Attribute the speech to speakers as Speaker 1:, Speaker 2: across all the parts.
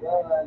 Speaker 1: No.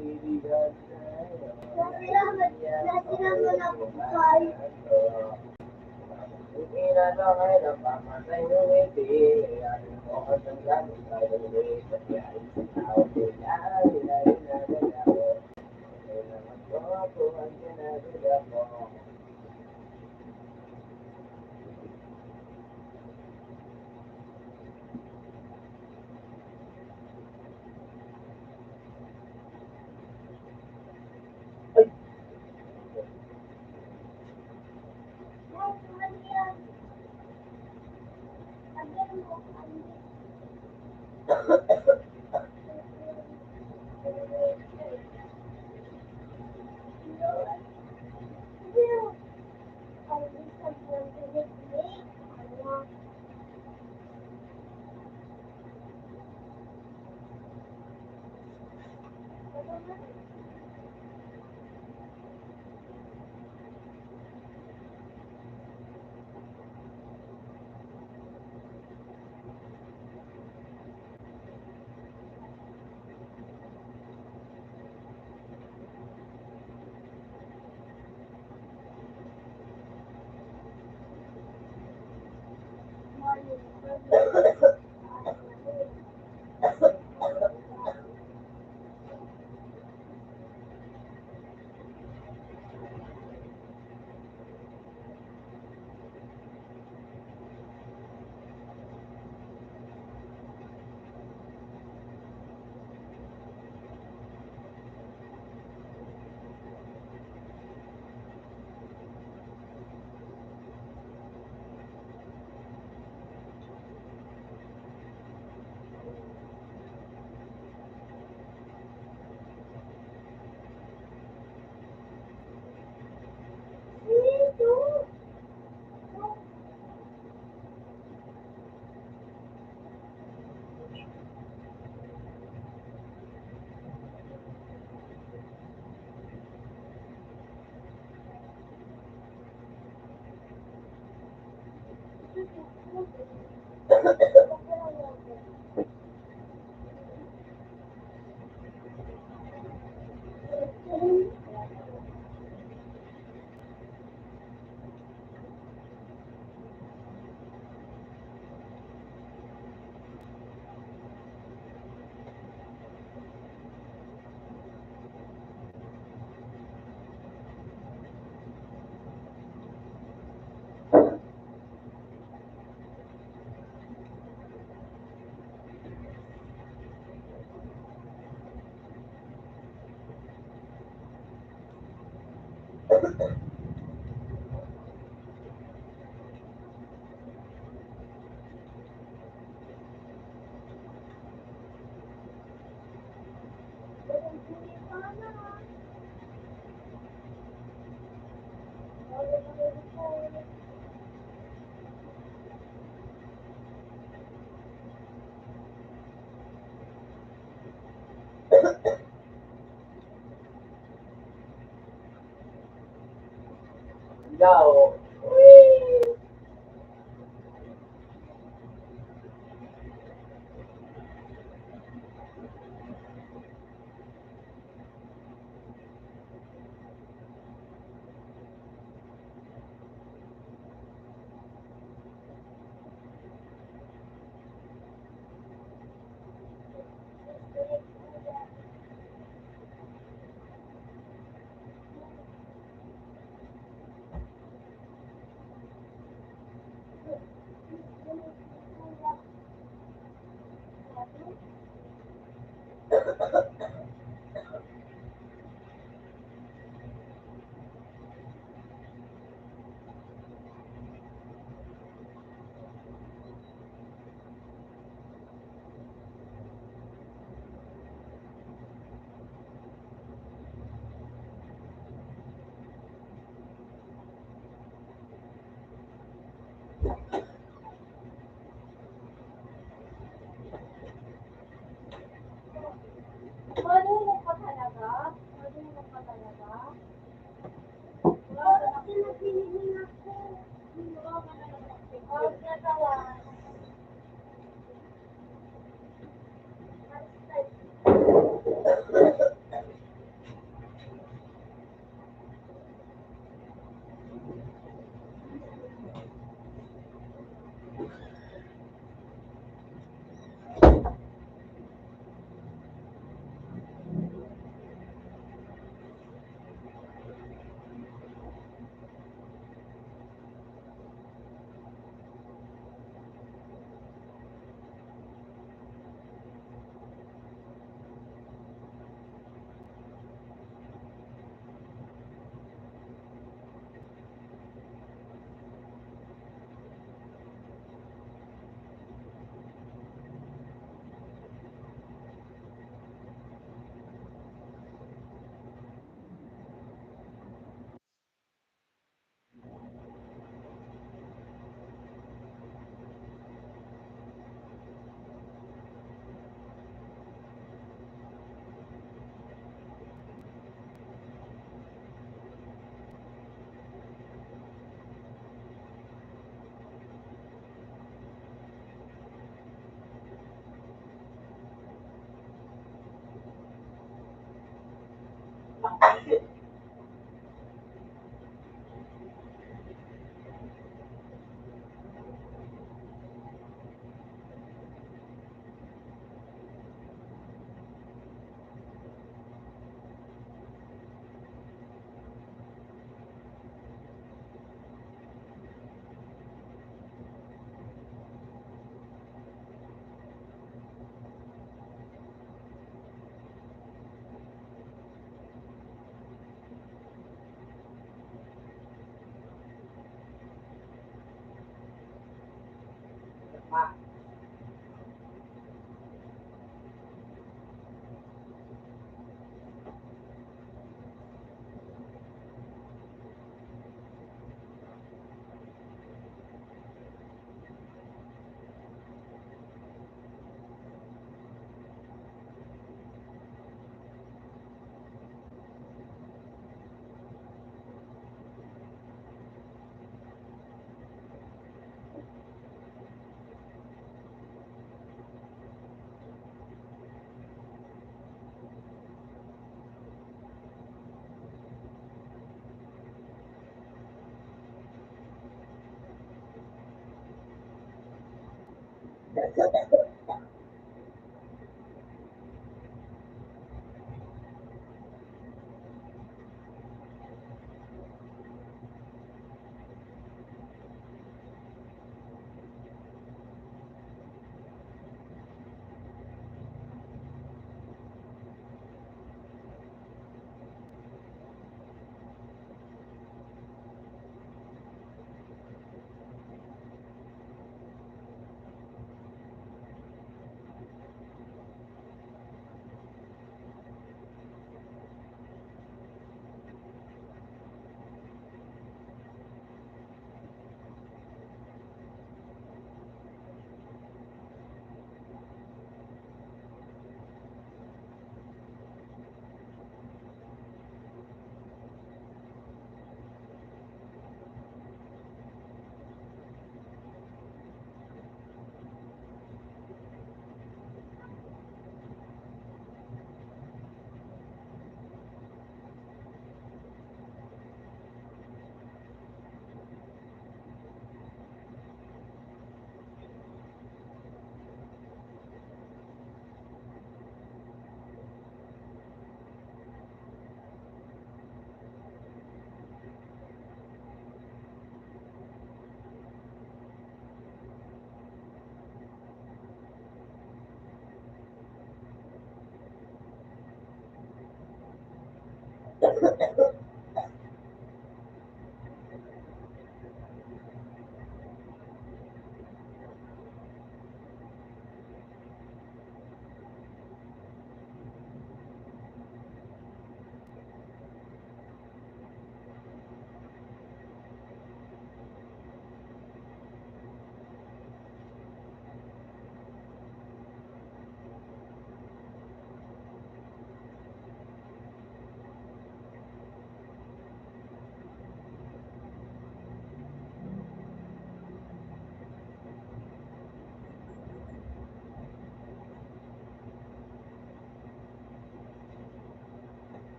Speaker 1: Marunong ka talaga? Marunong ka talaga? Wow, pinapinig mo na ako. Huwag na tawa.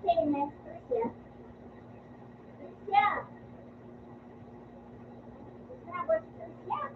Speaker 1: Okay, next question. Yeah. Number two. Yeah.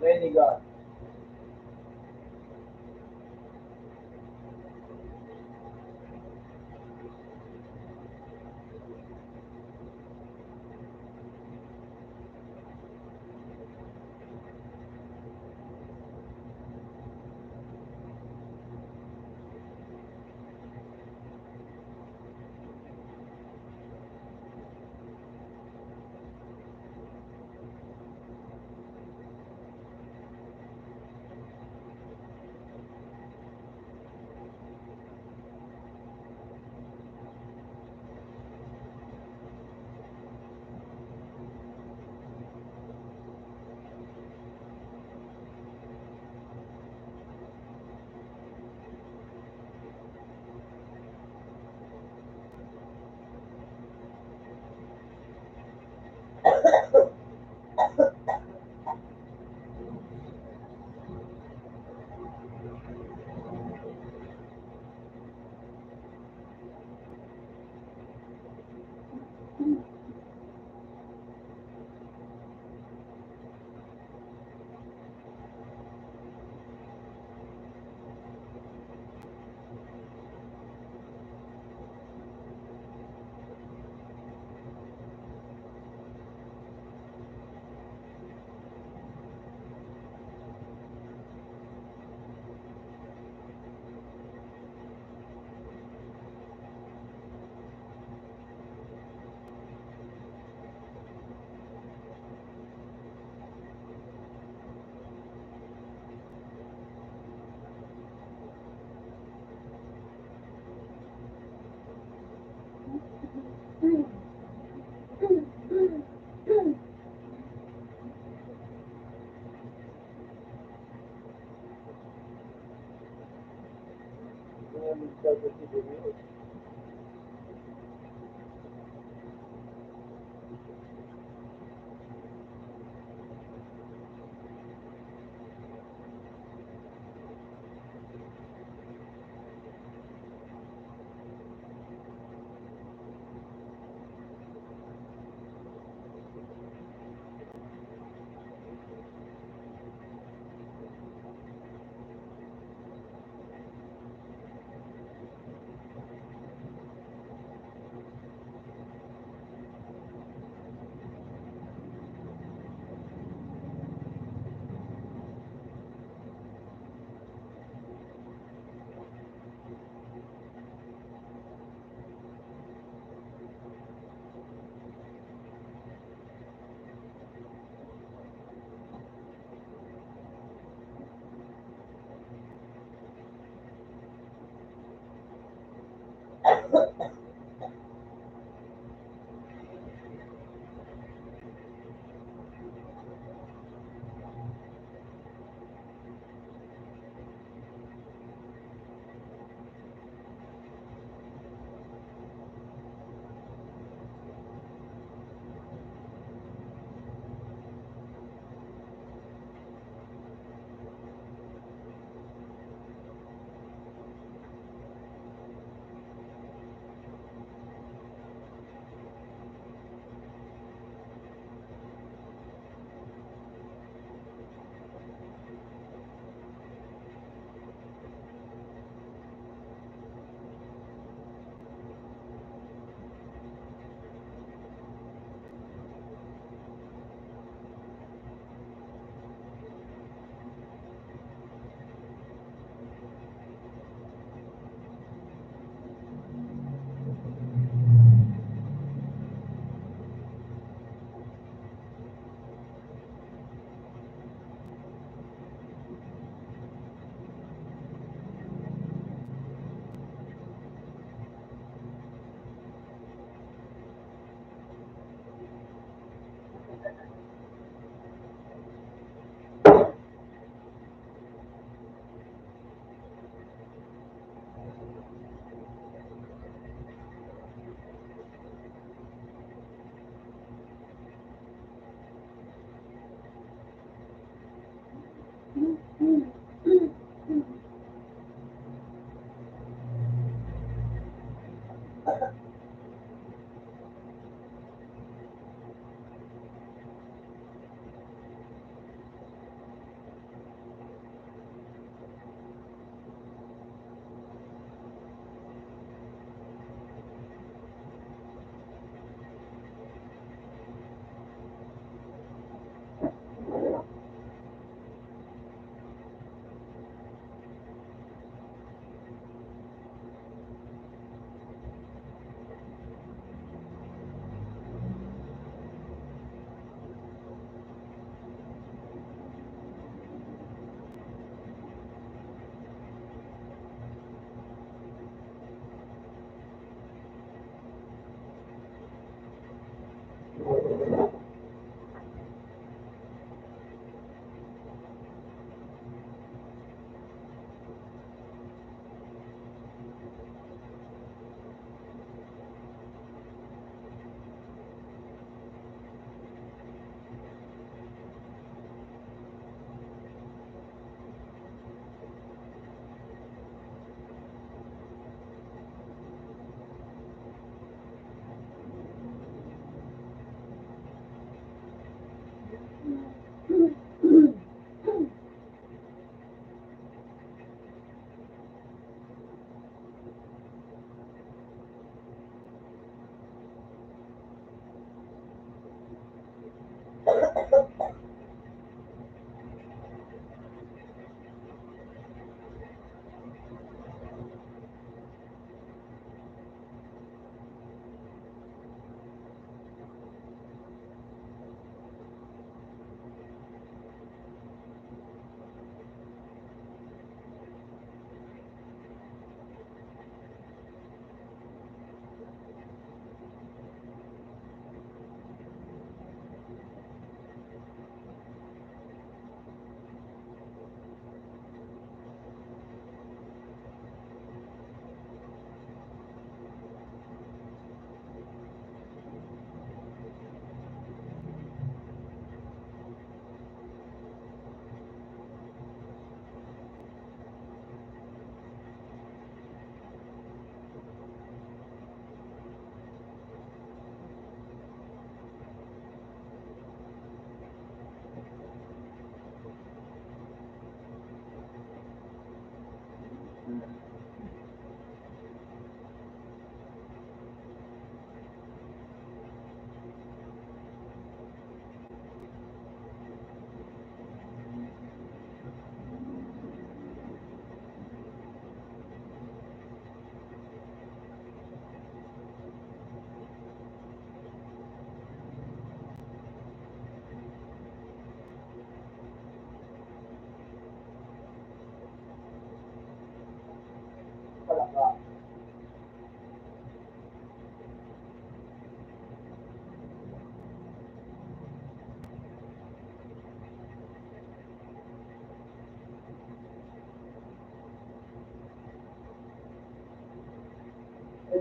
Speaker 2: Rainy God.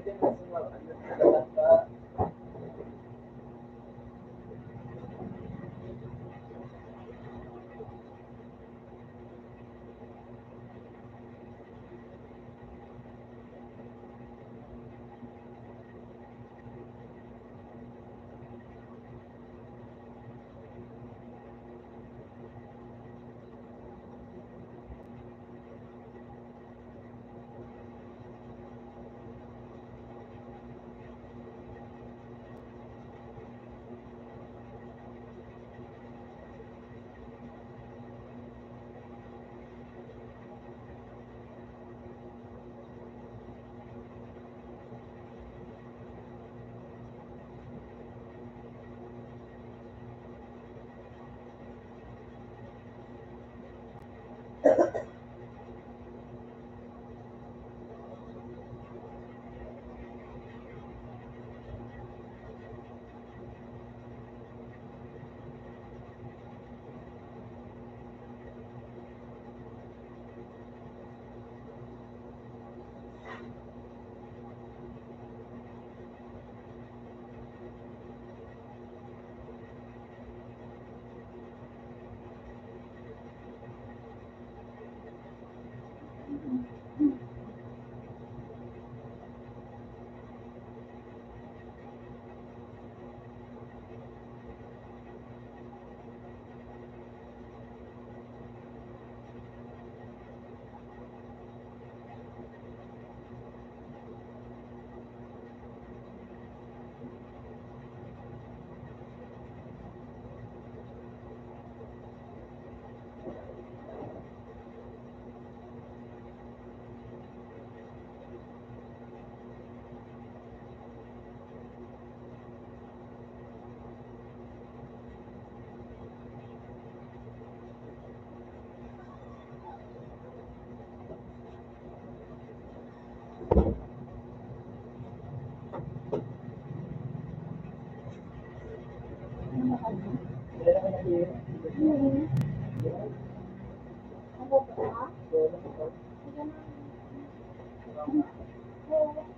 Speaker 1: Ano ba? Oo.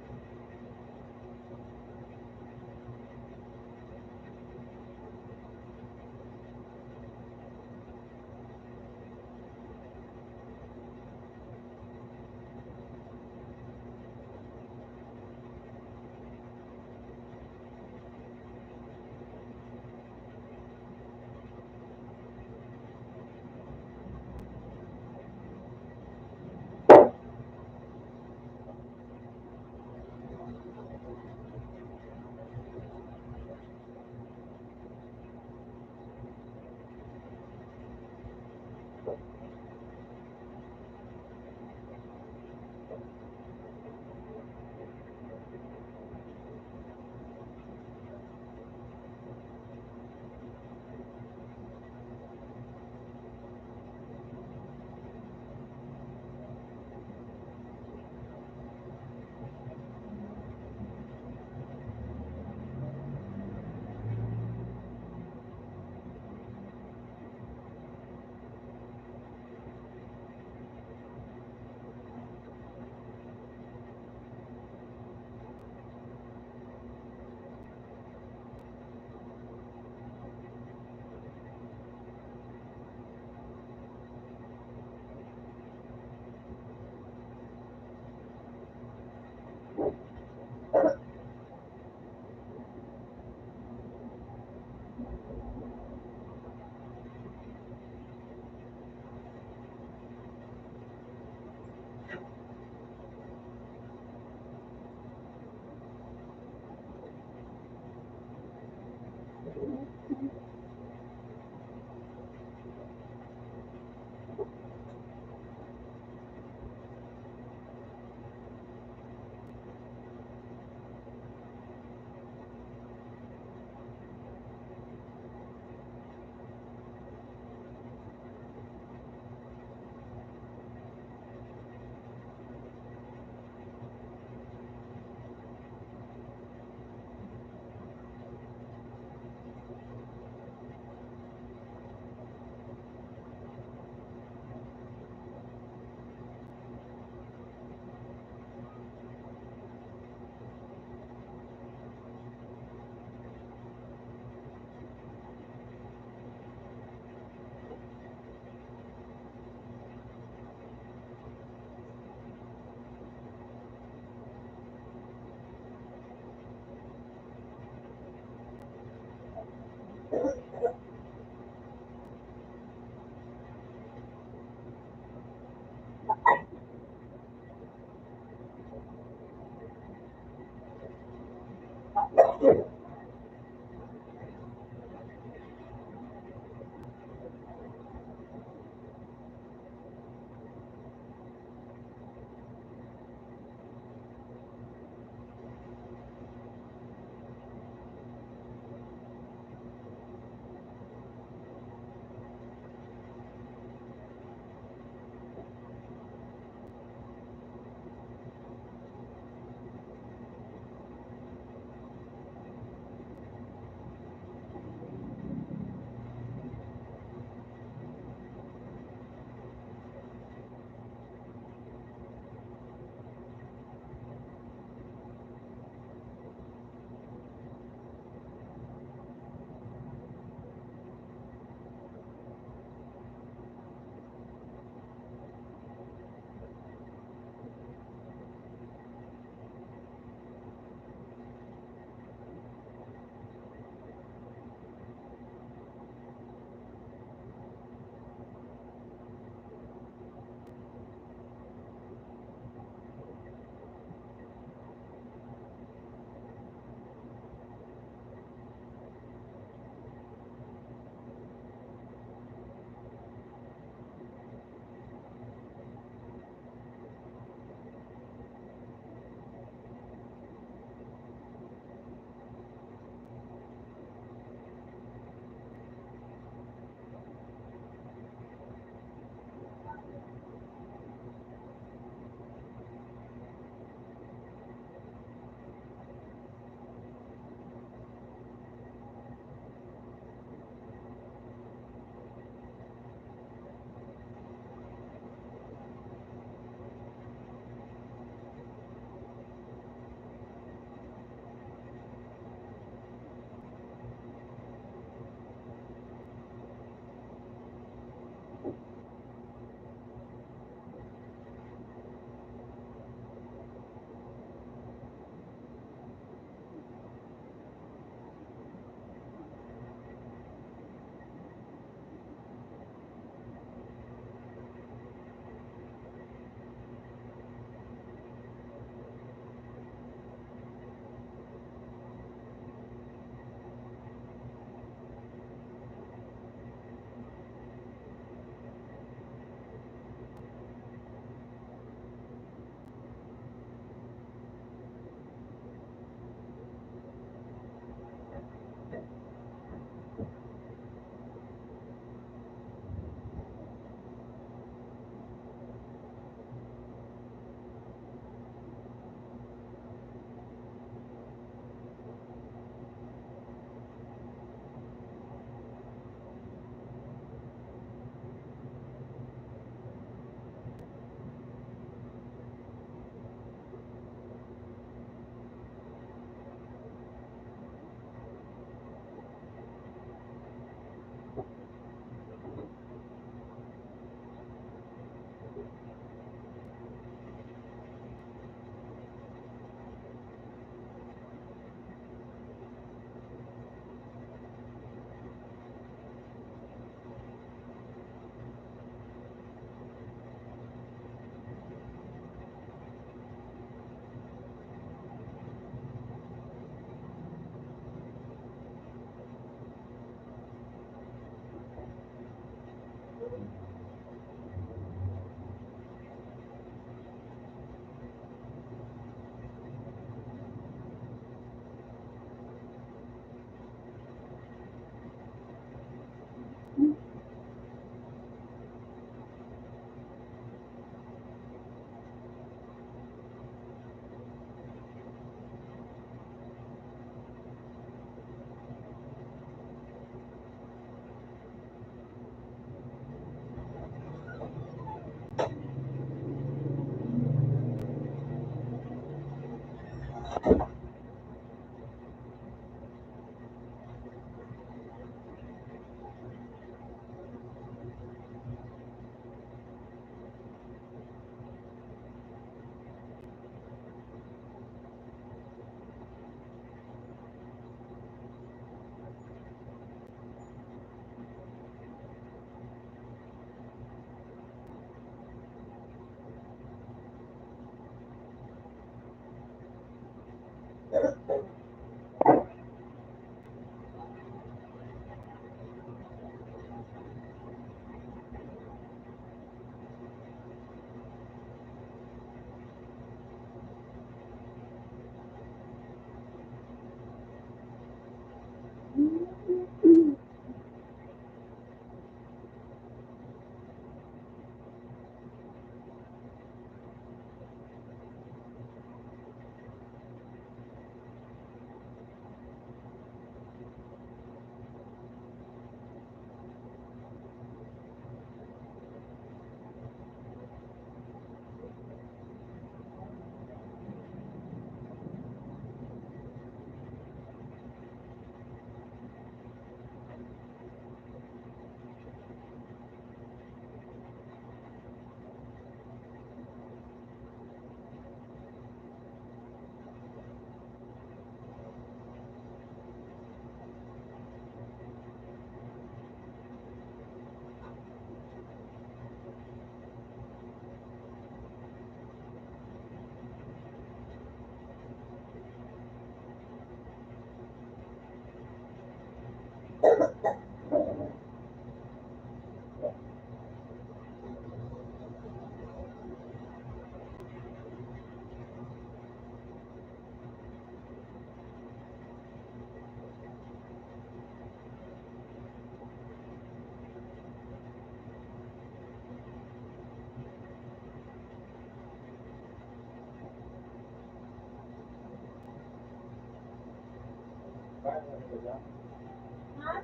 Speaker 1: Ha?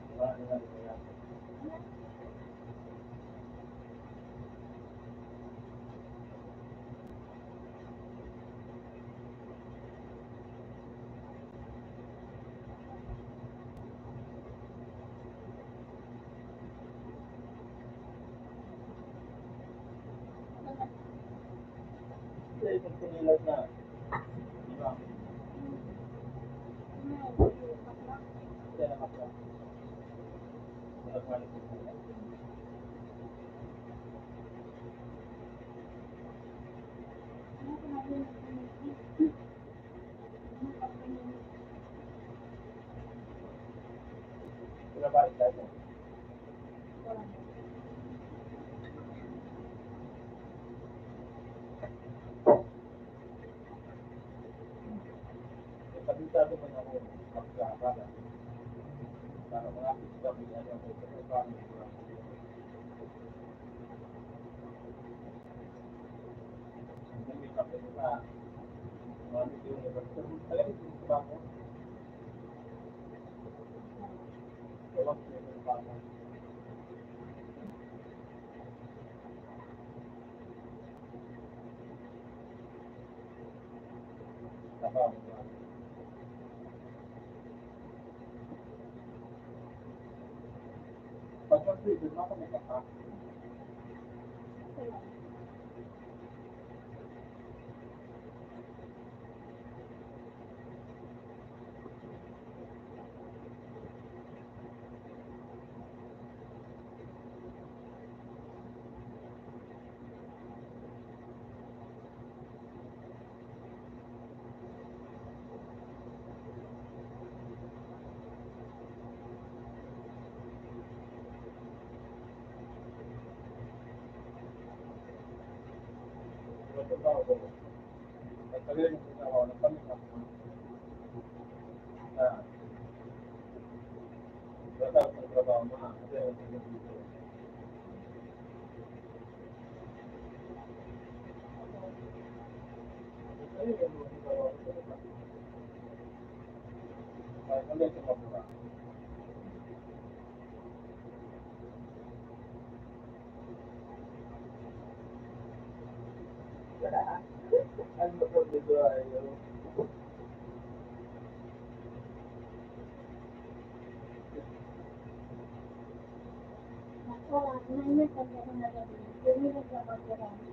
Speaker 1: May pagkakas na gabi. Hindi na siya pagkakas.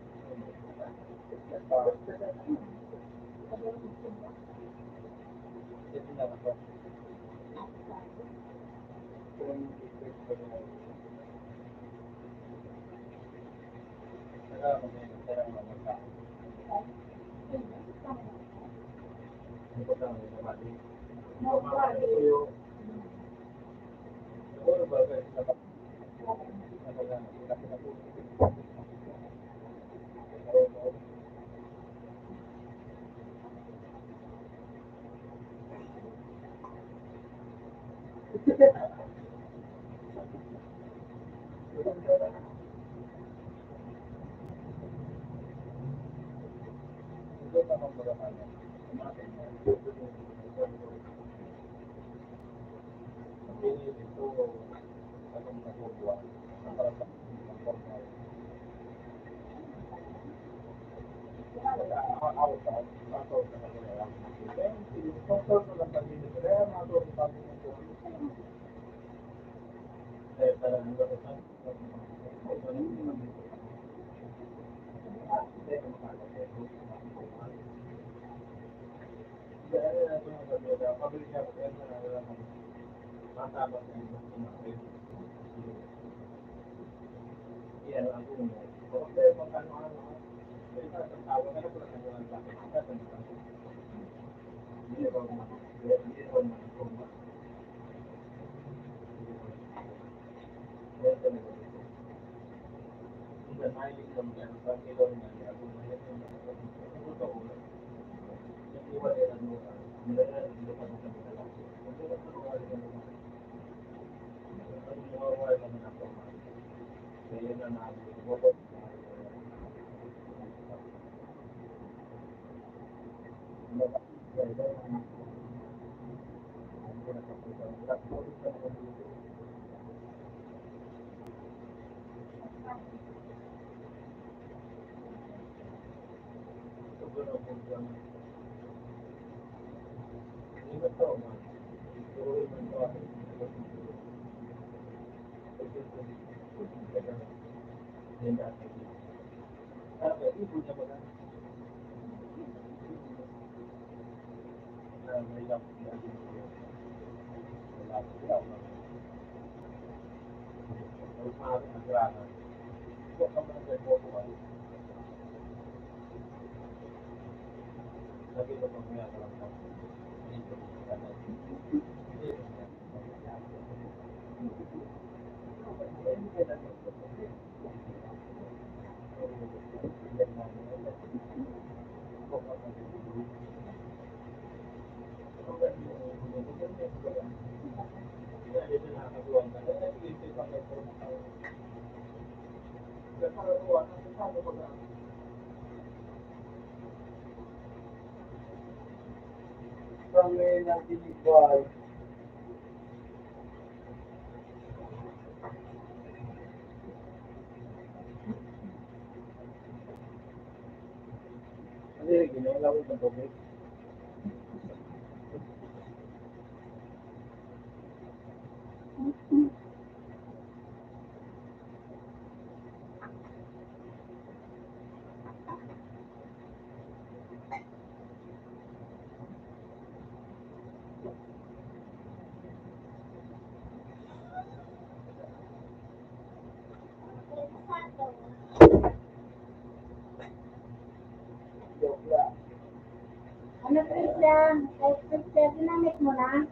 Speaker 1: Ano, Christian? Christian, ginamit mo na?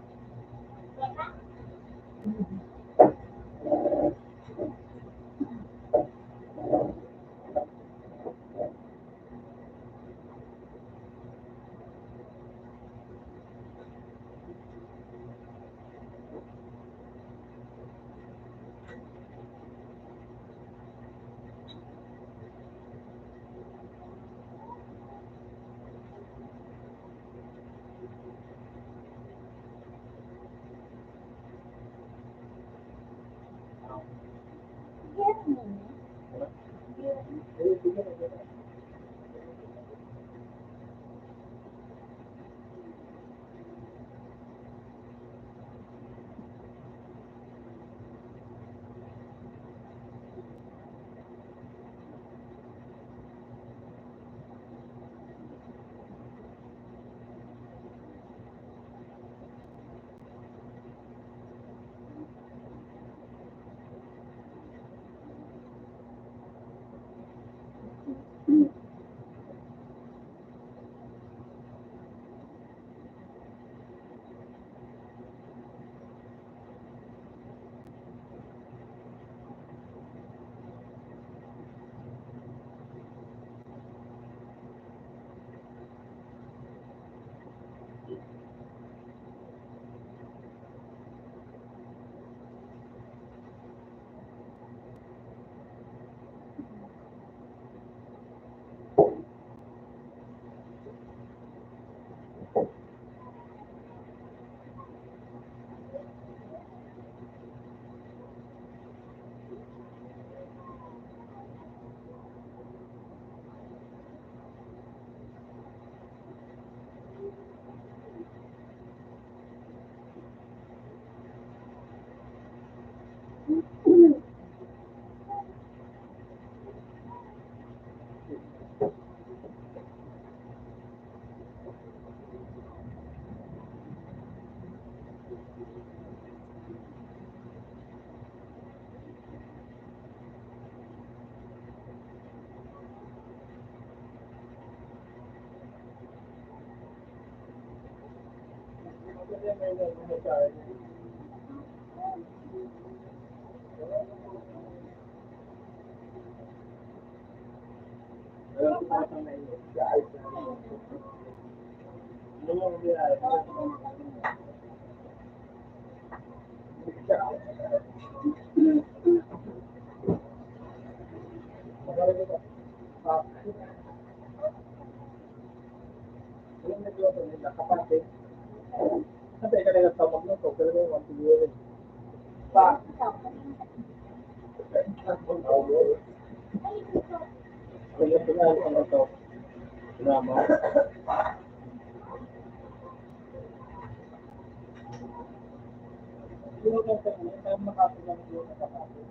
Speaker 1: Yes, mo.
Speaker 2: Teka, teka, tawag na to. Pero may 1 to pa. Kaya pinaan ko na to. Drama. Yung kanta niya, kaya makapagano yung nakakapag.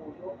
Speaker 2: ulo.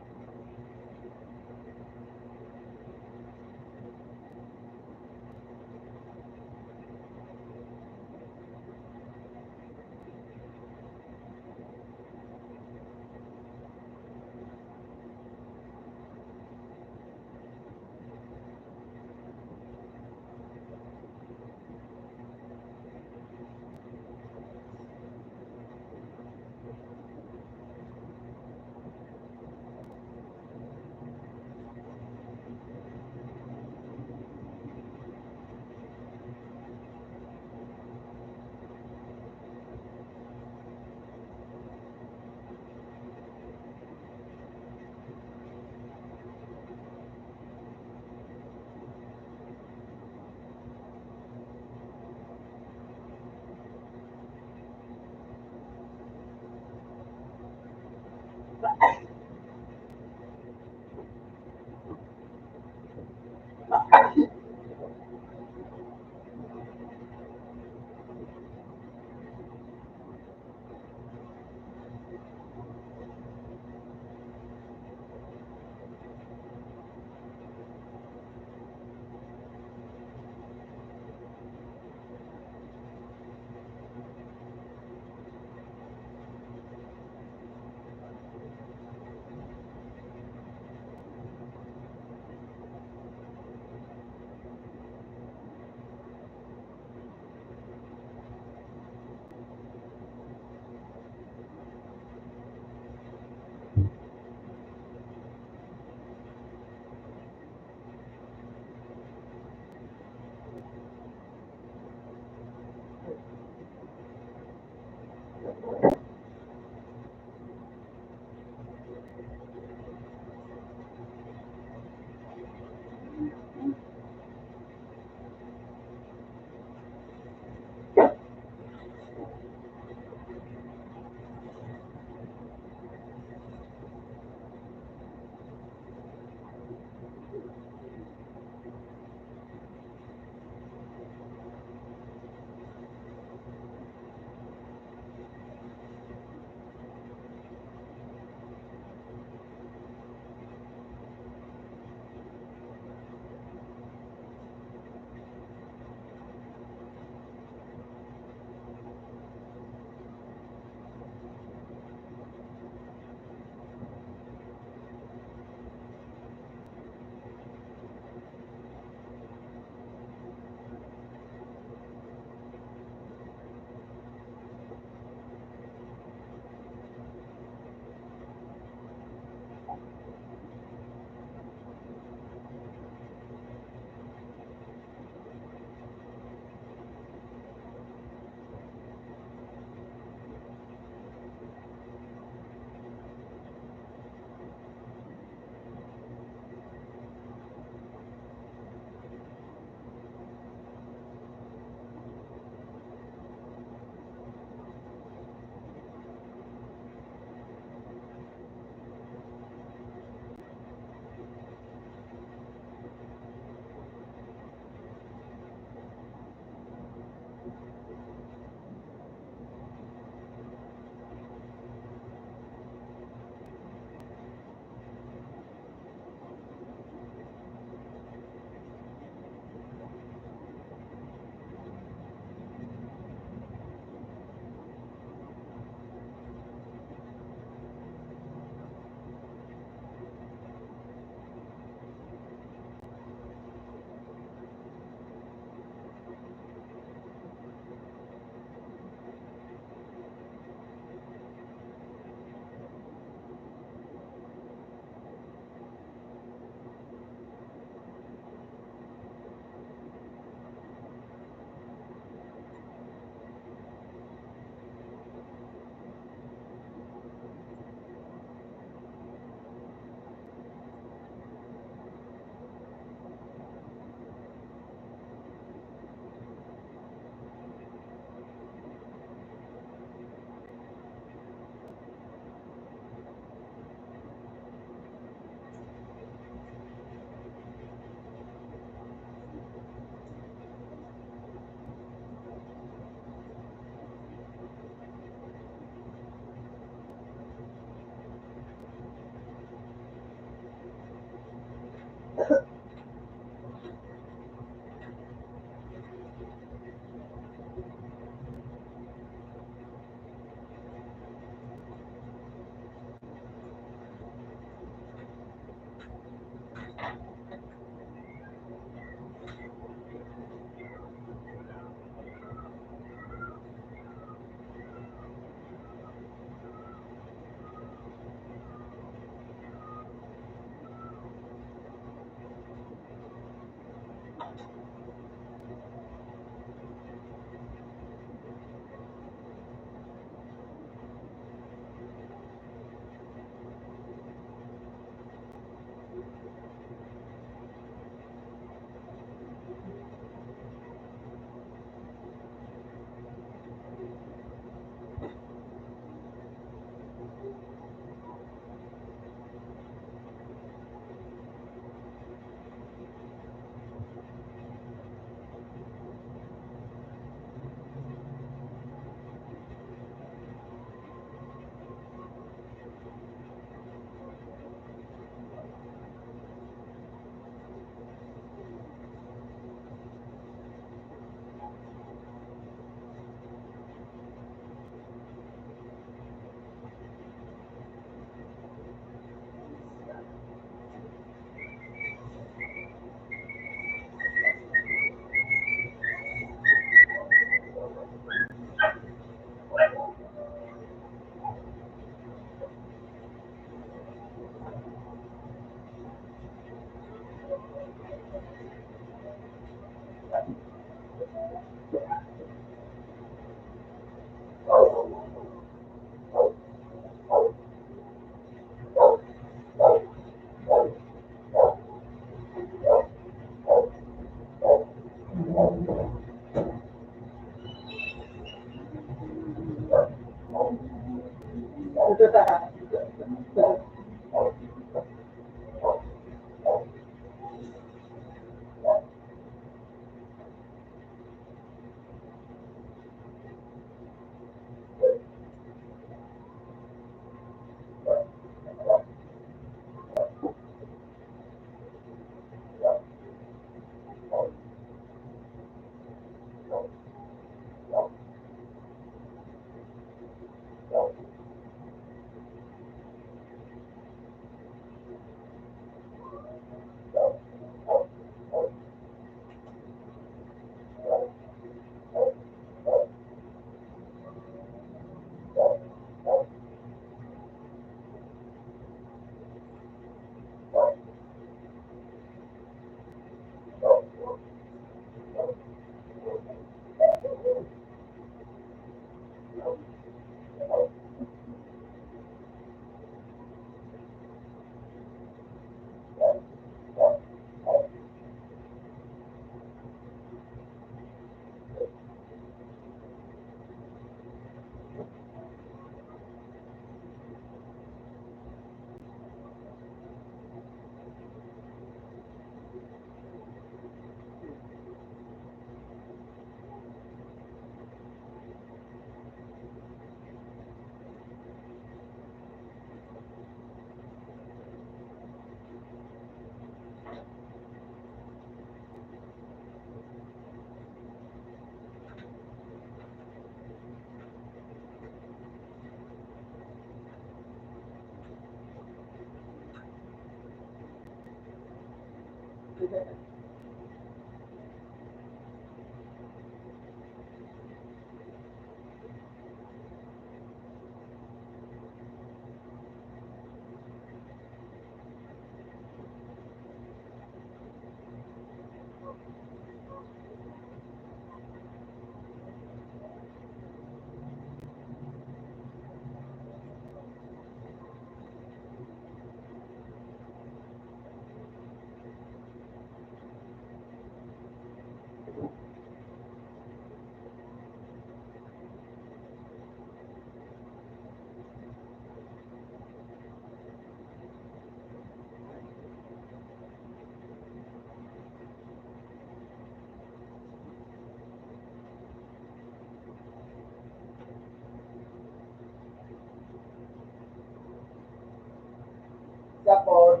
Speaker 2: Tapos,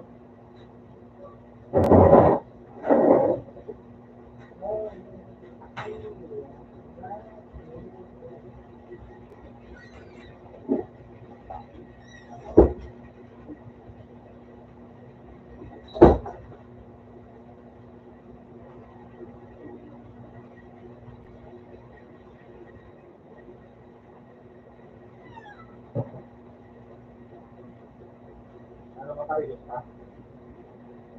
Speaker 2: ano makarinig ka?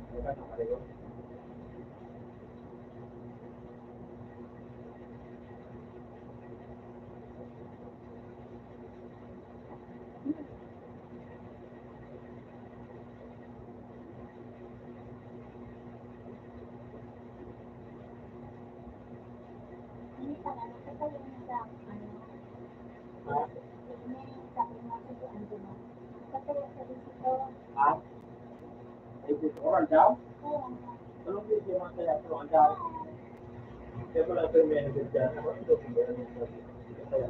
Speaker 2: Ano ka nakarinig?
Speaker 1: Hindi pa na, kasi yung sa, ano,
Speaker 2: Ha?
Speaker 1: may sabi nga sa doon, di ba? Kasi yung sa dito,
Speaker 2: Ha? Ay, dito ko ang daw?
Speaker 1: oo,
Speaker 2: Anong dito yung mga kaya ko ang daw? Kaya pala ito yung may nagod dyan. Ako ito kung meron yung sabi. Kaya,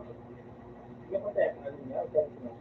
Speaker 2: sige pa tayo, ano niya, okay na.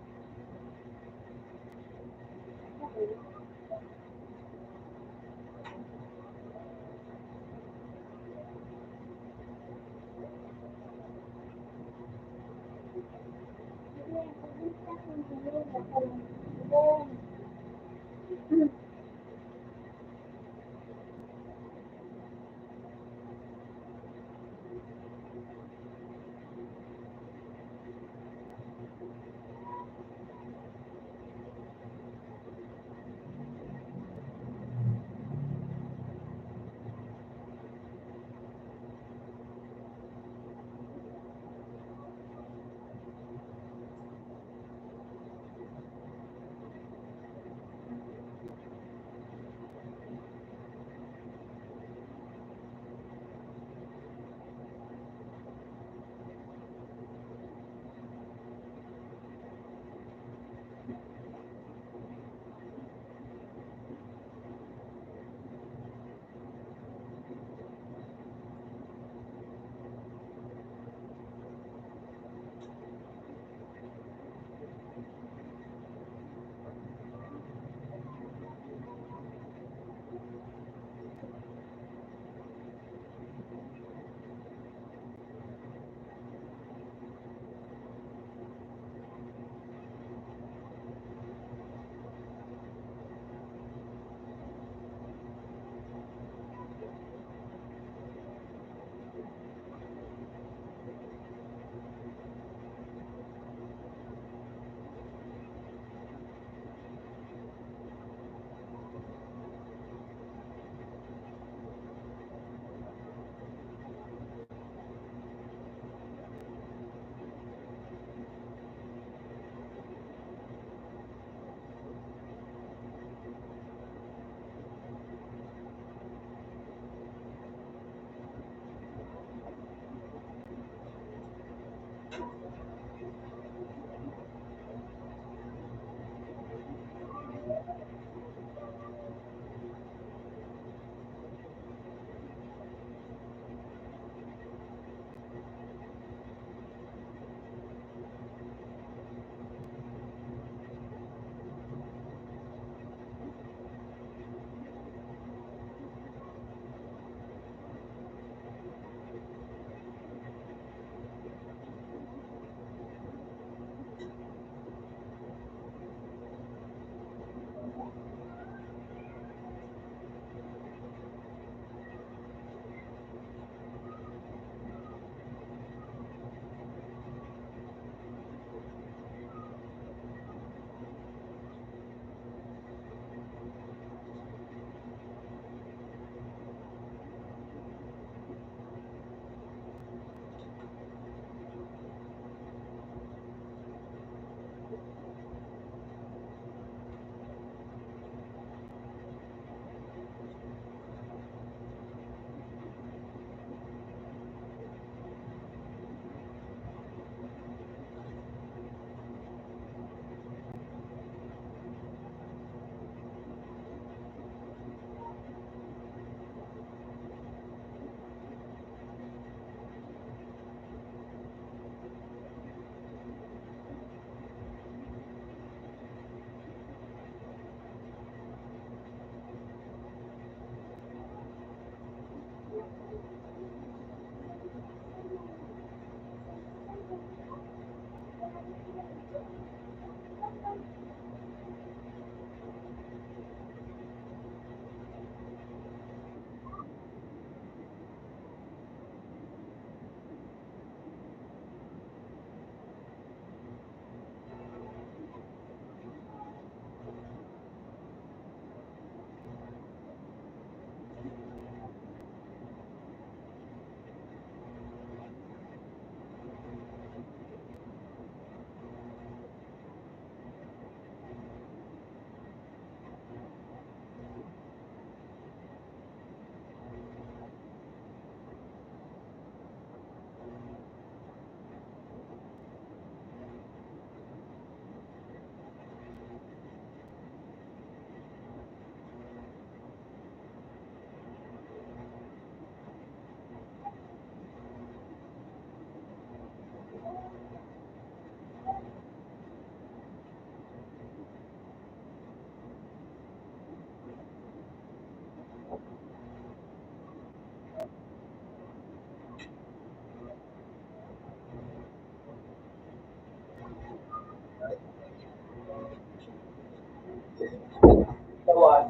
Speaker 2: Tawan.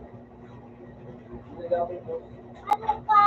Speaker 2: Ginagamit mo.
Speaker 1: Ano pa?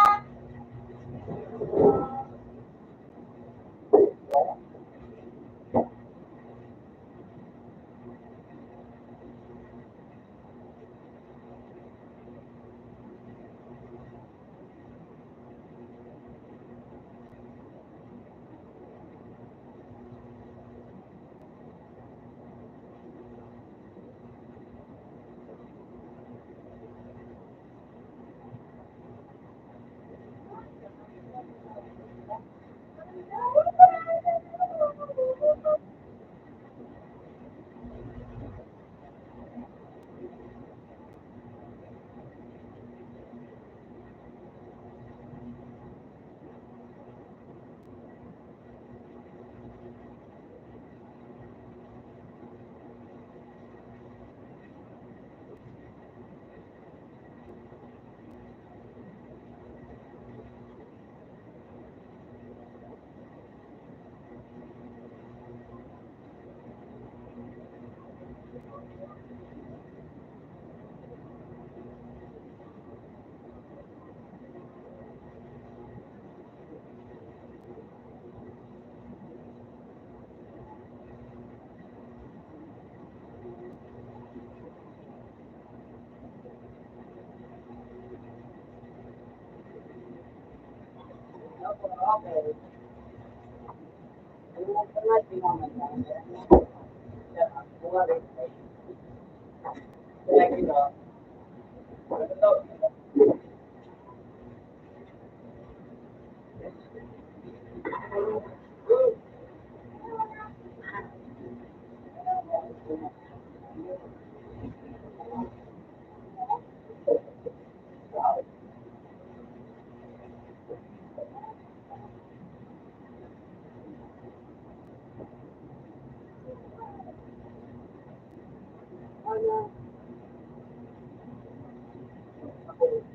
Speaker 2: Okay.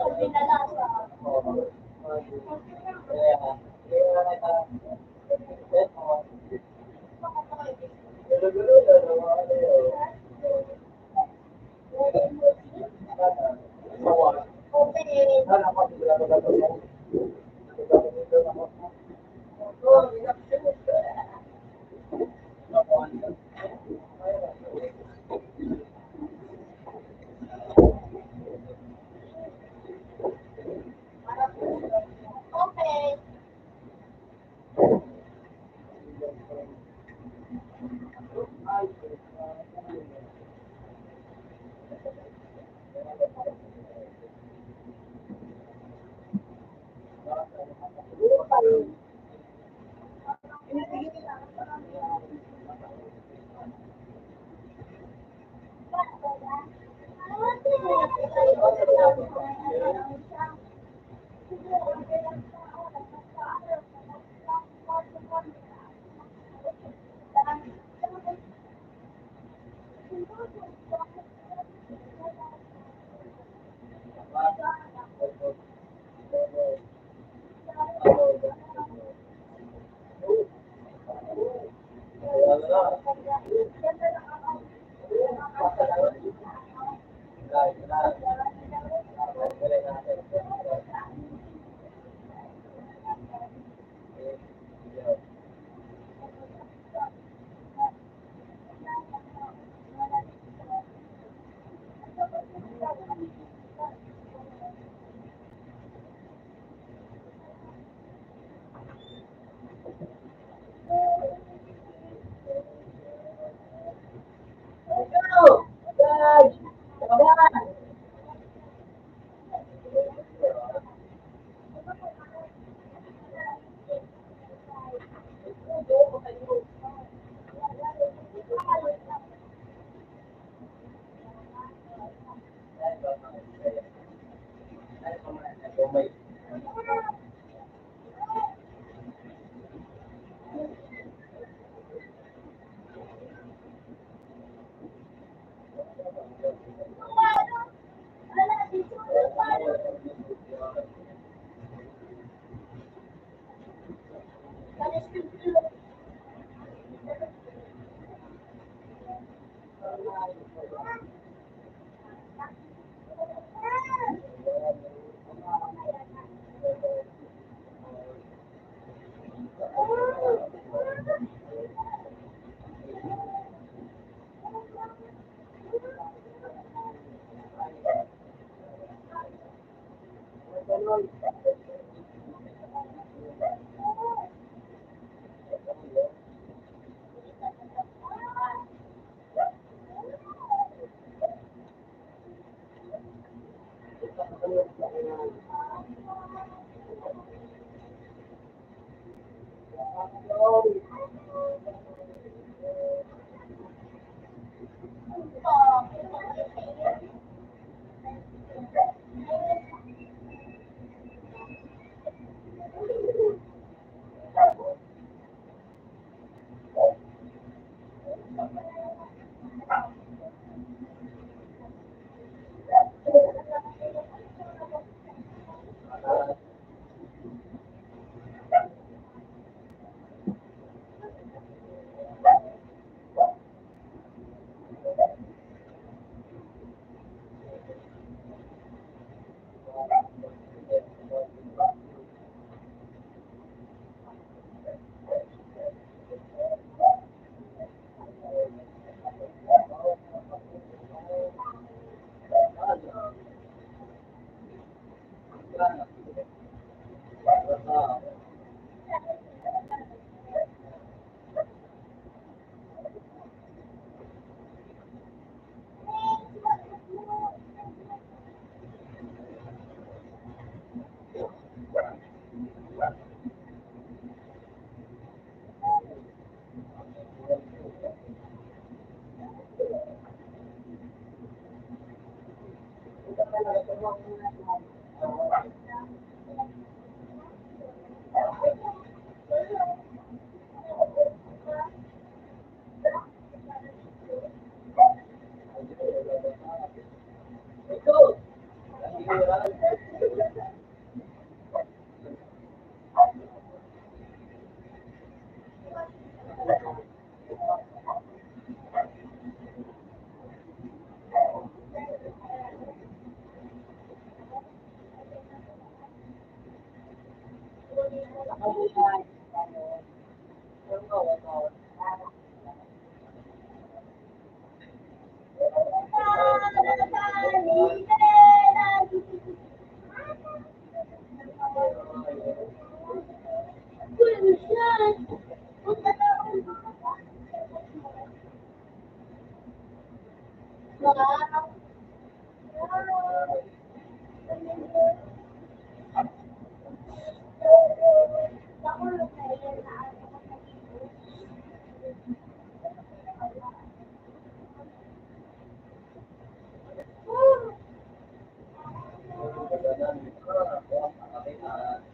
Speaker 1: Sabi na lang, Okay.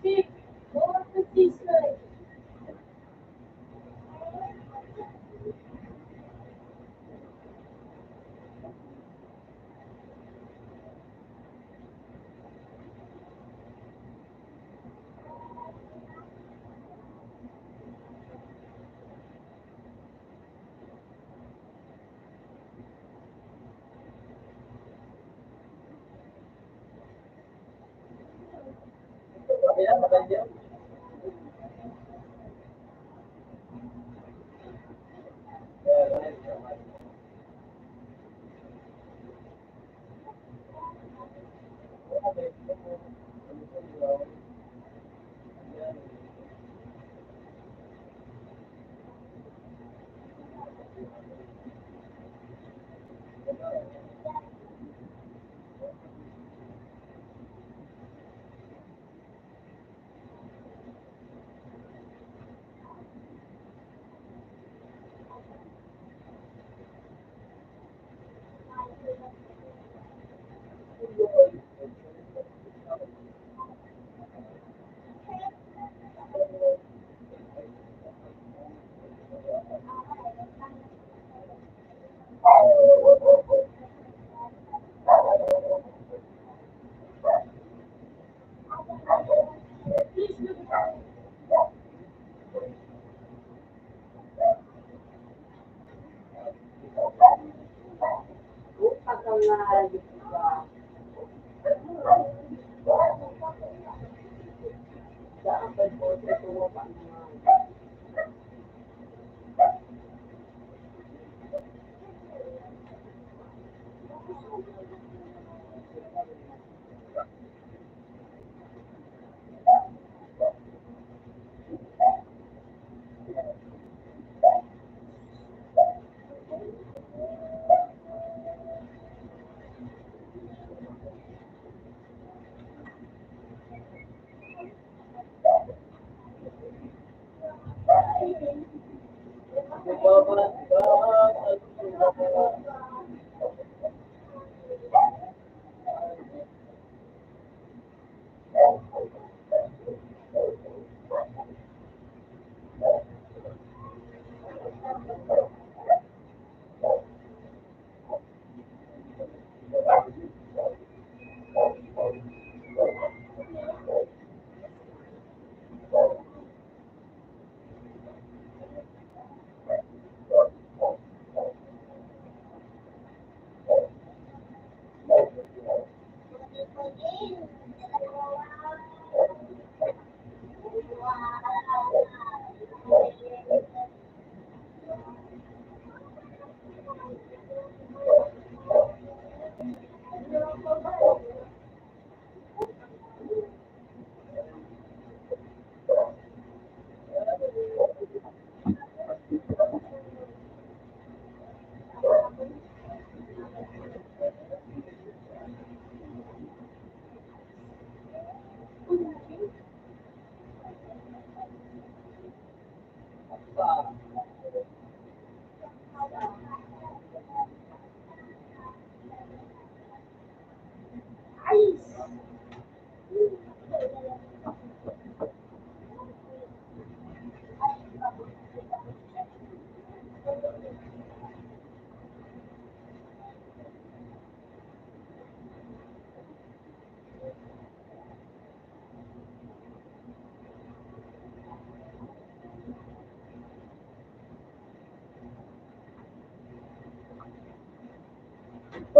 Speaker 1: Chick, go up to sister.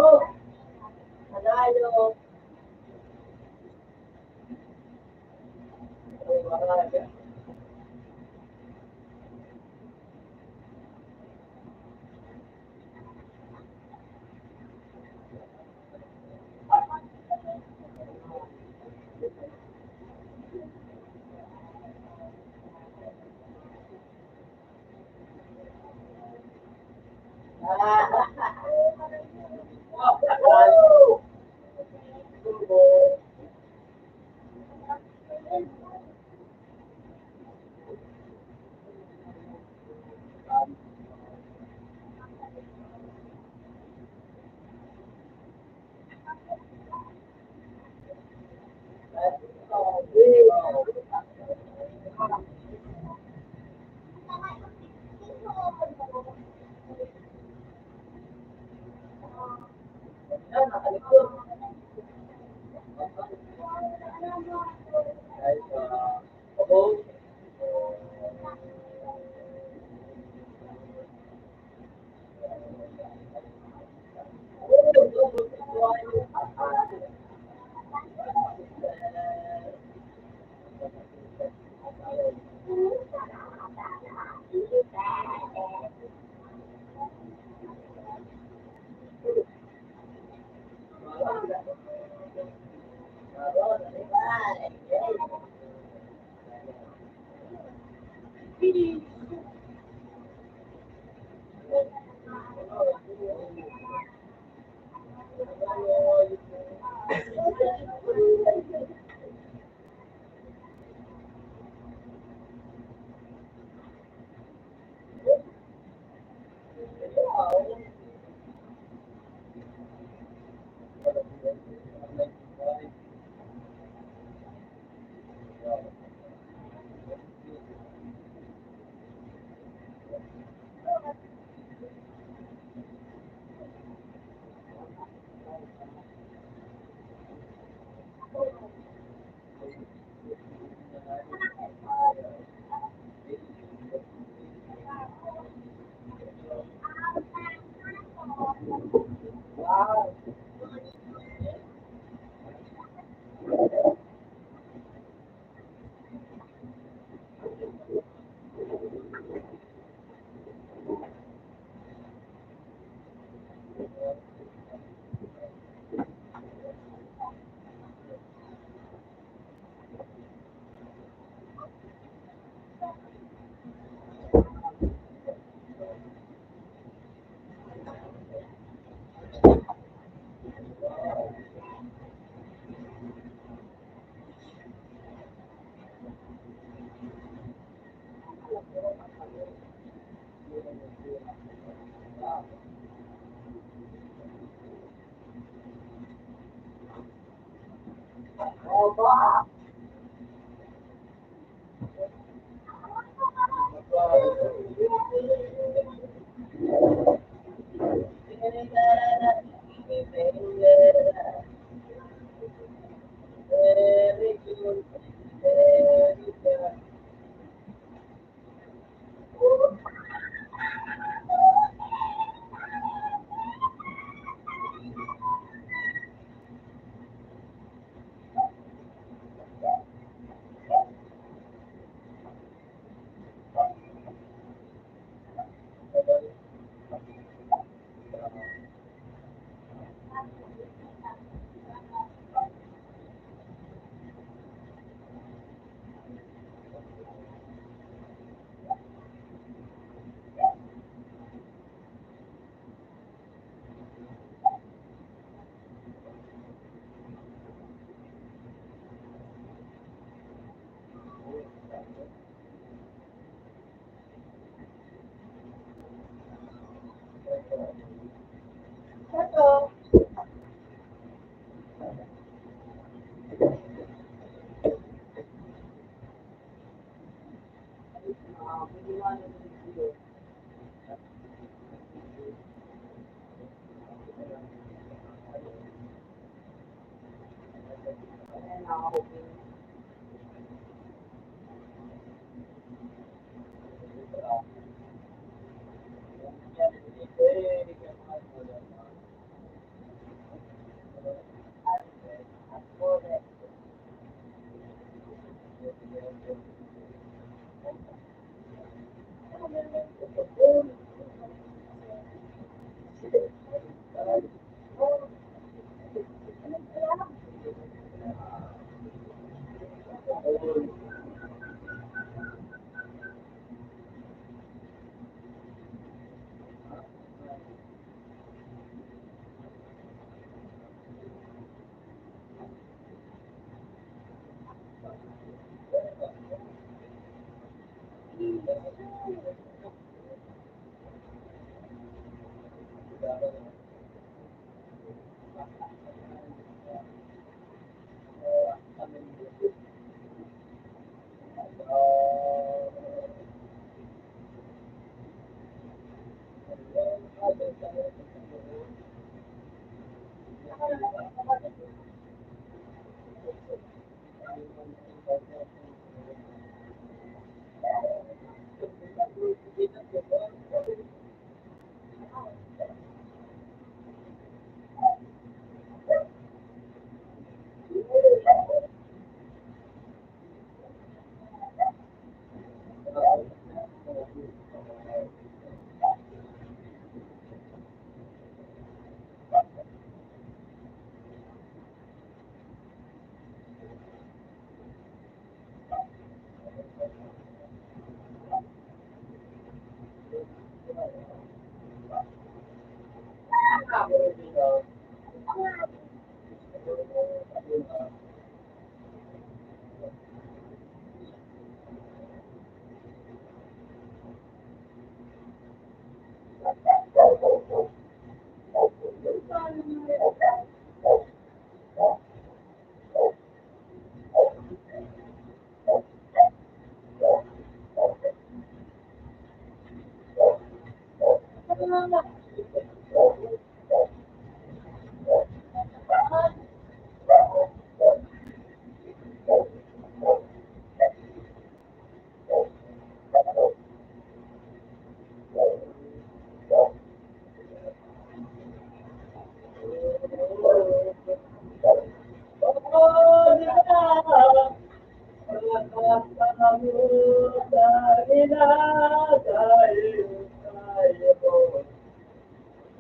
Speaker 1: Oh, nanalo.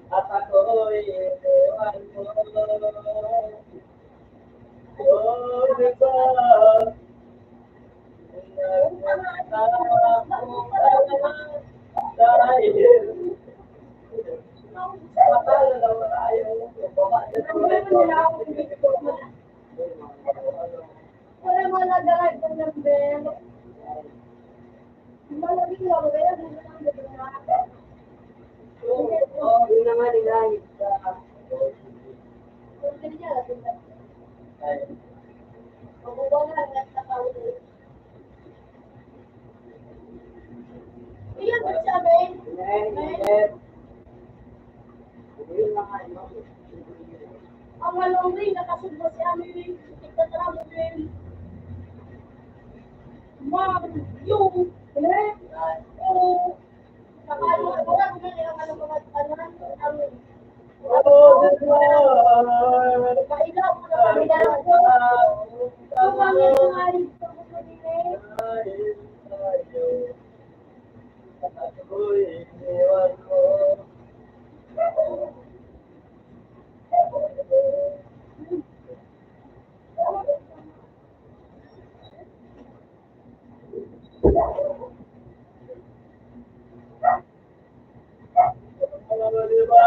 Speaker 2: At ako'y iniwan mo. Oh, di ba? Dahil matalo na tayo.
Speaker 1: Wala mo nag-alive ng number. Malaging lang, kaya hindi na ang gagawin.
Speaker 2: Oo, yun naman inahit ka.
Speaker 1: Kung hindi niya, laking lang.
Speaker 2: Ay,
Speaker 1: Kung wala, nagkakaulit. Iyan ba siya, Ben? Ben?
Speaker 2: yun mga ano.
Speaker 1: Ang malong rin, nakasunod si Amin. Ikatramo din. Ma'am, yung, oo. Nakaano ko lang, ang ano mga tanan, ang
Speaker 2: Oh, di ba?
Speaker 1: kailaw mo na kami na. Tumangin mo nga rin sa mga nila.
Speaker 2: Dahil tayo, at ako'y iniwan mo. Di ba?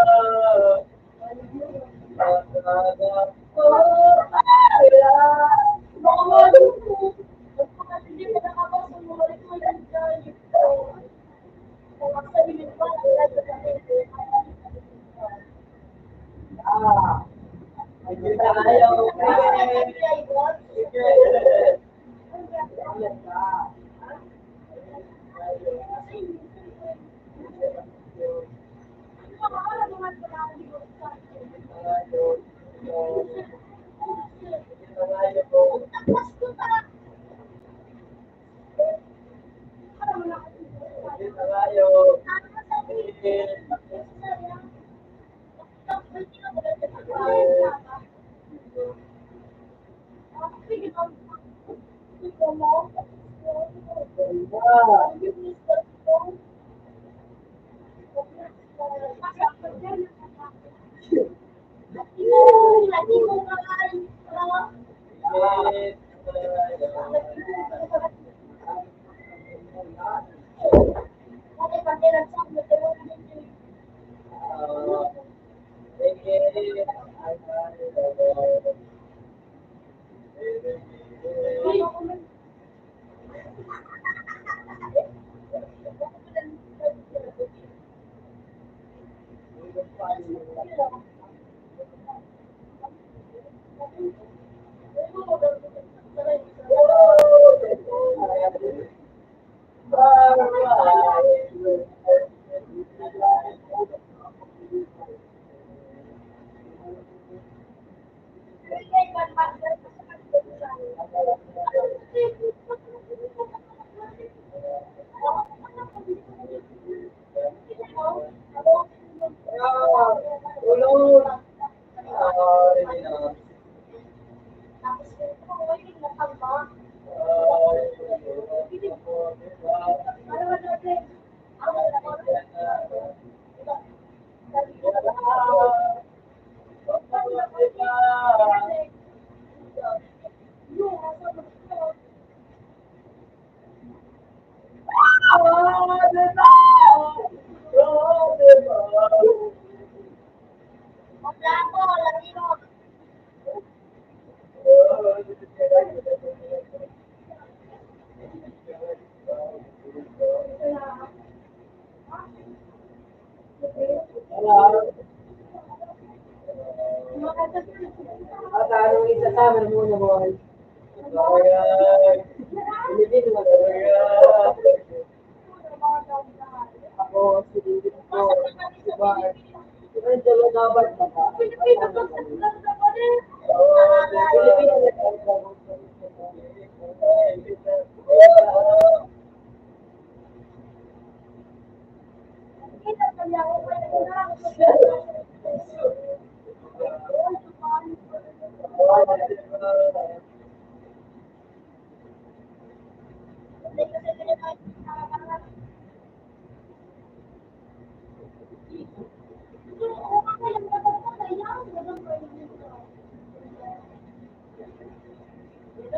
Speaker 2: Natatanggap ko kaya.
Speaker 1: Baka malong po. Kapag hindi mo nakapasok mo, balik mo yung drive ko. Kung ang sabihin ba, ang drive sa kanila.
Speaker 2: Kita tayo. Sige.
Speaker 3: Tanong isa sa amin muna, boy. Ako, si David ko. Diba? Diba yung dalawa dapat ba?
Speaker 1: Pilipino ba sa ganda ko rin?
Speaker 3: Pilipino na
Speaker 1: Kita kami ako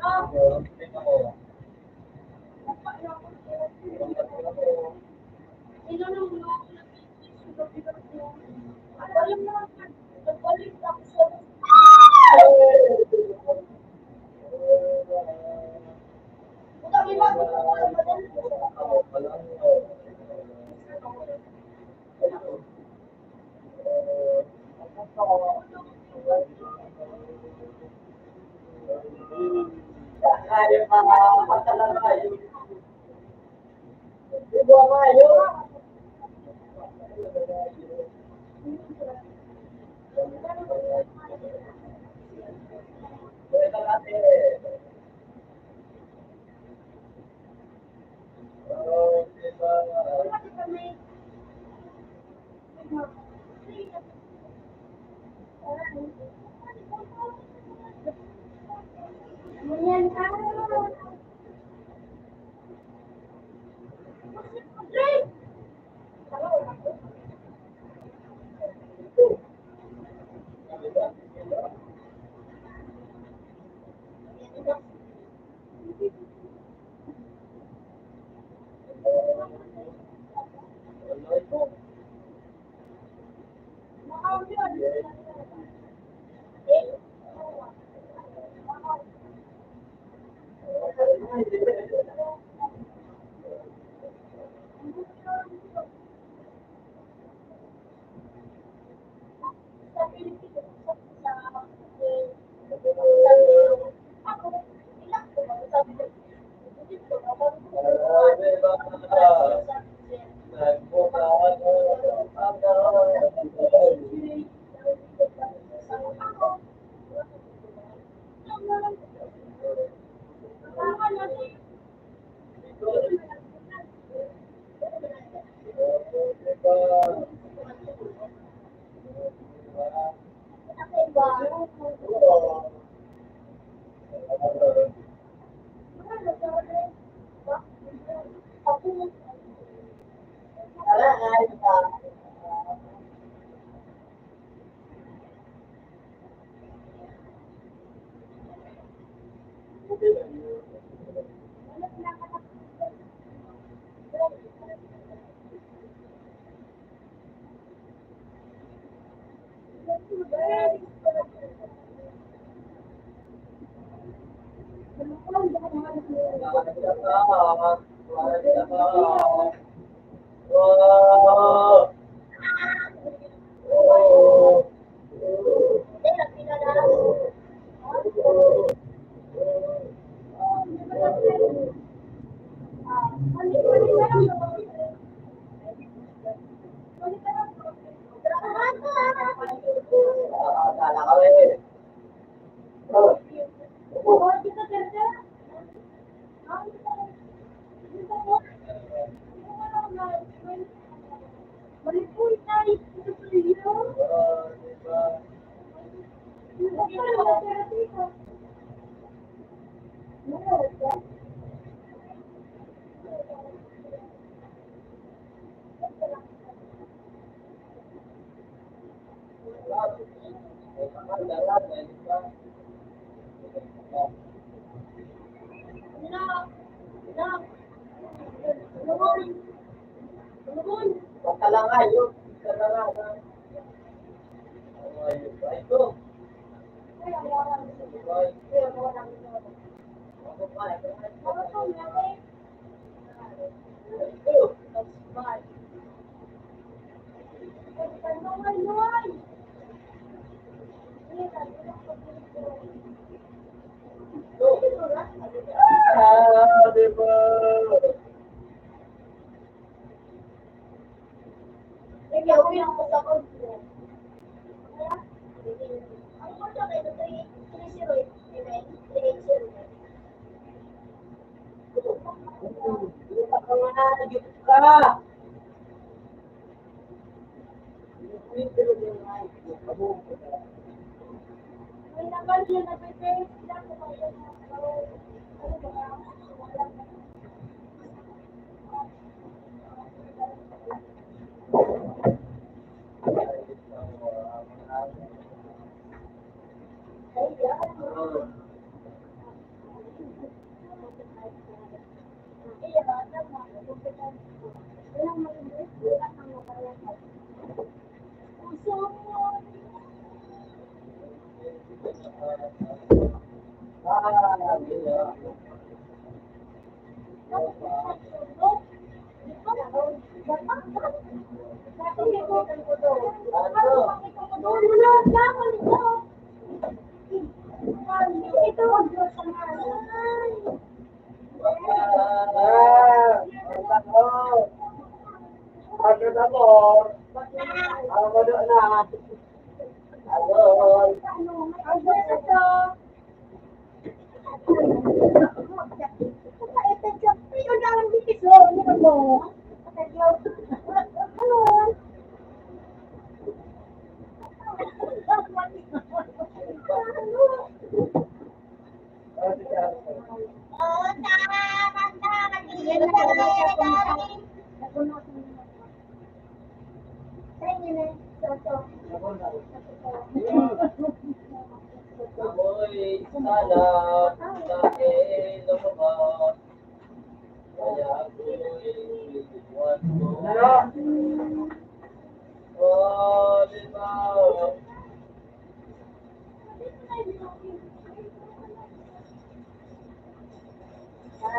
Speaker 1: Sino nung alam mo, nagpalit ako sa utang iba ko sa mga madali ko sa Yan ka. Walang mag-ibig, wala nang mapalakas. Puso mo.
Speaker 3: Amoy salap sa ilong. Kaya ako'y iwan mo. Oh, di ba?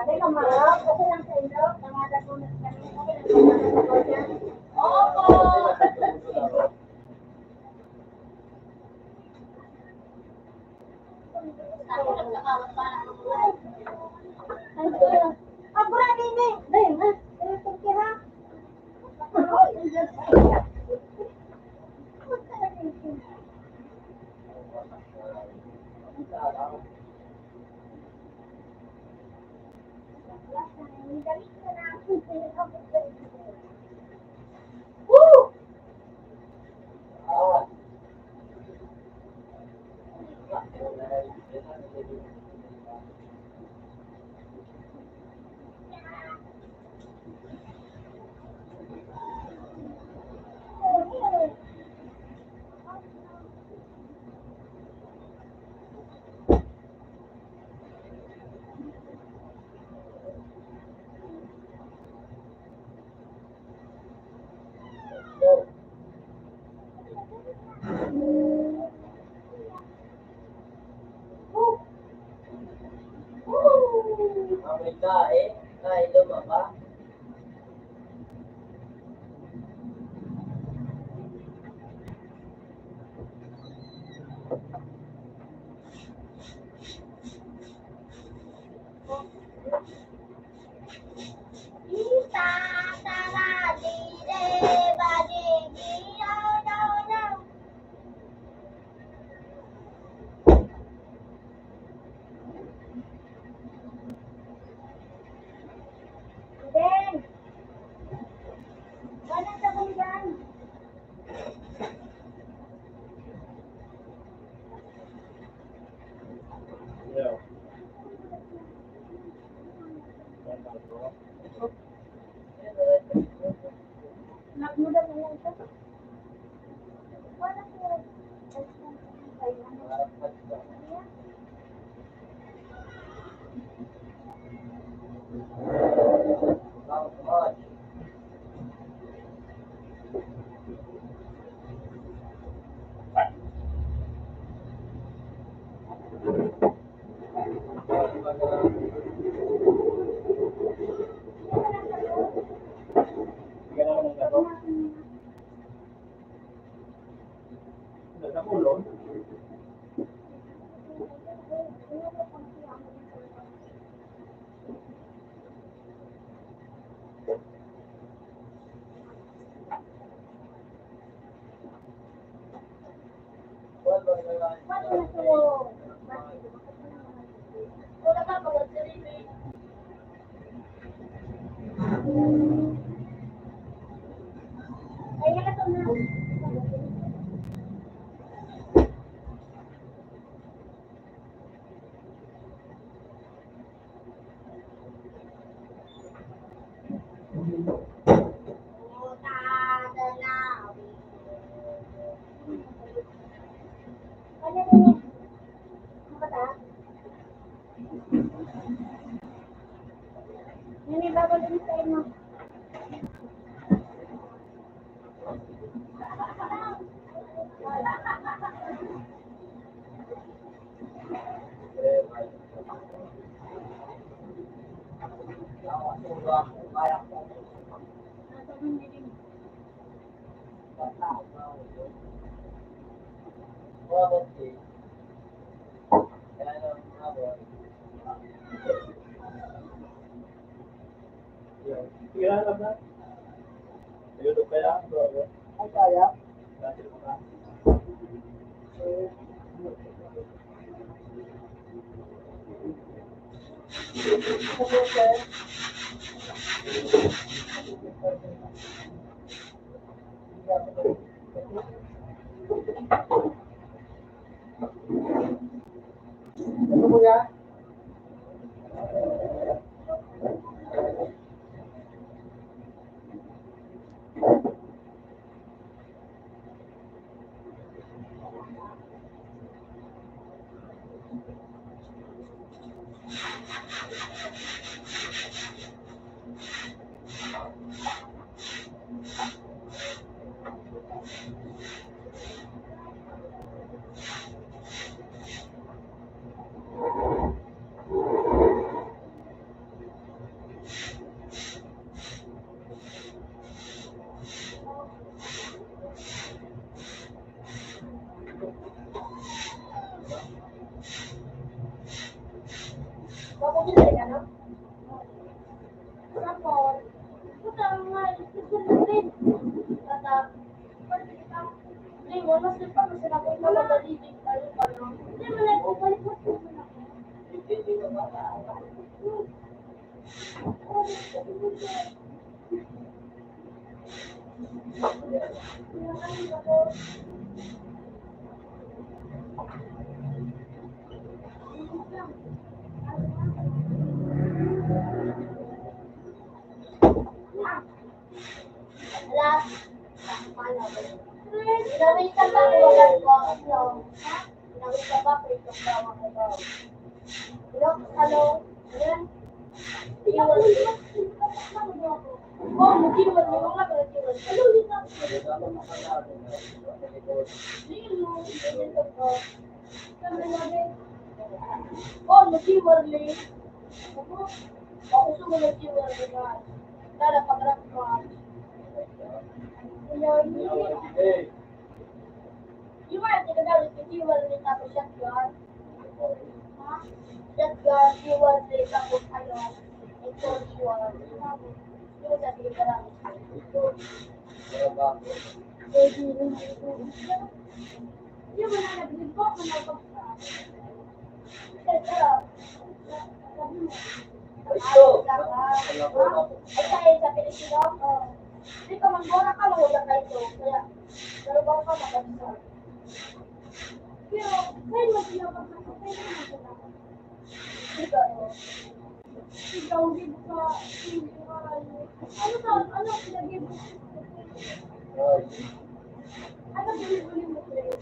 Speaker 1: Teka, Mark. Okay lang sa inyo. Pangalan mo na kami. Okay lang sa Opo. Woo!
Speaker 3: Amoy tae, ay lumaba.
Speaker 1: Kita tara dire baje giyo no no. Ben, mana ka ba yan?
Speaker 2: Yeah.
Speaker 1: Nagmuda na lang siya. Wala ko.
Speaker 2: Hindi ka naman ng gato. Sa ulo.
Speaker 1: Wala ka ba sarili? Ay, ito na. Ini bago din sa inyo.
Speaker 3: ba? Kaya ko.
Speaker 1: Nasa hindi.
Speaker 3: Bata ako. Wala ko siya. Kaya lang ako.
Speaker 2: Kira lang na. Ayun kaya, bro.
Speaker 3: Ay, kaya?
Speaker 2: Dati ko na.
Speaker 3: Ano mo yan?
Speaker 1: Bago din ka, no? Tapos, puta nga, susunod. Tata, hindi, wala sila pa, kasi ako yung madalilig tayo pa, no? Hindi mo na, balik mo sa
Speaker 3: Hindi ko ba?
Speaker 1: Ginamit ka ba? Wala ko. Ginamit ka ba? Prito ka ba? Hello? Ayan. Iwan. Oh, mag-iwan. May mga mag-iwan. Hello, yun lang. Oh, mag-iwan lang. Ako gusto mo mag-iwan lang. Tara, pag-rap ko.
Speaker 3: Hey.
Speaker 1: Iwan, tinagawin ko iwan rin tapos shotgun. Ha? Shotgun, iwan rin tapos ano, extortion. Iwan sa sige ka lang. Iwan na nabigid ko, manapag sa. Tara. Sabi mo. Ay, kaya sa Pilipino? Hindi ka magbora ka, mahula ka ito. Kaya, dalawa ka makabisa. Pero, kaya mo sinapag na kaya mo sinapag. Ikaw, hindi ka, ano pinag-ibig mo? Ano binibili mo, Chris?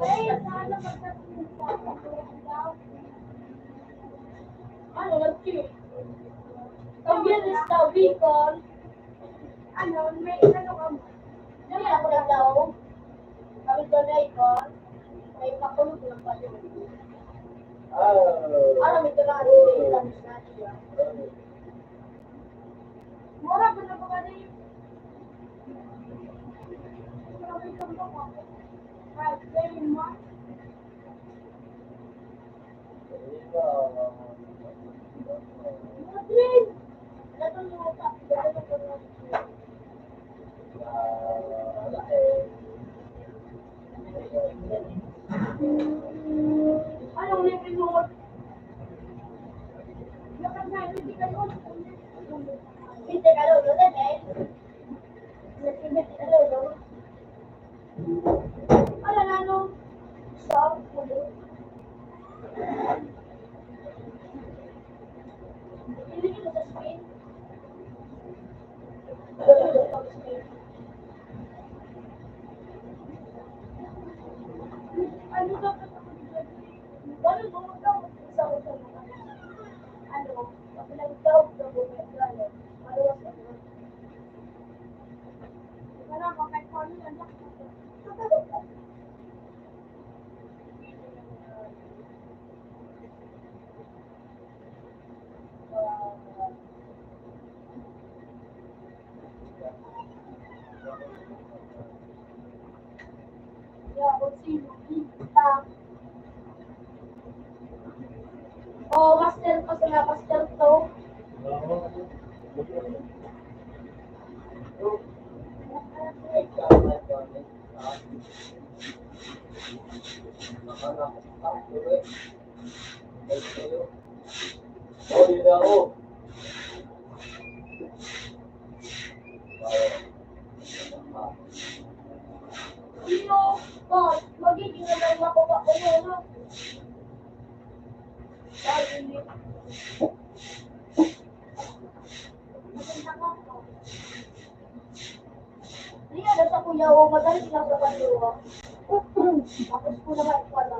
Speaker 1: Ay, sana magsasabi sa daw. Ano, nag-cheat? Tawagin is daw, Bicol. Ano, may ano ka mo? Dami ako lang daw. Kami doon na ikon. May pakulog lang pa yun. Ano, may tulad lang na siya. Mura ba na ba ka rin? Grabe ka ba ka? Right, very much. Madrid! Natuluta. Anong nag-remote? Hindi ka lolo, din eh. Hindi ka lolo. Ano na, no? Stop. Hindi ka sa Spain. Ano dapat ako dito? Ano mo daw sa utak mo? Ano? Pinag-daw sa buhay ano? Maluwas ako. Wala pa kahit paano yan. master ko sa master to. Sino? Boss, magiging naman makuha ko yun, no? Sabi, maganda ka. Hindi nga, sa kuya ko, madalas lang sa panluwa. Tapos ko naman ko na.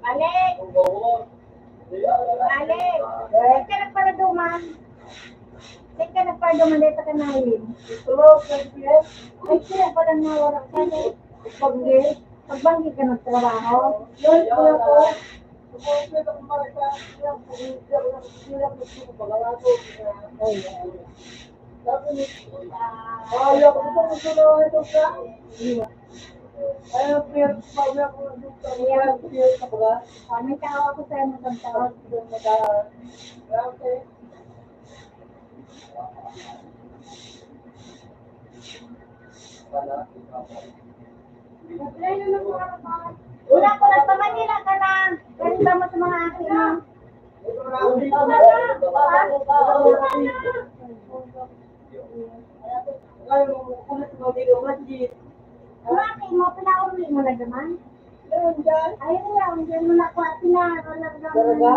Speaker 1: Alex! Alex! Saan ka nagparaduman? Saan ka nagparaduman dito ka na yun?
Speaker 3: Tulog, nag-PS.
Speaker 1: Ay, siya pa lang nawarak ka na. Pagbanggi ka ng trabaho.
Speaker 3: Yun,
Speaker 1: Kuya ko.
Speaker 3: Ayaw ko ito, gusto na ito ka. Ayaw, PS, mamaya ko na dito. Ayaw, PS ka ba?
Speaker 1: May tao ako sa'yo magkantawag.
Speaker 3: Okay.
Speaker 1: Una ko lang pa Manila ka na. Ganun ba mo sa mga akin mo? Bakit mo? Pinauli mo na naman? Ayun lang, dyan mo na kuha sila. Walang
Speaker 3: Talaga?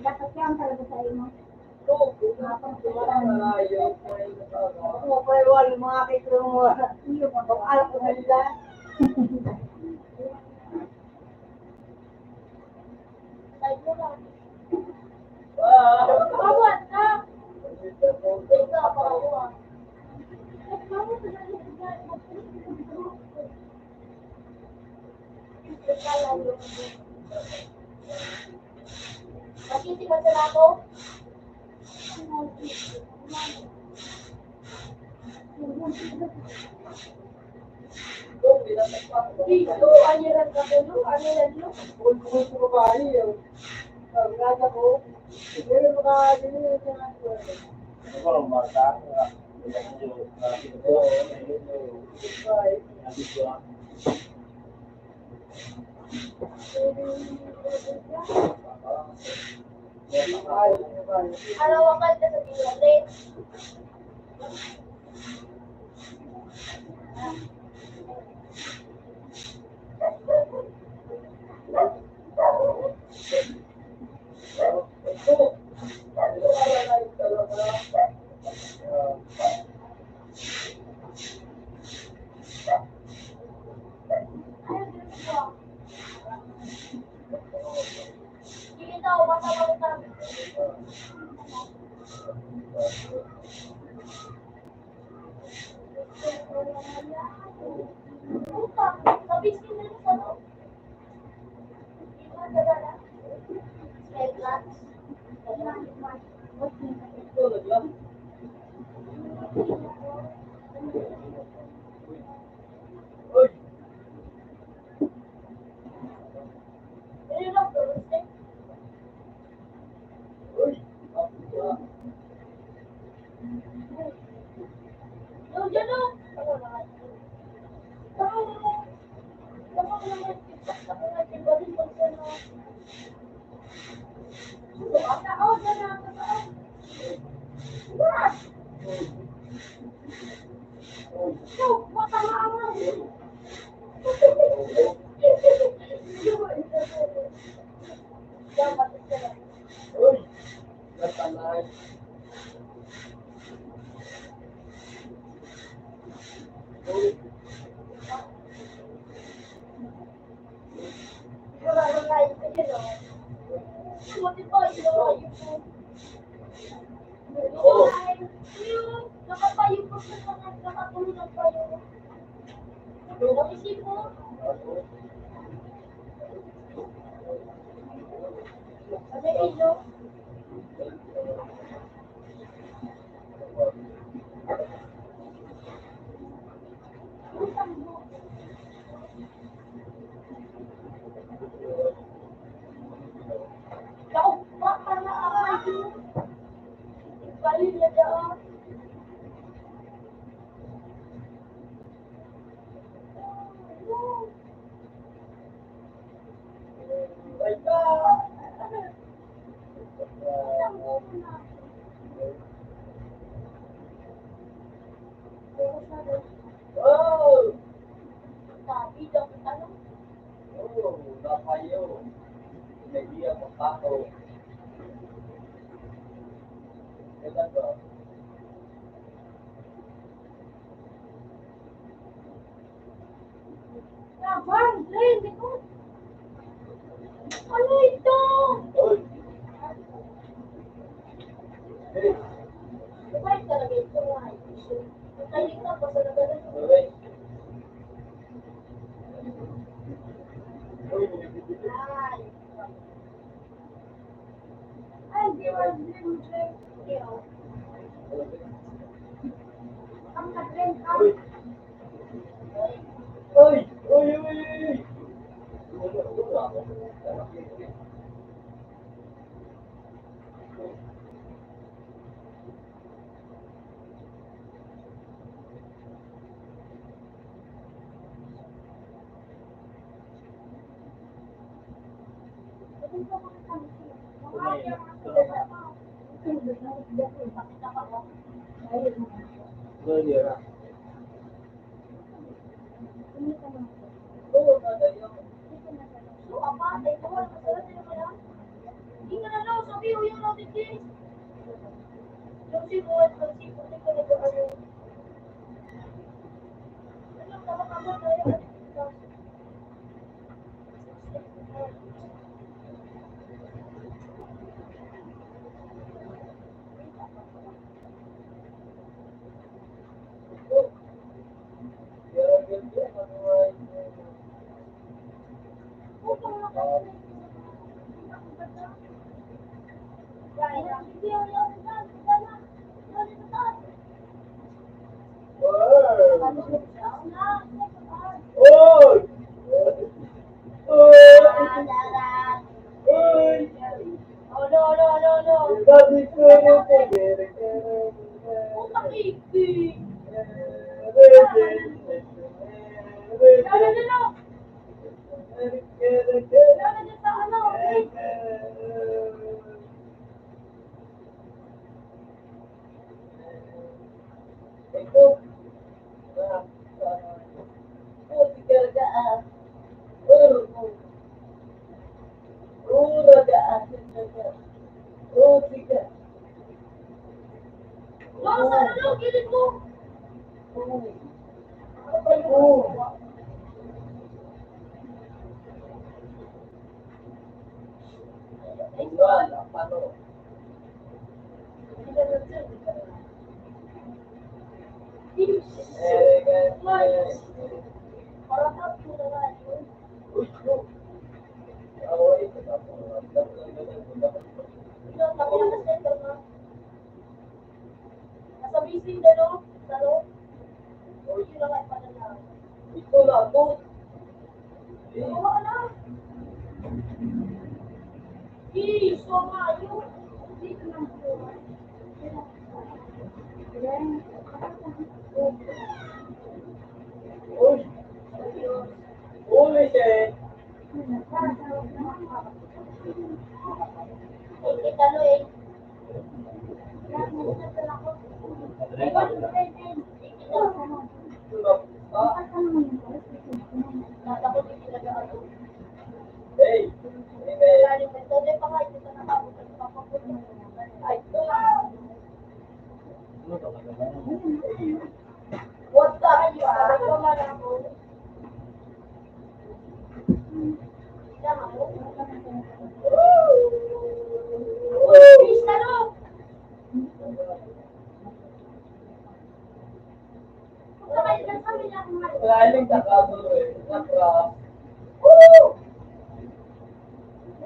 Speaker 1: dapat yan talaga sa imo. Bawat ka! Ikaw, bawat. Makisipan sila ako? Dito, aniran ka tulo, aniran mo. Arawakan ka sa pinagin. Hindi daw, matawag ka. Puta, nabis ka na sa ano? Hindi mo nadala. Spell class. Ano lang, Thursday? Yung dyan o. Ano naman? Tama naman. Tama naman. Tama naman. Barin mo sa ano. Asa o, dyan na. What? So, matama mo. Dapat sila.
Speaker 3: Ako. Ito to.
Speaker 1: Laban, Dre, likod. Ano ito?
Speaker 3: Uy! Hey!
Speaker 1: Bakit talaga ito nga? Nakahilig na po sa nagalan.
Speaker 3: Okay. Uy!
Speaker 1: Ay. Ay, di ba, dream, dream. Iyo. Ang ka-dream ka.
Speaker 3: Uy! Uy! Uy! Uy! Uy! Berdiri. Oo, nadayo.
Speaker 1: So, apa, ay, kawal, masarap din naman yan. Hindi ka na lang, sabi ko yung natin din. Yung sibuat, yung sibuat, hindi ko na ba ano. Ano, tama-tama tayo. Oh, no, no, no, no. Putang ibig. Lalo na lang. Lalo na sa ano. No, sa ano, gilid mo. Parang ako na nga yun. Ito, tapos na center na. Nasa missing din, no? Sa loob. Yun lang ay pala na. Oo, ala. So nga, yun. Dito lang po. Hindi talo eh. Natakot yung pinag-ano. Galing mo ito, di pa nga, ito na nakabutan pa pa po. Ay, ito. What the hell, sabi ko man ako. Tama mo? Bilis na, no? Punta kayo dyan sa amin, ako nga. Woo!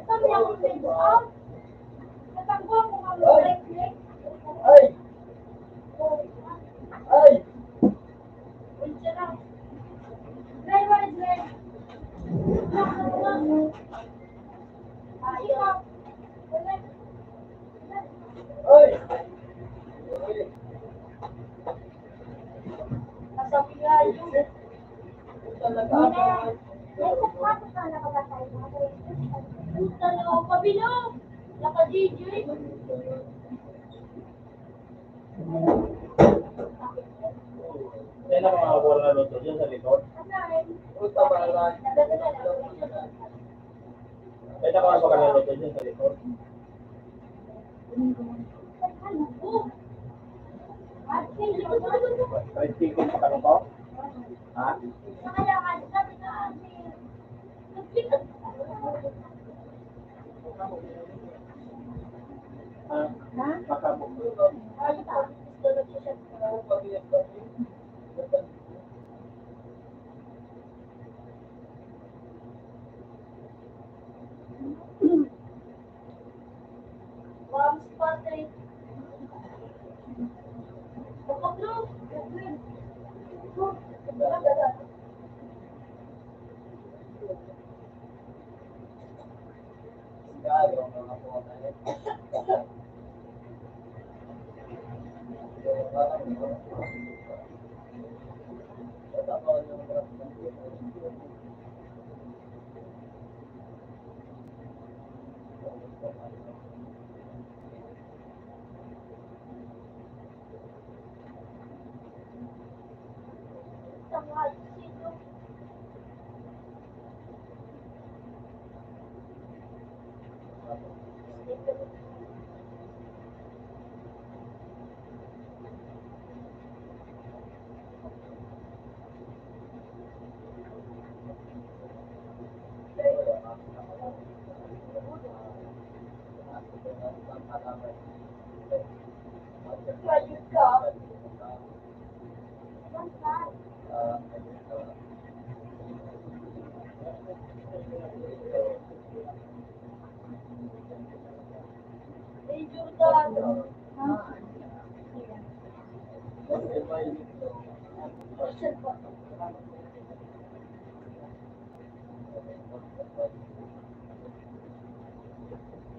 Speaker 1: Sabi ako sa inyo, ah? Natanggo ako nga mag-reflect. Punta na. Driver, driver. Ayaw. Nasabi nga yun. Punta na ako, pabilog. Naka-DJ.
Speaker 2: Yan ang mga wala na luto dyan sa likod. Eh, naka ba kalala dyan sa record? Fried chicken sa tanong ko? Ha? Baka po.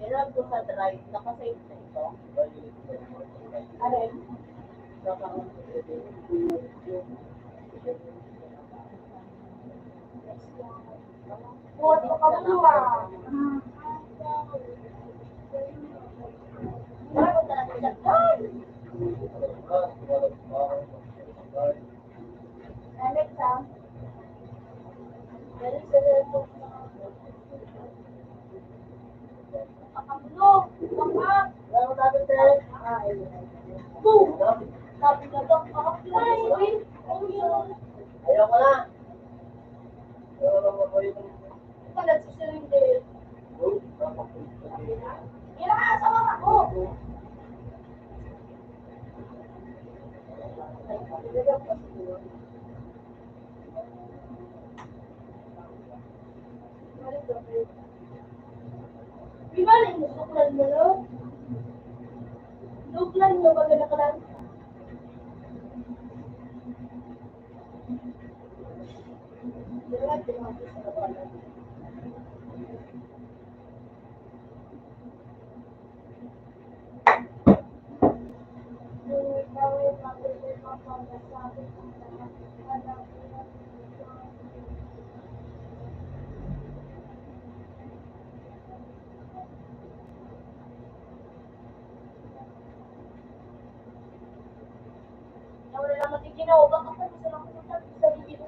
Speaker 1: Kailan ko sa drive, nakasave na ito. Alin? Buwan ko ka buwa. Wala ko talaga siya. Alex, ha? Alex, Kakamlo, kamak.
Speaker 3: Ano sabi, Ted?
Speaker 1: Boom! Sabi na daw, kakamlay.
Speaker 3: Ayaw ko na. Ayaw na mabuhay.
Speaker 1: Pala si Silindir. Inaasawa ako. Di ba rin, suklan mo, no? Suklan mo, baga nakalan. Wala naman din ginawa, baka pa gusto lang ko sa sarili ko.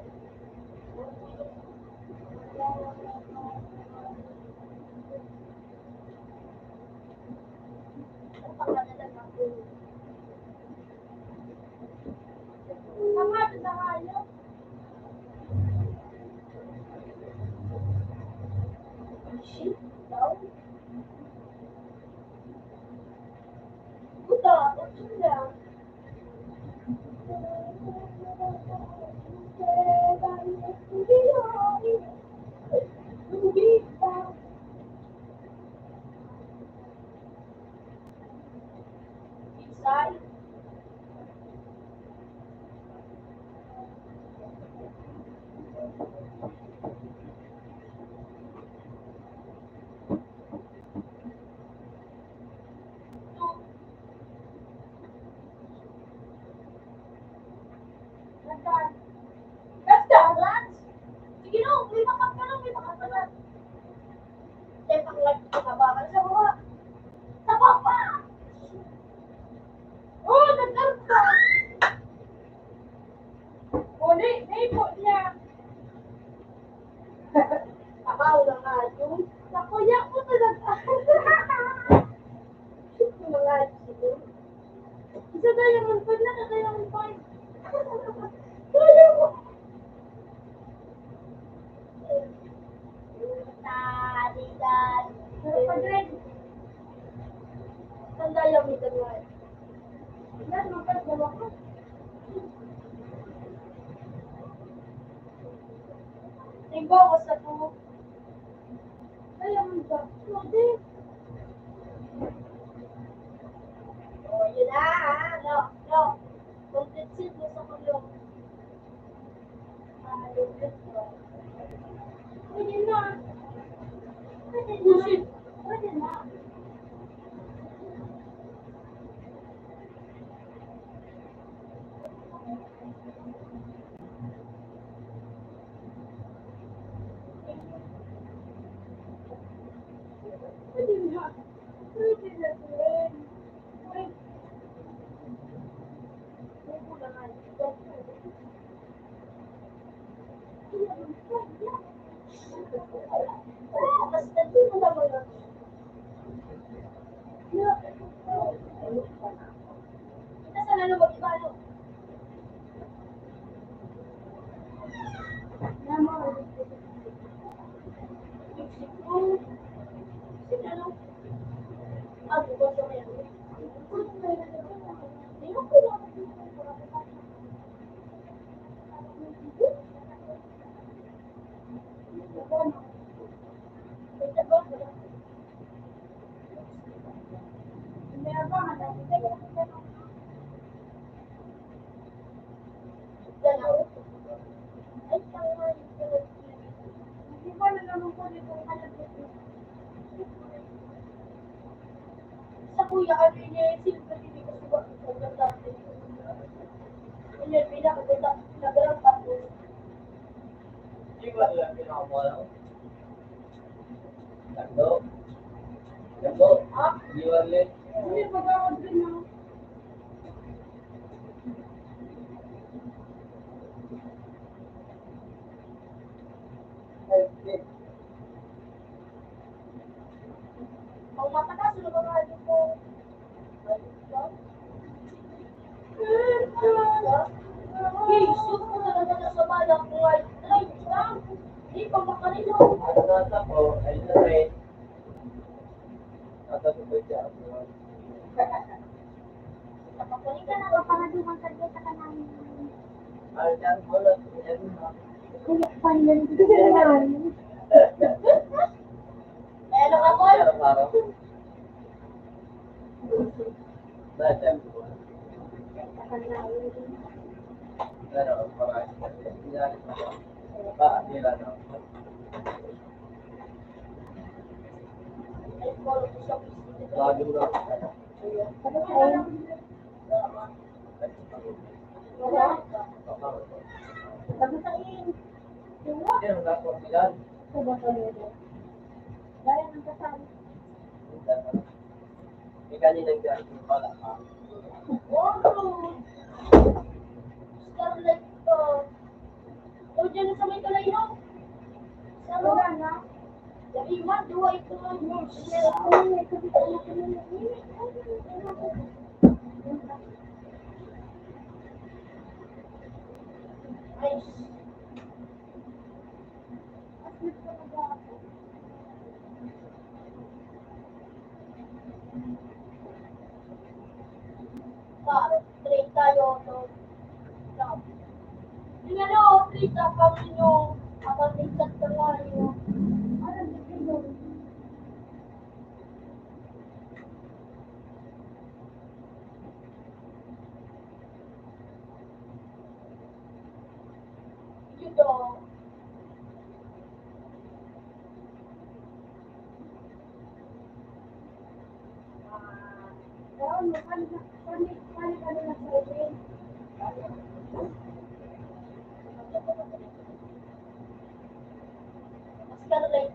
Speaker 1: Tama, sa hayop. Shit, daw. Buta, ito lang. Inside. Restaurant? Sige no, may makat ka lang, may makat ka lang. Eh, pang-live ko na ba? Sa baba. Sa baba! Oh, nag-arp ka! Oh, naipo niya. Akaw na nga yun. Naku, yak Halimbawa sa to, alam mo ba? Pwede. Oh, yun na, no, no. Complete seat mo sa kulong. Pwede na. Pwede na. Pwede na. Pwede na. Pwede na rin. Pwede. Pwede na nga dito. Basta di mo naman yun. Kita sa lalo mag-ibalo. Naman. Mexico. Sinalo. Ako ko sa meron. Hindi ko lang. Sa kuya, ano yun, sino ba tinigil ko sa ganda? Yun, pinakaganda, nagalang tapos.
Speaker 2: Hindi ba nila pinakamuha lang? Takdo. Takdo.
Speaker 1: Ha?
Speaker 2: Hindi ba nila?
Speaker 1: Hindi, mag-awad din na. Ang matakas, ano ba nga ko? Jesus, kung talaga na sa balang buhay, right lang. Hindi pa makarino.
Speaker 2: Ano nasa po, ay na rin. Nasa po siya.
Speaker 1: Hindi ka nakapangaduhan ka dito ka namin.
Speaker 2: Ay, yan po lang. Yan na.
Speaker 1: Kaya final dito ka namin. Pero ako,
Speaker 2: Pero parang. Dahil yan po. Pero parang. Yan. Nila na. Lagi mo na. Yan, wala po silan. May kaninang dyan. Wala pa.
Speaker 1: Scarlett to. O dyan sa may tulay no? Sa lugar na? Dari man, dua ito. Nice. Trade tayo. Yung ano, trade account ninyo. Habang nagtat ka nga yun. Ano, dito? Dito. Scarlett.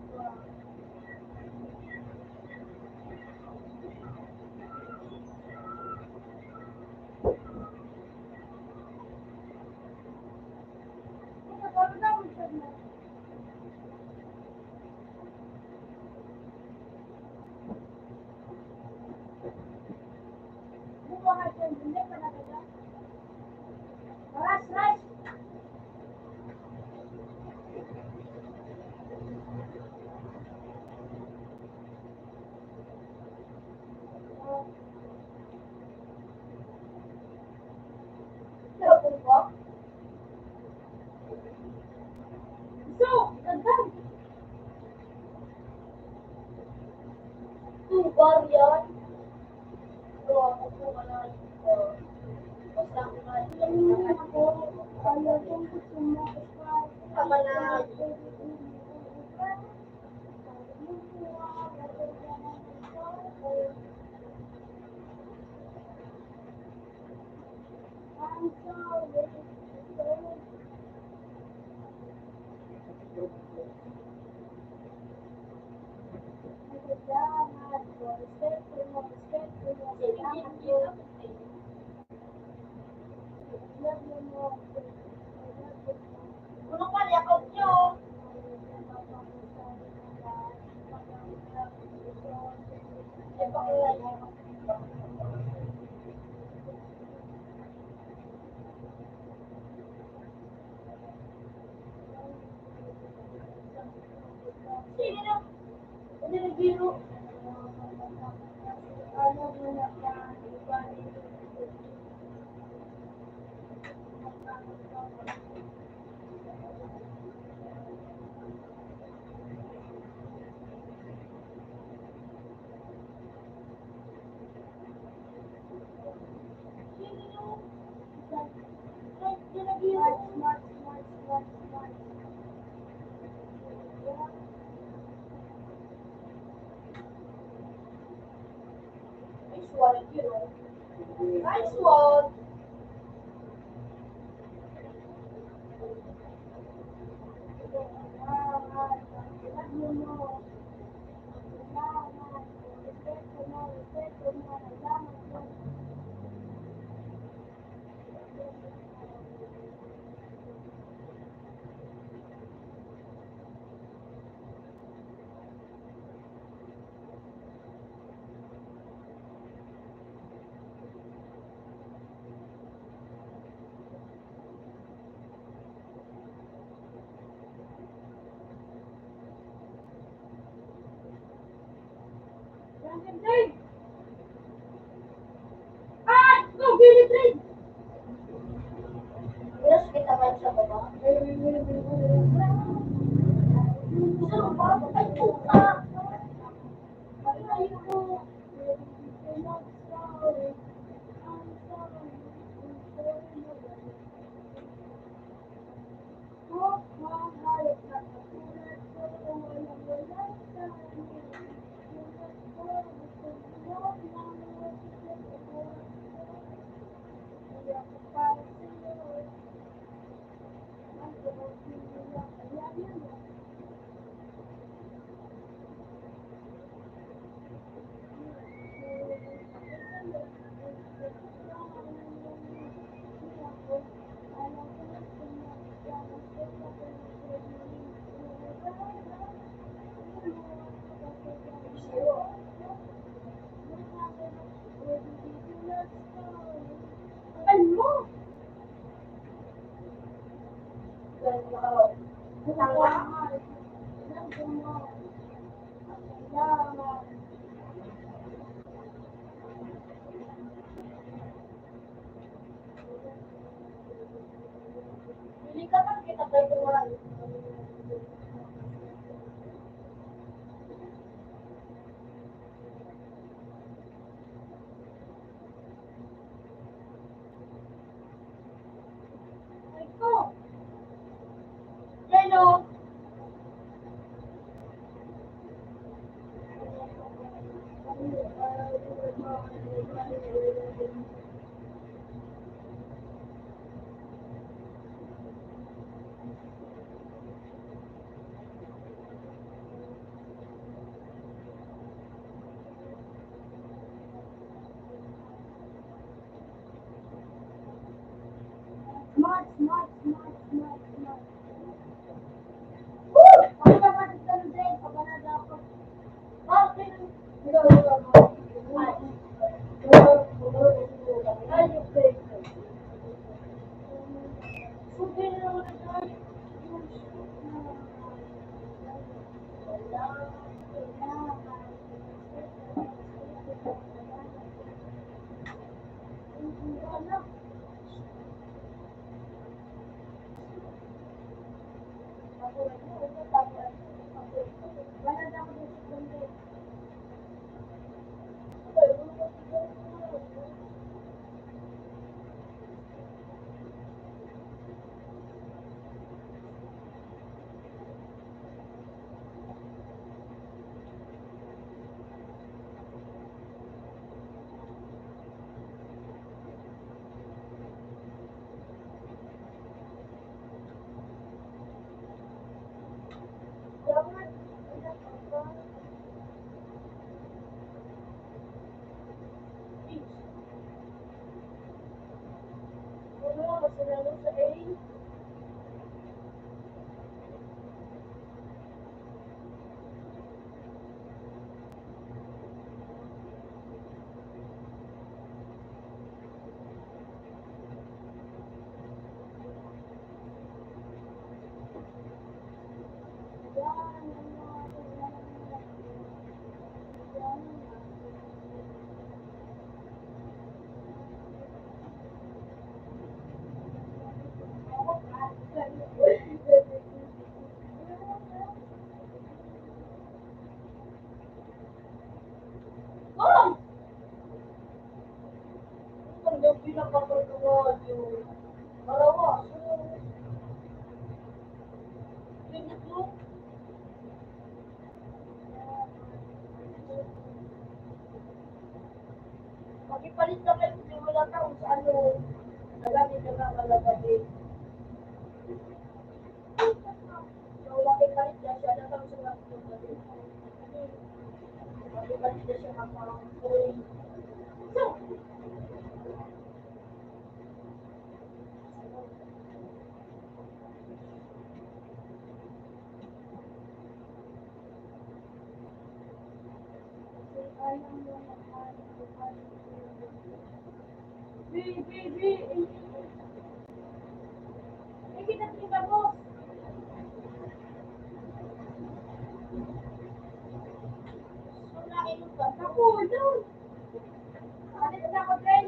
Speaker 1: So, naman na ano pa yakap nyo? Sige na. Hindi nagbiro. Ano mo na yan? Nice one, you know. Nice one. Trade! Ah! Go, Billy, trade! Yes, kita man sa baba. Saan ba? Ay, puta! Ay, ko. Ay mo! Bili ka man kita tayo tuwan. Ay ko! Hello! Smart. Woo! Ano ka ba dito ng break? Papanada ako. Okay. Ay, okay. Okay na naman tayo. nagpapatungan yung marawa. Limit mo. Magipalit na kayo kung wala taong sa ano. Nagamit ka na malabali. So, magipalit na siya. Natang sa mga magipalit na siya kapang Baby, kita tinggal bos. Sulain ka. Ako, doon. Ano na ako, Dren?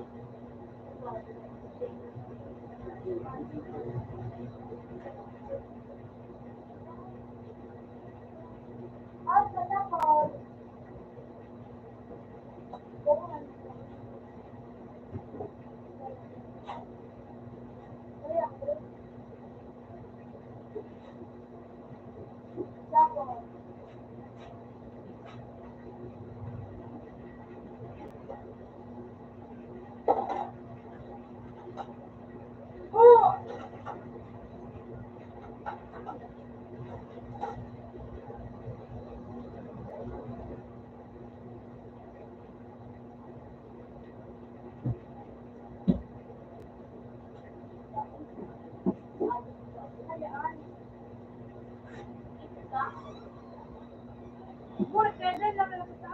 Speaker 1: Ah, natakot. Buat kailan lang nakita?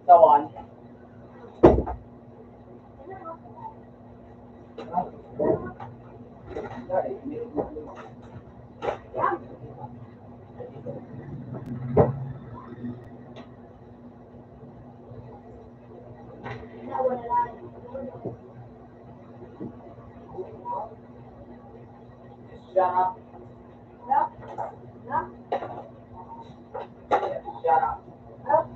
Speaker 3: Tawan. Shut up. Shut up. Shut up.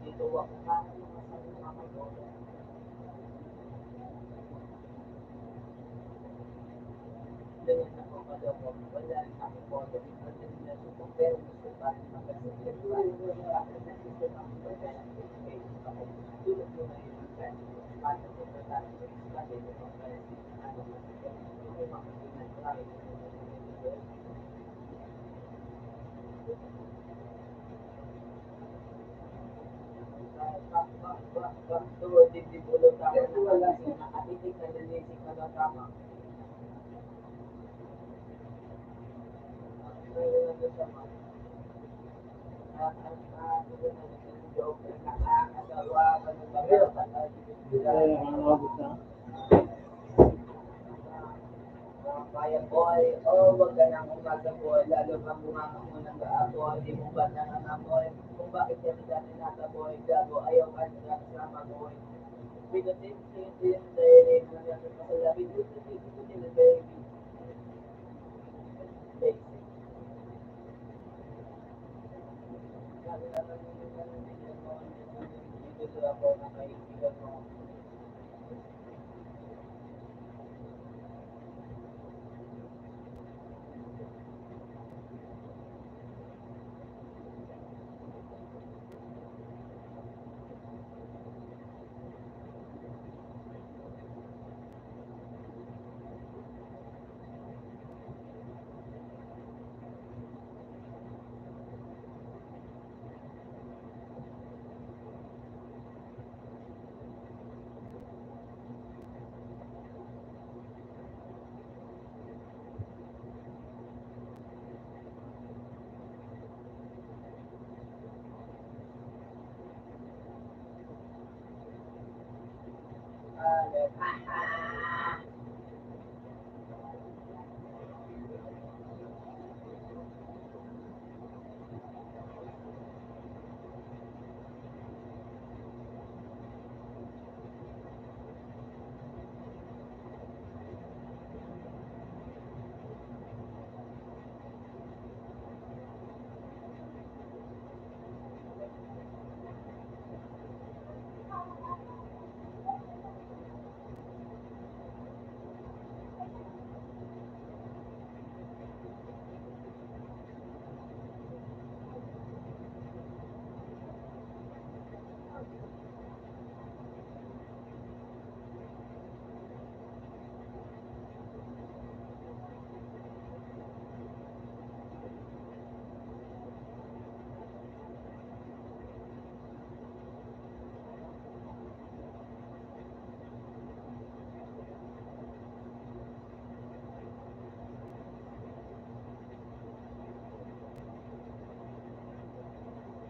Speaker 3: Dito ako pa. Dengan ako pada mo, wala ako po. Kasi na ito pero gusto pa rin makasipin pa. Ako na ito ang pagkaya. Ako tulog ko na yung friend. Paano ko sa tayo? Kasi ito ang kaya. Ano man. Ito ang makasinan. Tuloy din di bulog tama na wala siya nakatitig na nilisik na daw tama.
Speaker 2: Kaya nakakabot na.
Speaker 3: Kaya boy, oh, wag ka nang umaga boy, lalo kang bumama mo ng boy, di mo ba na boy, kung bakit yan dati nasa boy, gago, ayaw ka na kasama boy. Binutin, sinutin, dahil na yan sa labi, binutin, baby. Basic. Sabi naman yung ganun mo, dito ako na kaibigan mo.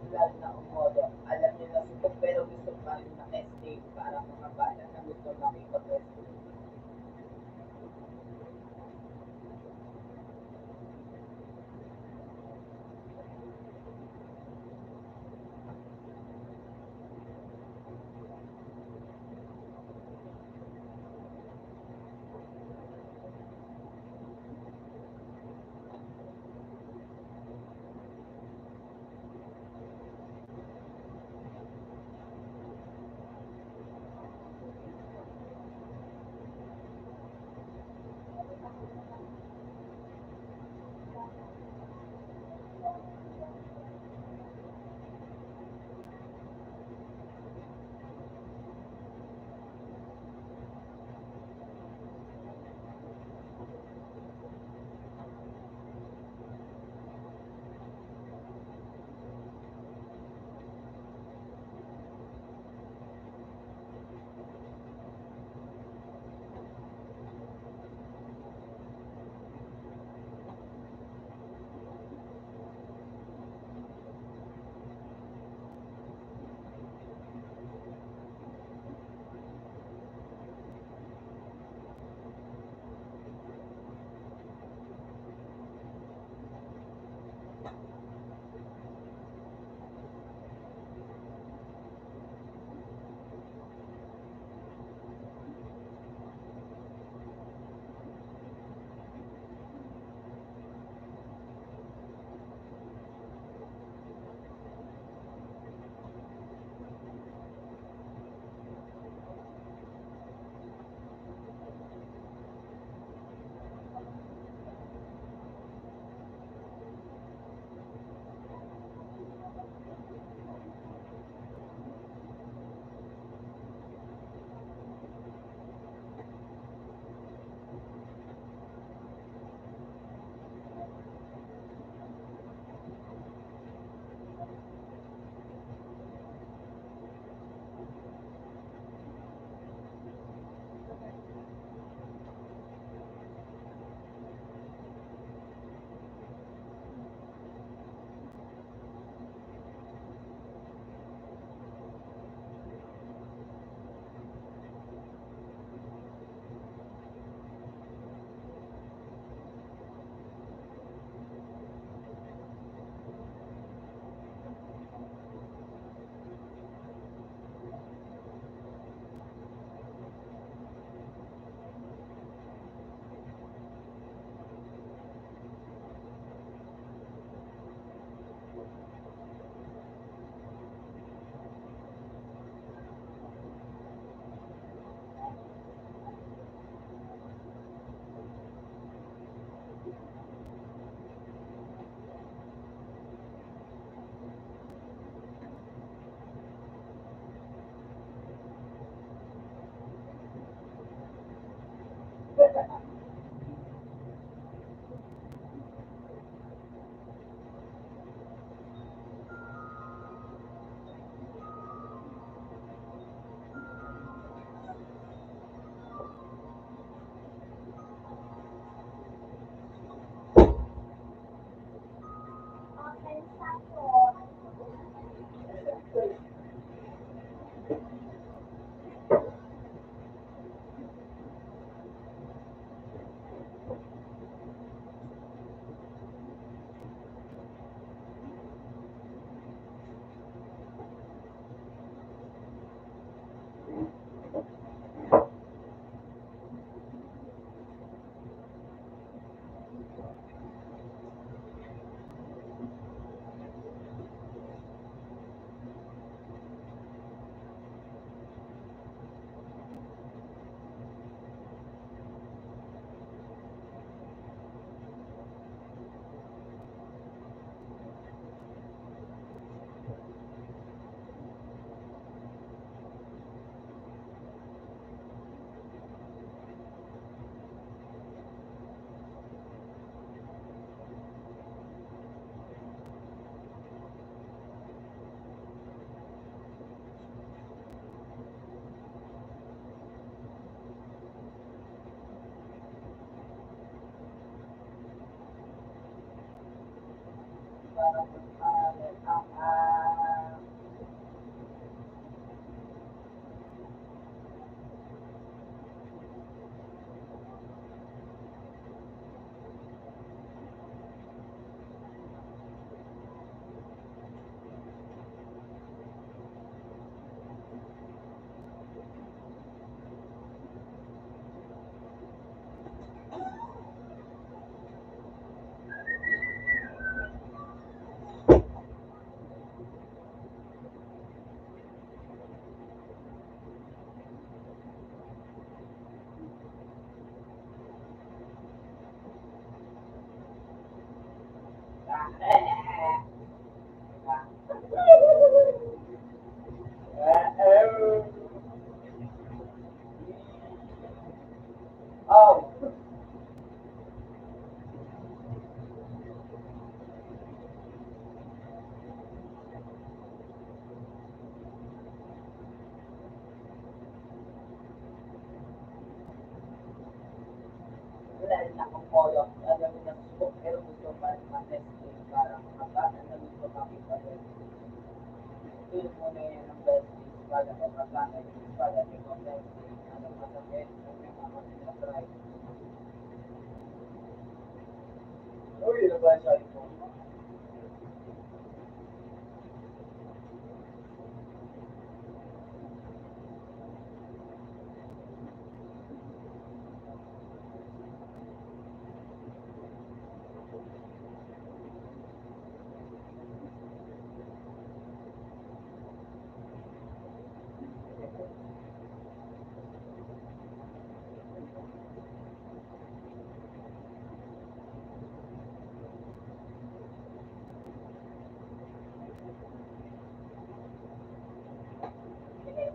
Speaker 3: Lalo na umodo. Alam niyo na subok pero gusto pa rin na-escape para mga bata na gusto makipag-escape.
Speaker 1: Okay, sa'yo.
Speaker 3: Parang oh, wala rin akong polo. Alam mo na subok, pero gusto pa rin ma-testing para mga bata na gusto kami pa rin. Ito muna yan ang best things para sa pagkana yung para sa testing. Ano masakit, kung may mga sinatry. Uy, ano ba siya ito?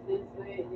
Speaker 3: This way.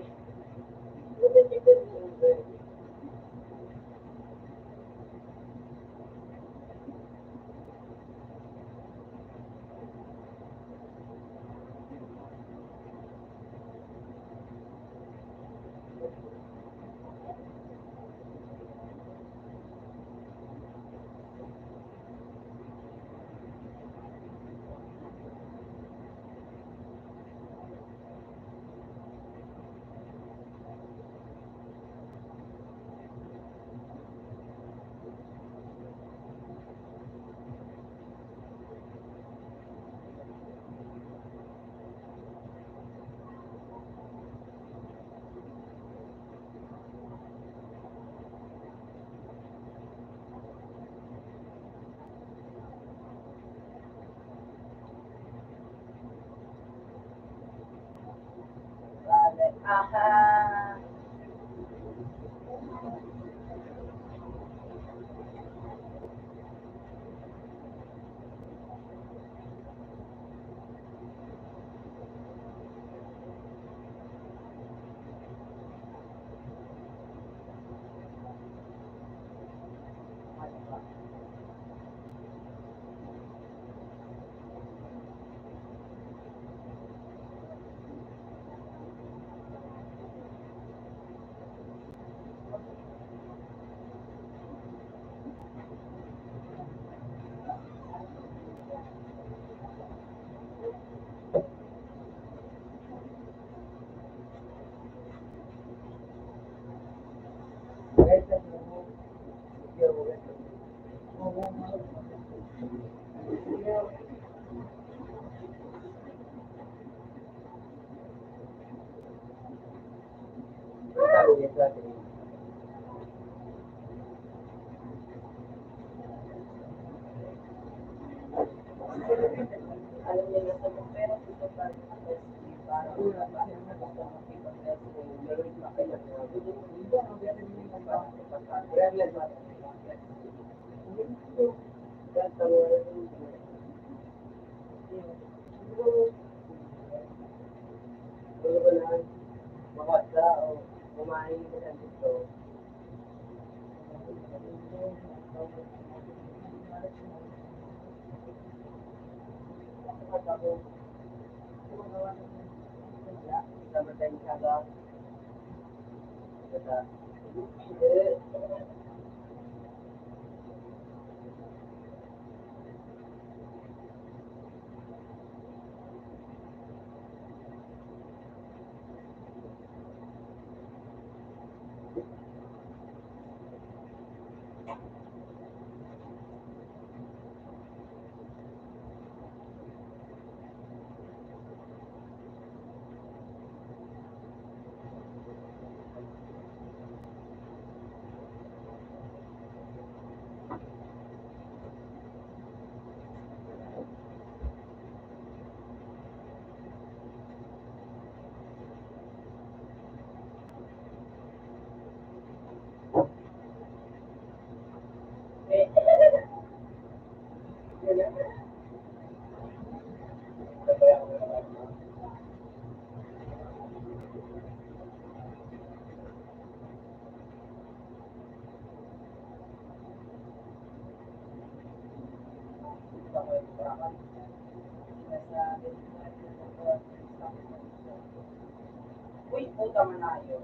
Speaker 3: Aha. Yes, dati. Alam niya na sa pero gusto pa rin ang SB para basta makipag-test kung meron pa kayo na hindi ang meron yung regular ba? Dahil tawaran yung wala makata o kumain ka sa dito. Sama tayo kada kada uy, puta man na yun.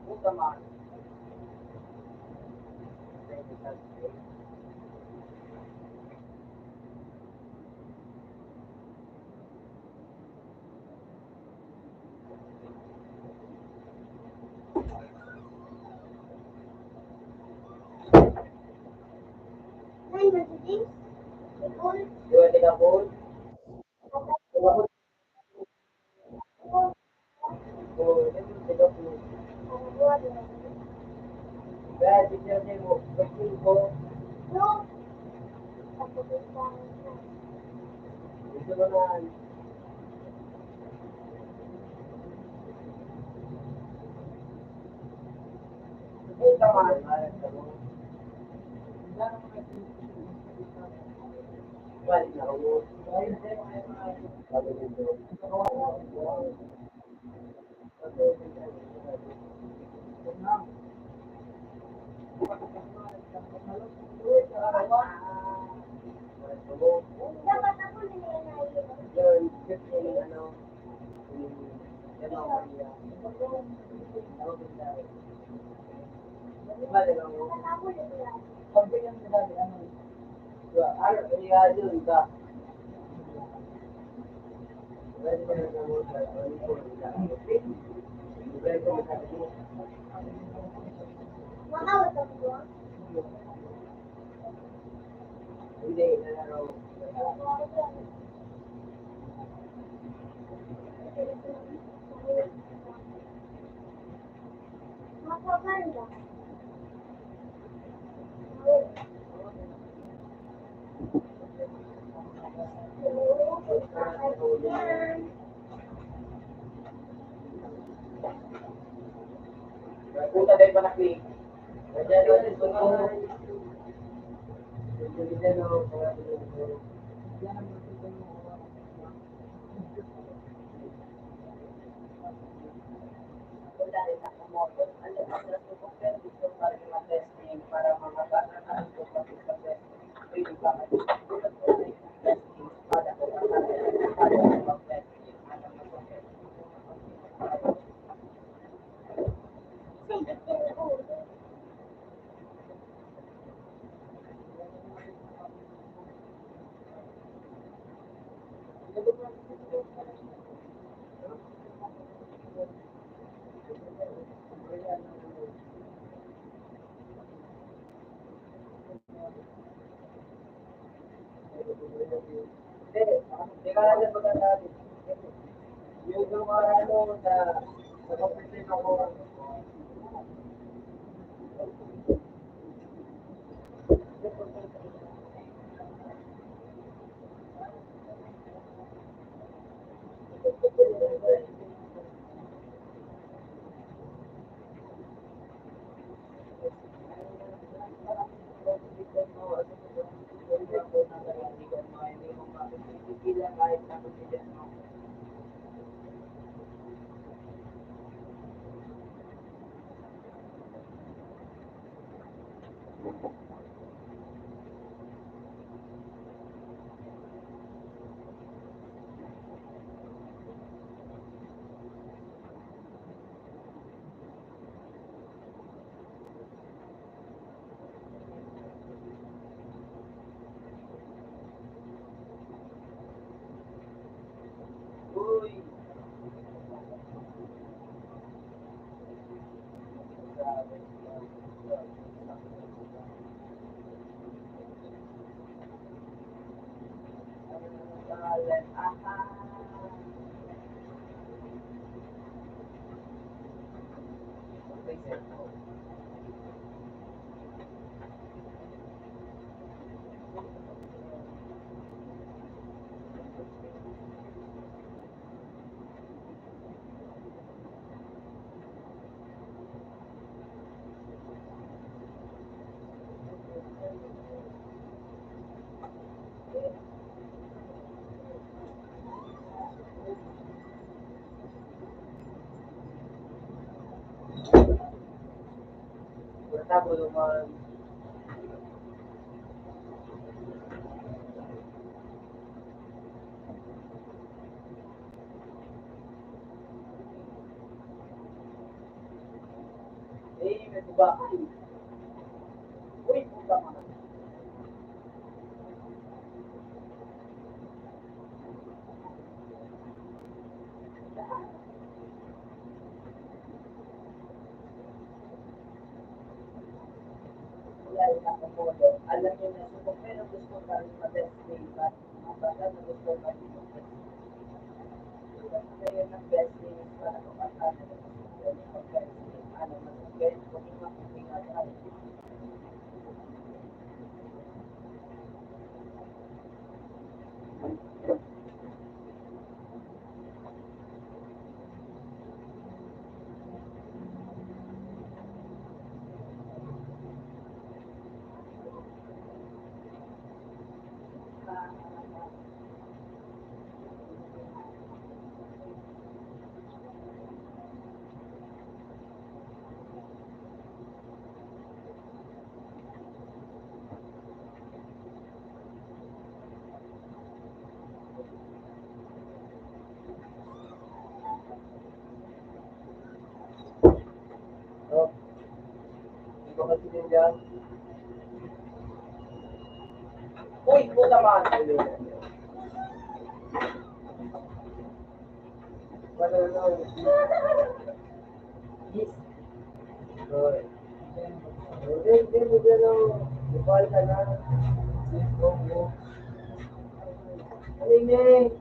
Speaker 3: Puta man.
Speaker 1: Nine messages. The goal.
Speaker 3: You want to take a boat? So, let me take a boat. Kaya, tignan mo, pagkin ko,
Speaker 1: No. Tapos yung pangit na.
Speaker 3: gusto mo na, puta man. Balik na ako. Sabi nito.
Speaker 1: Dapat ako nila na yun.
Speaker 3: Yun, 15, ano, Yan ako kaya. Ako bigla. Diba, diba mo? Pag ganyan sinabi, ano? Diba, kaya yun, diba? Pwede mo na mo sa
Speaker 1: Mahawat ako mo.
Speaker 3: hindi, nalaro.
Speaker 1: Mapaganda.
Speaker 3: Punta tayo pa na click. Kaya doon ito ko. Wala rin ako mo. Ano ang gusto ko pero gusto ko para ma-testing para mga bata na gusto ko mag-testing. Pwede ba mag-testing para ko para mag-testing. Ano mag-testing. Hindi ka lang pagkakalit. Yung mga ano na kapatid ako. Uy! Tapos naman, may diba? Uy, puta ka. Wala rin ako mo. Alam niyo na gusto ko, pero gusto ko rin ma-testing. Ang bata na gusto ko rin ma-testing. Gusto ko rin mag-testing para makasama na gusto ko rin mag-testing. Ano, mag-testing ko rin mag-testing. kasi din dyan. Uy, puta man! Wala na. Yes. Good. Hindi, hindi, bukal ka na. Go, go. Alingay.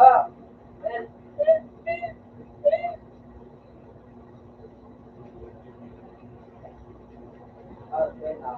Speaker 3: Ah! Okay na.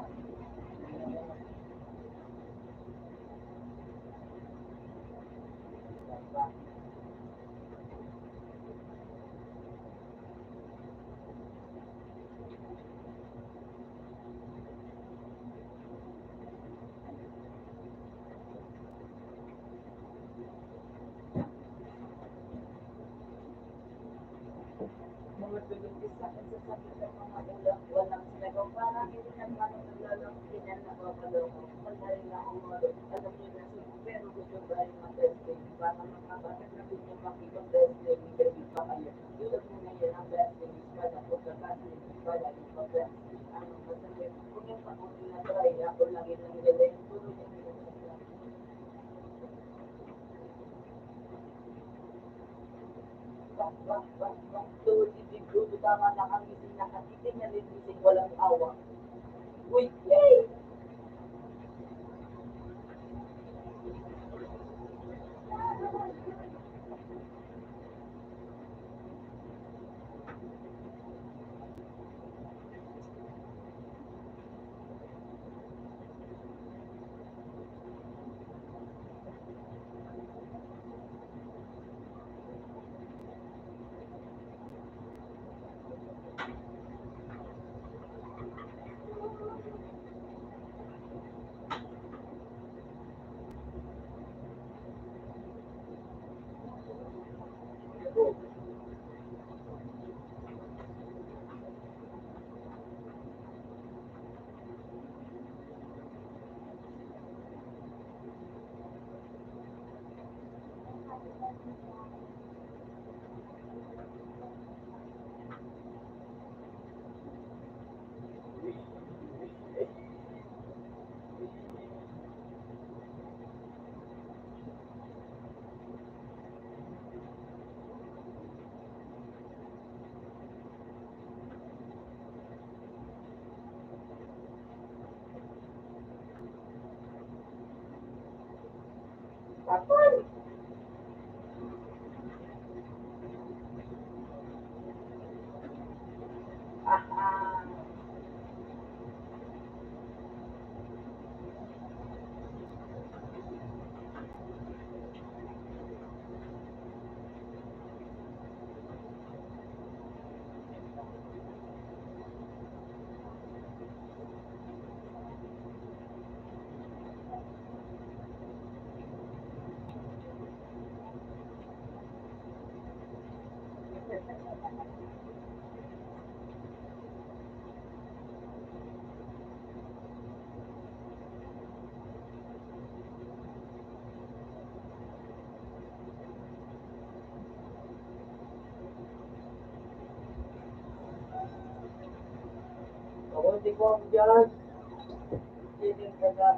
Speaker 3: Mga tulog sa akin sa sakit ng mga ulam, walang sinagaw. Parang hindi naman naglalong pinanababaloko. Wala rin akong alam niyo na siya. Pero gusto ba rin mag-testing? Para mga bakit na gusto makipag-testing? Hindi pa kayo. Tulad mo ngayon ang testing. Para po sa testing. Para ipag-testing. Anong masakit? Kung yung pakunin na try, ako lagi lang galing. Puro niya nila. Tulad ibig gusto tama na kami sinakatitin na linising walang awa. Uy, yay! Tapos, ah, ako hindi ko ako dyan. Hindi ka na.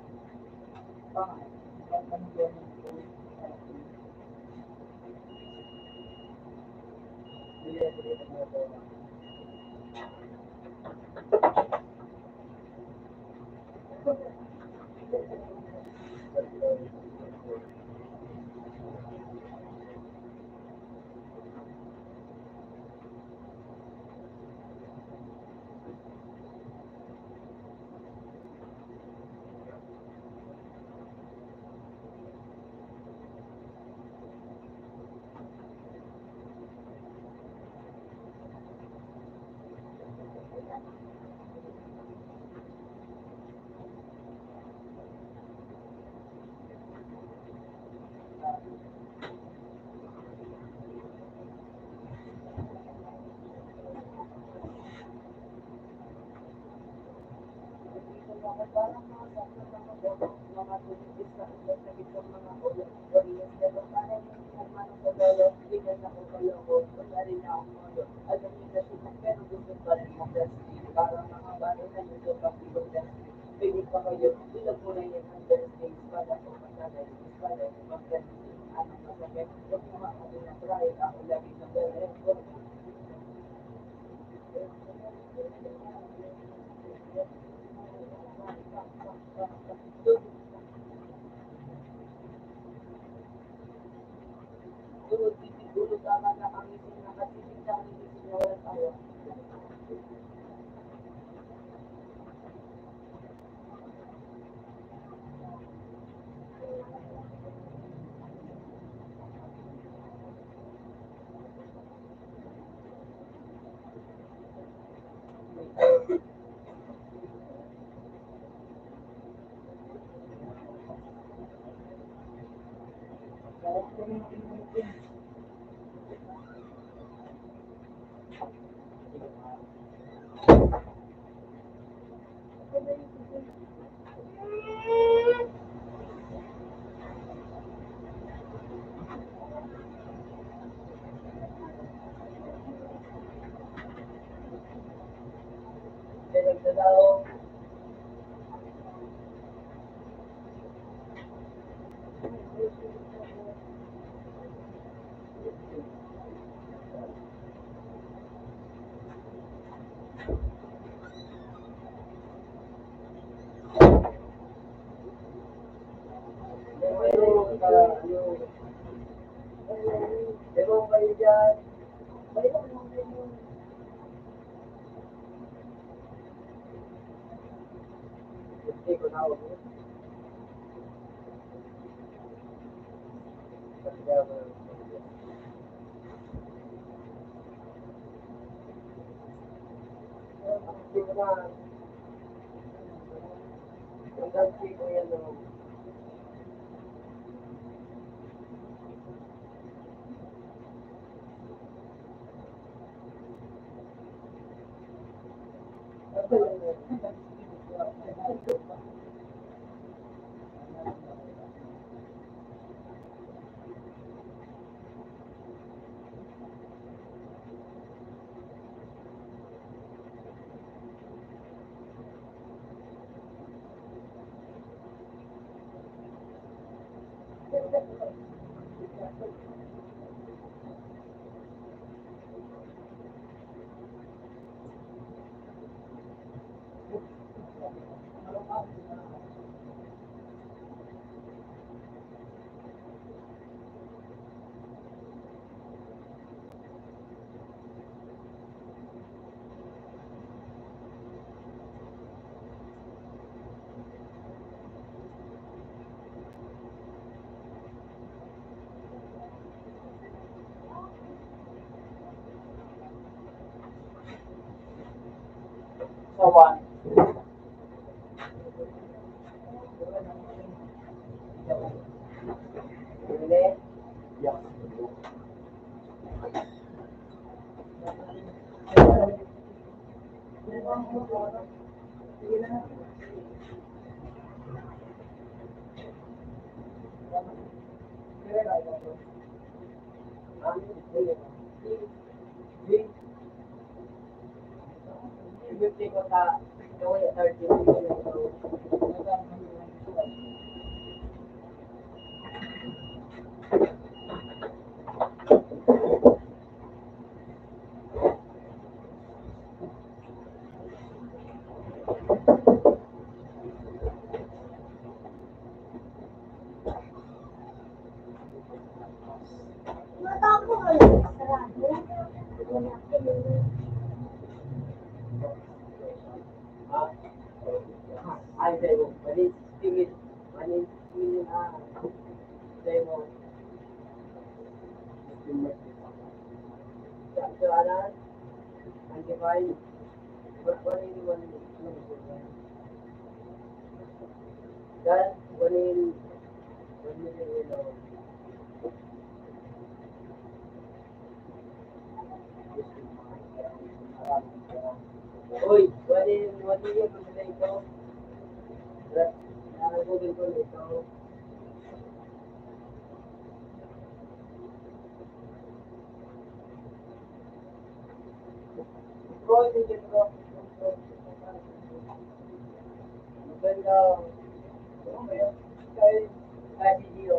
Speaker 3: Someone. Really?
Speaker 2: Yeah.
Speaker 3: Anin, yun demo. Kecuali antivirus. What is one dan one million Uy, what is your ito? Nakagugol ko ito. Bro, hindi ko. Maganda. Kahit video.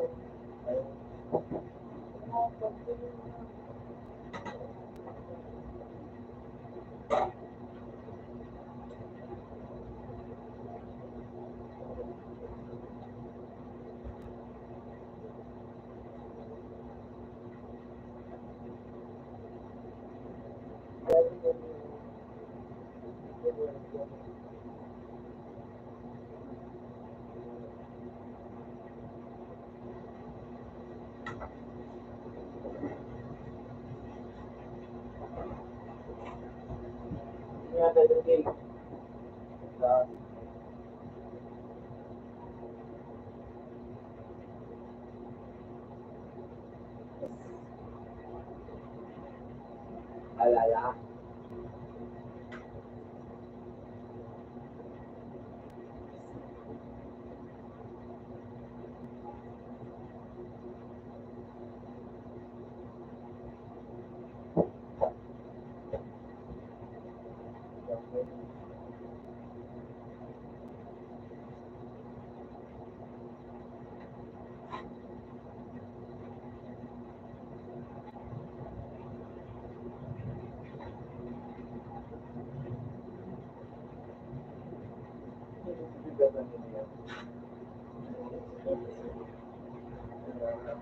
Speaker 3: Nga dadagay. Alala.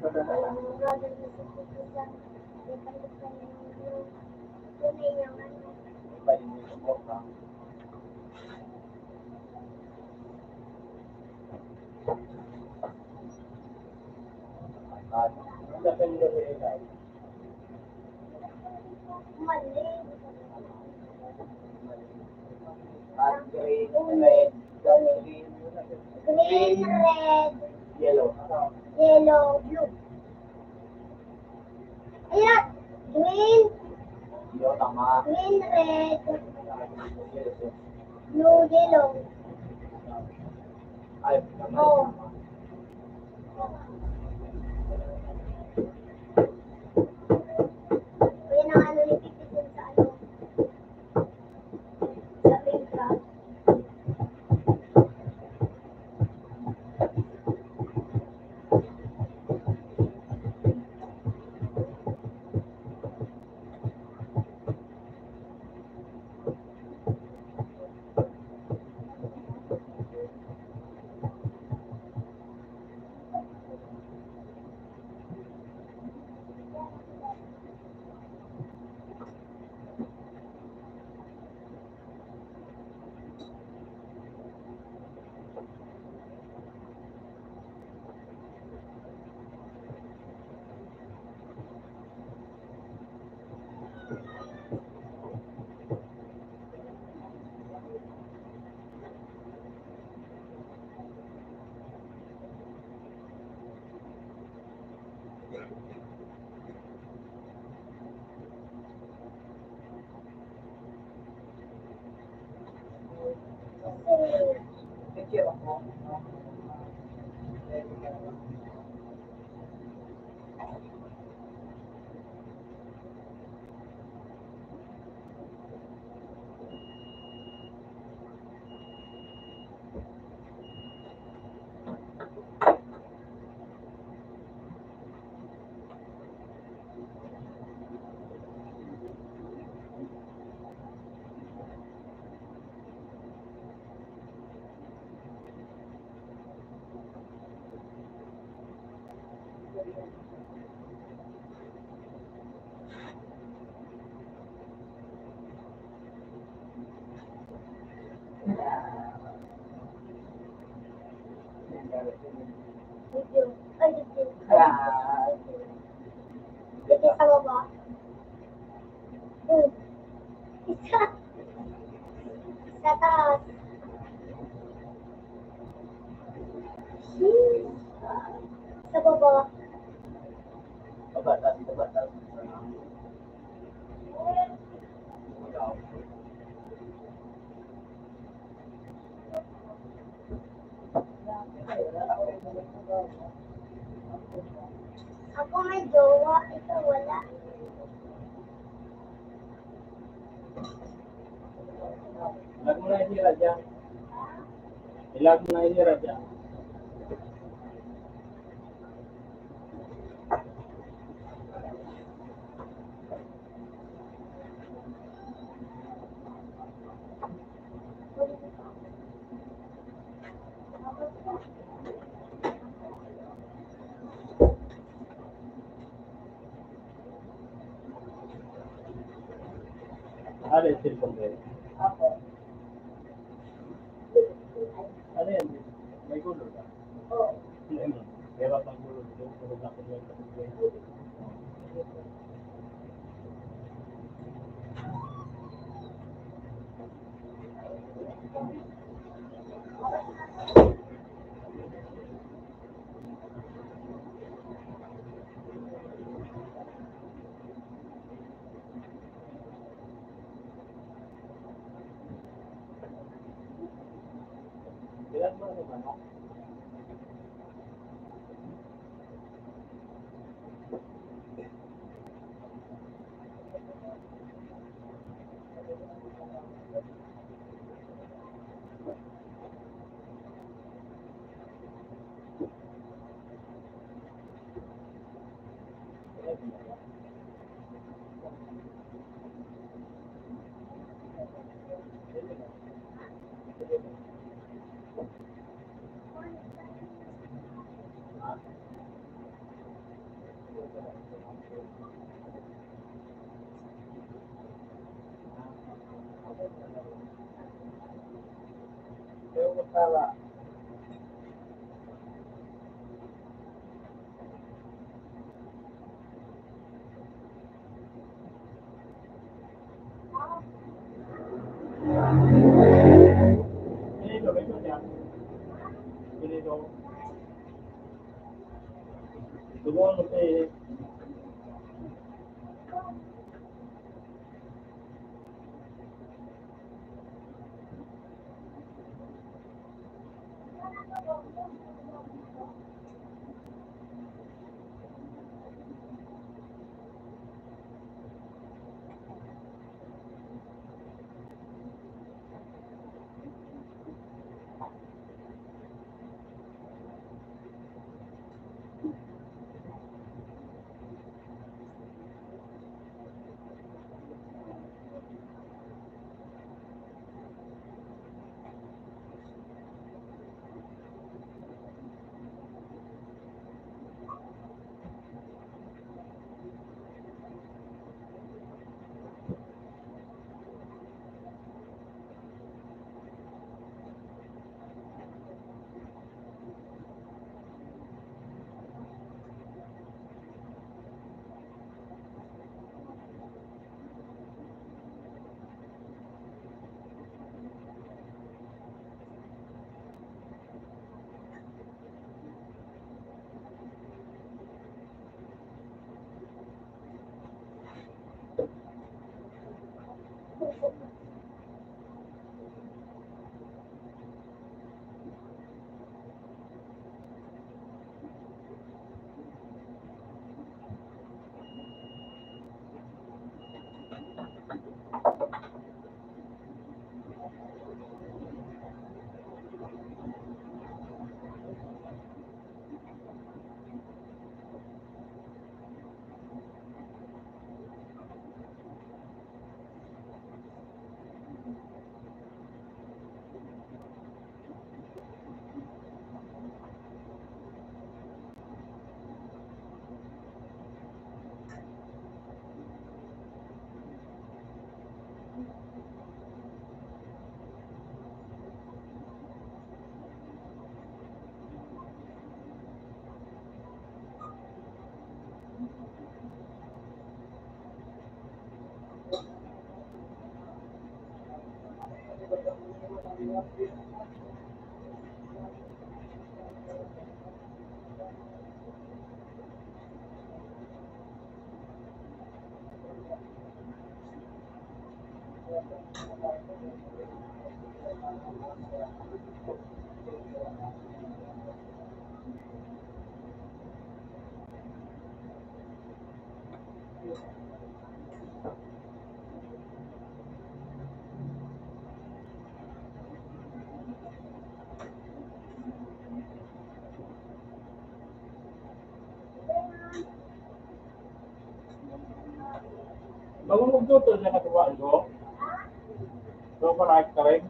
Speaker 1: Ang gagawin sa pupusan, ibalik ka na yung tunay niyang ano. Mali. Green, red,
Speaker 2: Yellow.
Speaker 1: yellow, blue. Ayan! Green,
Speaker 2: Yellow, tama.
Speaker 1: green, red, blue, yellow.
Speaker 2: Ay, tama.
Speaker 1: Oh. Ayan ang ano ni Pipi dun sa ano. Sa Minecraft. Kasi,
Speaker 3: Picture ako.
Speaker 1: Video. Ay, video.
Speaker 3: Ah.
Speaker 1: Dito sa baba. Isa. Sa taas. Sa baba.
Speaker 3: Babatas.
Speaker 1: Ako may jowa, ito wala.
Speaker 2: Ilag mo na ihira dyan. Ilag mo na ihira dyan. Ano yung cellphone ko?
Speaker 3: Ako.
Speaker 2: Ano yan? May gulo ba?
Speaker 3: Oo.
Speaker 2: Ano yun? Meron pang gulo dito. Tulog na ko yung kapatid. Ilan mo ano ba? Pero masala. Pinito, may kanya. Pinito. Subukan mo sa Bago magluto na katuwaan ko, so parang ka rin,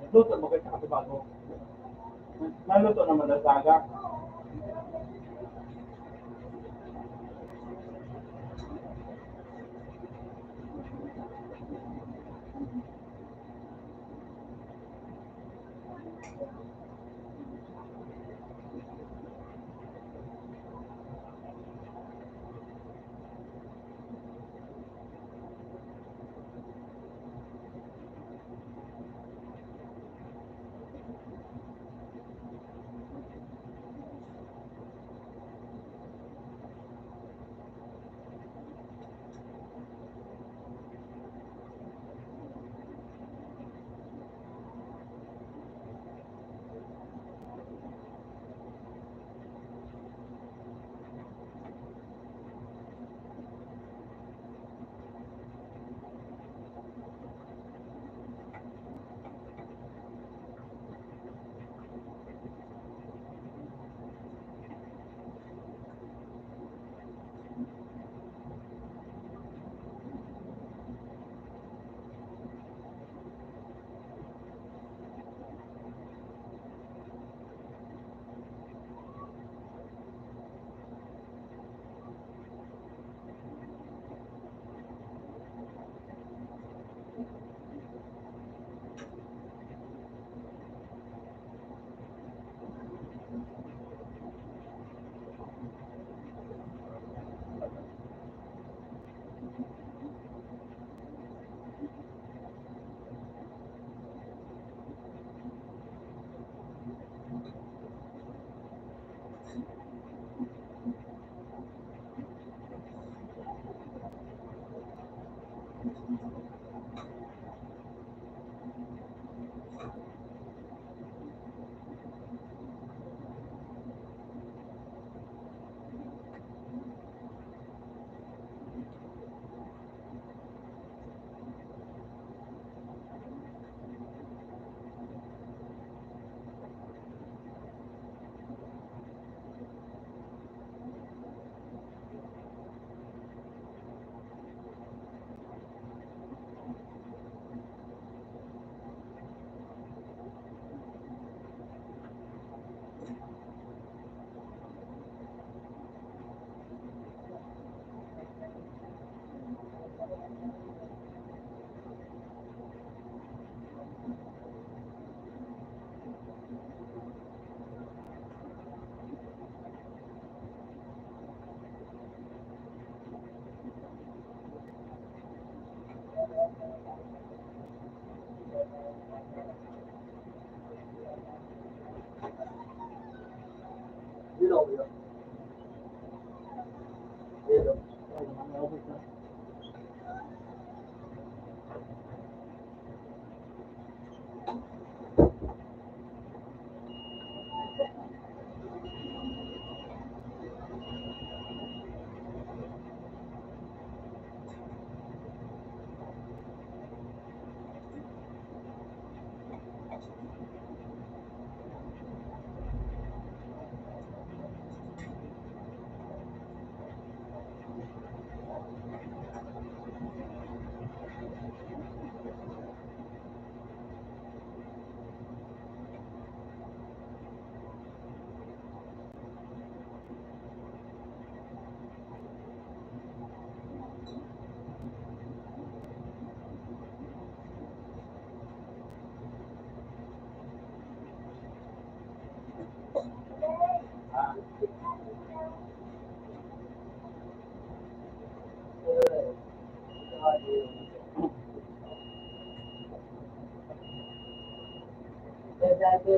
Speaker 2: nagluto mo kayo sa katuwaan mo. Naluto naman ang saga.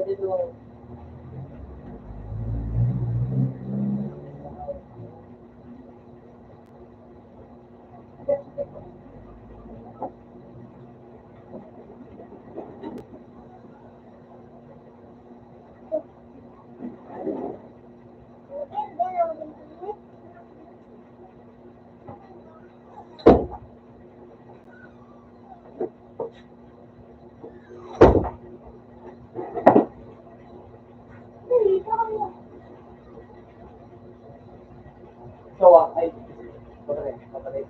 Speaker 3: pwede doon. Sawa, ay, papalay.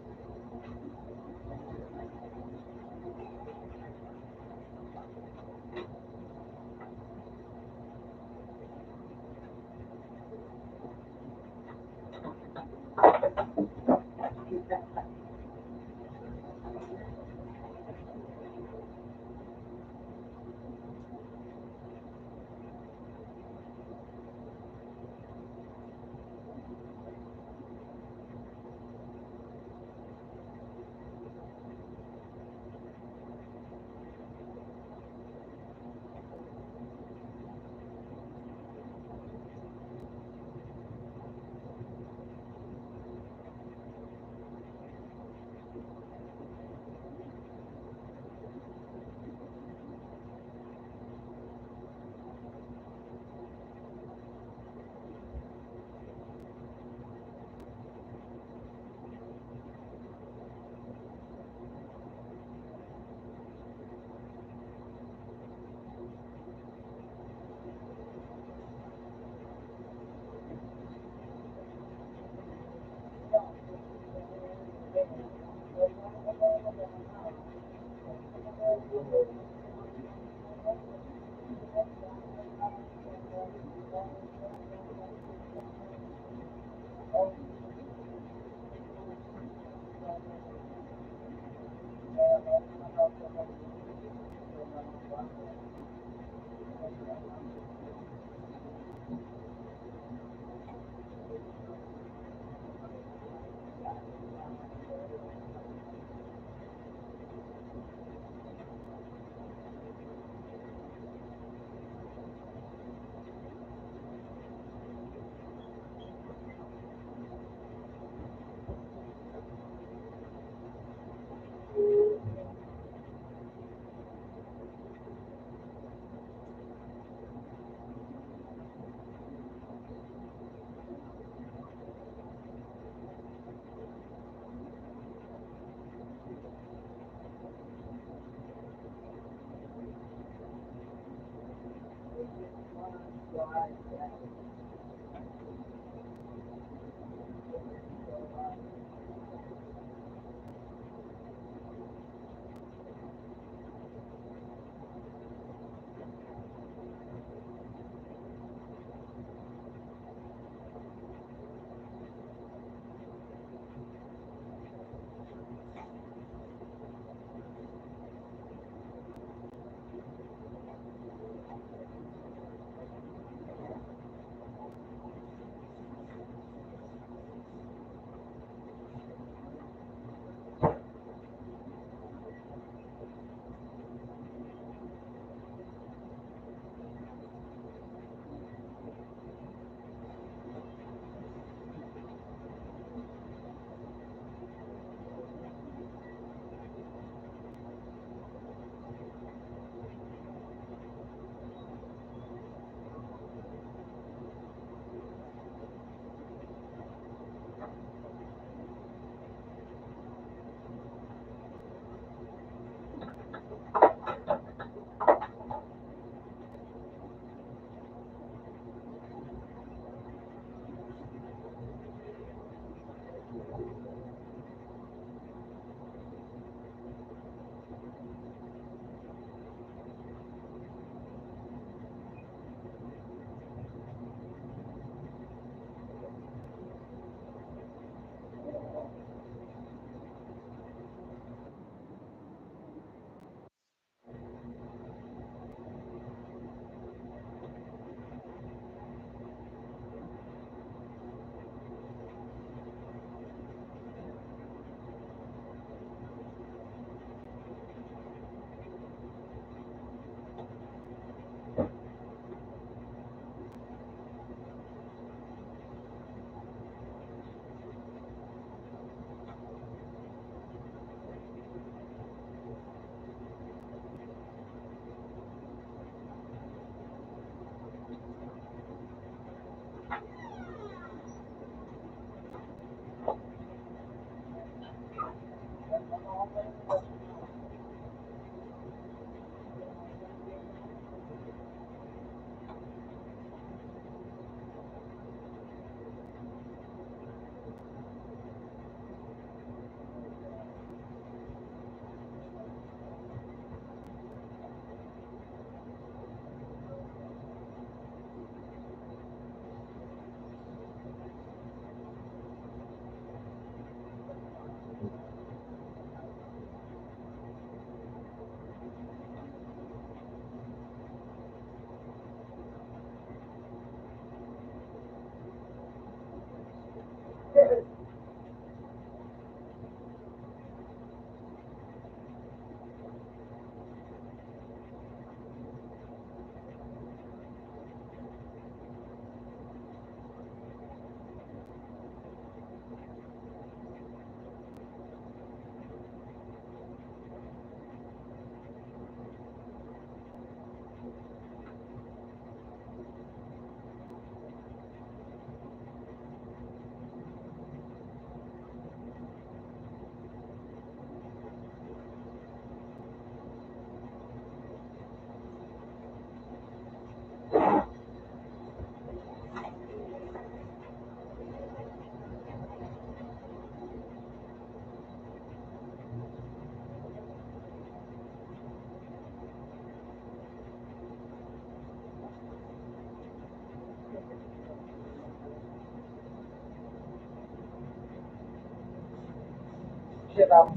Speaker 3: Shut up.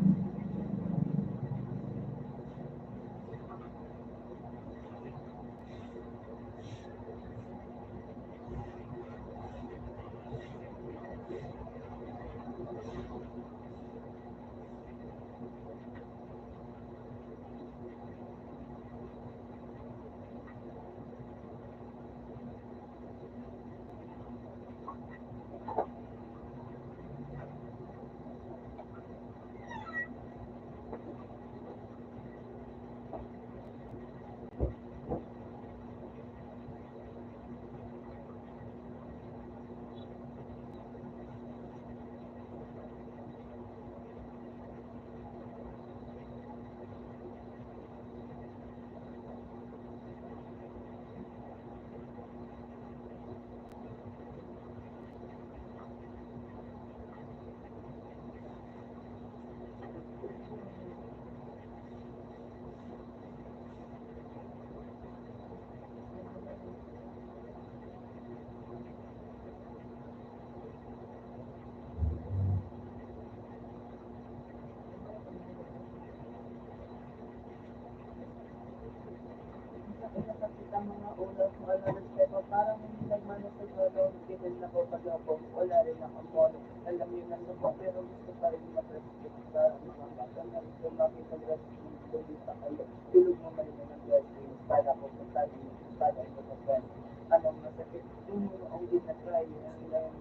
Speaker 3: Nakakita mga ulo sa respeto, parang hindi nagmano sa lolo, given na po pag-ako, wala rin ako. Alam niyo lang po, pero gusto pa rin mag-respect sa mga bata na gusto makita respect sa kayo. Tulog mo man yun ng blessing para po sa tayo, para po sa friend. Anong masakit? Yung ang ginatry, yung lang yun.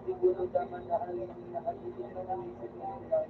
Speaker 3: Siguro naman na ang nakatitig na ng isip mo lang.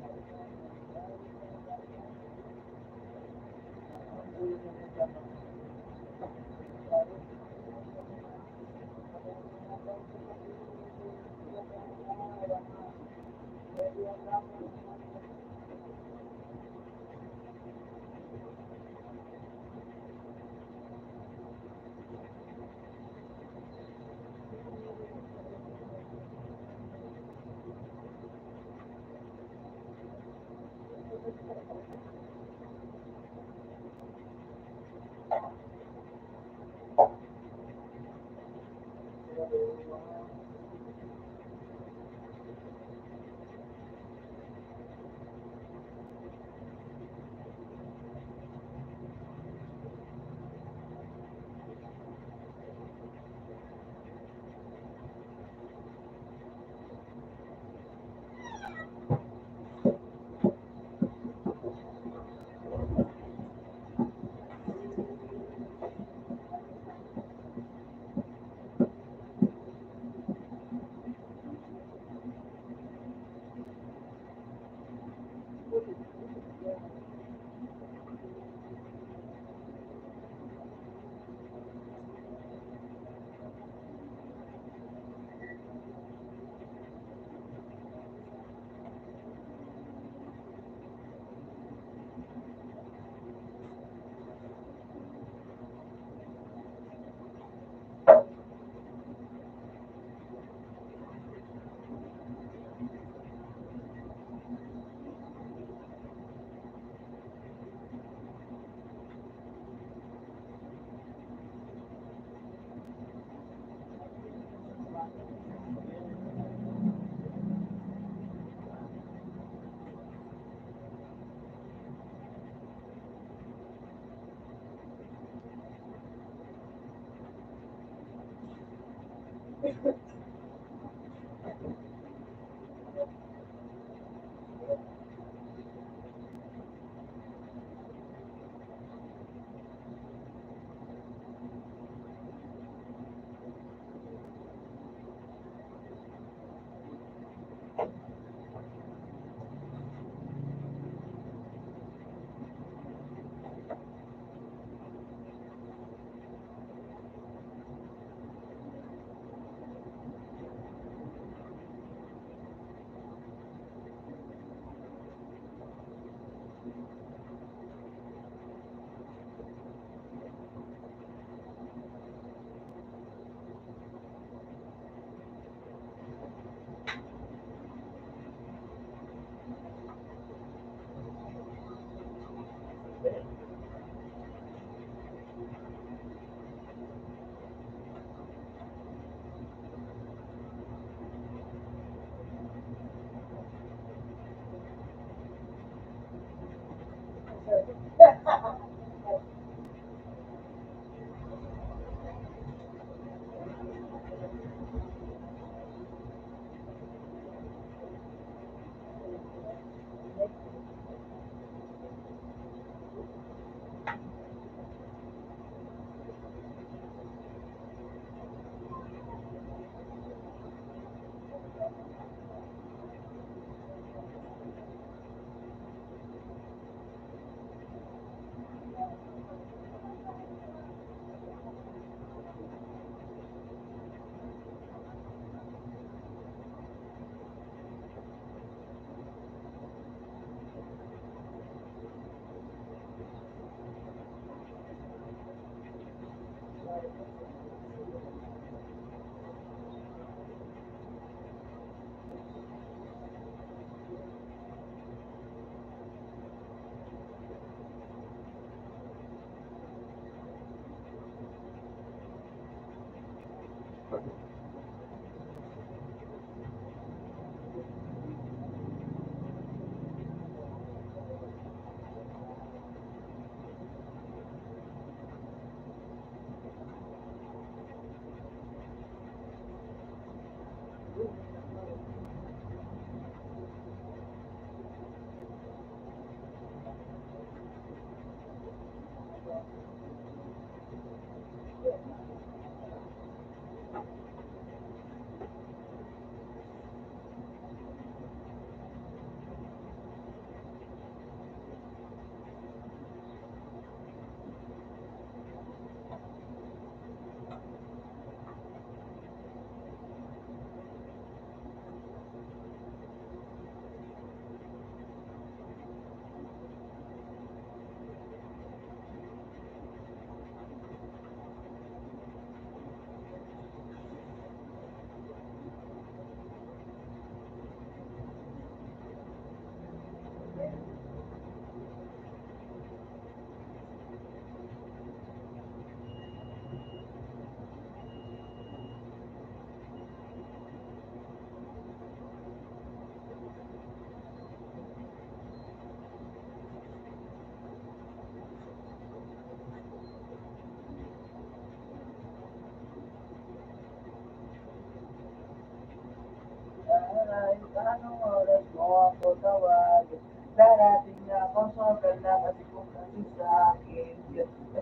Speaker 3: Ay, anong oras mo ako tawagin? Darating na ako sobrang lakas kung kasi sa akin.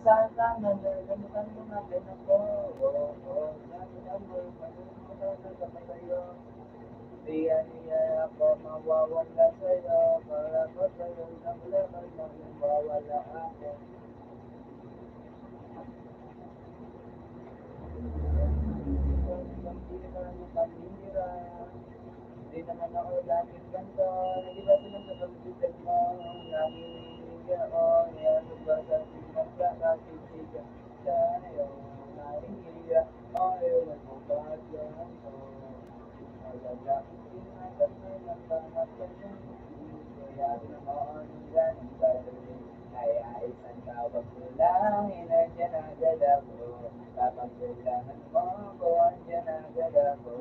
Speaker 3: Saan sana nagalitan mo natin ako? Sabi na mo, pag-usapan ka pa sa'yo. Di yan ako mawawala sa'yo. Para ko sa'yo, nabula ka mawala ako. Hindi naman ako laging ganito. Nag-iba naman sa pag-ibig mo. Laging hindi ako. Ano ba sa pinagkakasisigan sa'yo? Nahihiya ayaw nagpapagyan ko. Malalapit tinatag na ng pangalan mo. Kaya naman ganun tayo. Kaya isang tawag ko lang, inandyan agad ako. Kapag kailangan mo ko, andyan agad ako.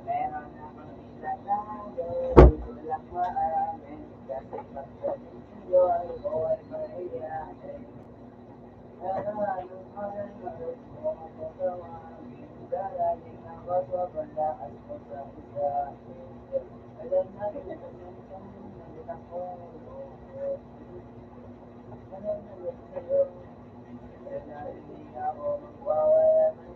Speaker 3: Meron akong itatago, walang maamin. Kasi pagdating sa'yo ay buhay mahihayin. Pero anong oras mo ako tawagin? Darating ako sa bandaas mo sa isahin. Alam na rin ako. Alam na rin sa'yo. Kaya hindi ako magwawala ng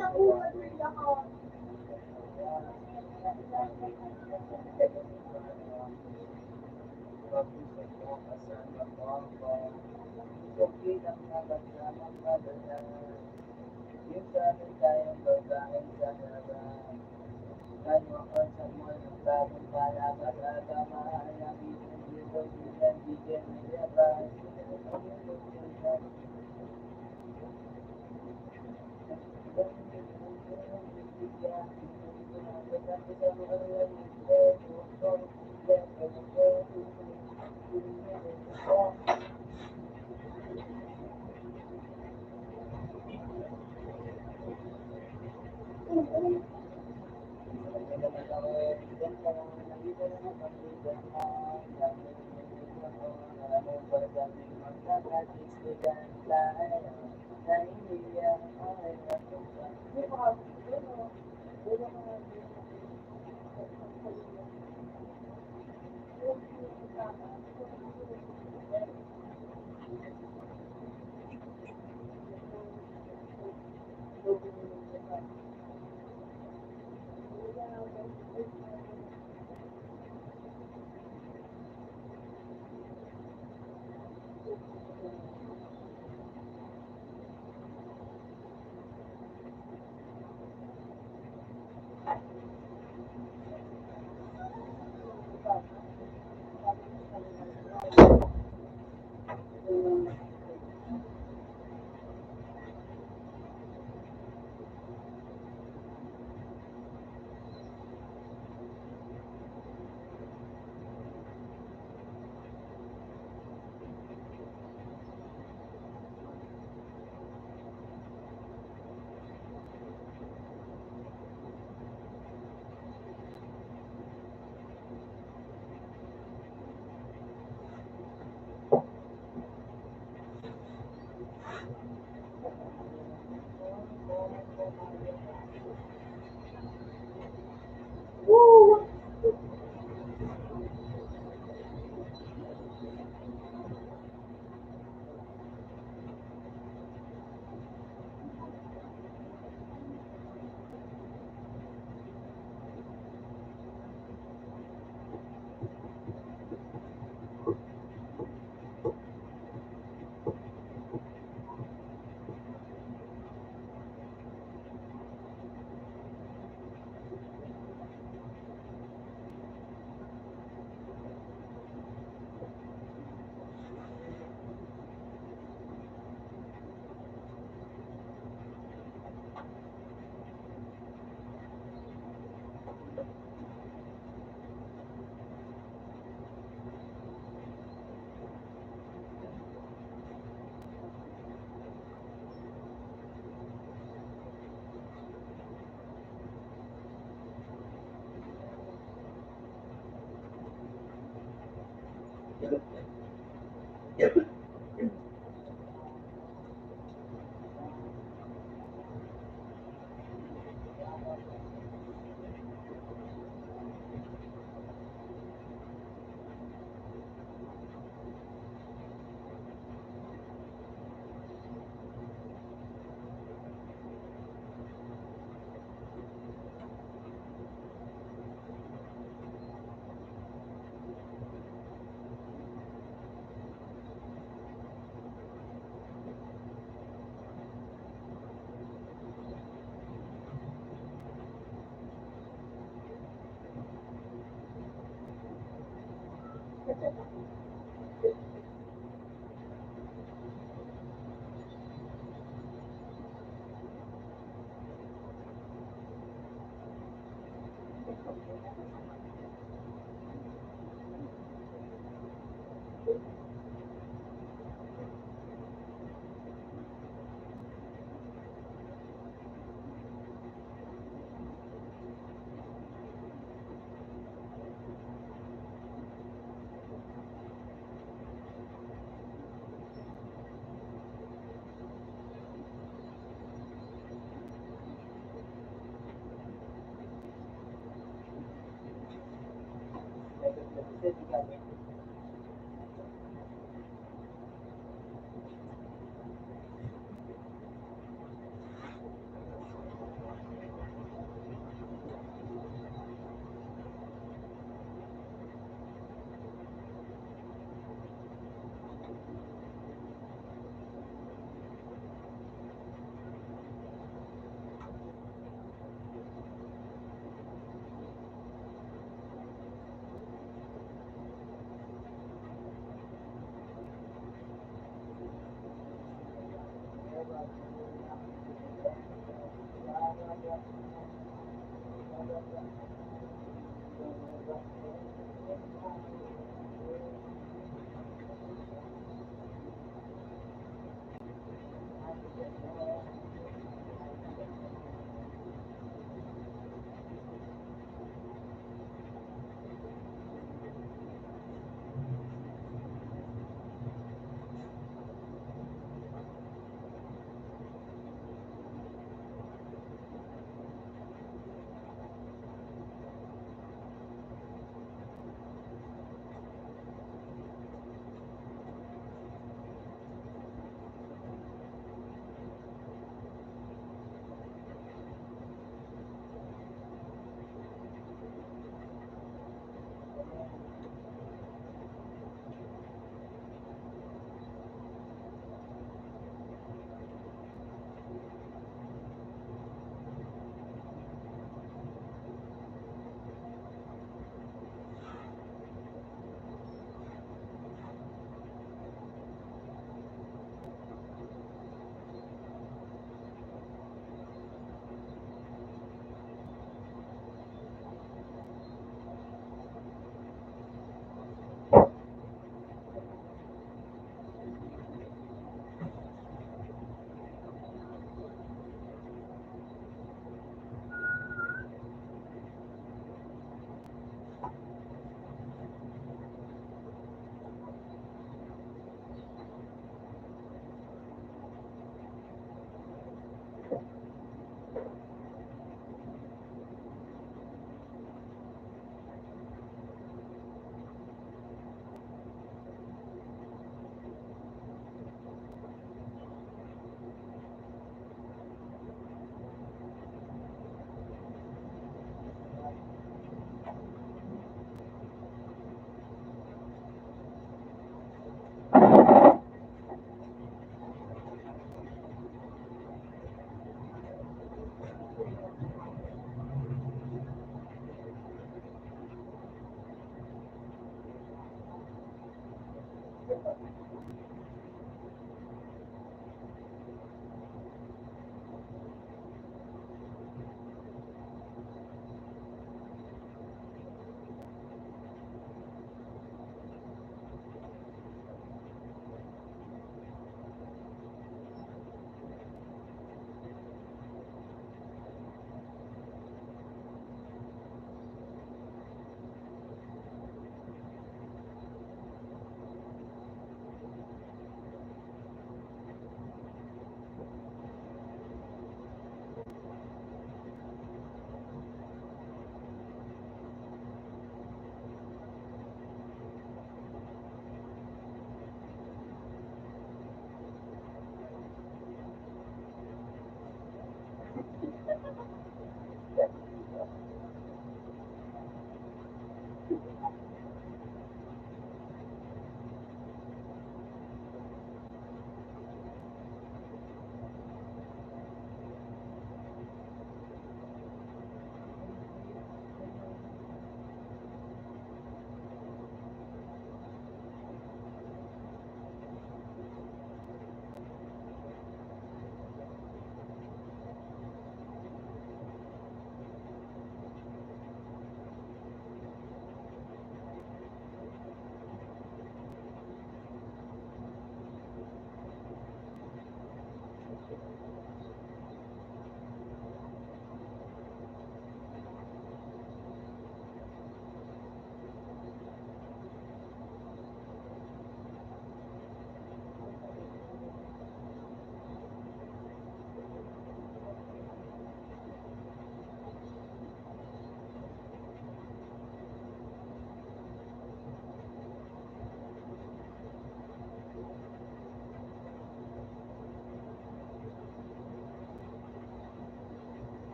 Speaker 1: Nakuha din ako.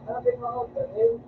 Speaker 3: Sabi mo ako, galing.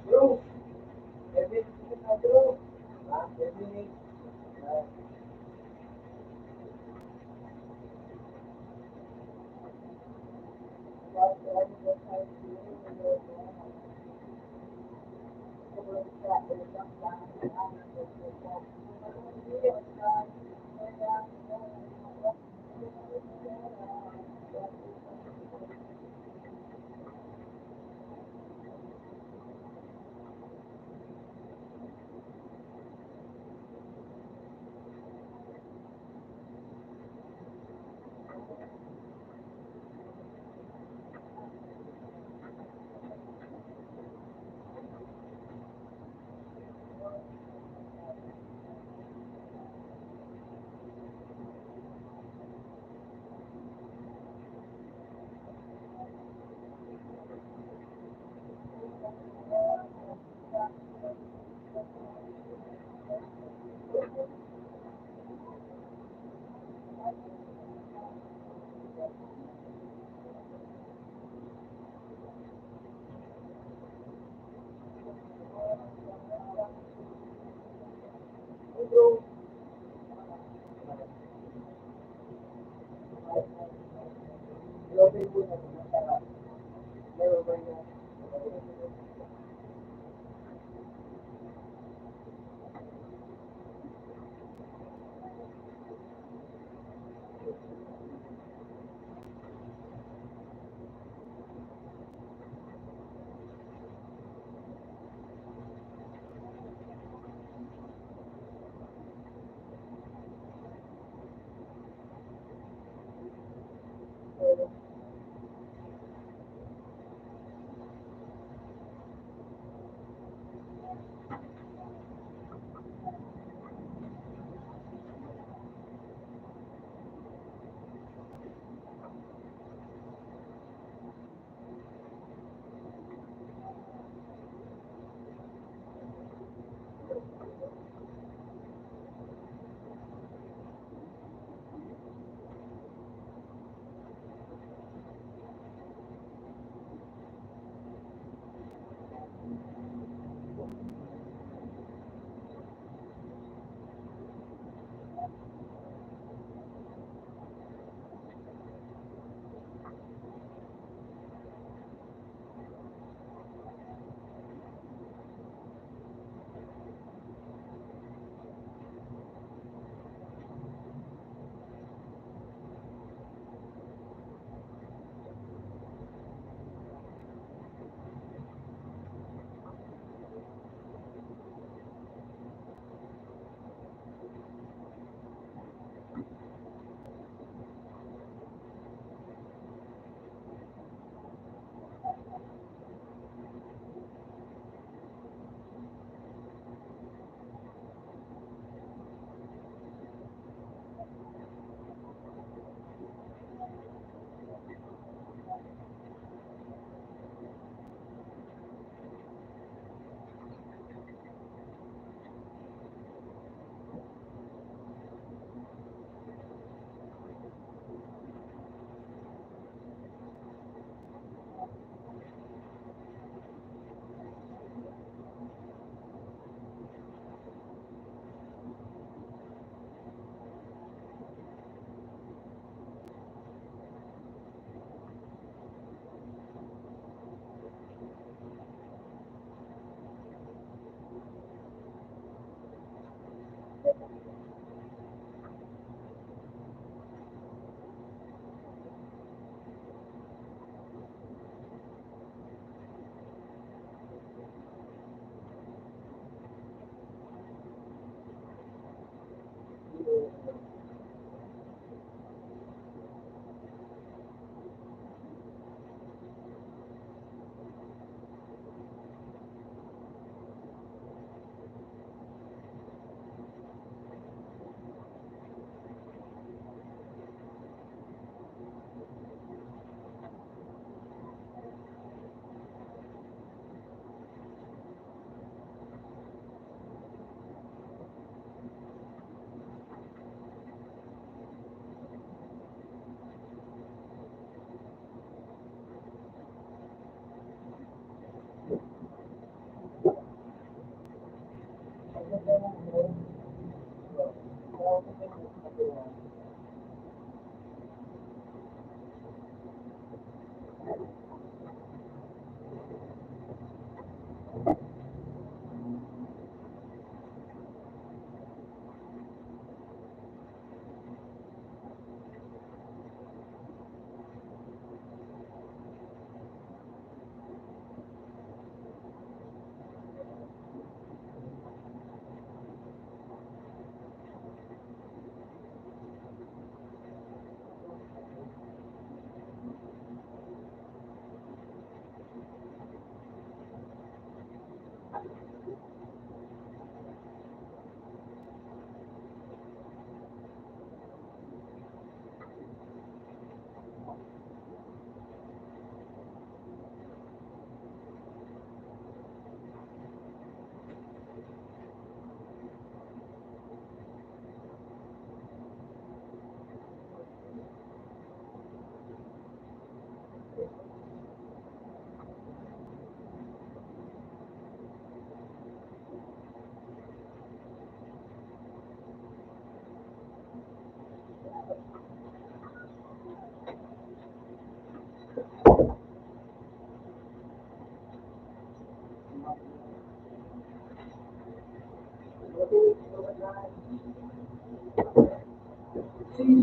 Speaker 3: Bro, every minute na bro. Every minute.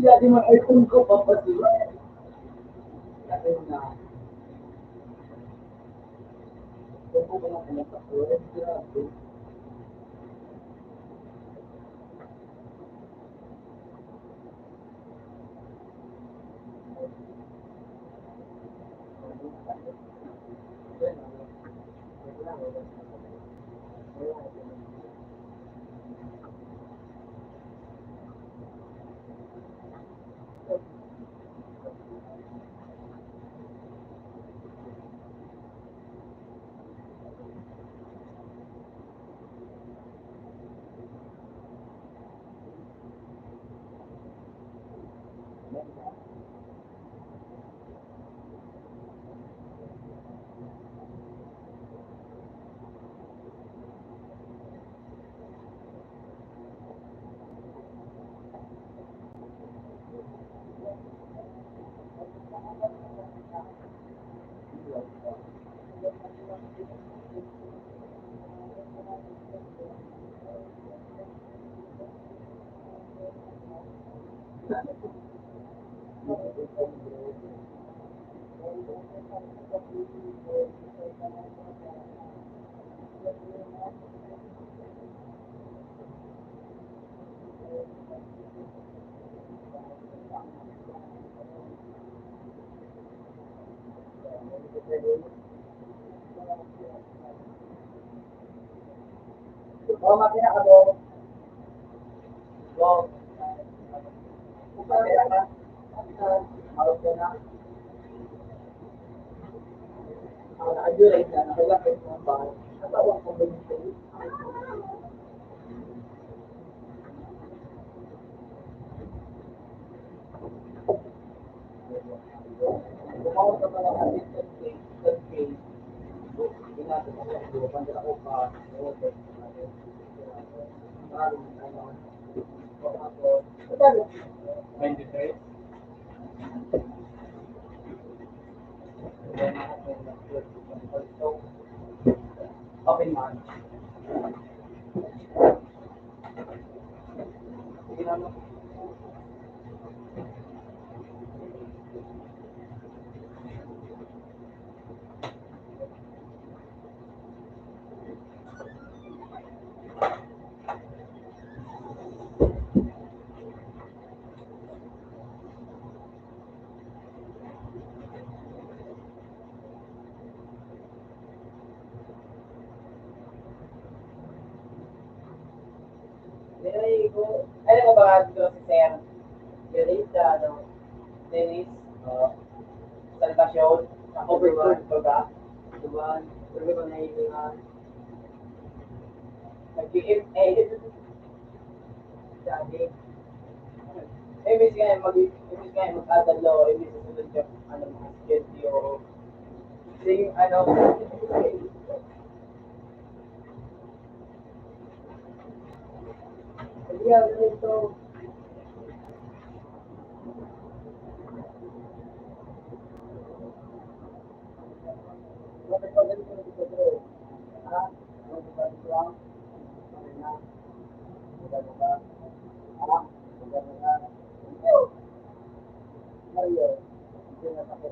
Speaker 3: dati mga iPhone ko papatula. Kasi na, kung ko lang pumunta ko, grabe. Oh, makina ka mo. Go. Makina ka. Marot ko na. Ako naka-durate na. Nakalapit ng bahay. Natawag ko ba yung tayo? Kumawag ka pala ka 10K. Ginagawa ko sa buwan. Pandala ko pa. Maraming ano. Ako. 23. Open man. Sige na mo. Ano mo ba dito si Sir? Dennis, Dennis, Salvacion, overturn ko ba? Diba? Sabi ko na hilingan. Nag-GMA. Sabi. Imbis nga mag-adalo, imbis susunod yung ano mga schedule. Kasi yung ano, hindi nga ganito. Bakit pa ganito dito bro? Ha? Ano ba dito lang? Ano na? Ano ba? Ha? Ano na? Mario, hindi na ako.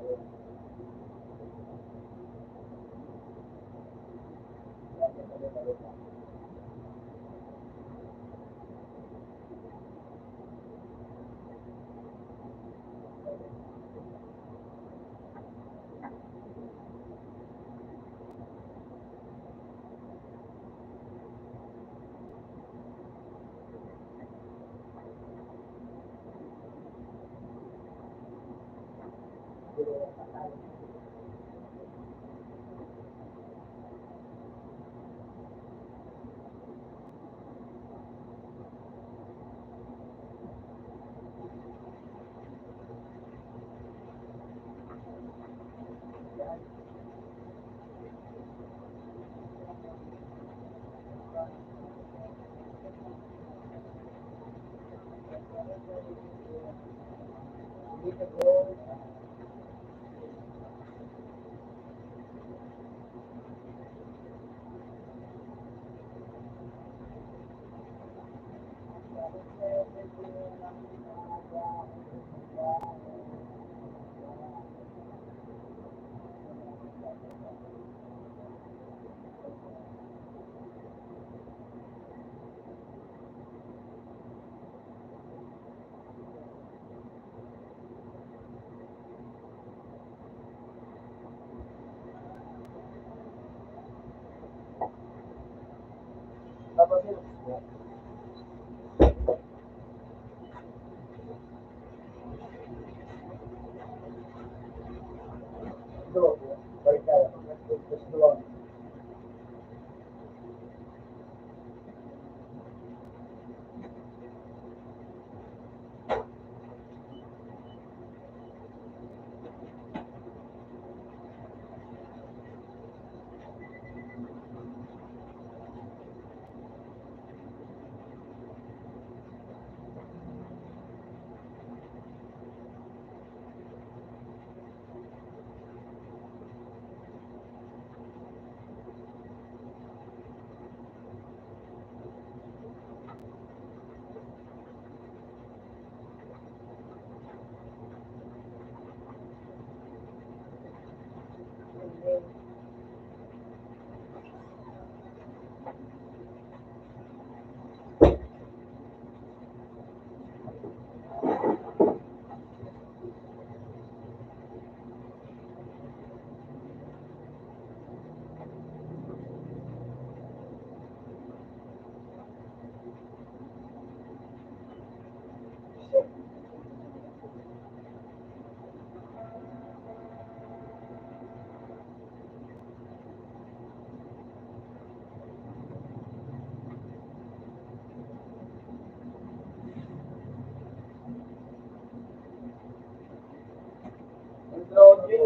Speaker 3: ba sila gusto?
Speaker 2: Ito, balik tayo. Let's do one.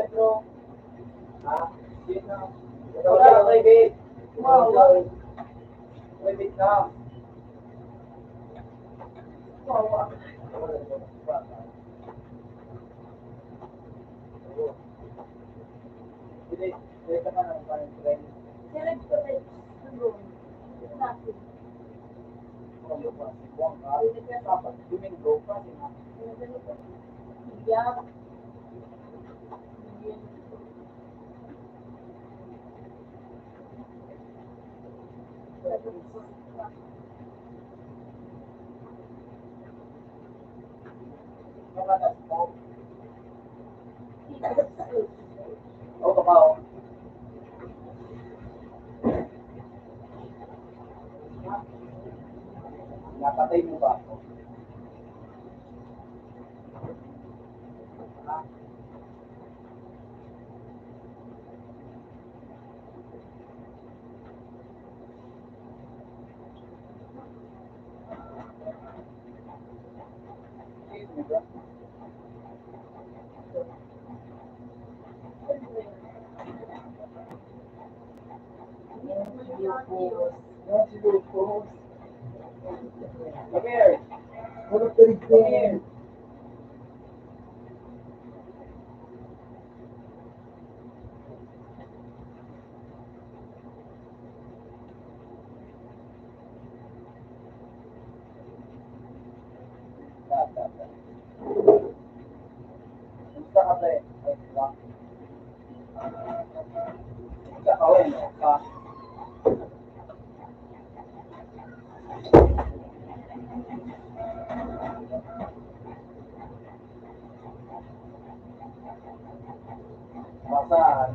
Speaker 3: Nag-draw. Ha? Yun na. Wala, kay babe. Wow. Wait, wait na. Wow. Hindi, hindi ka na ng parang friend.
Speaker 1: Select ko na yung natin.
Speaker 3: Ano ba? Buwang ka. Dapat, Domingo pa.
Speaker 1: Yeah.
Speaker 3: Oo, kakao. Napatay mo ba ako? Ha? Excuse me, bro.
Speaker 2: Not you, folks.
Speaker 3: Come here.
Speaker 2: What a big
Speaker 3: Come
Speaker 2: thing.
Speaker 3: here. Stop. Kumusta ka, pre? Ayos ba? Kumusta ka, wen? Ka? Masahan.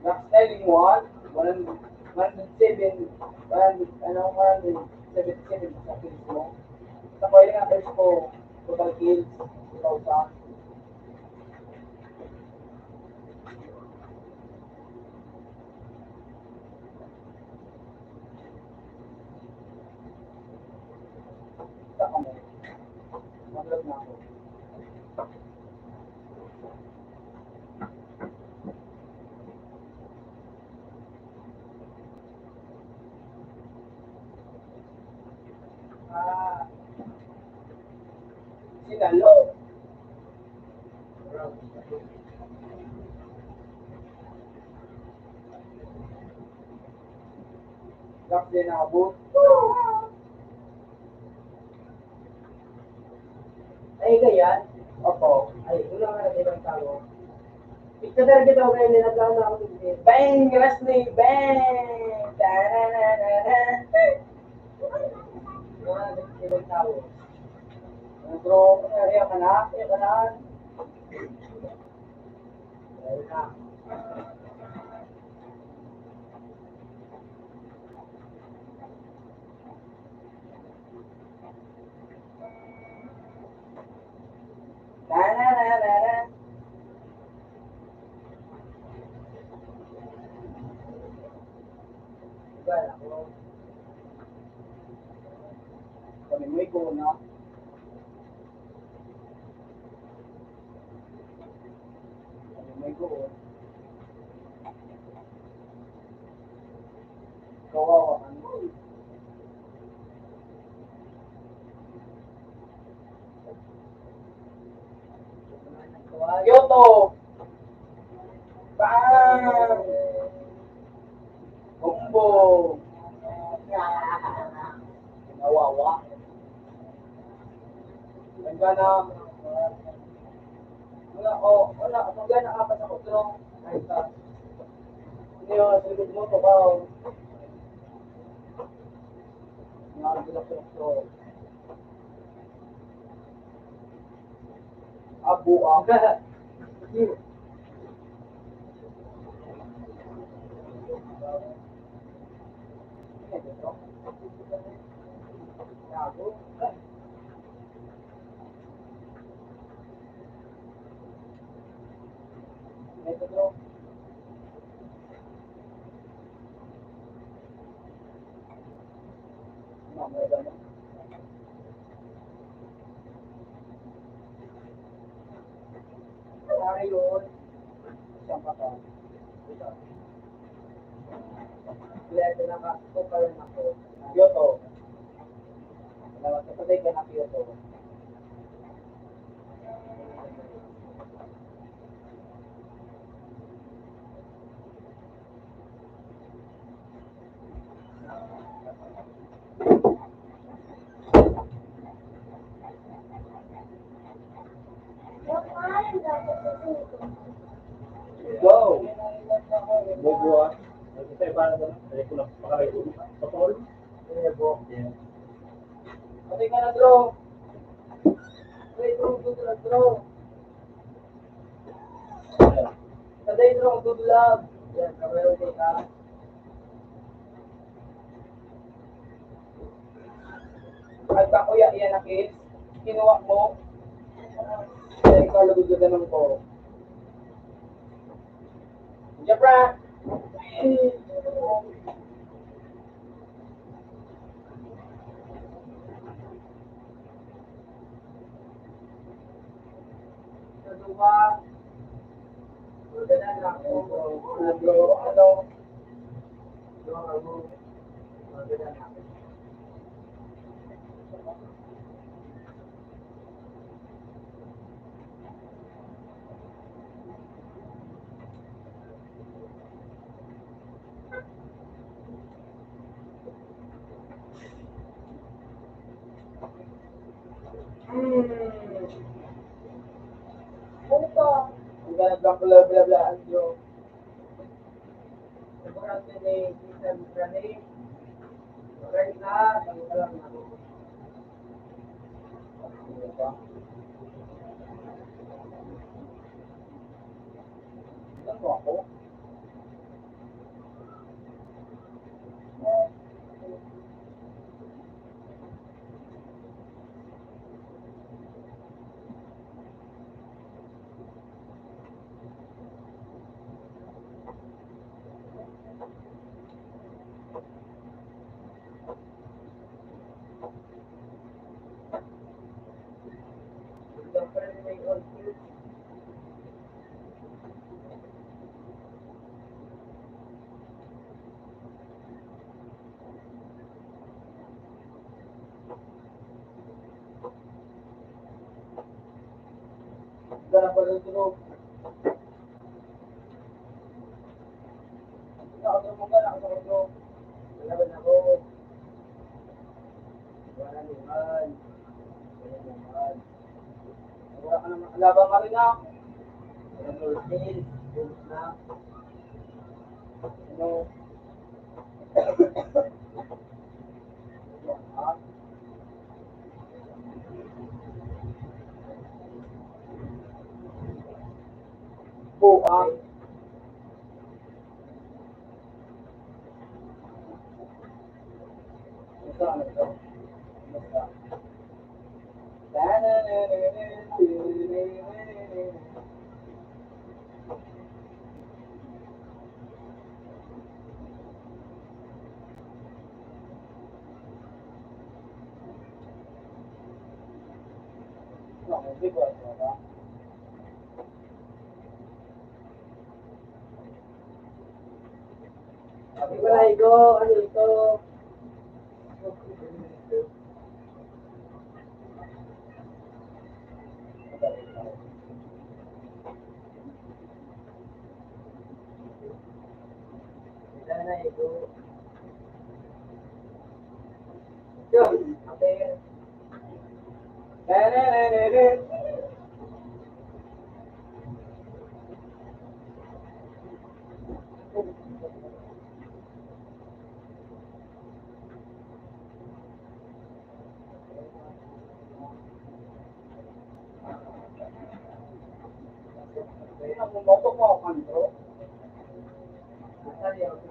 Speaker 3: Next selling one, 107, 177 sa kills mo. Sa pwede nga kills ko, total kills, 2,000. Sa kamo, mag-log na ako. Sinalo. Lock din abot. Ay, ganyan. Opo. Ay, una nga din ang tao. Picture na kita ako ngayon, nilaglaan na ako din. Bang! Leslie! Bang! Tarararara! Mga ibang tao. Bro, iyak ka na? Iyak ka na? Ayun na. Tarararara! Diba, ako? Kami mo ikaw na. Kami mo ikaw. Kawawa ka na. Kyoto! Bang! Bumbo! Kawawa. Nagana. Wala, magana ka pa sa kutro. Ay, ka. Hindi yun, salikod mo to ka. Nakabilak sa kutro. Abu ka. Ayun. Siyang pa ka. Ito na ka. Ito pa rin ako. Kyoto. Kapatay ka na Kyoto. Go!
Speaker 2: Bobo ah. Kasi paano ba? Ay ko lang pakay ko. Patol. Yeah.
Speaker 3: Patay ka na, bro. Patay, bro. Tutulad, bro. Patay, bro. Tutulad. Yan, kamero din ka. At pa kuya, iyan na kids. Kinuha mo. Kaya ikaw lagod-laganan ko. Japra! Naduwa. Maganan na ako. Bro, ano? Bro, ano? Maganan na ako.
Speaker 1: Ano to?
Speaker 3: Ang ganang bla-bla-bla-blaan nyo. Importante ni Ethan Granay. Right na, sabi ka lang ako. Ilan mo ako? Ilang pa rin may all food. Ganang pa rin tulog. Nakatulog mo ka, nakatulog. Wala ako. Wala naman. Wala naman. Wala ka naman kalaban ka rin ah. Wala Nortel. Tulog na. Ano? Ah, buka. Ito, ano ito? Basta. No, hindi ko ito ba? Sabi ko na ito, ano ito? Ito na ito. Yun, okay. Ang mumotok mo ako kanto. Saan yung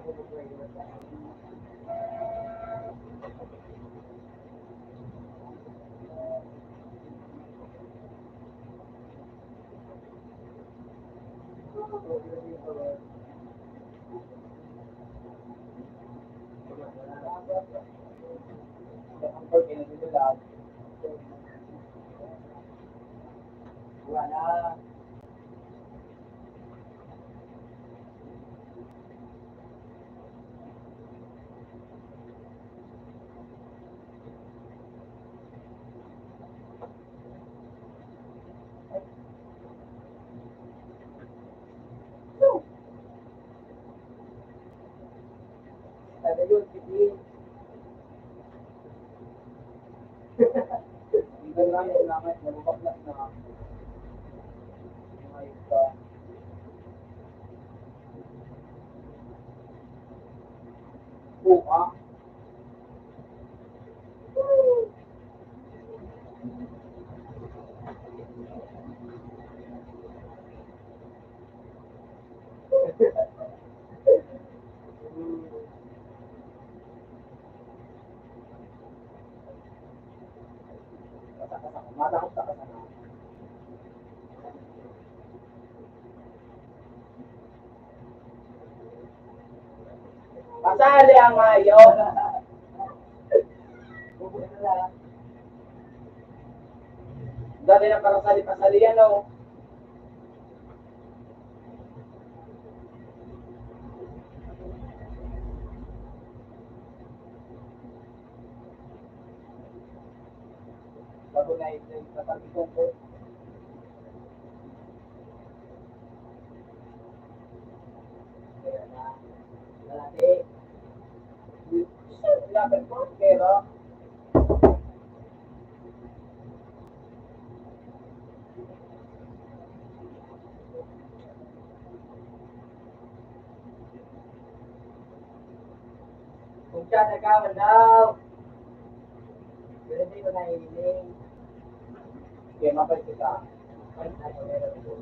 Speaker 3: wala. Sabi yun, sige. Hindi lang yung namin, nabubaklas na. Ayos ka. Buka. Matakot ka na. Pasali ang mayo. Dati na para pasali yan o. Bago na ito, katabi ko po. Kaya na. Malaki. Laban ko, pero. Kung siya nagkaman daw. Pero hindi ko nahihiling. Okay, mabalik kita. Balik na ko meron ko.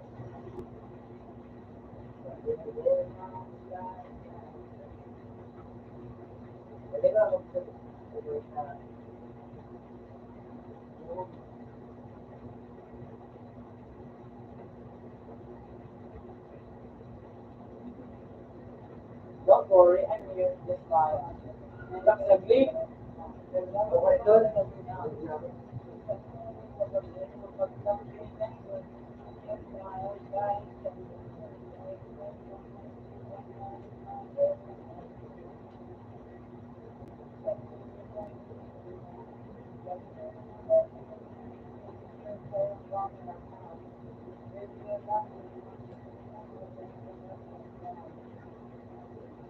Speaker 3: Pwede na ako. Don't worry, I'm here this time. Lang saglit. Okay, doon.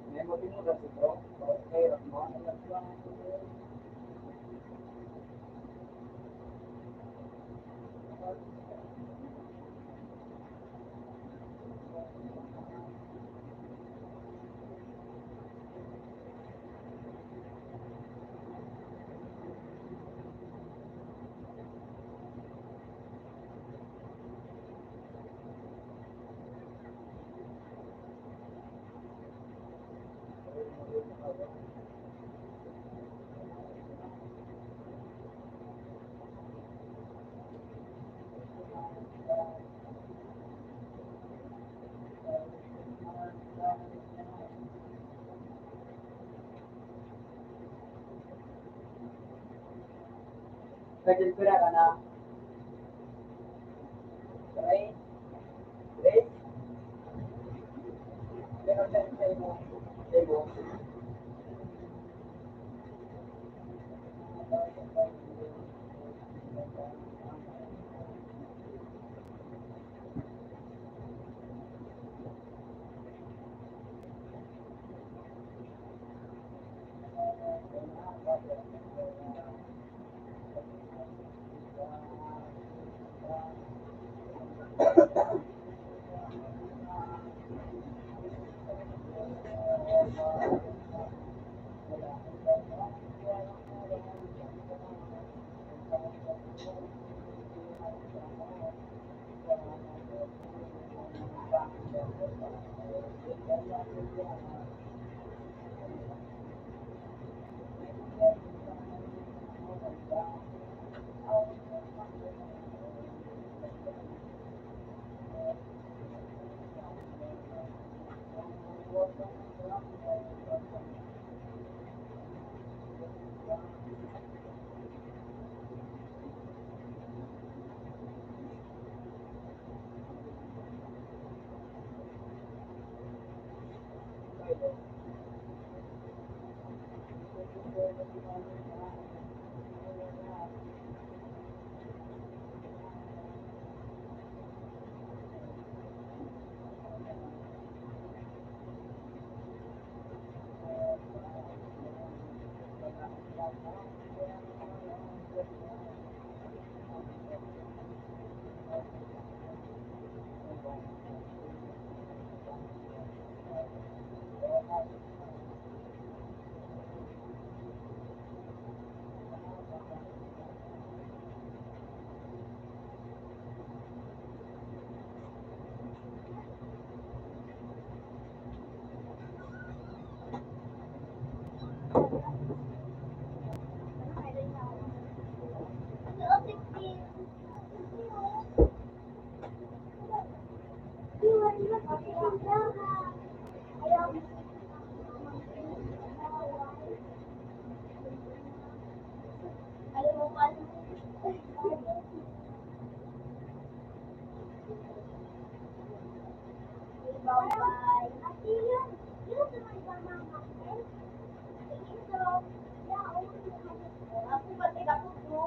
Speaker 3: May mabinulat ito. Okay, mo. Kajal pira ka na. Okay? Okay? Pero sa imo,
Speaker 1: Alam mo pa, bye-bye. Aku pati ako mo.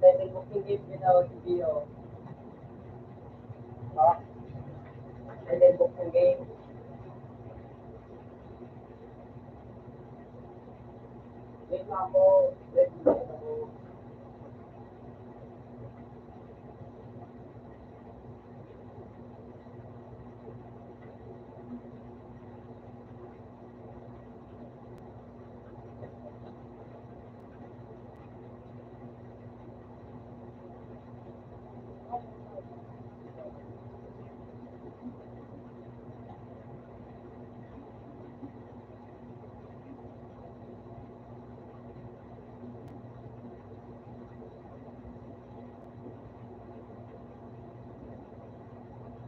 Speaker 3: Pwede booking game ginawa si Gio. Pwede booking game. Wait lang ako. Wait lang ako.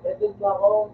Speaker 3: Pwede ba ako?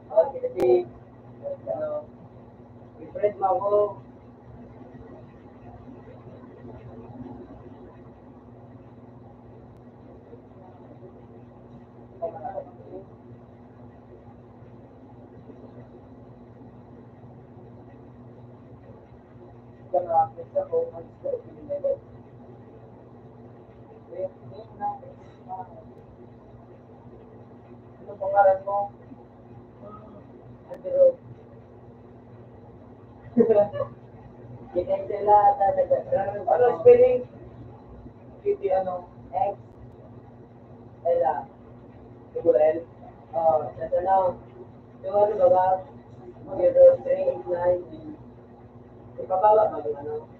Speaker 3: Okay, kasi, ano, i-friend mo ako. Ano pangalan mo? Pero, kinensela talaga. Ano spelling? Ano? X, L, L. Ito lang. Yung ano ba ba? 0389. Ipababa ba yung ano?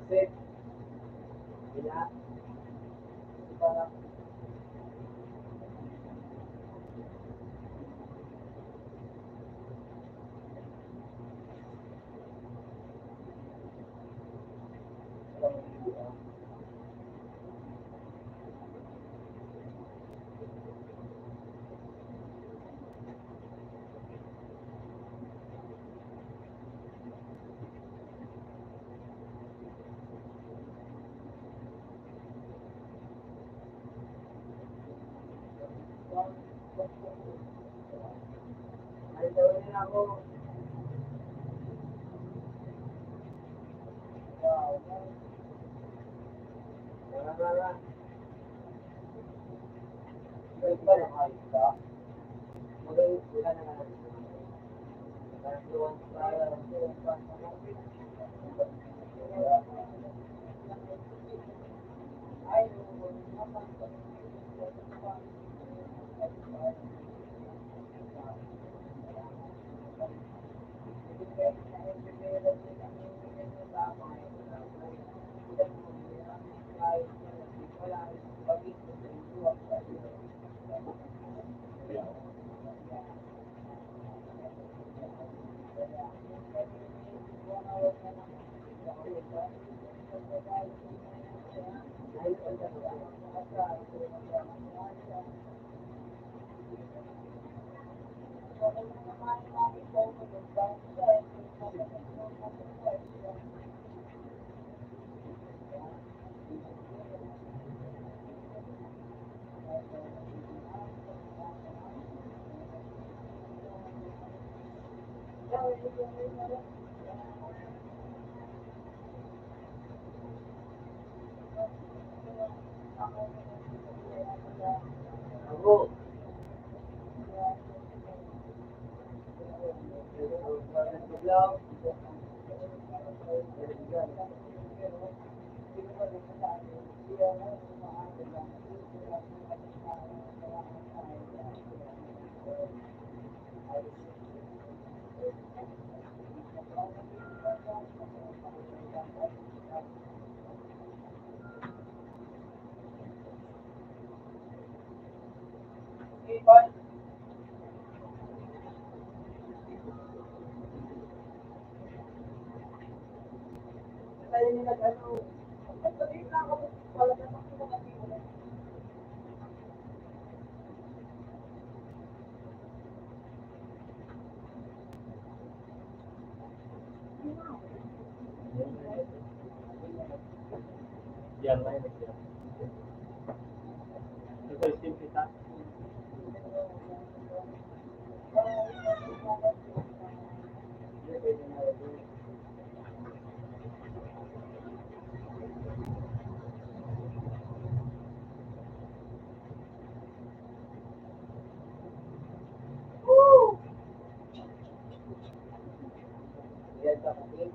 Speaker 3: Kasi, bila, parang, ay, gawin nila ako. Wala. Iba lang ayos ka. Wala na nga. Parang luwan pa. Ay, ako.
Speaker 2: Yan na yun. Ito yung simple ta.
Speaker 3: Yan sa kapatid.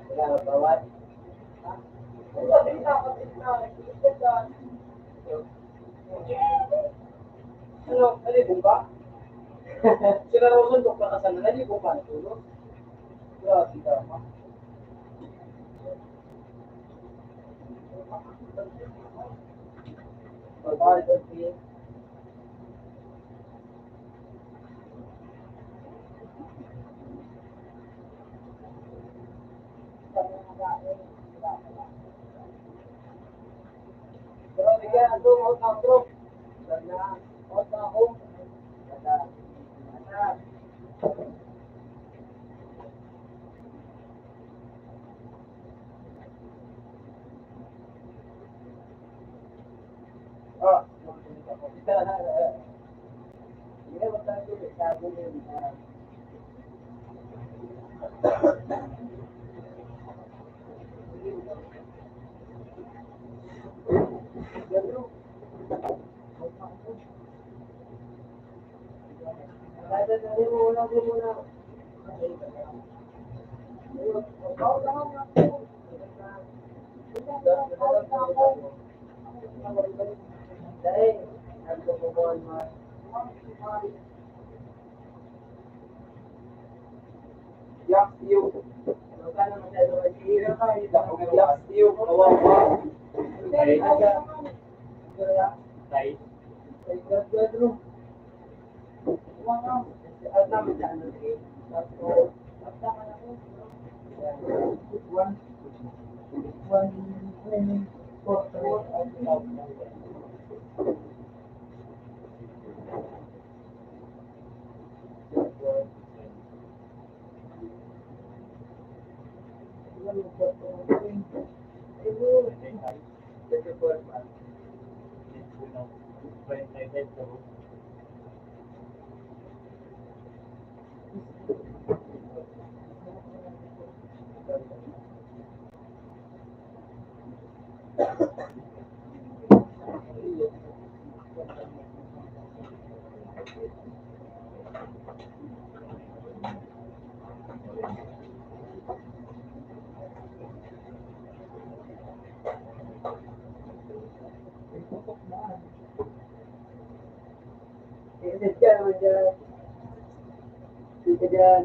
Speaker 3: Wala na bawat. Ano, nalibong ba? Sila raw sundok ka kasana, nalibong ba natulog? Grabe ka ma. Pagkakal doon siya. Pero bigyan ako, outro. Ganda. Outro ako. Ganda. Ganda.
Speaker 2: Ah,
Speaker 3: Hindi mo tayo sabi din na dadalhin mo muna, din muna. Dahil, nagpupukuhan mo.
Speaker 2: yak you.
Speaker 3: Magkano masyado kasi
Speaker 2: Yak you. Kawawa.
Speaker 3: Ay,
Speaker 2: Tay.
Speaker 3: at namin sa ano eh. Tapos, inis ka naman dyan. Dito dyan.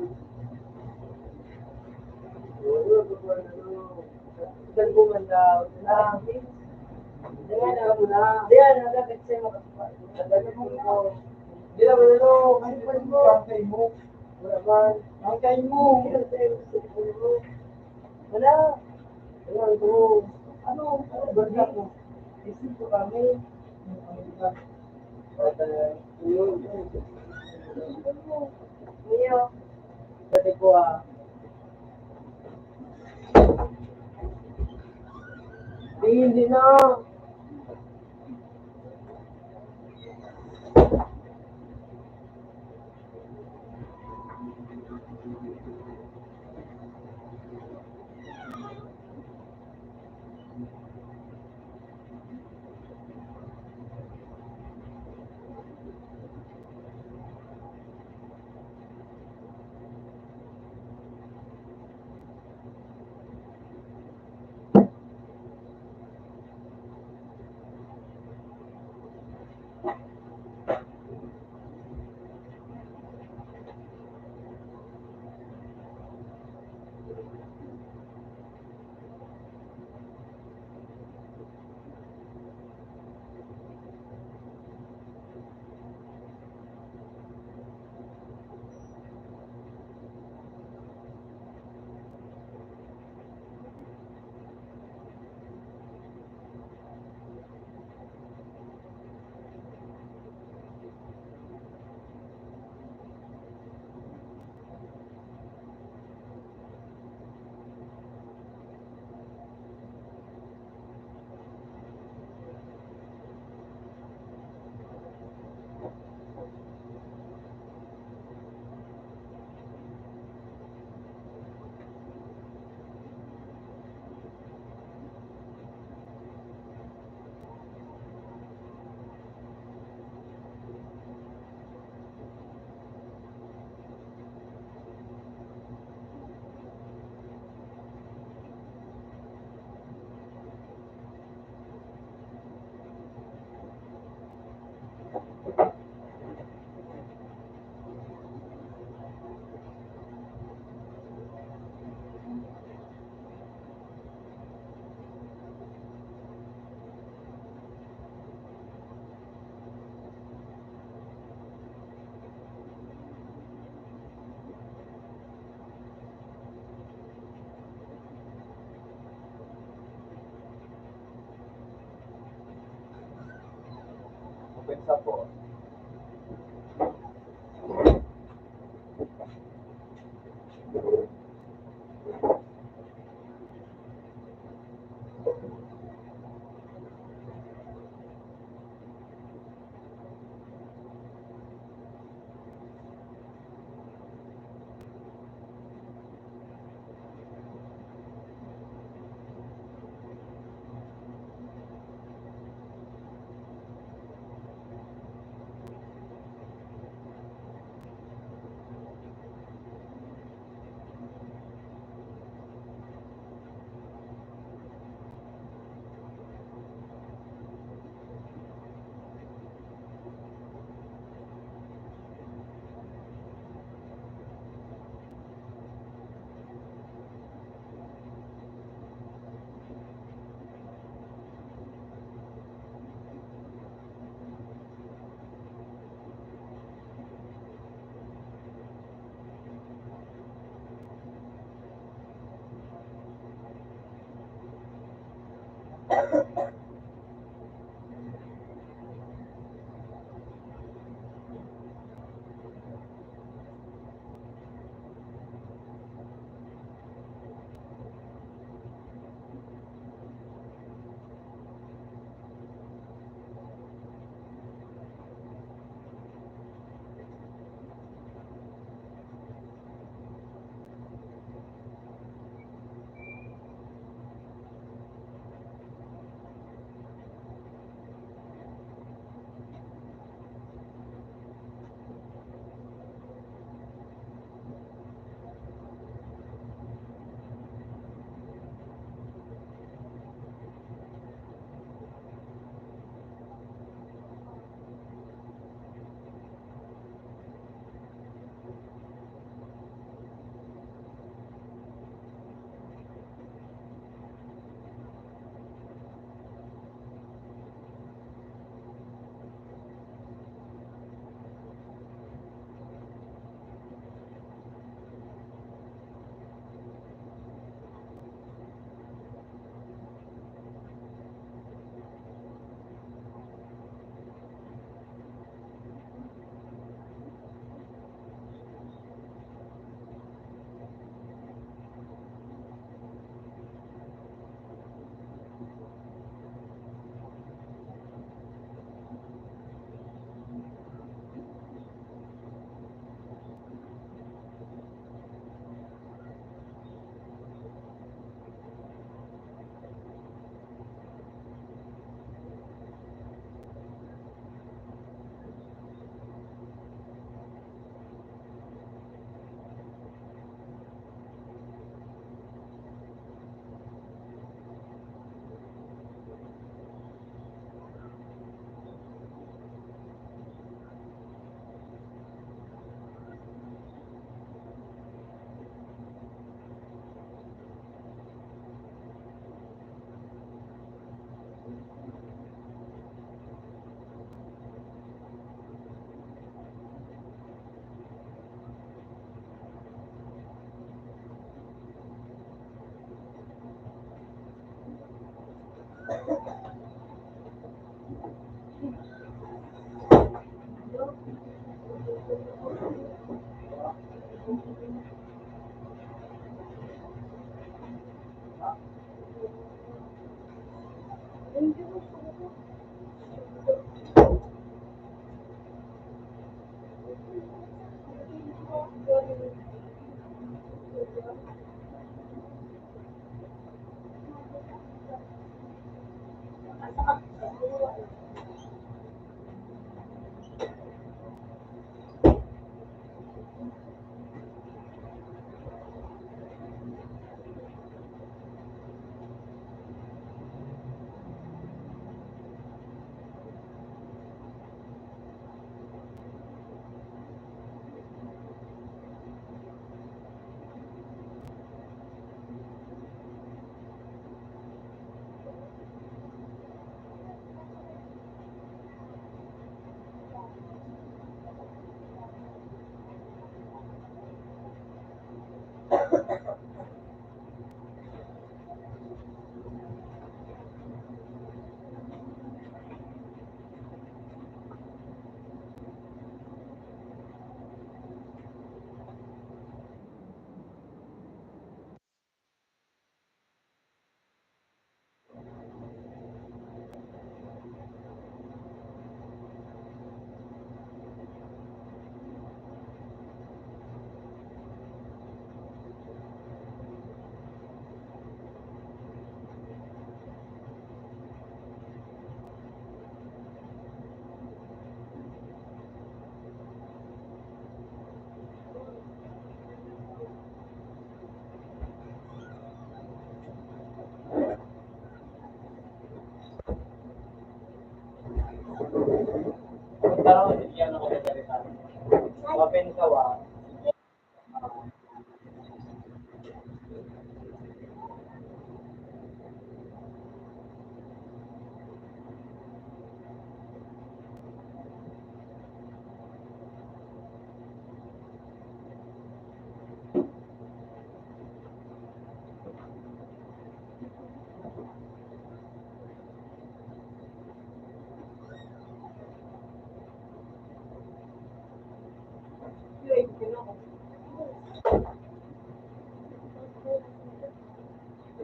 Speaker 3: Saan bumanda? Diyan, nagagad sa'yo makasipag. Nagagad mo. Diyan naman ano, kasipag mo.
Speaker 2: Kantay mo.
Speaker 3: Wala man.
Speaker 2: Kantay mo.
Speaker 3: Diyan sa'yo, kasipag mo. Wala. Wala, ito. Ano? Banda mo. Isip ko kami. Iyo. Sabi ko hindi na.
Speaker 2: Pensa po.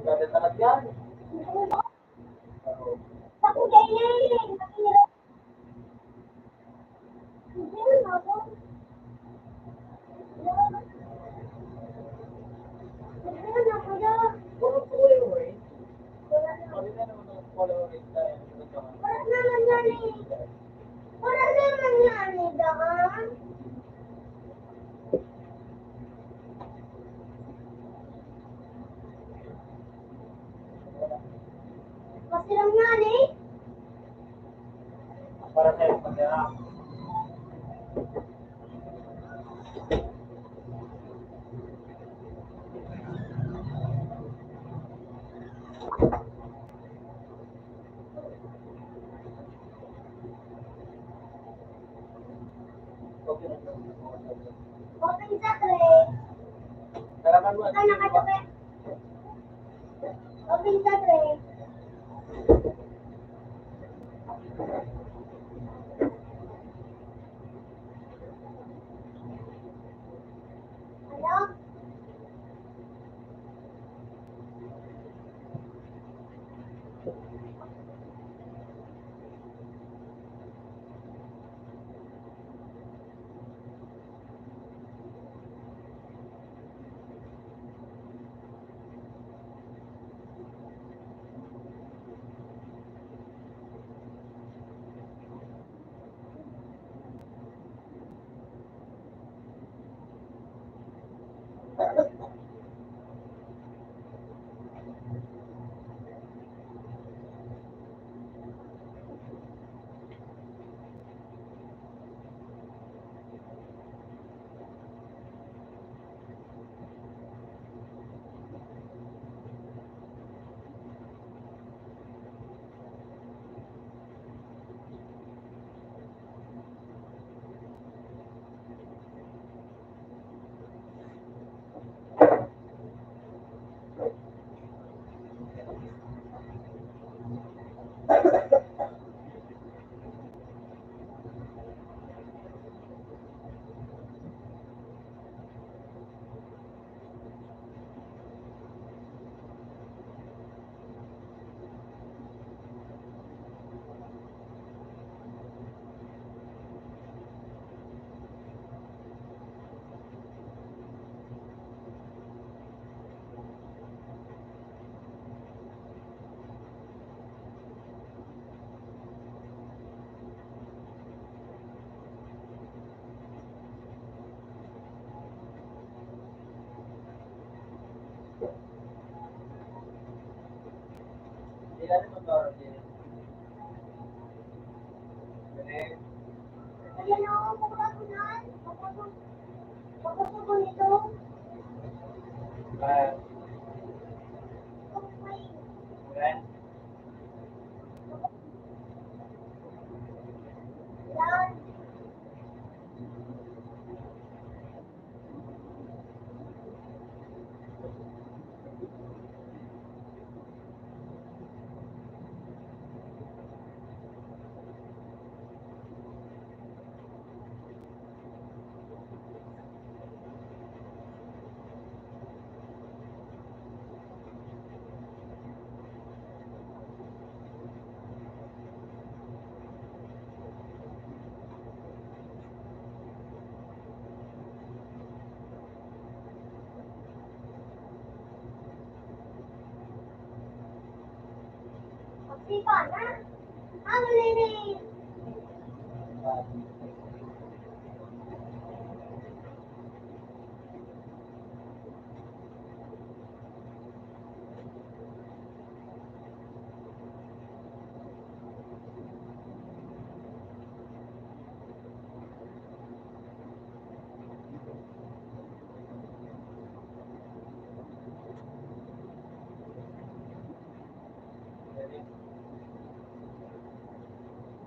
Speaker 3: Magdadatangat yan.
Speaker 1: Ako ganyan. Mahirap. Hindi ako. Hindi ako na.
Speaker 3: Puro followers. Sabi na naman ng followers tayo.
Speaker 1: Wala naman yan eh. Wala naman yan eh, daan. Masilang yan eh.
Speaker 3: Para sa'yo, pagkara.
Speaker 1: Open sa tray.
Speaker 3: Kalaman mo.
Speaker 1: Ikaw nakatabi. Open sa tray. Ano?
Speaker 3: Hindi natin mag-order din. Ganun.
Speaker 1: Ayan ako, pagkakunan. Pagkasubo nito.
Speaker 3: Ganun.
Speaker 1: Yan. Magsipa na. Ang linis.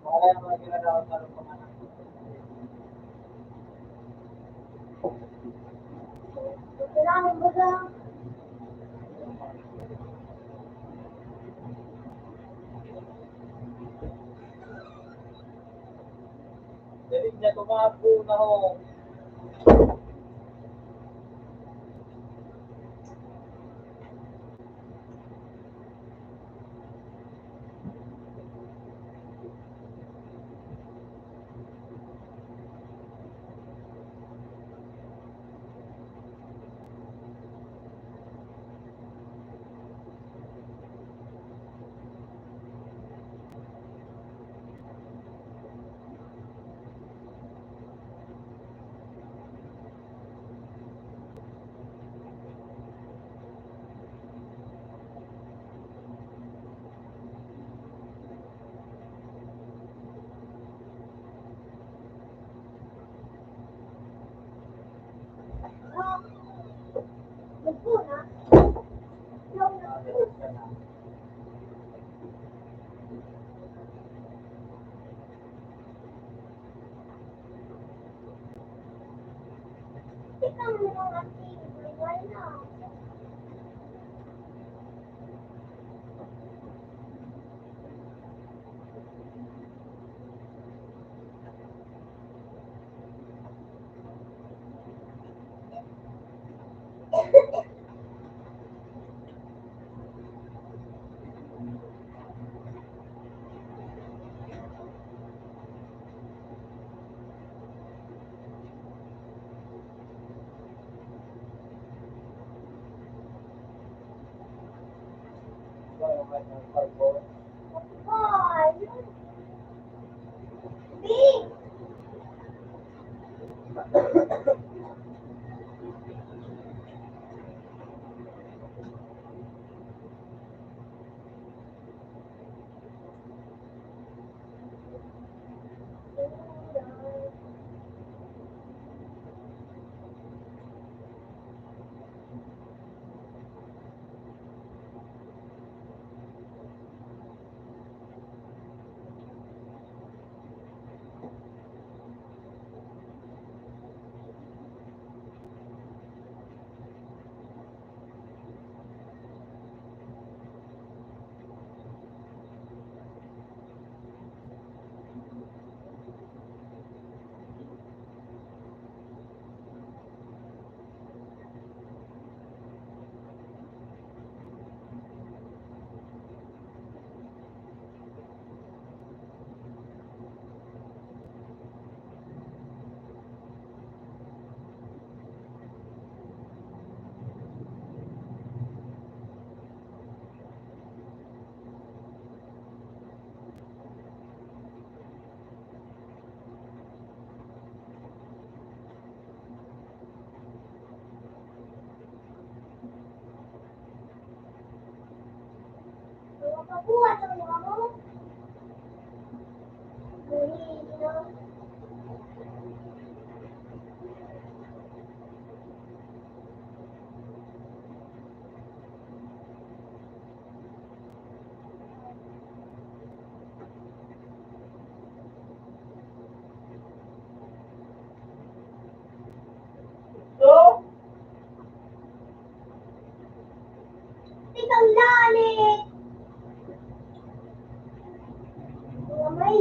Speaker 3: Kaya mga ginagawa sa loob ng anak.
Speaker 1: Kailangan mo ba?
Speaker 3: Dalig niya tumapo na ho. Kaya kahit ng carbon.
Speaker 1: Ay, big! Kabuhat ang mga mo.
Speaker 2: So,
Speaker 1: Ikaw lalit! Mga may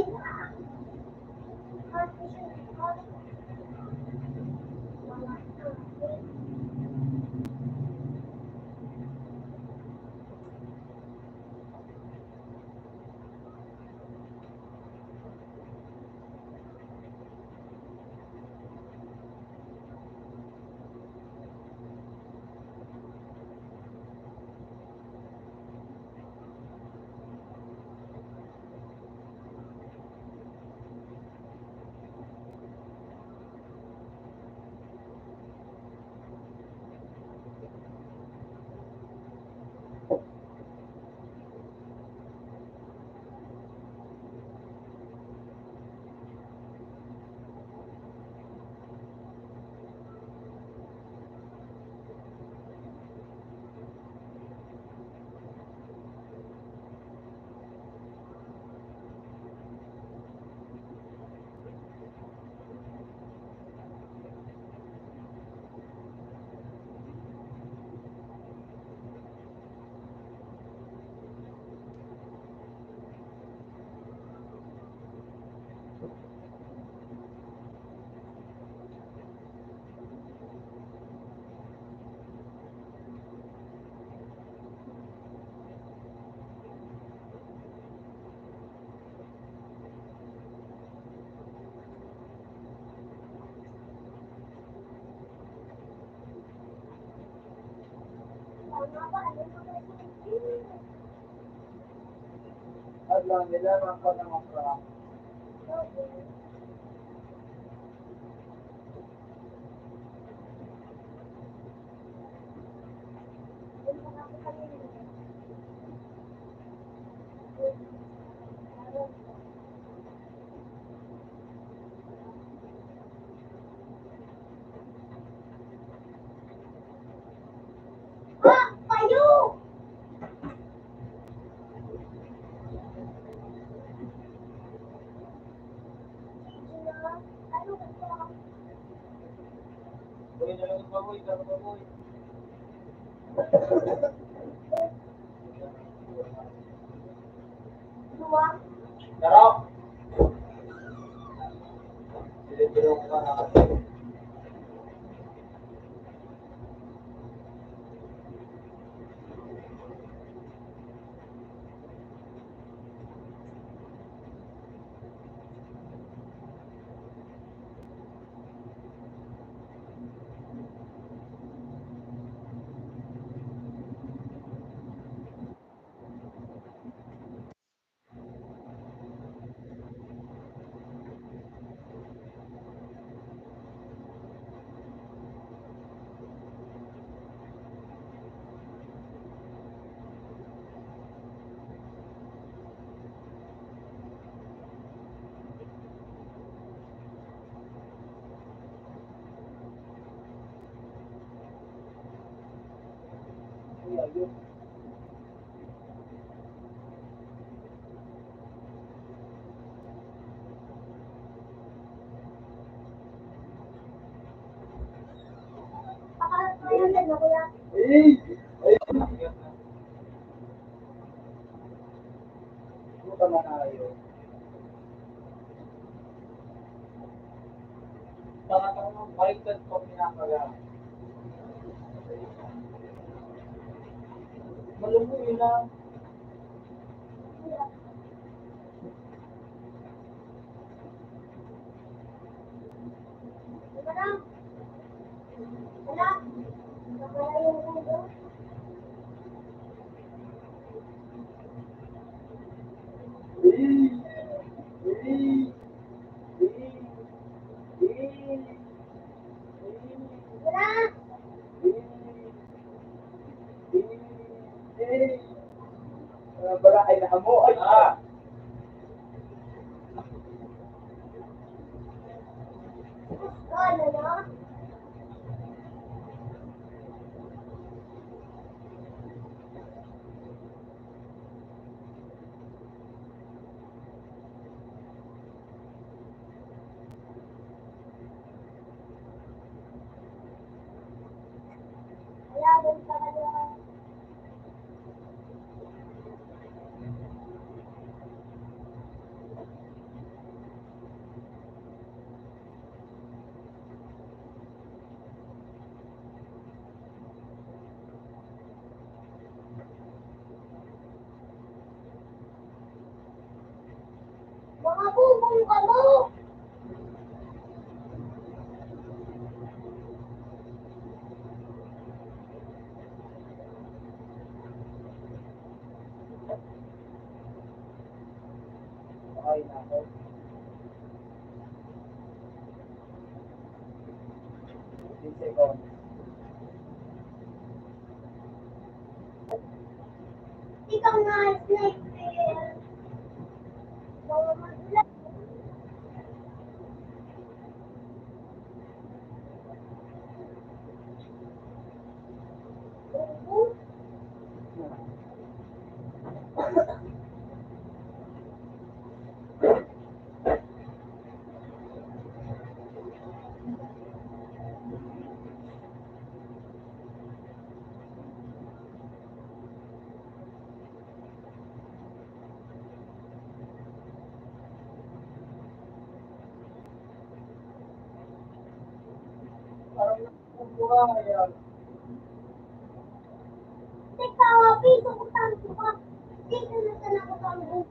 Speaker 3: At lang nila ako ng mga
Speaker 1: Kayo! Ano ba?
Speaker 3: Uy, nalang baboy, nalang baboy.
Speaker 1: Dua?
Speaker 3: Taro! Silipiro ko ka na kasi.
Speaker 1: na kuya.
Speaker 3: Buta manayo. Tangan-tangan baliktad ko pinakagamit. Malumuyo lang.
Speaker 1: Diba na? Wala. Nawala yung ulo. Wala.
Speaker 3: Wala ay naamoy.
Speaker 1: Ano na? Wala din sa kanya. Mga bubong ka mo!
Speaker 3: Ay, nako. Seconds.
Speaker 1: Ikaw na, snake tail. Mga magulat. Bubong?
Speaker 3: Parang nakukuha yan.
Speaker 1: Teka, piso ko tanto ka. Dito na sa nakakambo.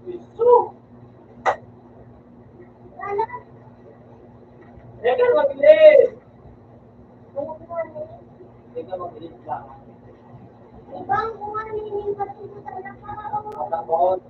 Speaker 2: Isu! Teka, mabilis! Teka, mabilis lang.
Speaker 1: Ibang kung ano yung pati sa talaga.
Speaker 2: Matakot.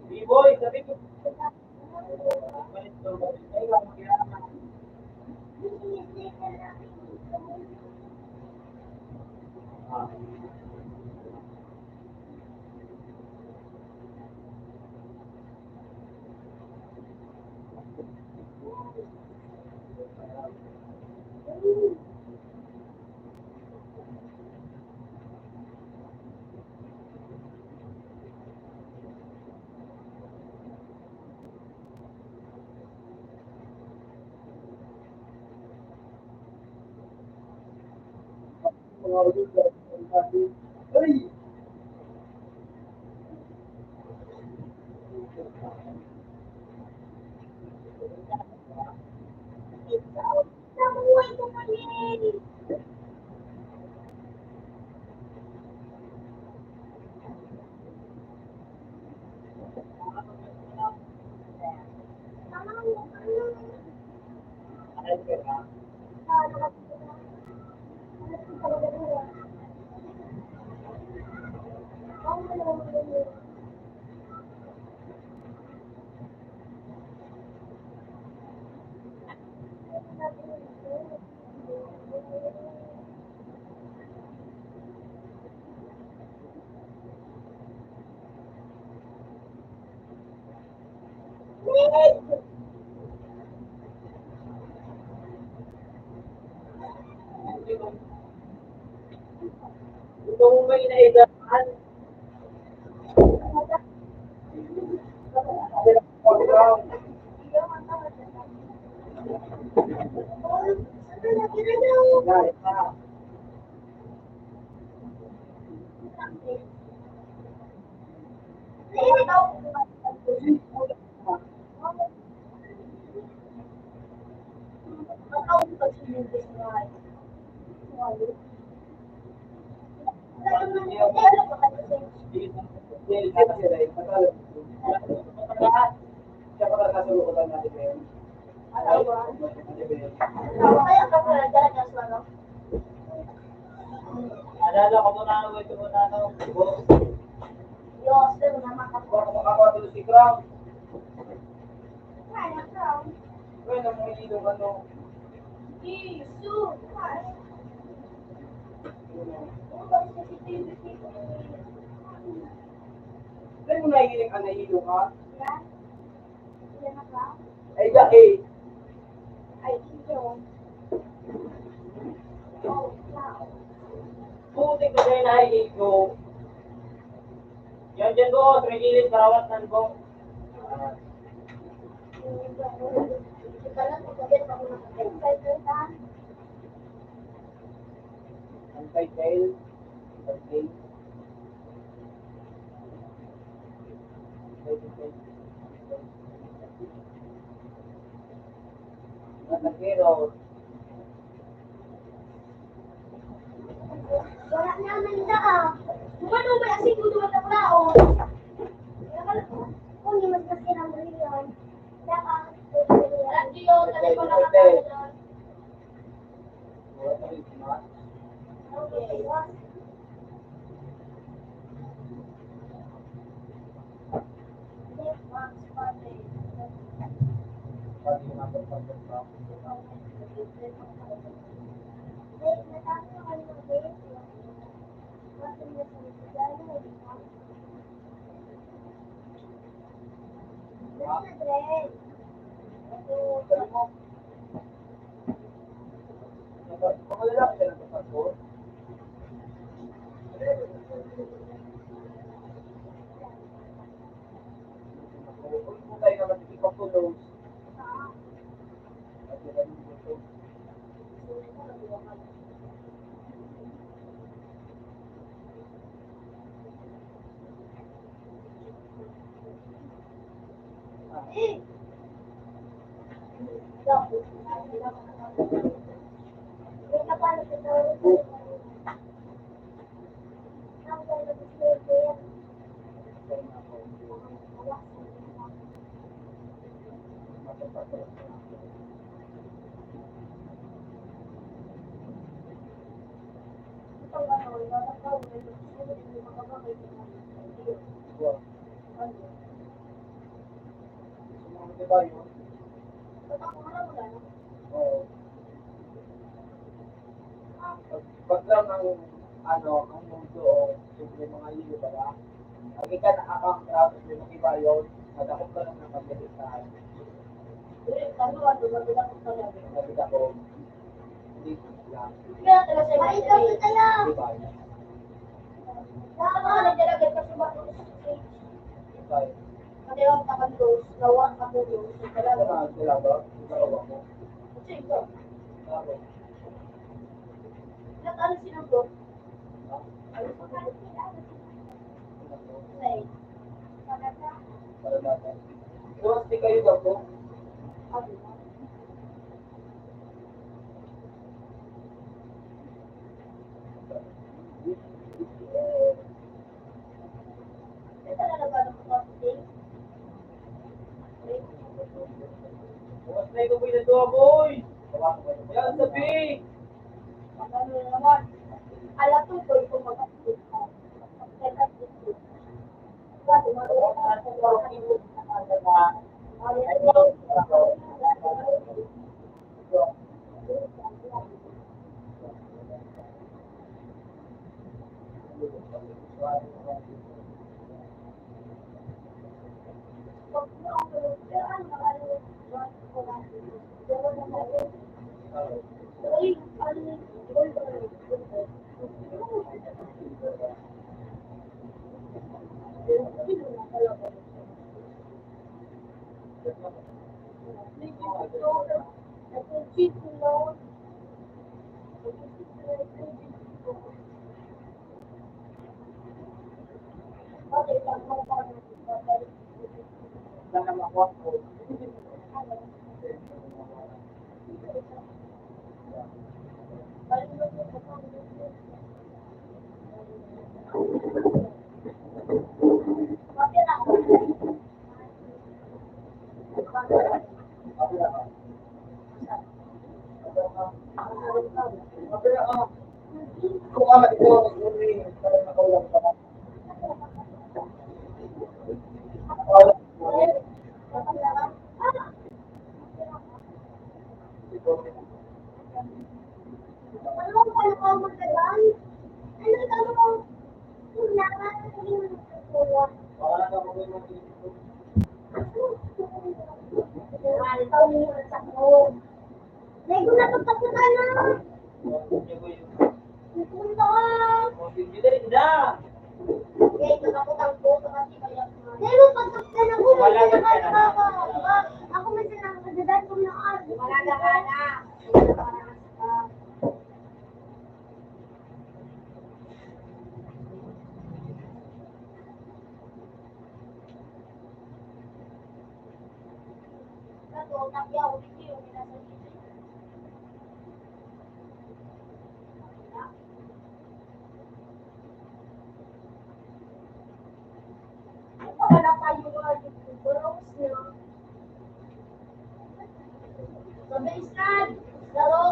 Speaker 2: B-boy, sabi ko. Ay!
Speaker 1: Nabuhay ko mali.
Speaker 2: Kung may naidahan, guys, ha? Siya pa nagkasulukutan natin ngayon. Alala ko muna ano, ito muna ano, boss. Baka makakatulo si Crown. Well, ang mga ilong ano,
Speaker 3: Saan mo nahihiling ka? Nahihilo ka?
Speaker 1: Yan. Yan na ba?
Speaker 3: Ay, eh.
Speaker 1: Ay, yun. Oh, wow.
Speaker 3: Putik ko sa'yo nahihilo. Yan dyan ko, tumigilid, karawatan ko. Ang kay Tail. Okay. Nagkiro.
Speaker 1: Wala naman na ah. Dumadumay asing duduman na plaon. Kung hindi mas kasi ng milyon. Alam niyo, tanay ko na kapatid doon.
Speaker 3: Wala ka rin, ma.
Speaker 1: Okay.
Speaker 3: Pati na pagpagod pa. Sabi mo, mga lalaki ka ng pagpagod. Kung tayo naman ipagpulong, at yan ang gusto. Diba yun? Oo. Pag lang ang mundo o simple mga iyo ba? Pag ika nakakang may mga iba yun, madakot ka lang ng pagdalitaan. Sabi ako, hindi lang. Diba yun? Diba yun? Dalawa, dalawa mo. Tapos, para natin. So, hindi kayo daw po. Bukas na ikaw na doon, boy! Yan, sabi!
Speaker 1: Alam ko ito mag-asip ka.
Speaker 3: Sana makuha ko. Kung amat ito, para makaulang ka.
Speaker 1: Ano ko magdagan? Ano
Speaker 2: Baka lang ako may mga
Speaker 1: Lego na pagpapunta na. Pupunta ka. Kaya ito ako tangko kasi kaya. Lego pagpapunta na ko.
Speaker 2: Malagat ka na.
Speaker 1: Ako may sinakadadan ko na art. Malaga ka na. Kato, takyaw, hindi yung minasa dito. Wala tayo mga YouTubers na. Mabilis na! Laro!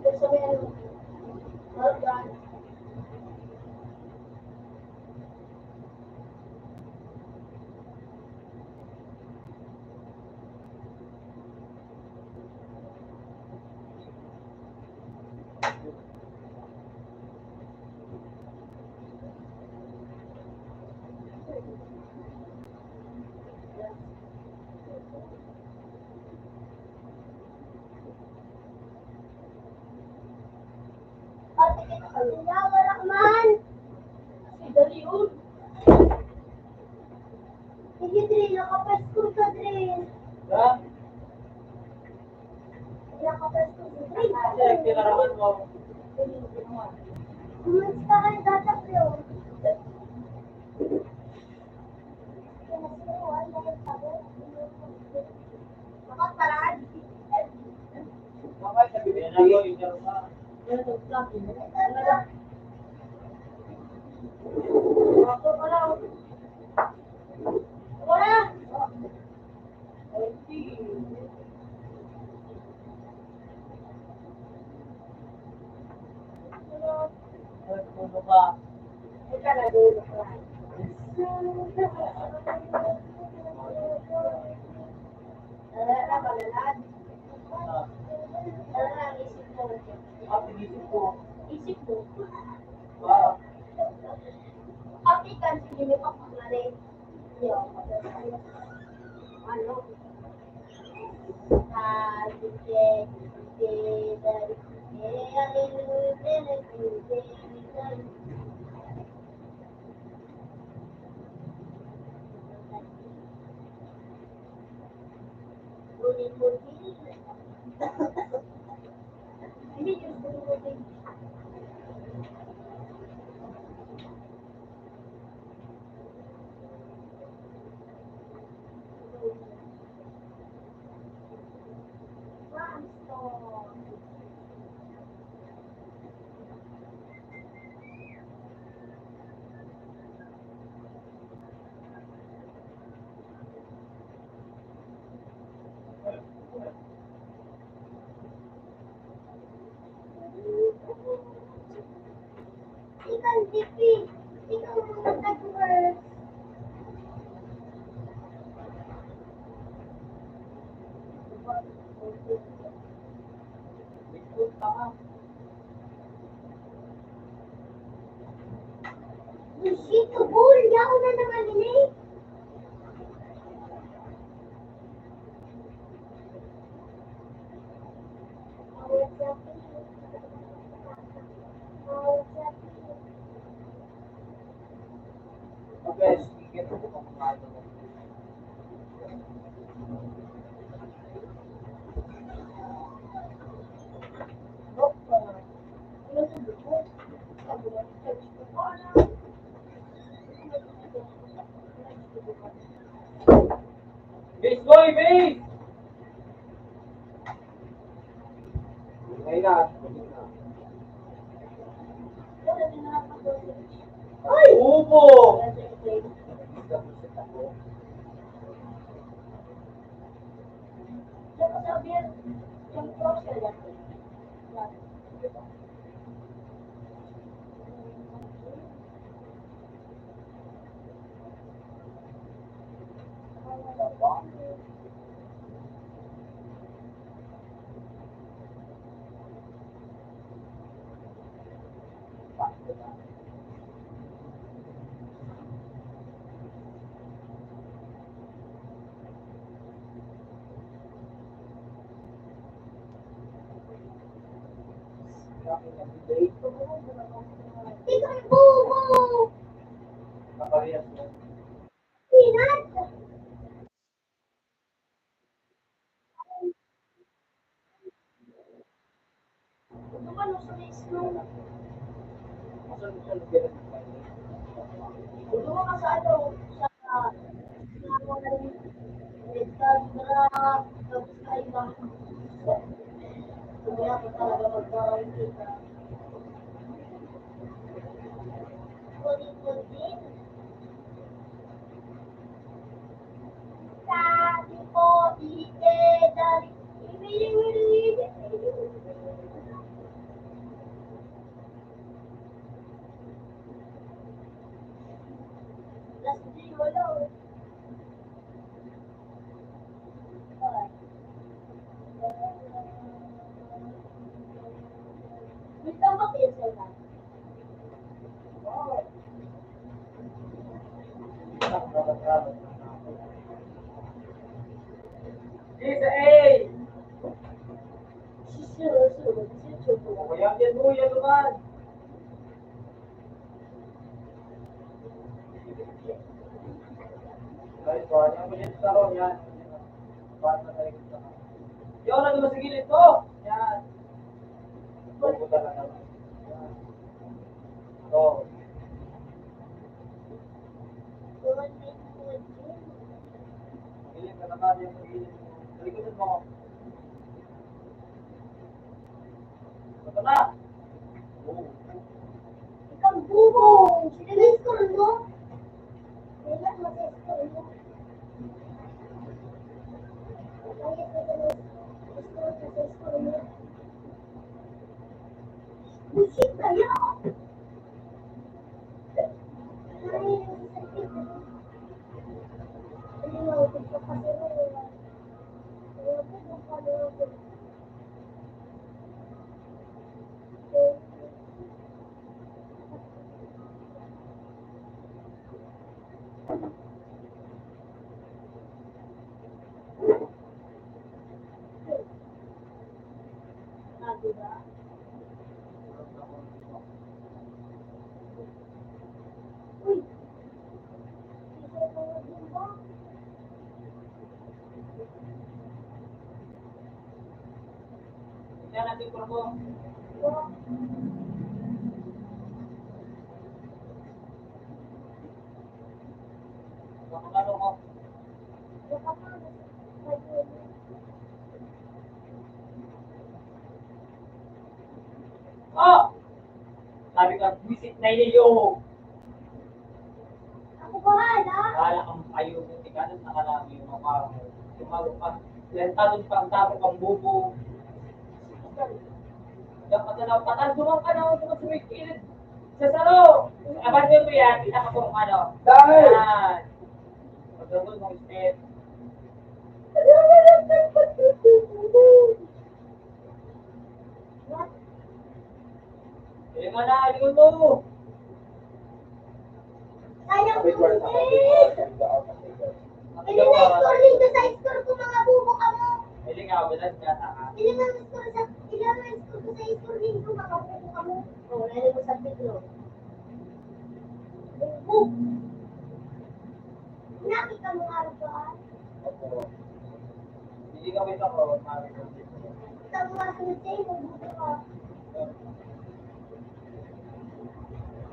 Speaker 1: Gusto mo yan? Laro dyan. Ate, kita ka nila, wala man! Ay, dali yun! Sige, Dre, nakapresko ka, Dre.
Speaker 2: Ha?
Speaker 1: Nakapresko ka, Dre.
Speaker 2: Kasi kinaraman mo.
Speaker 1: Kumusta ka, tataklo? Makapalad?
Speaker 2: Bakit sabi niya na yun, yung laro ka.
Speaker 1: Ako pa lang. Wala!
Speaker 2: Ano ka?
Speaker 1: Ika na dulo ko. Balalad. Isip mo.
Speaker 2: Isip ko.
Speaker 1: Isip mo.
Speaker 2: Ah,
Speaker 1: Apikan, sige mo pa pangalan. Ano? Hindi yung bunutin. Ikan tipi, ikaw mga tagwers.
Speaker 2: ikot ka nga.
Speaker 1: Bullshit ka, bull! Di ako na nanganinig.
Speaker 2: Okay, sige po kung kumain mo. Base boy, base! Ngayon na.
Speaker 1: Ay!
Speaker 2: Upo!
Speaker 1: Ikaw ang bubo!
Speaker 2: Naparehas mo.
Speaker 1: Pinat! Naman mo sa snow.
Speaker 2: Masunod siya lugar ng bayan.
Speaker 1: Doon ka sa ano, sa mga nagtagara, tapos na iba. Kaya ka talaga magkaroon kita. Kulit-kulit. Sabi ko, ike, dali. Ibili-wili. Last day, wala. Wait lang ba kayo sila?
Speaker 2: Isa A!
Speaker 1: Susunod.
Speaker 2: Kaya yan mo, yan naman. Ay, sorry. Ang kulit sa ron, yan. Paano na tayo sa Yo, na naman sa gilid to! Yan. Pupunta na naman. Yan. To. Gilid ka naman, yung gilid mo. Talikutin mo. Ito na! Oo.
Speaker 1: Ikaw bubo! Sila na school mo? Sila na school mo? Busit kayo! Uy!
Speaker 2: Yan natin ko mo. Ano ko? Oh! Sabi ka, visit na iyo.
Speaker 1: Ako bahala!
Speaker 2: Kala kang ayaw mo, ikanan na kalami yung mga mo. Tumago ka. Lantanon pa ang tapo kang bubo. Diyan ka na patal, dumang ka na, dumang sumikilid. Sa salo! Abansin mo yan, kita ka kung ano.
Speaker 3: Dahil!
Speaker 2: Yan. Pagdagol mong step.
Speaker 1: What?
Speaker 2: Hindi nga na, likod mo.
Speaker 1: Sayang
Speaker 3: Big one,
Speaker 1: busit!
Speaker 3: big one.
Speaker 1: Pili na score dito sa score ko mga bubo ka mo!
Speaker 2: Hindi nga, bilan ka na ka.
Speaker 1: Ilan ang score ko sa score dito mga bubo ka mo? Oh, lalo mo sa tiglo. Bubo! Nakita mo araw ba?
Speaker 2: Hindi ka wait ako.
Speaker 1: Tama nga sunod sa'yo, bubo ka.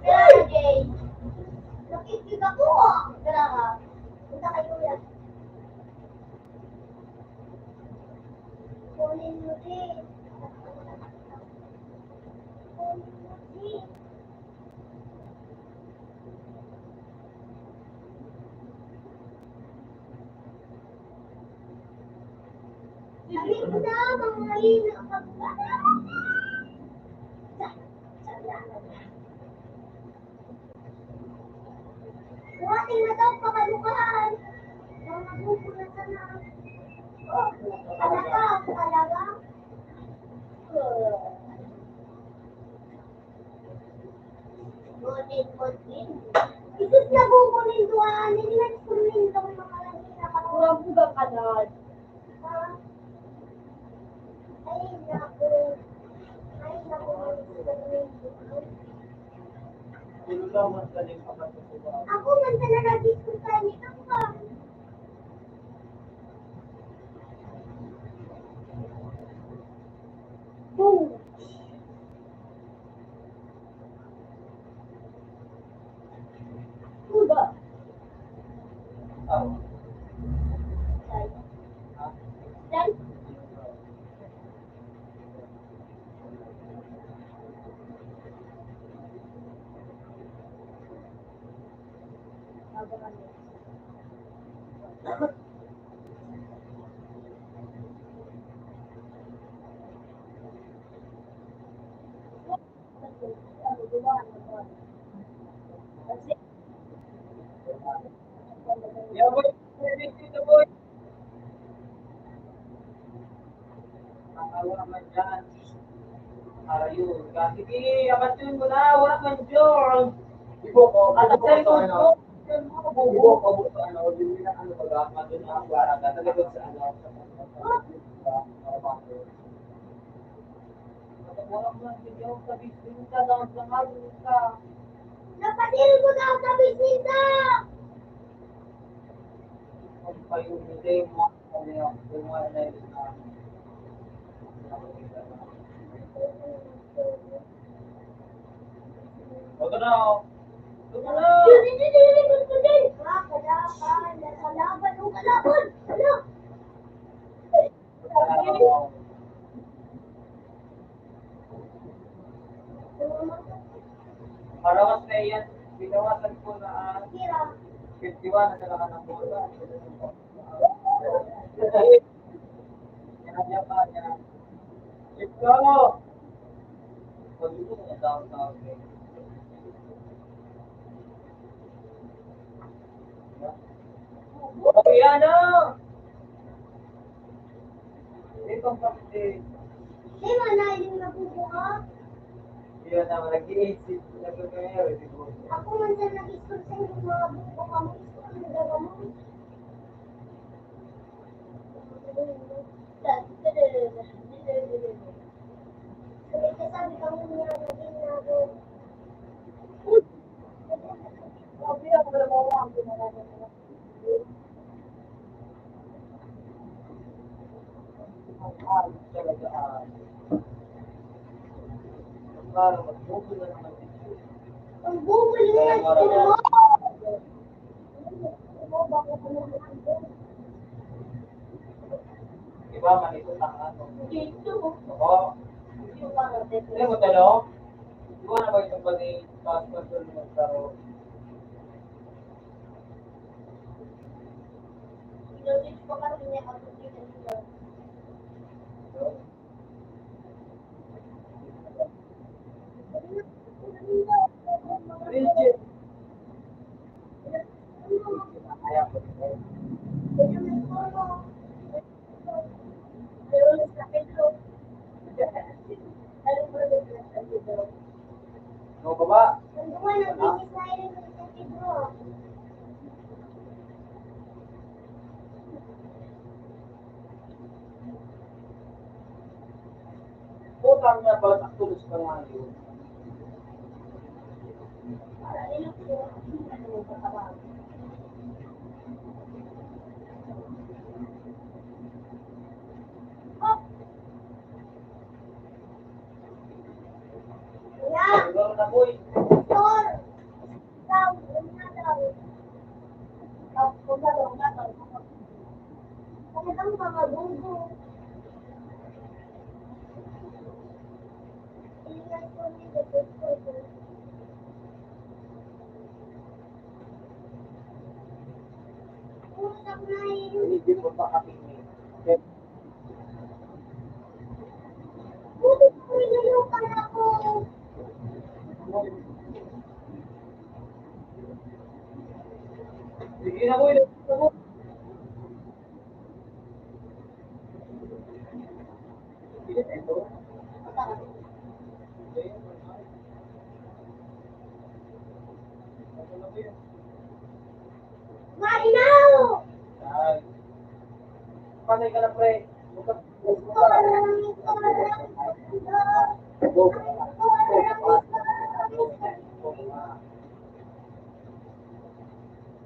Speaker 1: Kaya Jay, nakikita ko ah. Kaya ka, punta kay Kuya. Kunin mo din. Kunin mo din. Sabi ko na, mga hina kapag Buhatin na daw pakalukahan. Mga nagugulat ka na. Oh, talaga? Edward din. Isus na kukunin doon. Nilang kunin doon mga lagi na
Speaker 3: Kurang bugang kanal.
Speaker 1: Ha? Ay, naku. Ay, naku.
Speaker 2: Sino lang mas galing kapatid ko ba?
Speaker 1: Ako man talaga diskusan nito ka. Boom! Kuda.
Speaker 2: Ah,
Speaker 1: Dal.
Speaker 2: ha?
Speaker 1: Dal.
Speaker 2: Yeah, boy. Dito, boy. Nakawa man dyan. Ayun. Sige, abatun mo na. Wala man dyan. Ibo ko. At sa likod ko. Ibo ko. Ano, hindi na ano ba? Doon na ang waraga. Nalagod sa ano. Wala man dyan. Sabi ka lang sa halo ka.
Speaker 1: Napatil ko na sa bisita!
Speaker 2: Ang payo hindi mo. Ano yung bumalay na. Huwag na. Huwag na.
Speaker 1: Kalaban, kalaban, o kalaban! Ano?
Speaker 2: Parawas na yan. Binawasan ko na
Speaker 1: Tira.
Speaker 2: 51 na talaga ng bola. Yan yan pa yan. Ito! Pag ito na down. Okay, ano? Ito ang kapatid.
Speaker 1: Di ba na yung nabubuka?
Speaker 2: Yan na, nag-iisip. Nag-iisip. Siguro.
Speaker 1: Ako man sa nag-school sa yung mga buko ka mo. School na gaba mo. Sabi ka sabi ka mo niya naging nago. Sabi ako na mo ang pinalaman mo.
Speaker 2: Ang alis talaga para magbubo na naman ito.
Speaker 1: Ang bumuli nga school mo. Ano ba ko pinalaman?
Speaker 2: Diba, manito tangan mo.
Speaker 1: Dito.
Speaker 2: Oo. Hindi mo talo? Di ba na ba itong pati passport mo sa
Speaker 1: Inulit ko kasi niya ako dito.
Speaker 2: Rigid. Kaya ko. No, baba. Utang na ba sa tulos ka nga yun? Siguro na boy. Hindi mo pa kami. Sige na boy. ka na, pre.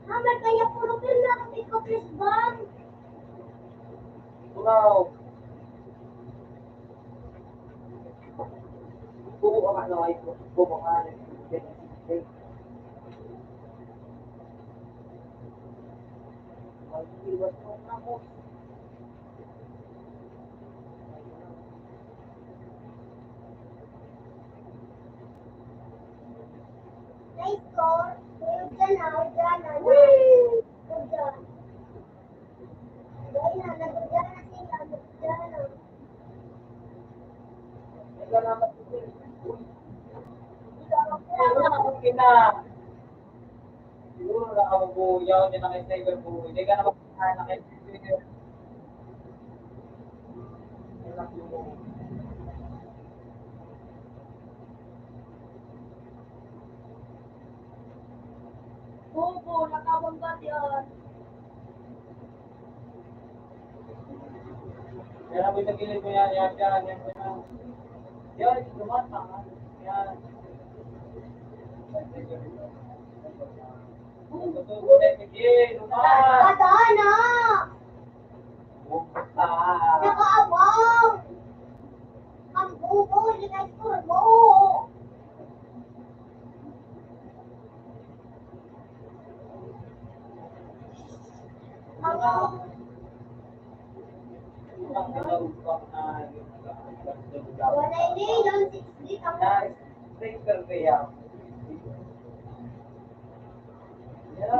Speaker 1: Mama, kaya puro pila ako ikaw, please, bang?
Speaker 2: Wow. Bubo ka ano, ay bubo ka. Mag-iwas mo na ako.
Speaker 1: Nice score. Huwag na, huwag na. Huwag na. Huwag na, nagugyan na sila, nagugyan na.
Speaker 2: Ikaw naman. Kita. Siguro nakakabuyaw, hindi na kayo cyber po. Hindi ka naman na kayo cyber.
Speaker 1: Bobo, nakabanggat yan.
Speaker 2: Yan ang pinagilid mo yan, yan. Yan, lumata. Yan. Tutubo na yung bigay, lumata.
Speaker 1: Kadana!
Speaker 2: Bumata.
Speaker 1: Nakaabang! Ang bobo, hindi na score mo. Wala ini, yung 60 ka mo.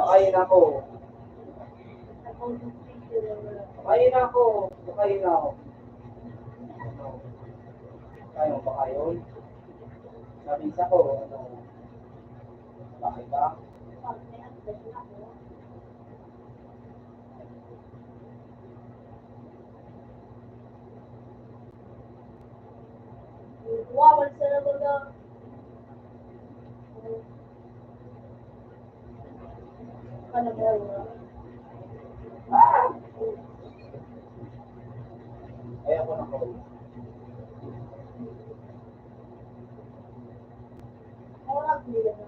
Speaker 2: Kain ako. Kain ako. Kain ako. Kaya mo ba kayo? Nabisa ko. Bakit ba?
Speaker 1: Wow, wala sila mga... Ano ba yun?
Speaker 2: Kaya ko na ko.
Speaker 1: Orang nila na.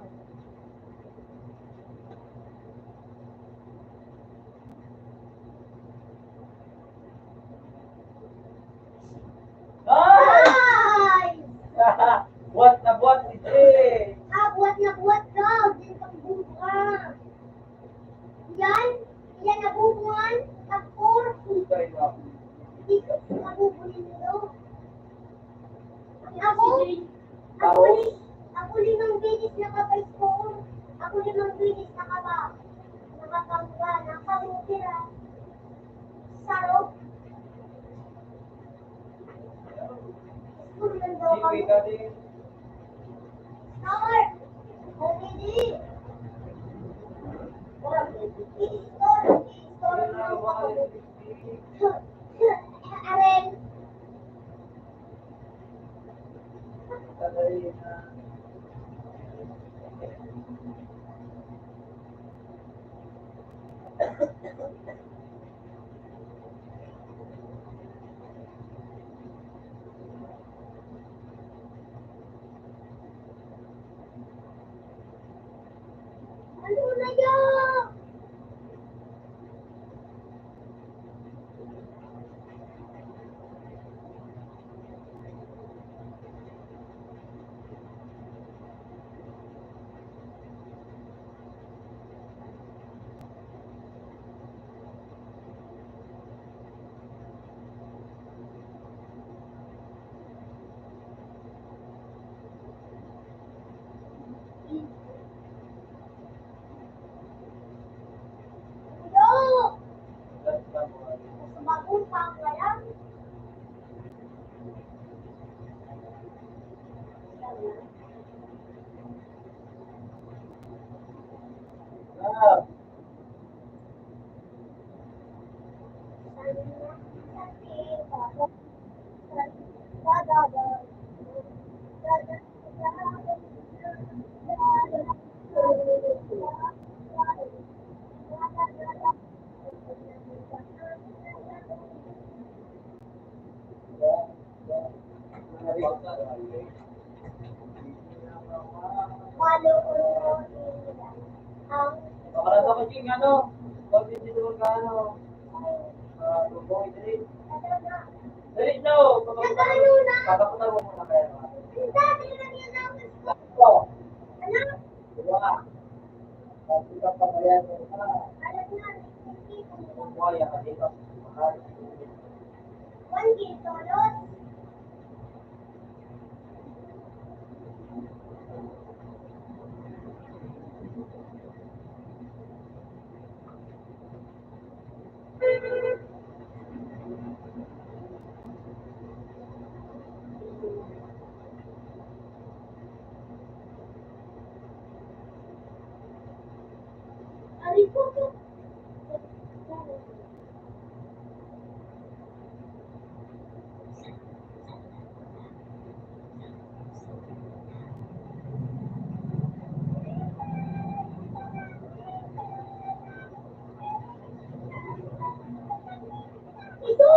Speaker 2: Ay!
Speaker 1: Ay!
Speaker 2: Buat na buat si Jay!
Speaker 1: Buat na buat daw. Diyan kang bunga. Yan. Yan na bungan. Takor.
Speaker 2: Putay na.
Speaker 1: Dito. Nabubulin nyo. Ako.
Speaker 2: Tapos?
Speaker 1: Ako 5 bilis nakapay-score. Ako 5 bilis nakapangga. Nakapangga. Sarap. Score lang daw
Speaker 2: Sikoy
Speaker 1: kami.
Speaker 2: ka din.
Speaker 1: Score. Already. Score. Score
Speaker 2: Yun na,
Speaker 1: lang
Speaker 2: baka
Speaker 1: ako.
Speaker 2: rin.
Speaker 1: Aren.
Speaker 2: Tagay na.
Speaker 1: Ano na yan? Yo! Bagong pangalan.
Speaker 2: Ah,
Speaker 1: Maluulo ang
Speaker 2: Para sa kuching, ano? Huwag din dito magkano. Bubuhay dali. Dali, no. Pagkapunta mo muna kaya.
Speaker 1: Ano?
Speaker 2: Diba? Kasi kapag ayan mo na, bubuhay ka dito. Mahal.
Speaker 1: 1 kilolot. Ari po po. Ito!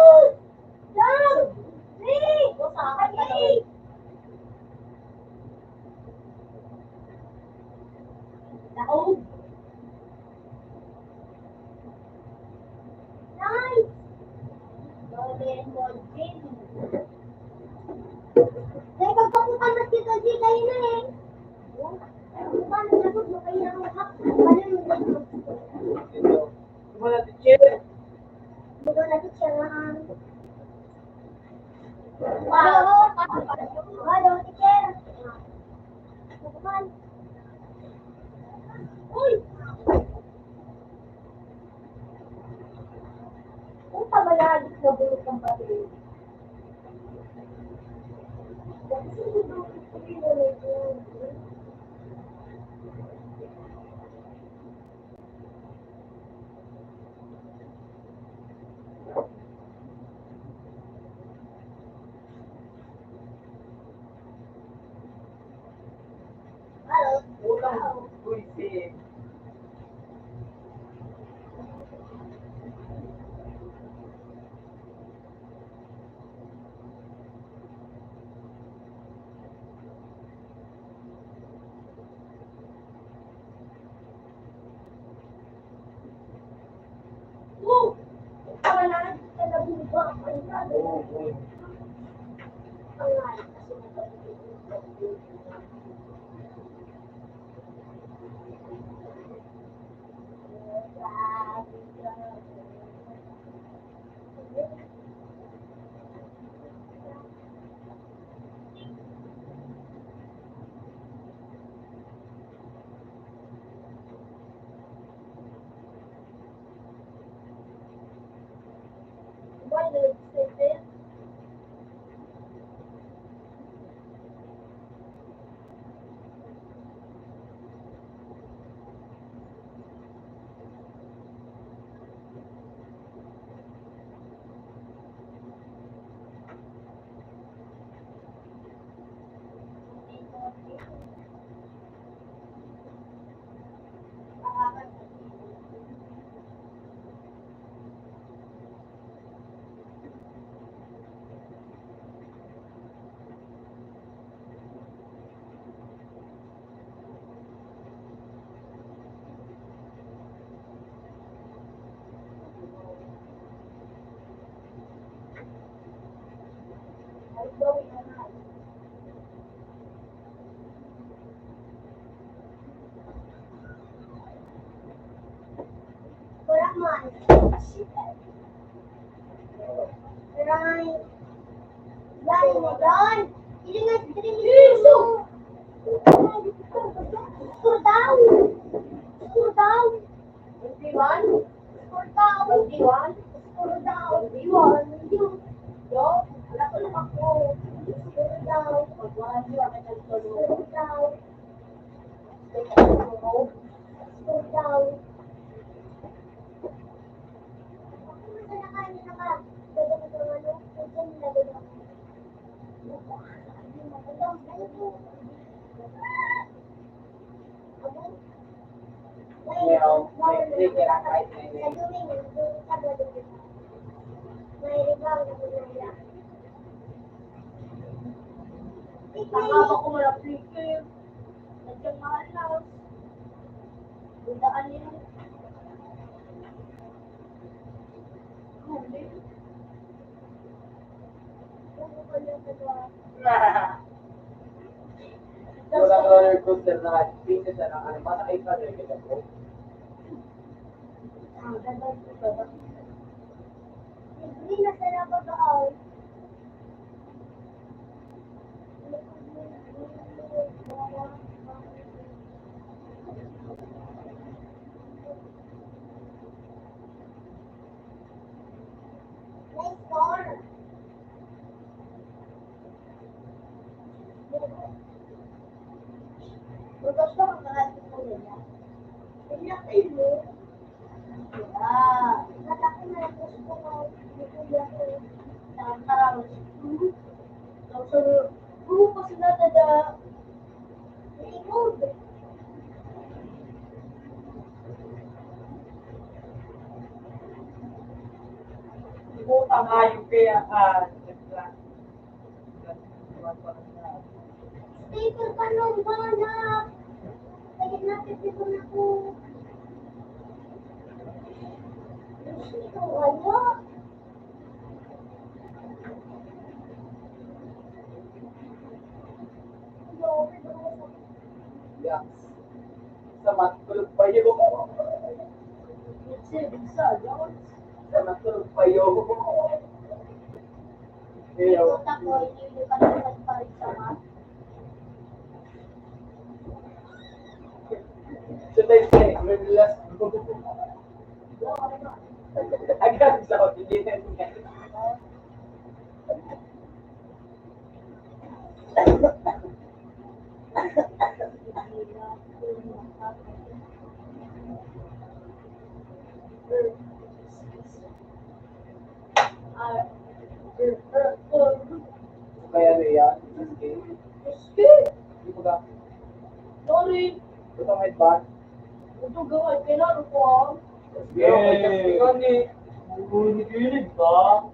Speaker 1: Lang! Rick! Rick! Daog! Nice! Golden Golden. Dahil pagpapukamat kita di kayo na eh. Paano na po? Kayo na ang hap. Paano yung nag-hap?
Speaker 2: Wala si Che.
Speaker 1: Buto na siya nga ang... Hello, teacher. Bukan. Uy! Kung tabalagi na bulot ng pati. Hello.
Speaker 2: Ulang buisit.
Speaker 1: Woo! Tabalagi ka na buba. Why do you say this? Kurang Right. Yan na yan. Ilingat din dito. Score down. Score down. 21. Score down. 21. Score down. 21. Yo, wala ko lang ako. Score down. Score down. Score down. Nakaba ko wala flicker. Nandiyan mahal na. Bundaan niya. Huli. Ano ba yung nagawa?
Speaker 2: Wala roller coaster na pieces na ano, masakay pa rin kita po.
Speaker 1: Ah, ganda ito ba? Hindi na sila pag-aaway. Nice car. Gusto ko makakit mo nila. Pinakay mo. Yeah. Natake na yung gusto ko. Bibigyan ko. Tarang-tarang. So, puro pa sila tada. Remote.
Speaker 2: Puta nga yung kaya
Speaker 1: Sticker ka nung bana. Kaya natin dito na po. Ito, wala.
Speaker 2: Yes. Sa matulog pa yun.
Speaker 1: Bisa, yun.
Speaker 2: Sa matulog pa yun.
Speaker 1: Ikot ako, inilipan pa rin sa mat.
Speaker 2: So tayo say, relax. Agad sa hindi na kaya na yan. Hindi mo ka.
Speaker 1: Sorry,
Speaker 2: Ito may bag.
Speaker 1: ito gawin, kailangan ko ah.
Speaker 2: Yay! Nagkikilig ba?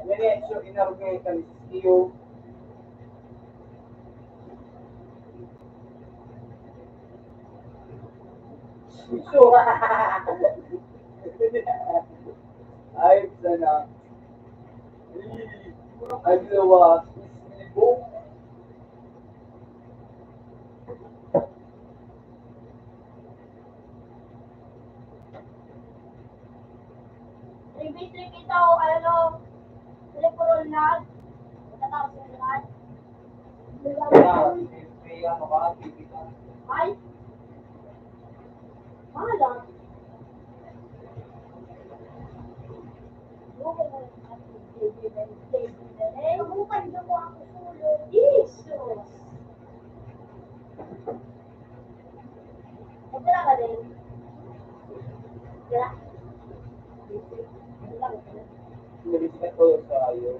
Speaker 2: Venezio, inarugay ka ni Siyo. So, ay, sana. Ay, gawa. Islibo.
Speaker 1: Tribit ito, ano, electoral na. Matatapos yung lahat.
Speaker 2: Kaya, ano ka, bibita.
Speaker 1: Ay, mahala. Nabukan niyo mo ako sulod. Jesus! Nagdala ka din? Dala? Dala ka din?
Speaker 2: Nabisikat ko sa iyo.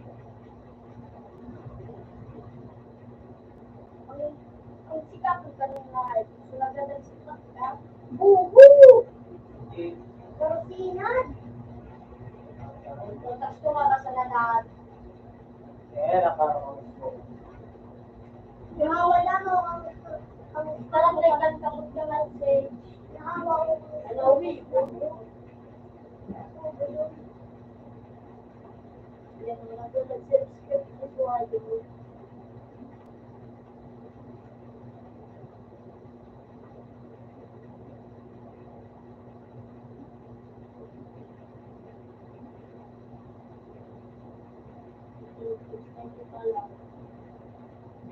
Speaker 1: Ang sikap ko kanina lahat. So, nagdadagsikat ka? Buhu! Pero sinad! Kung tax ko ka sa lahat.
Speaker 2: Eh, nakakaroon ko.
Speaker 1: Wala mo ang parang nagtan ka mo na message. Nahawa ko. Hello, we. Yan mo na doon nag-subscribe ko sa akin.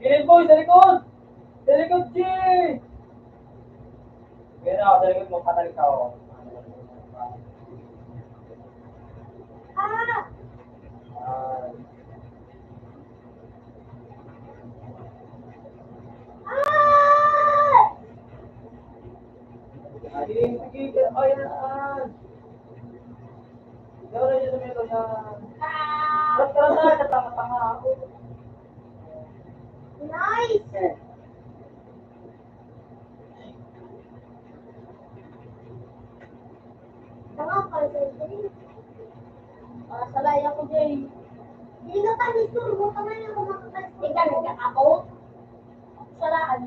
Speaker 2: Gilid boy, sa likod! Sa likod, G! Kaya na ako, sa likod mo, katalik ako.
Speaker 1: Ah!
Speaker 2: Ah,
Speaker 1: Ah!
Speaker 2: sige, ayan. Daw na dito meron na.
Speaker 1: Ah!
Speaker 2: Tara na, katanga-tanga ako.
Speaker 1: Nice! Tanga pa rin. Salay ako, Jay. Hindi na tayo turbo ka na yung mga kapatid.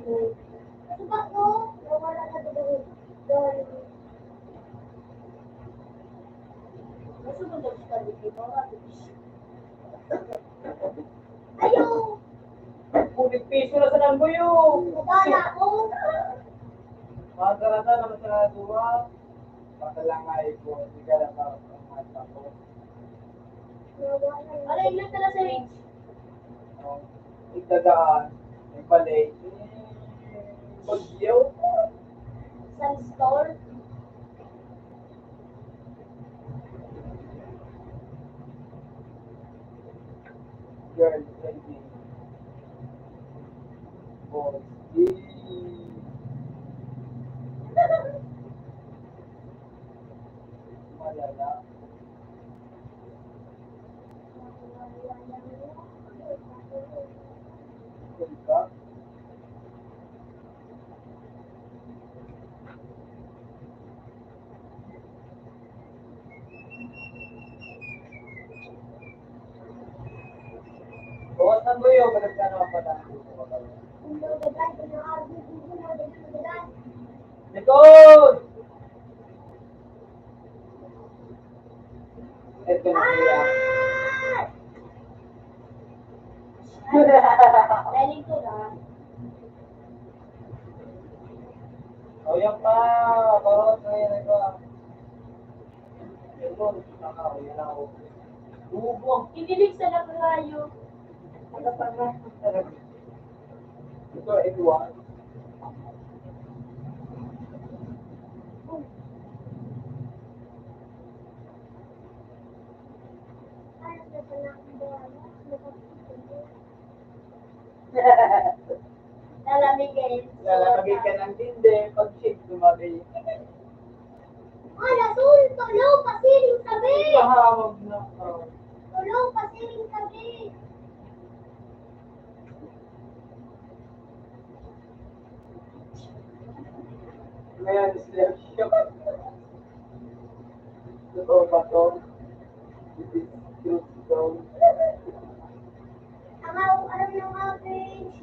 Speaker 1: Suka no? Nawala na doon. Doon. Gusto mo daw sa dito? Ayaw!
Speaker 2: Pulit piso na sa nanggo yun.
Speaker 1: Nadala ko!
Speaker 2: Mga karata naman sa nagawa. Pakalangay ko. Hindi ka lang mga ko.
Speaker 1: Ano yung lang tala sa Rich?
Speaker 2: Igdagaan. May palay. Bagyo.
Speaker 1: Sun store?
Speaker 2: Girl, baby. Boy. Malala. Kulka. Bawas ng buyo, balas ka naman pa lang. Likod! Ito na siya.
Speaker 1: Galing ko na.
Speaker 2: O yan pa, parot na yan ito. Ito, nakakaw, yan ako. Bubong.
Speaker 1: Kinilig sa nakalayo.
Speaker 2: Ano pa na? Ito, everyone.
Speaker 1: Lalamigin.
Speaker 2: Lalagay ka ng tindi, pag shake, lumagay.
Speaker 1: Sul! Tulong! Pasiring sabi!
Speaker 2: Mahamag na.
Speaker 1: Tulong! Pasiring sabi!
Speaker 2: Ngayon, slap shock. Totoo ba to? It is truth daw.
Speaker 1: Ang alam ng average.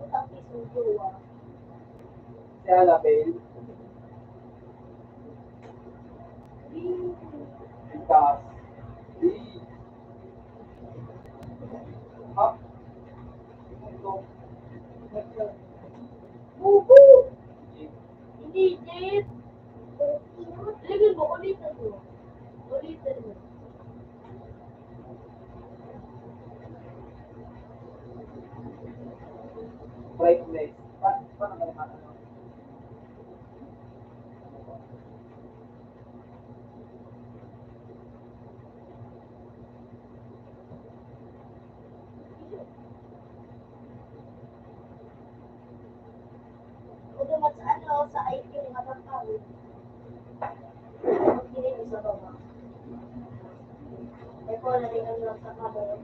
Speaker 1: Utang pisong jowa.
Speaker 2: Si Annabelle, Vitas, Up. Ito.
Speaker 1: Bubu! Hindi, Jeff. Lagyan mo, ulitin mo. Ulitin mo.
Speaker 2: Brightness. Paano ka naman?
Speaker 1: O dumat sa ano, sa IT ng mga tao. Hindi rin isa ba ba? Eh po, narin ang lang sa kamera.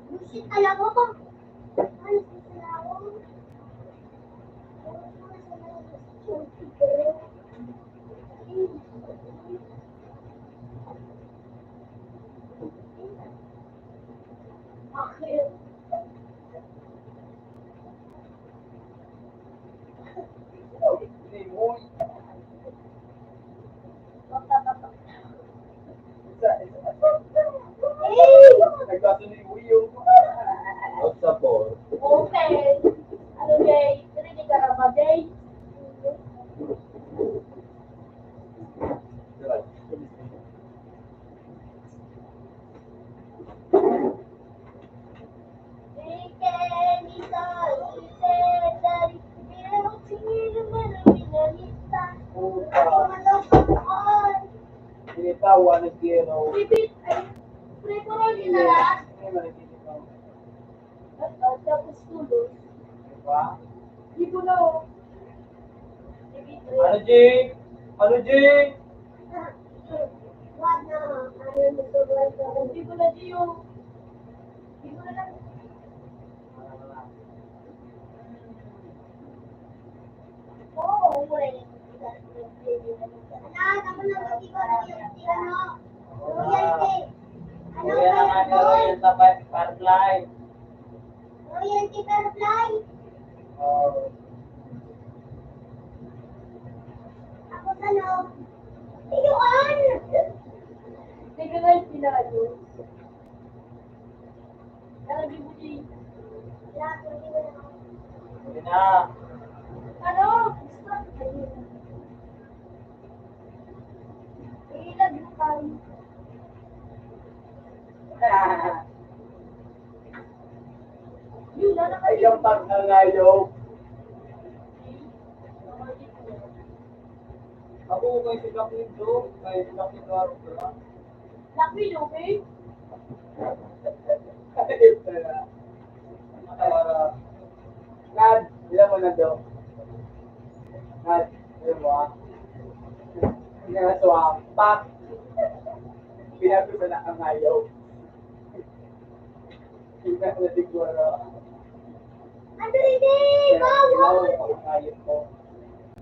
Speaker 1: Lucy, alam mo ba? Ay, alam mo. Bakit?
Speaker 2: Hindi mo. Nagkasunod yung uyo. Out sa ball.
Speaker 1: Okay. Ano, Jay? Narinig ka na ba, Jay?
Speaker 2: Tinitawa ng kero.
Speaker 1: Bibit, ay, pre-puro nila lahat.
Speaker 2: Hindi mo nagtitikaw.
Speaker 1: At tapos tulos.
Speaker 2: Diba?
Speaker 1: Hindi ko na, oh. Bibit,
Speaker 2: Ano, Jake? Ano, Jay?
Speaker 1: Wag na. Hindi ko na Gio. Hindi ko na lang. Oo, wala yun. Tama na, hindi ko royalty, ano? Royalty. Ano
Speaker 2: Kuya na nga ni Royal sa Firefly.
Speaker 1: Royalty Firefly.
Speaker 2: Oh.
Speaker 1: Ako ano? Iyuan! Hindi ka nga yung pinado. Nalagay mo siya. Hindi ko na.
Speaker 2: Hindi na.
Speaker 1: Ano? Stop. Ilag mo tayo. Yun,
Speaker 2: Ay, yung pag nangayo. Ako kay si Kapit Do, kay si Kapit Waro ka.
Speaker 1: Lucky, okay?
Speaker 2: Nad, ilan mo na do? Nad, ilan mo ah? Hindi na swampak. Pinabi ko na ang ayaw. Hindi na siguro.
Speaker 1: Ano rin eh? Bawal!
Speaker 2: Ang ayaw ko.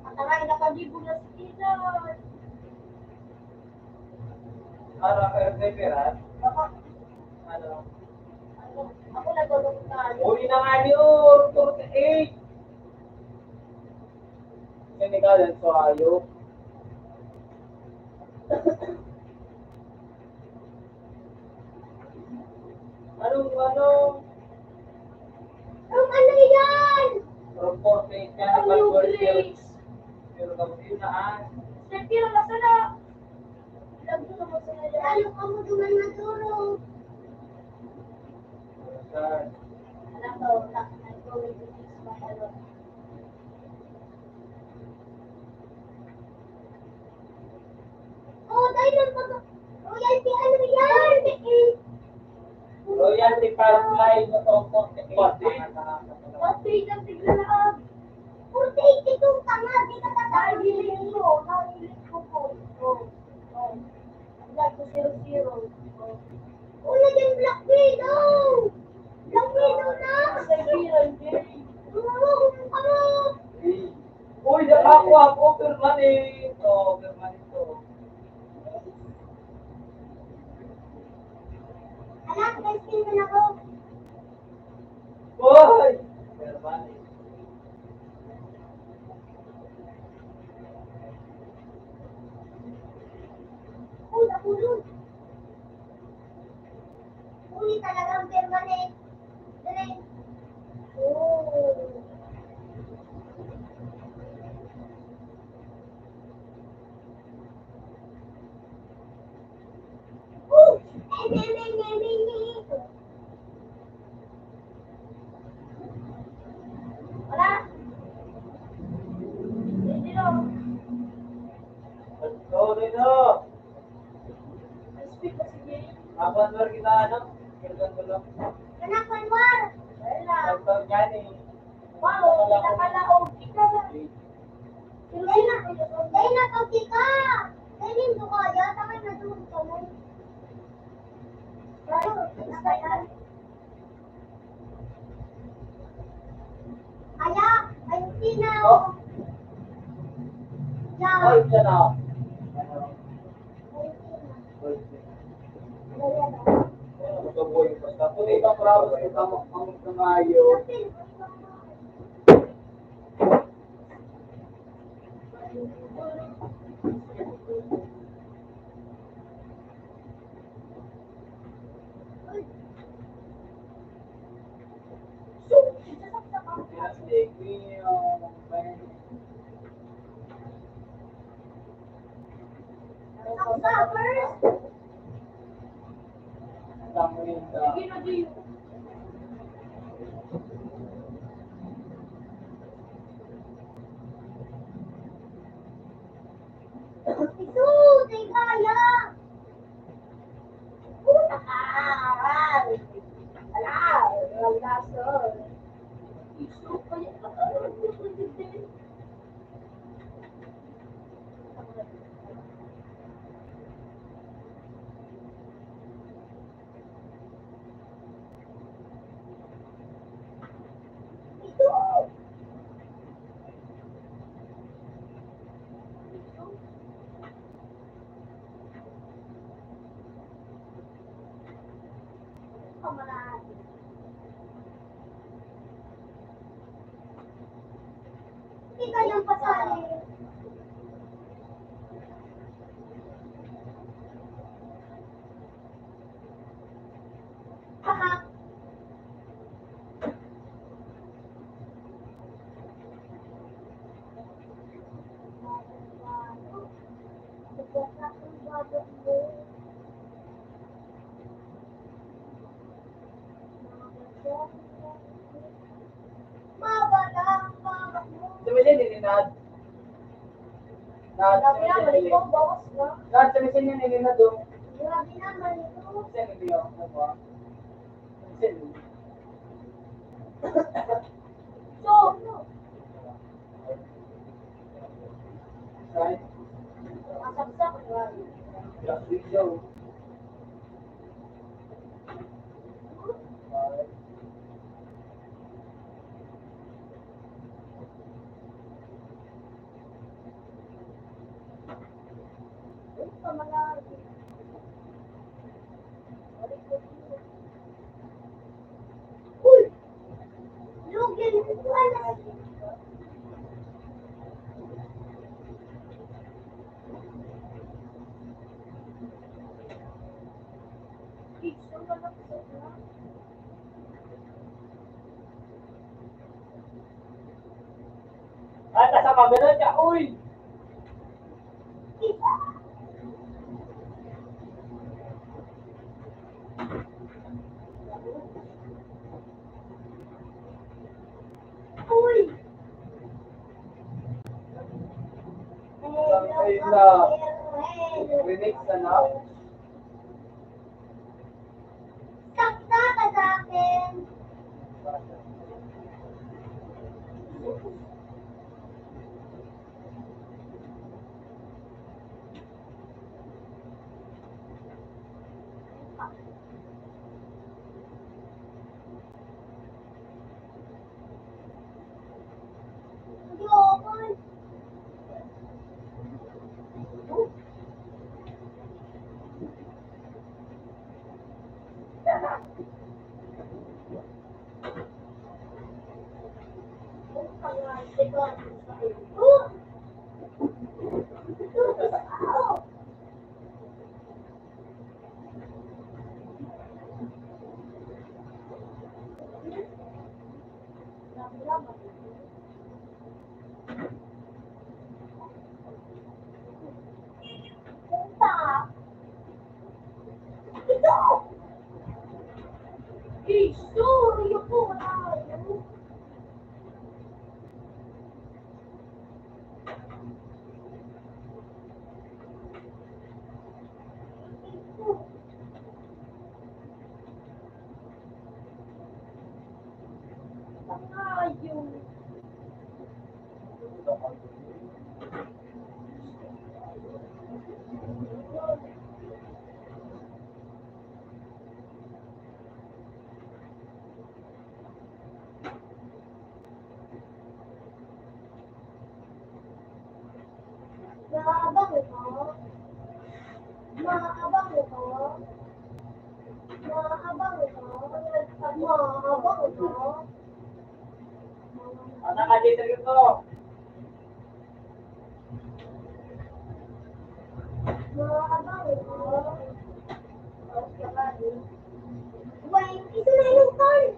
Speaker 1: Mataray na kagibo na si Tinan.
Speaker 2: Para kayo sa Pirat,
Speaker 1: Baka,
Speaker 2: ano?
Speaker 1: ako nagulong tayo.
Speaker 2: Uli na nga yun, 48. Sinikalan so ayaw. Anong?
Speaker 1: Ang ano yan?
Speaker 2: From 48 yan,
Speaker 1: Ang new
Speaker 2: but
Speaker 1: grades.
Speaker 2: pero kapag yun na ah.
Speaker 1: Siyempre, lang nasala. Ilag mo naman sa nila. Lalo ka mo duman matulog. Alam ko, I'm going to fix my hello. Oh, dahil lang pag... Royalty, ano yan?
Speaker 2: Royalty Firefly na from 48.
Speaker 1: Pati ng tiglalaan. 48 itong tanga, di ka tatay. Nahiling ko po. Oh. Black to 00. Una dyan, Black Widow! Black Widow na! Siberian Gay. Ano?
Speaker 2: Uy, ako, permanent. Oh, permanent to.
Speaker 1: Anak, may skin ka na ko.
Speaker 2: Uy! Permanent.
Speaker 1: Ulo. Uli talagang permanent. Direct. Oh. Wala. Hindi lang.
Speaker 2: Let's go dito.
Speaker 1: Speak kasi Jay.
Speaker 2: Apan mo kita ano? Kailan ko lang.
Speaker 1: Anak, Manwar. Wala.
Speaker 2: Pagpag yan eh.
Speaker 1: Wow, kita pala o kita na. Dahil na pag kita. Dahil hindi ko kaya, tamay na doon ka mo. Kaya, ayun sina.
Speaker 2: Oh.
Speaker 1: Ya.
Speaker 2: Oy, dyan ako. Ano? Magkabuhay ko. Tapos ibang bravo sa ang nangayo.
Speaker 1: Itu, kaya. Puta ka. Wala, Isu, kaya. kamarada. Hindi kanyang pasali. Haha. Mabalang mga
Speaker 2: Tumilin, nininad. Nad,
Speaker 1: Grabe naman ito, boss, no?
Speaker 2: Nad, tumisin niya nininad doon.
Speaker 1: Grabe naman ito.
Speaker 2: Tumisin, hindi ako. Nagwa. Tumisin.
Speaker 1: So,
Speaker 2: Right?
Speaker 1: masaksak.
Speaker 2: Black video.
Speaker 1: Uy! Lugin ko wala.
Speaker 2: At sa kabila siya, uy!
Speaker 1: Uy!
Speaker 2: Remix na.
Speaker 1: Sakta ka sa akin. Ayoko. Ito! Sorry po, yung maabang ito. Maabang ito. Maabang ito. Maabang ito.
Speaker 2: Ano ka dito ito?
Speaker 1: Maabang ito. Wait, ito na yung card.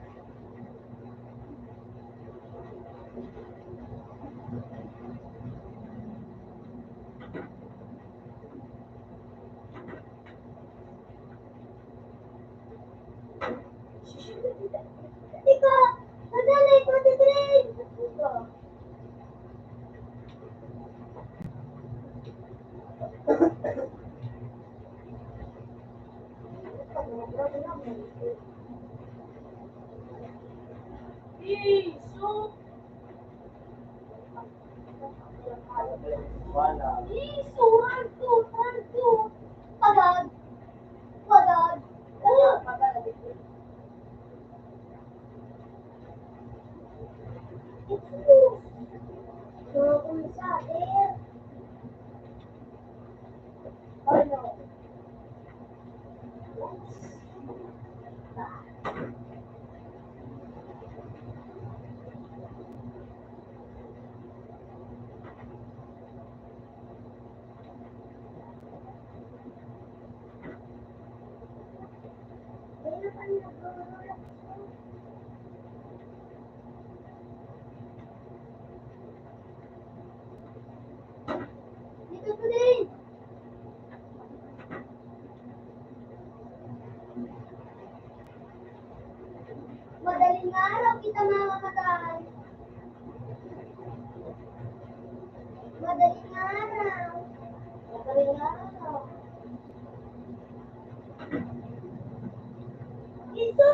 Speaker 1: Ika, nadalay ko si Trade. Iso.
Speaker 2: Wala.
Speaker 1: Iso, tanto, tanto. Agad. Agad. Agad. Ito. Kung sa air. Ano? Dito ko din. Madaling araw kita mamamatay. Madaling araw. Madaling araw. Ito!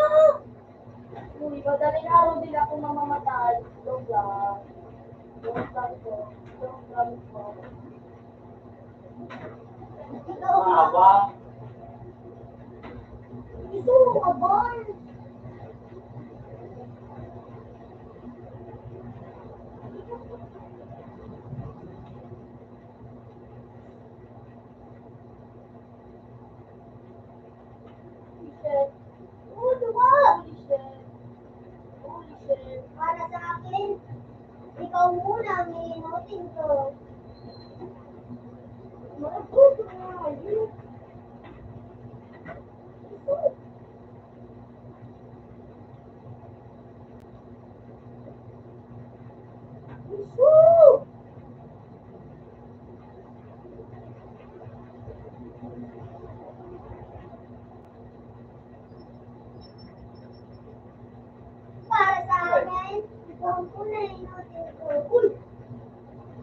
Speaker 1: Uy, madaling araw din ako mamamatay. Joke lang. Joke lang ko. Joke lang ko. Ito!
Speaker 2: Aba.
Speaker 1: Ito! Abay! Shit. Oh, diba? Holy shit. Holy shit. Para sa akin, ikaw muna, may noting ko. Maragot na. Yun. Woo! Para sa akin, ikaw muna, may noting ko. Uy!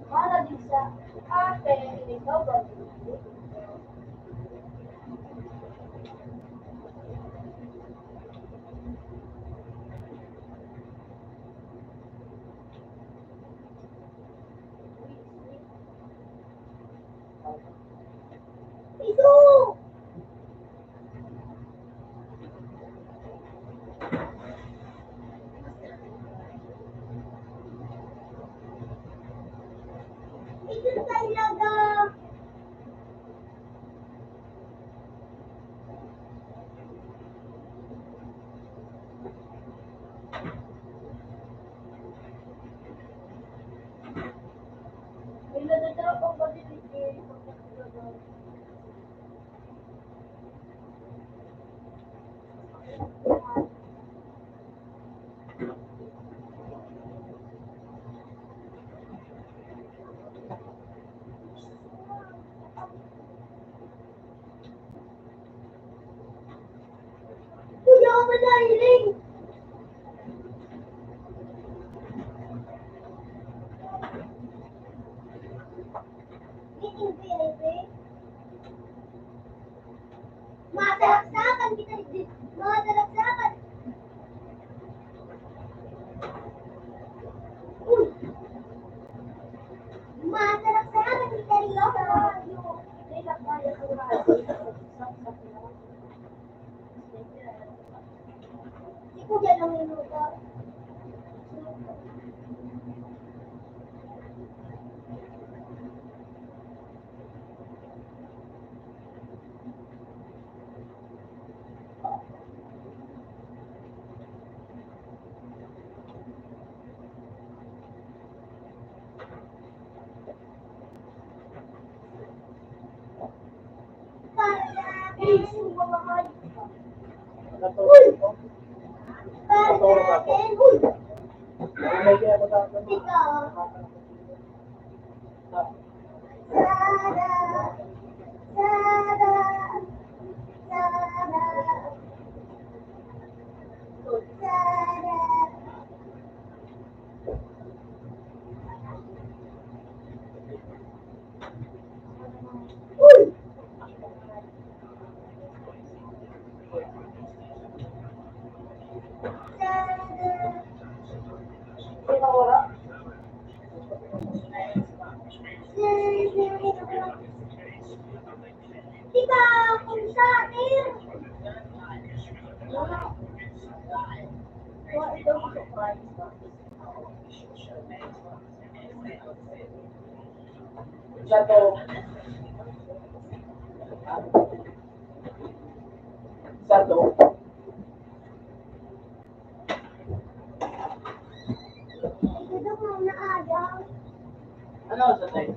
Speaker 1: Para din sa akin, ikaw ba? Ito! Ito talaga! May nadadala pang ba din eh? Kuya ako manahiling! Meeting PLP? Masalaksakan kita dito. Masalaksakan. Uy! Masalaksakan kita dito. Hindi lang kaya ko si Kuya lang yung lugar. Para sa akin, mamahal. Uy! Para sa akin, uy! Ikaw. Sada. Sada. Sada. Sada. Uy! Sada. Tika, kung sa akin.
Speaker 2: Shadow. Shadow.
Speaker 1: Ito mo na agaw.
Speaker 2: Ano sa tayo?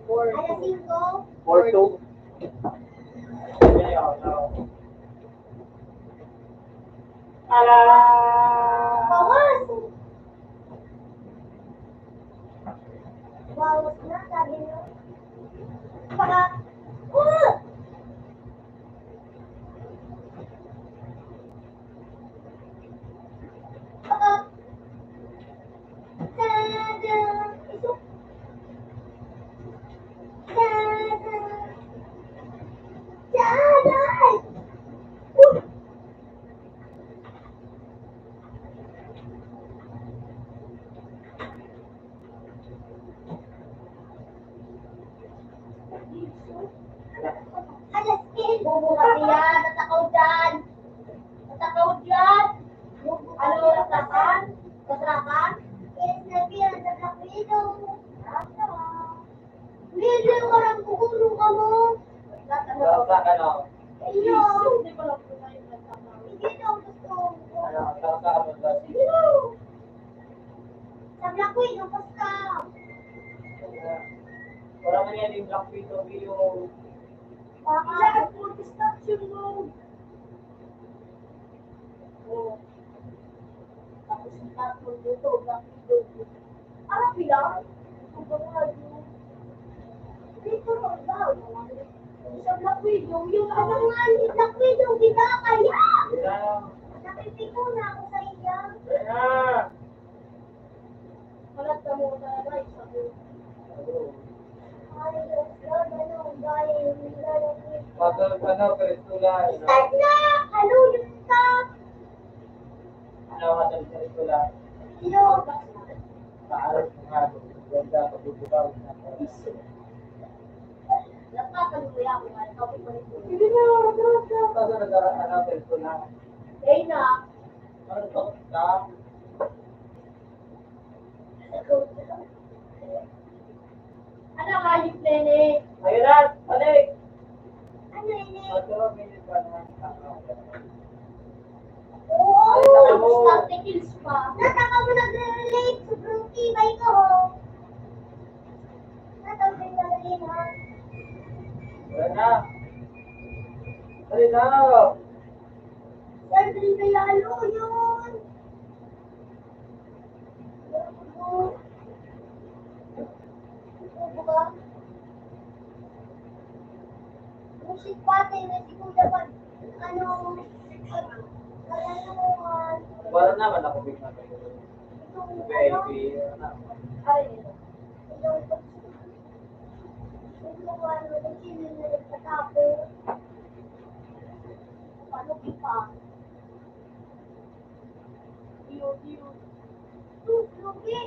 Speaker 1: Alas 5.
Speaker 2: 4-2. Yeah, no.
Speaker 1: Bawas! Bawas na, sabi nyo. Baka, baka, tada, ito, tada, tada, alas kin, bubukati yan, natakaw dyan. Natakaw dyan. Ano, natakan? Tatrakan? Yes, nabiyan, natakwilo. Hindi, orang kukulong ka mo.
Speaker 2: Wala ka no.
Speaker 1: Iyo. Hindi daw gusto ko.
Speaker 2: Ano, nakakaroon ba si
Speaker 1: Sabi ko, inupas ka.
Speaker 2: wala man yan yung Black Widow yung
Speaker 1: Baka, distraction mo. Oh. Tapos yung tatlo dito, bakit dito? Parang bilang? Ito ba nga yun? Dito rin daw. Sa Black Widow, yung ano nga ni Black Widow, di ba kaya? Napipiko na ako sa iya. Malat ka mo talaga, isa ko. Ay, ganun, dahil
Speaker 2: Pagod ano, Peristula.
Speaker 1: start na! Ano yung start?
Speaker 2: Ano ka sa Peristula?
Speaker 1: Sino?
Speaker 2: Paaral mo nga. Ganda, pagbubukaw.
Speaker 1: Nakakaluya ako nga, topic ko rin.
Speaker 2: Sige na, Pagod nag-aaral ano, Peristula.
Speaker 1: Eh na,
Speaker 2: Ano to? Ka?
Speaker 1: ano nga yung nene?
Speaker 2: Ayun na, balik!
Speaker 1: Ano nene?
Speaker 2: Pagod, minit pa naman.
Speaker 1: Oo, start kills pa. Nataka mo nag-relate, sobrang tibay ko ho. Natawin na rin ha.
Speaker 2: Wala na. Dali na!
Speaker 1: Sir, din ba lalo yun? Ano ba? Musik pati, hindi ko dapat, ano, kalaluan.
Speaker 2: Wala naman ako bigla.
Speaker 1: Itong, ano,
Speaker 2: Baby, ano?
Speaker 1: ay, itong, itong, ano, itong sinin na nagtatapo. Paano pa? Iyo. Lugi!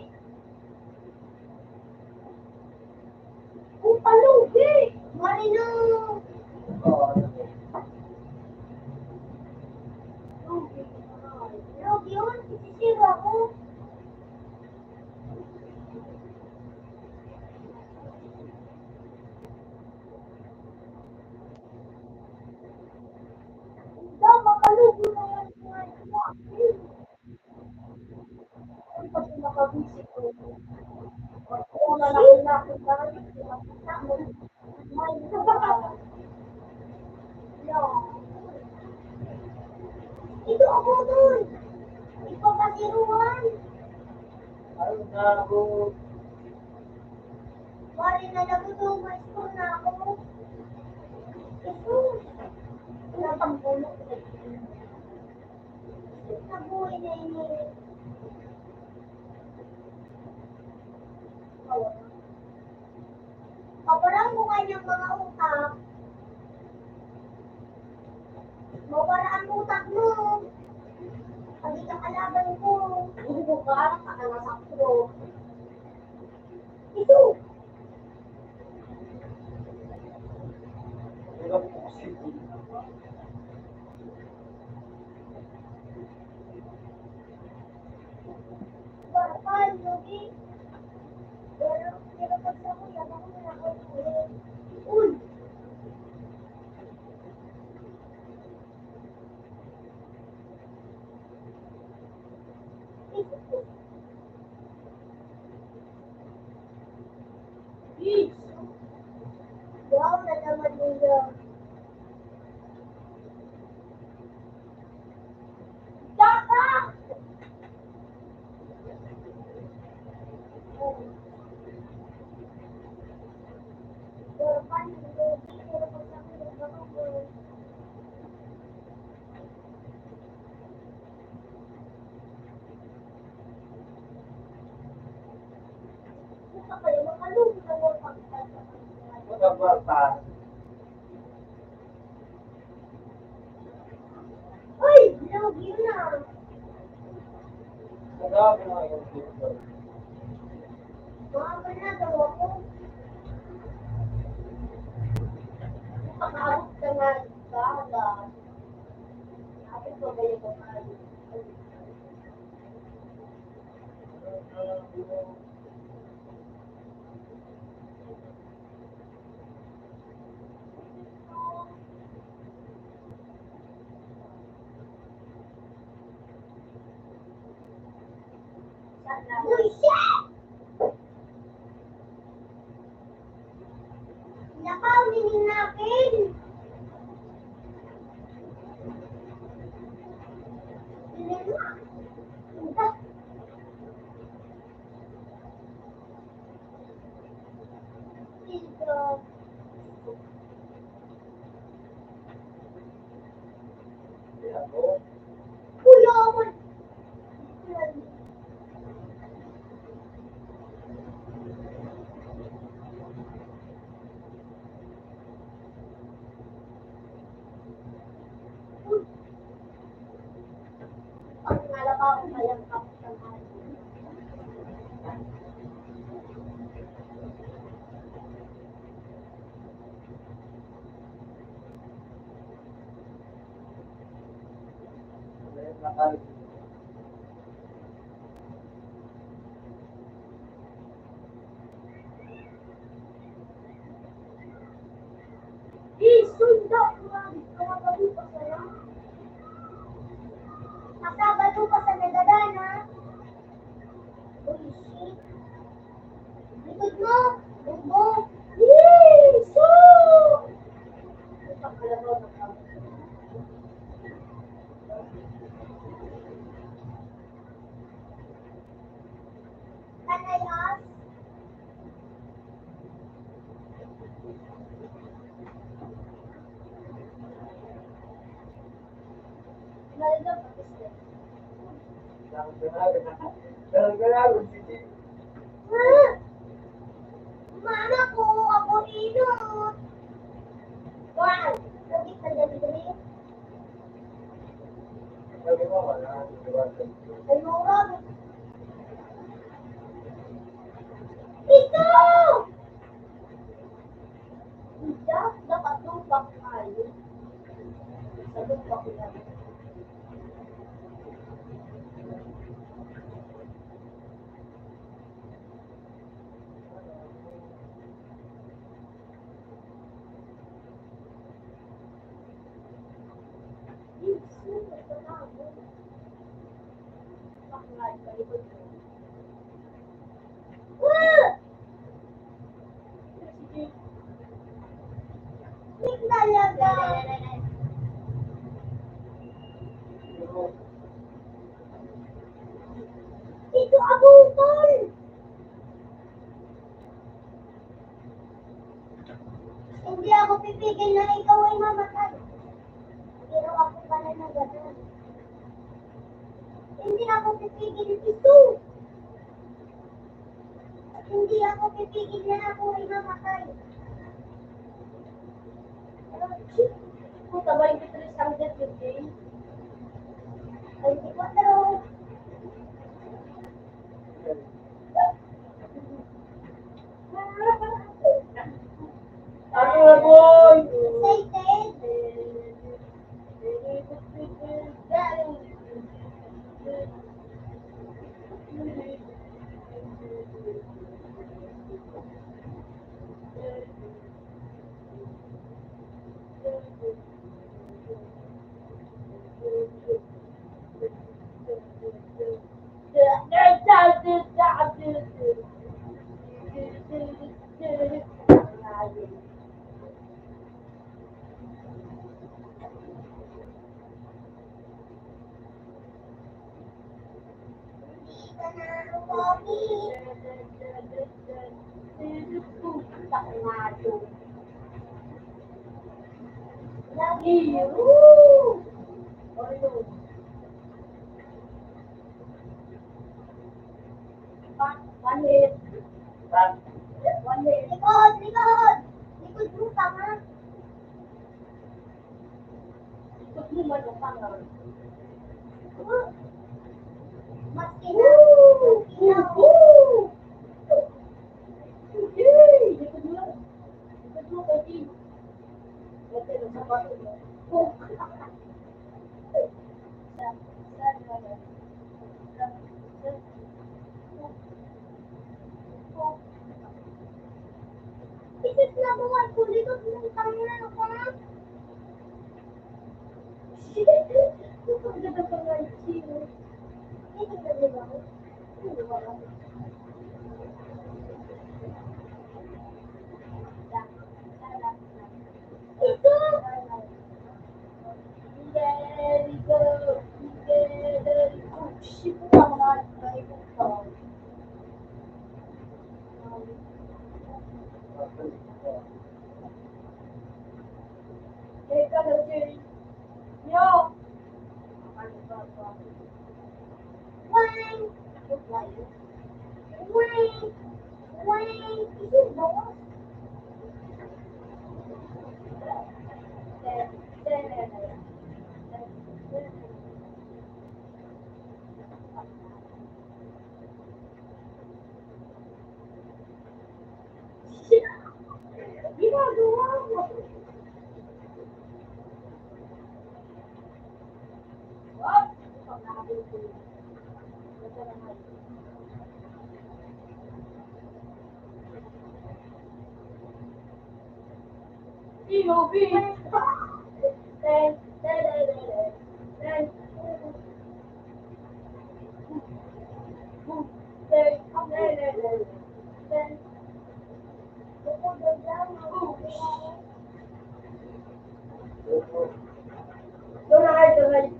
Speaker 1: Palugi! Marino!
Speaker 2: Oo, ano?
Speaker 1: Lugi. Lugi yun, sisira ako. Dapat palugi na yan. Ay, pati nakabisi ko. Oo, lalaki ka rin. May ito ako dun. Ikaw kasi Ruan.
Speaker 2: Ayun na ako.
Speaker 1: Mari na nagutong may school na ako. Ito. Napangulong. Nabuhay na ini. Paparang mo kanyang mga utak. Mawaraan mo utak mo. Pag ka kalaban ko. Hindi ka, nakalasakro. Ito.
Speaker 2: Hirap ko kasi.
Speaker 1: Barpal, Lugi. Pero pag sa kuya, ako na ako. Uy! Wow, na naman nila. Uy! Lagi na! Mga na daw ako. Makaabot ka nga dagat. Sabi ko ba yung babae? Bullshit! Nakaw, ninin natin! Ninin na! Punta! Dito! Kuya ako! Pag nalabaw ko kayang kapit ng hati. Sunda! Nakabalo pa sa'yo? Nakabalo pa sa nagadana? Bullshit! Likod mo! Bubo! Yeeso! Ito kalabaw na ka. Can I ask? Nalala pa kasi. Mana ko, ako inot. Wow! Lagi ka dali-dali. Ay, murag. Ito! Ida, nakatupak kayo. Sagot pa ko yan. Ito abutol! Hindi ako pipigil na ikaw ay mamatay. Pero ako pala na gano'n. Hindi ako pipigil ito. Hindi ako pipigil na ako ay mamatay. Puta, 23 ang death with game. 24.
Speaker 2: Ano boy?
Speaker 1: Lagi. Woo! Oreo. One hit. One hit. Likod! Likod! Likod mo, tanga. Likod mo, tanga. Maskina. Maskina. Woo! Yay! Likod mo. Likod mo, kasi. Kasi nasa bato mo. Ikit na mo ang kulit at ng tangan ko na. Ito ang ganda pa nga yung sino. Ito ang ganda ba? Ito ba? Ito! There we go. There we go. Shit, ang mga ito. Teka na, Jay. Yo! Wang! Wang! Wang! Is it boss? Shit! Ginagawa mo! What? POV!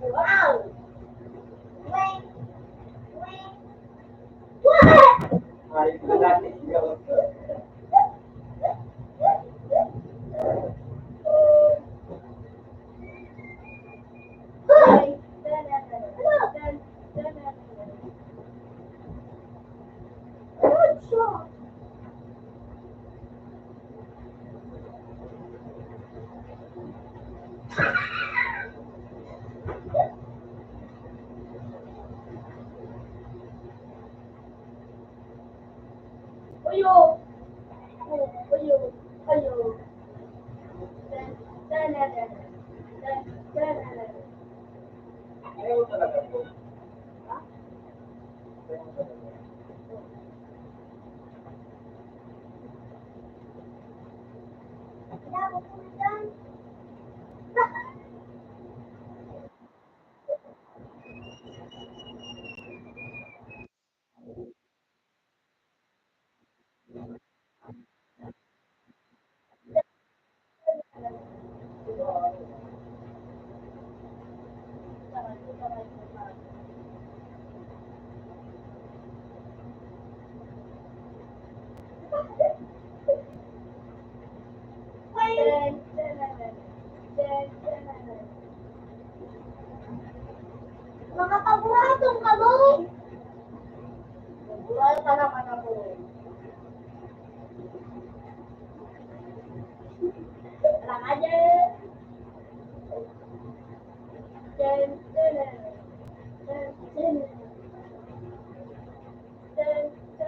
Speaker 1: Wow! Wait! Wait! What?
Speaker 2: Ay, dati ikaw.
Speaker 1: Hi! Good shot! Oyo! Oyo! Oyo!
Speaker 2: Ayaw talaga po.
Speaker 1: Ha?
Speaker 2: Ayaw talaga.
Speaker 1: Kailangan ko na dyan. Mga paboratong kamo! Paborata naman ako. Lang aja.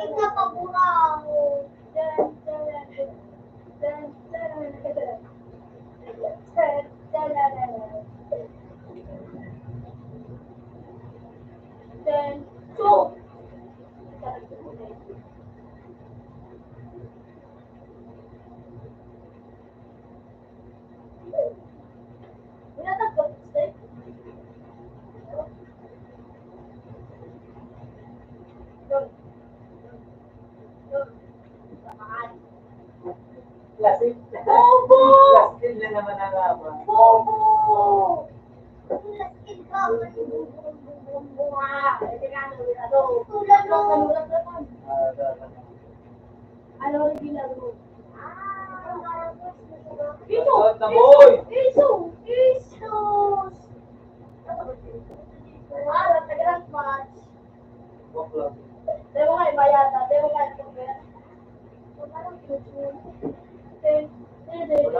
Speaker 1: Ika paborang. So, binatagap steak. Yun. Yun. Samahan.
Speaker 2: Plastic.
Speaker 1: Bobo!
Speaker 2: Plastic na naman ang ama.
Speaker 1: Bobo! Laskin ka. Hindi ka ano. Tulad mo. Ano rin ginagawa mo? Piso!
Speaker 2: Tamoy!
Speaker 1: Piso!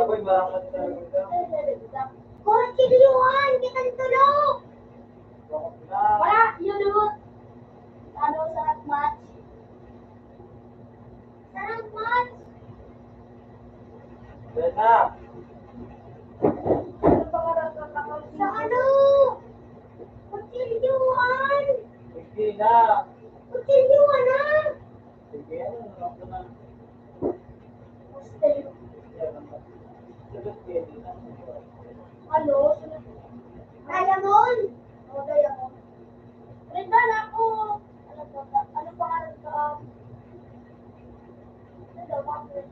Speaker 2: Sabay bakit talaga?
Speaker 1: Korchilyuhan! Kita tulog!
Speaker 2: Bakit na?
Speaker 1: Wala! Yun doon! Ano, sarap match? Sarap match!
Speaker 2: Yan na.
Speaker 1: Ano pa sa ano? Korchilyuhan!
Speaker 2: Sige na.
Speaker 1: Korchilyuhan na!
Speaker 2: Sige, ano ko na.
Speaker 1: Stay.
Speaker 2: Sagot kayo na.
Speaker 1: Ano? Diamond? O, Diamond. Rinda na ako. Ano pa? Ano pangalan ka? Ano daw, bakit?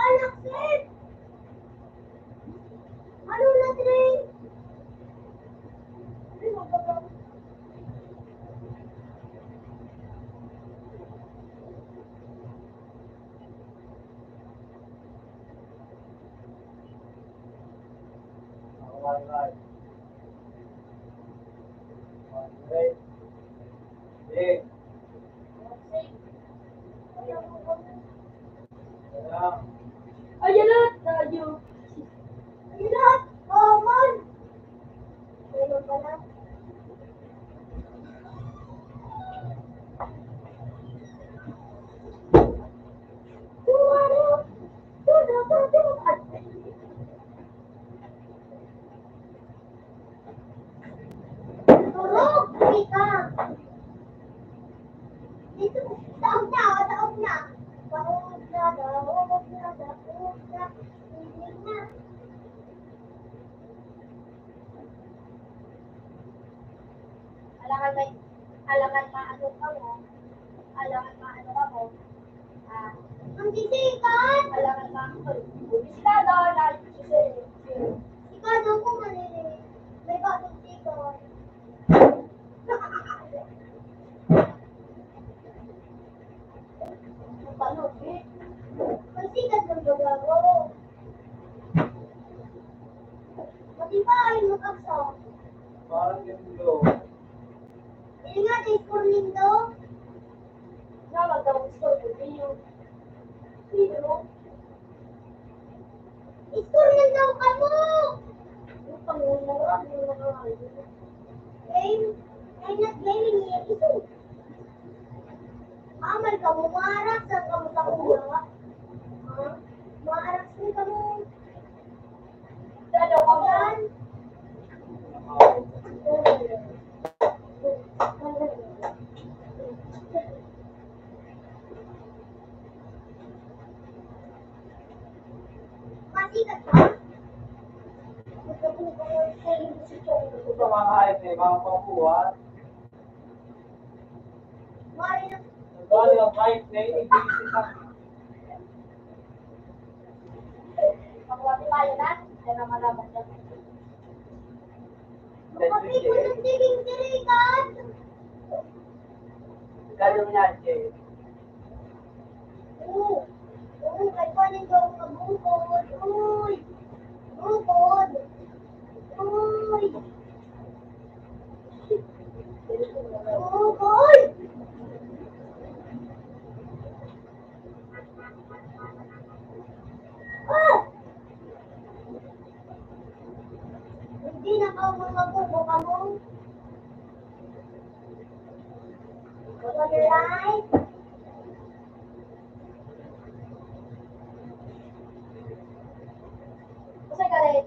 Speaker 1: Alexis! Ano na, Trey? Ay, magbabago.
Speaker 2: One right. One right. Big. Yan.
Speaker 1: Ayan na, tayo. Ayan na, man. Ayun pa na. Turok, Mika. Dito, daog na, daog na. Daog na, daog na, daog na. Hindi na. Alangan maano ka mo. Alangan maano ka mo. Ang sisikat! Alangan maano. Bisikado, dahil sikado ko manili. May bagong sikot. Paano, eh? Ang sikat ng bagaro. Mati pa ay makaksa.
Speaker 2: Parang ganito.
Speaker 1: Hindi nga, tayo Lindo. Na, magdawang store ko niyo. Sino? Store lang daw ka mo! Yung pangungura, yung nakakayo. Game? I'm not blaming you. Ito. Amal ka mo, maarak sa ka mo sa kuya. Ha? Maarak sa ka mo. Dalaw ka yan? Masikat ka?
Speaker 2: Ito sa mga kahit may mga pampuhat.
Speaker 1: Mari na.
Speaker 2: Nagkali ang kahit na ibigisi ka.
Speaker 1: Pagwati tayo na. Kaya na malaban dyan.
Speaker 2: That's
Speaker 1: Kapit
Speaker 2: it,
Speaker 1: ko
Speaker 2: eh.
Speaker 1: ng tiging tirikan.
Speaker 2: Gano'n yan, Jay.
Speaker 1: Oo. Oo, kay panin daw ka bukod. Uy. Bukod. Uy. Bukod. Ah! Hindi na ka mga buko ka mo. Right? Kasi ka rin.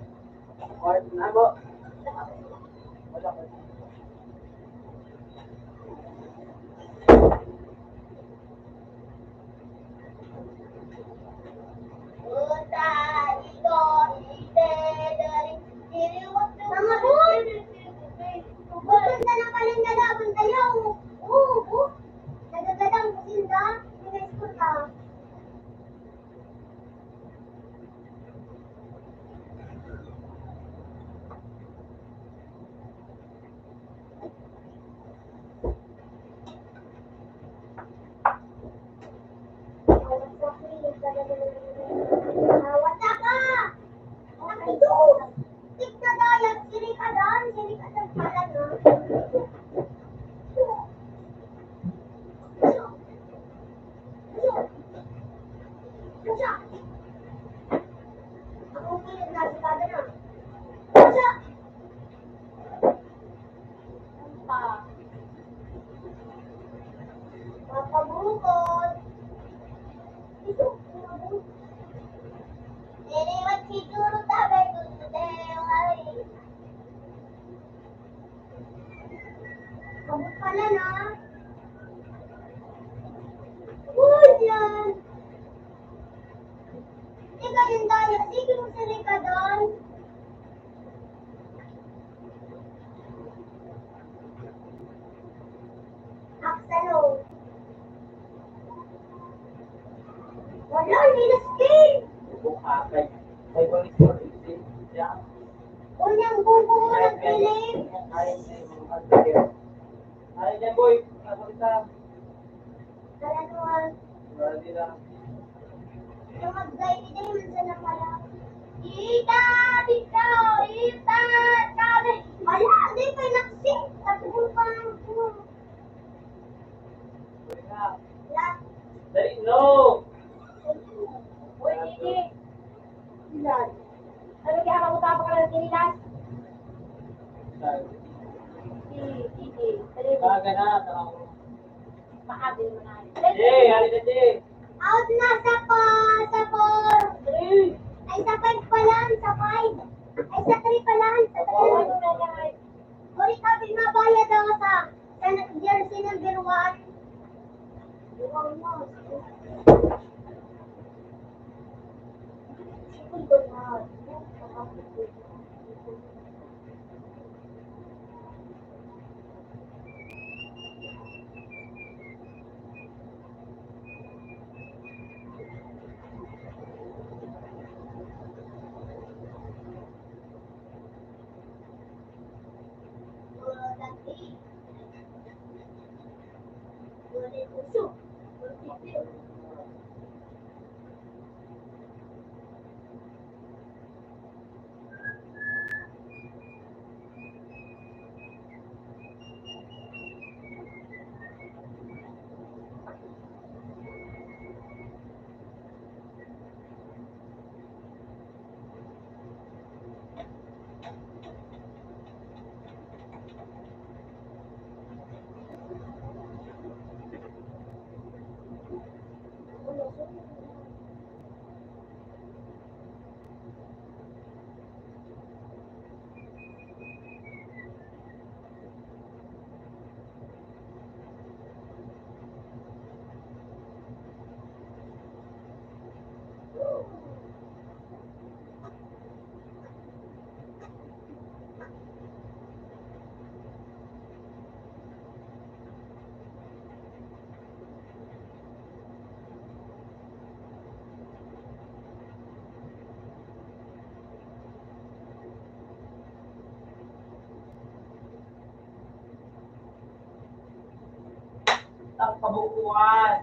Speaker 2: Or, nabo. Wala ka.
Speaker 1: Mga boy! Bukod na ng kalendada, tayo. Oo, nagagadang Abot pala na. Uy, yan. Hindi ka yung daya. Sige mo sila ka doon. Aksalo. Wala, hindi na skill.
Speaker 3: Bukakay. Ay, kung ito, yan.
Speaker 1: Unyang bubo mo ng pilim.
Speaker 3: Kaya niya yung mga kaya. Kaya niya, boy. Ano kita?
Speaker 1: Kalanuan.
Speaker 3: Wala nila.
Speaker 1: Yung mag-guide din man sa napala. Ita! Ita! Ita! Sabi! Wala! Di pa naksik! Tatubol pa lang ito.
Speaker 3: Boy nga.
Speaker 1: Wala.
Speaker 3: Dali, no!
Speaker 1: Uy, Gigi! Ilan? Ano kaya makutapa ka ng tinilas? Si Gigi. Dali mo.
Speaker 3: Baga na.
Speaker 1: Makabil mo na.
Speaker 3: Jay, halika, Jay.
Speaker 1: Out na sa sa 4. Ay, sa 5 pa lang. Sa 5. Ay, sa 3 pa lang. Sa 3. Uri, sabi mabayad ako sa jersey ng biruan. Biruan mo. Sikul ko na.
Speaker 3: Ang kabuuan.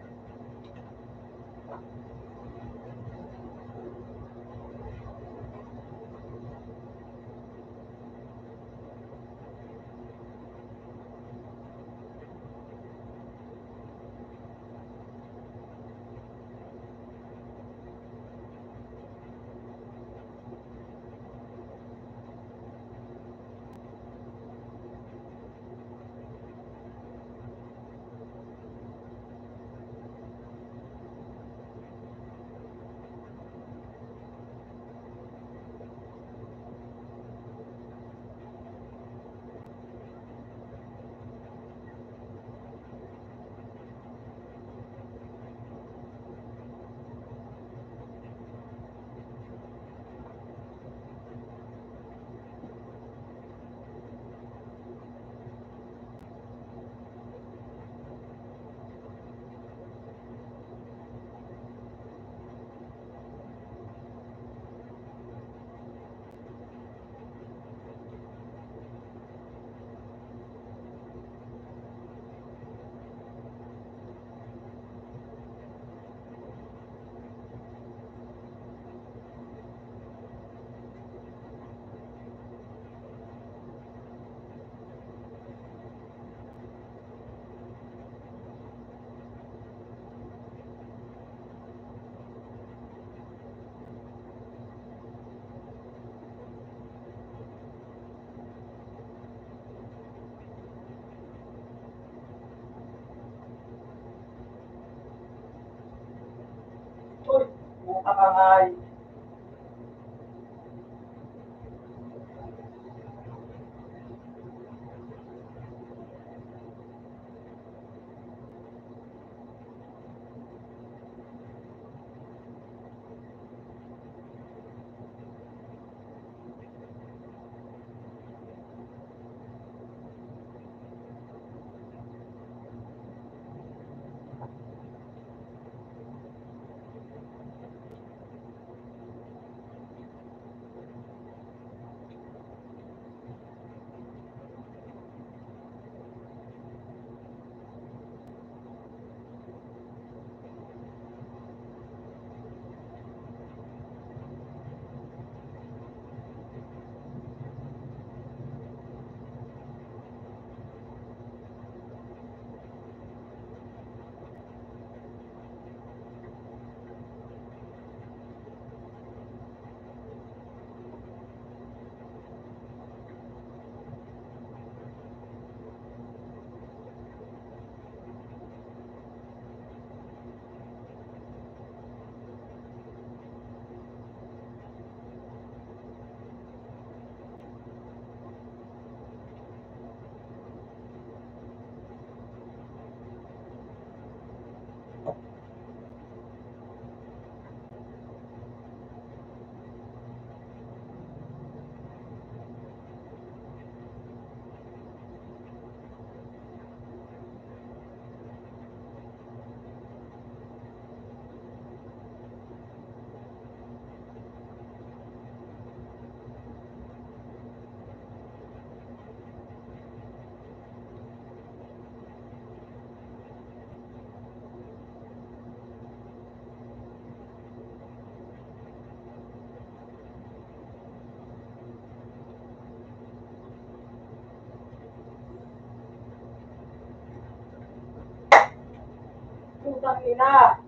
Speaker 3: Uy, buka ka nga.
Speaker 2: putang ina.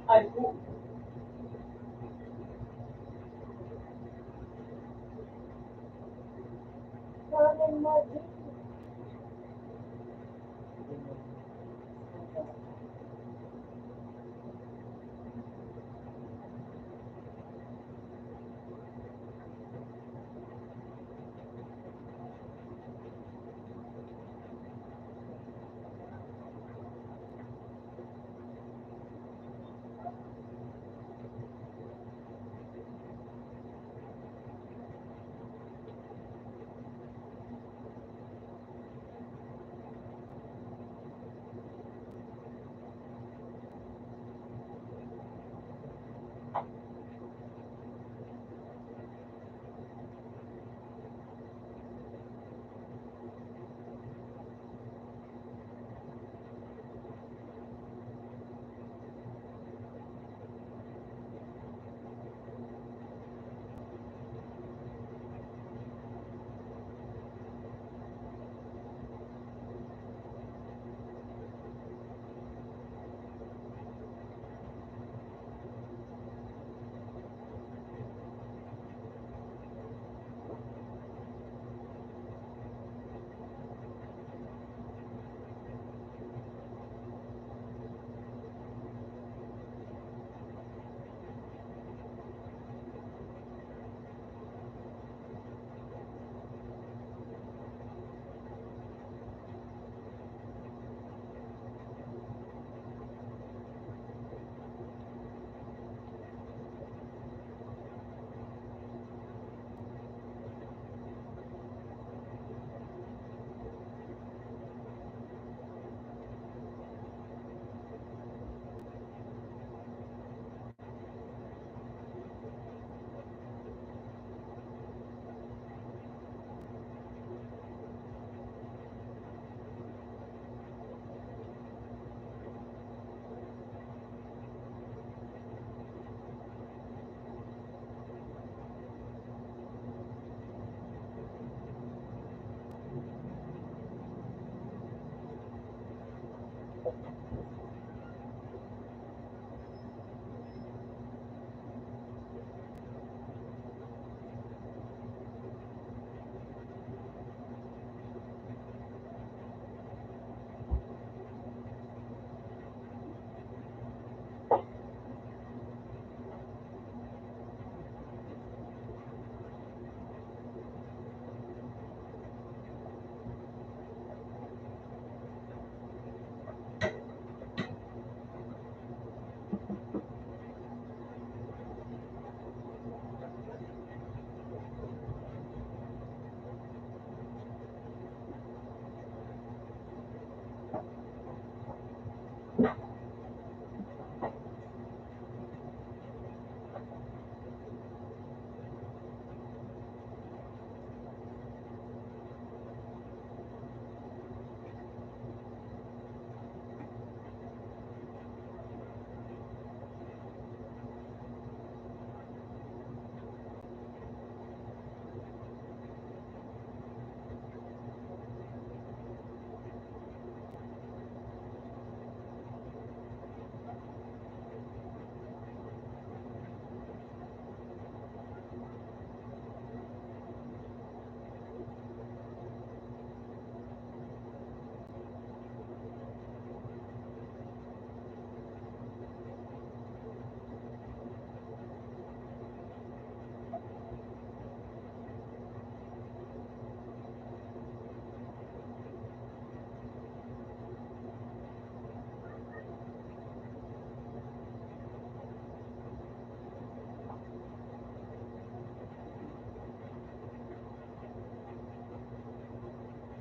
Speaker 2: Ay, po.
Speaker 1: Morning, morning.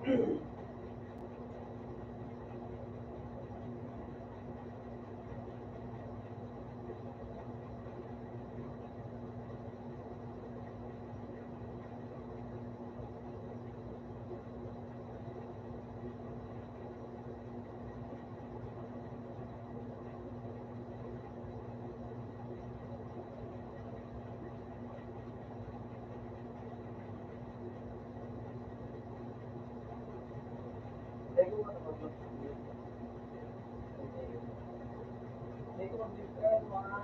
Speaker 3: Hindi ko mag-vlog. Hindi ko mag-vlog.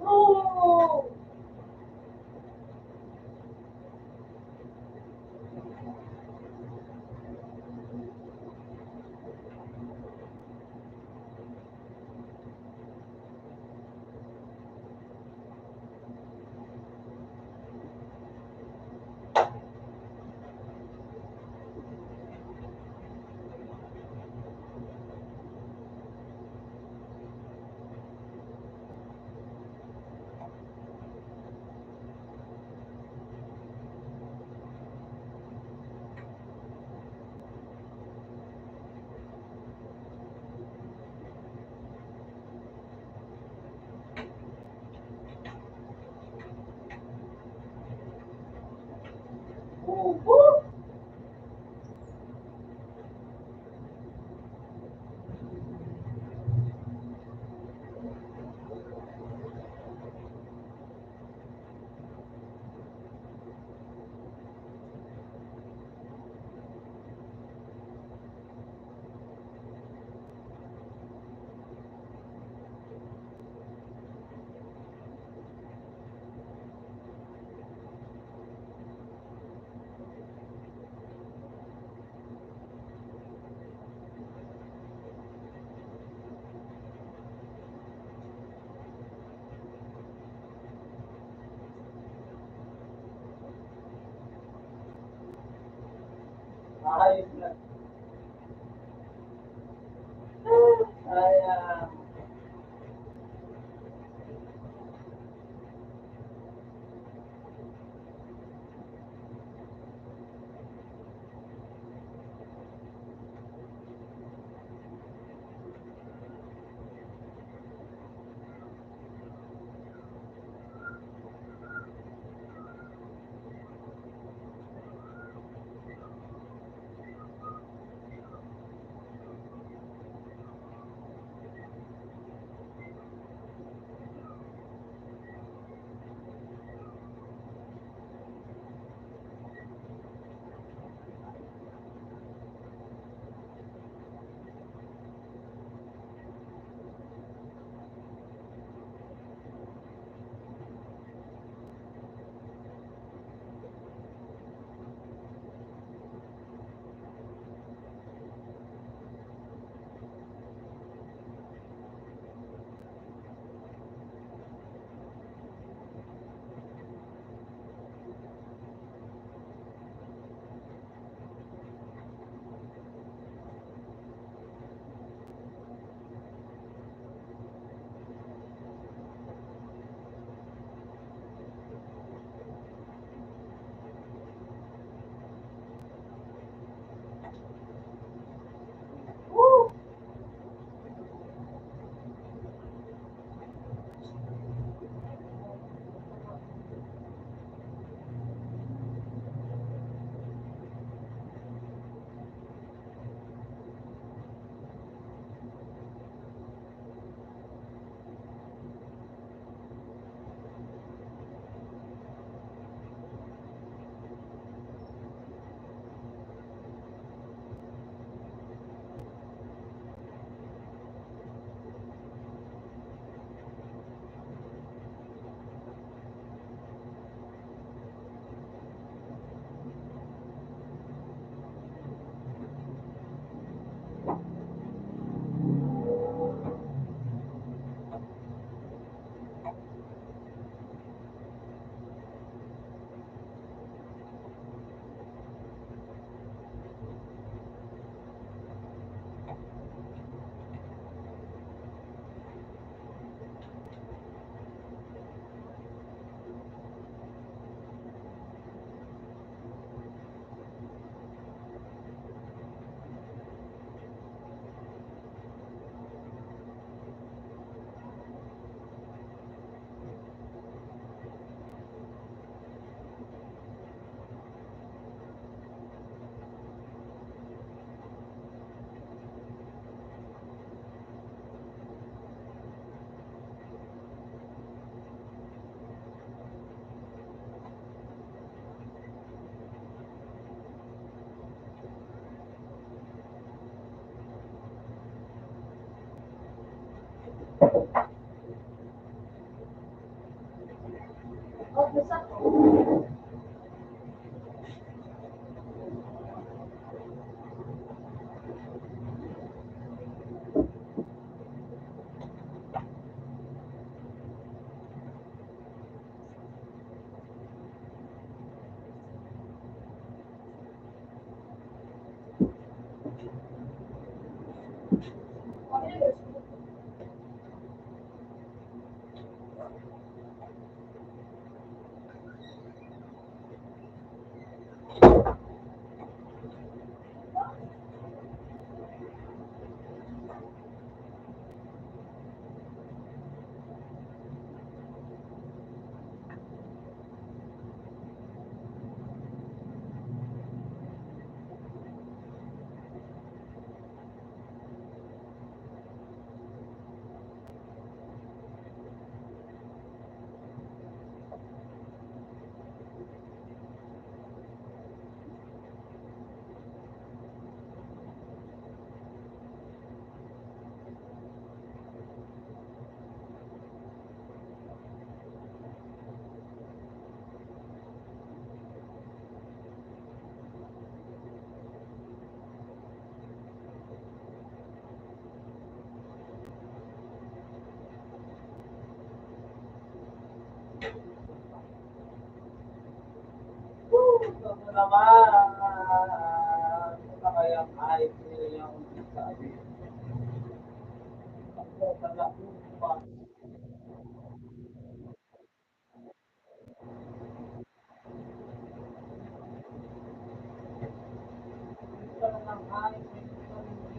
Speaker 1: No!
Speaker 2: Ayos na. Ay, ito naman. kaya kahit nila yung sabi. Ako pala pa. Ito na lang kahit may sabi.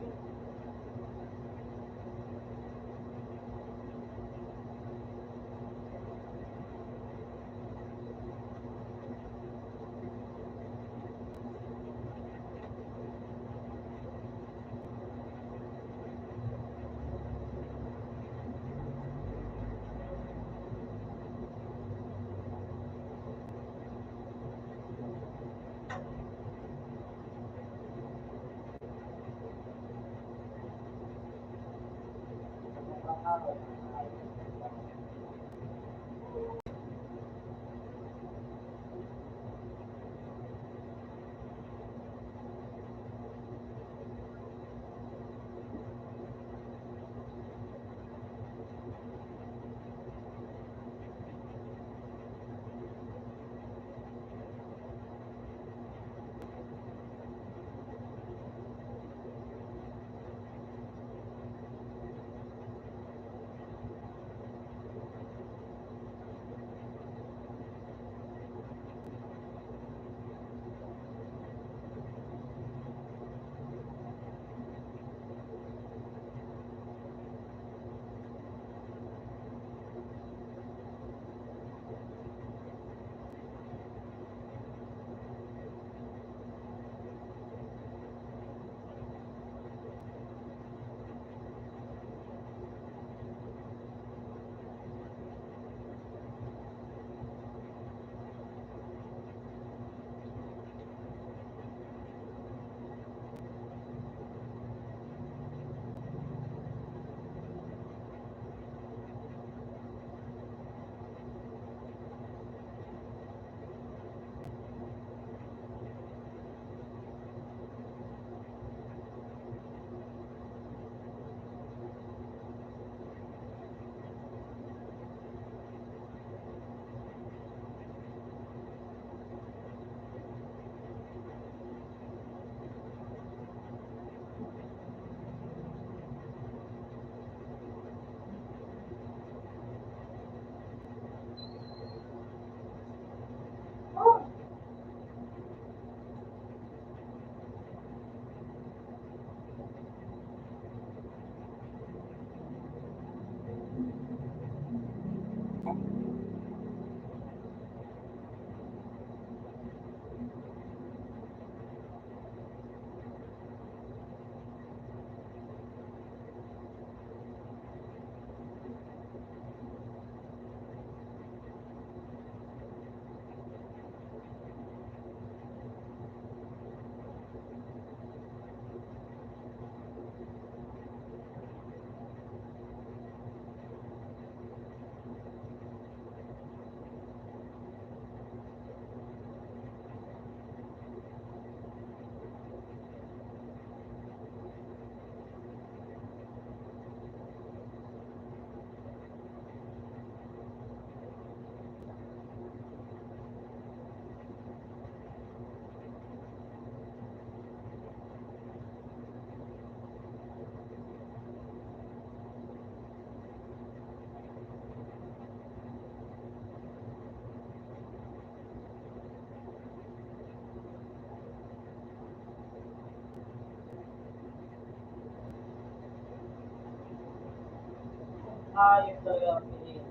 Speaker 2: Hayop talaga ang tingin.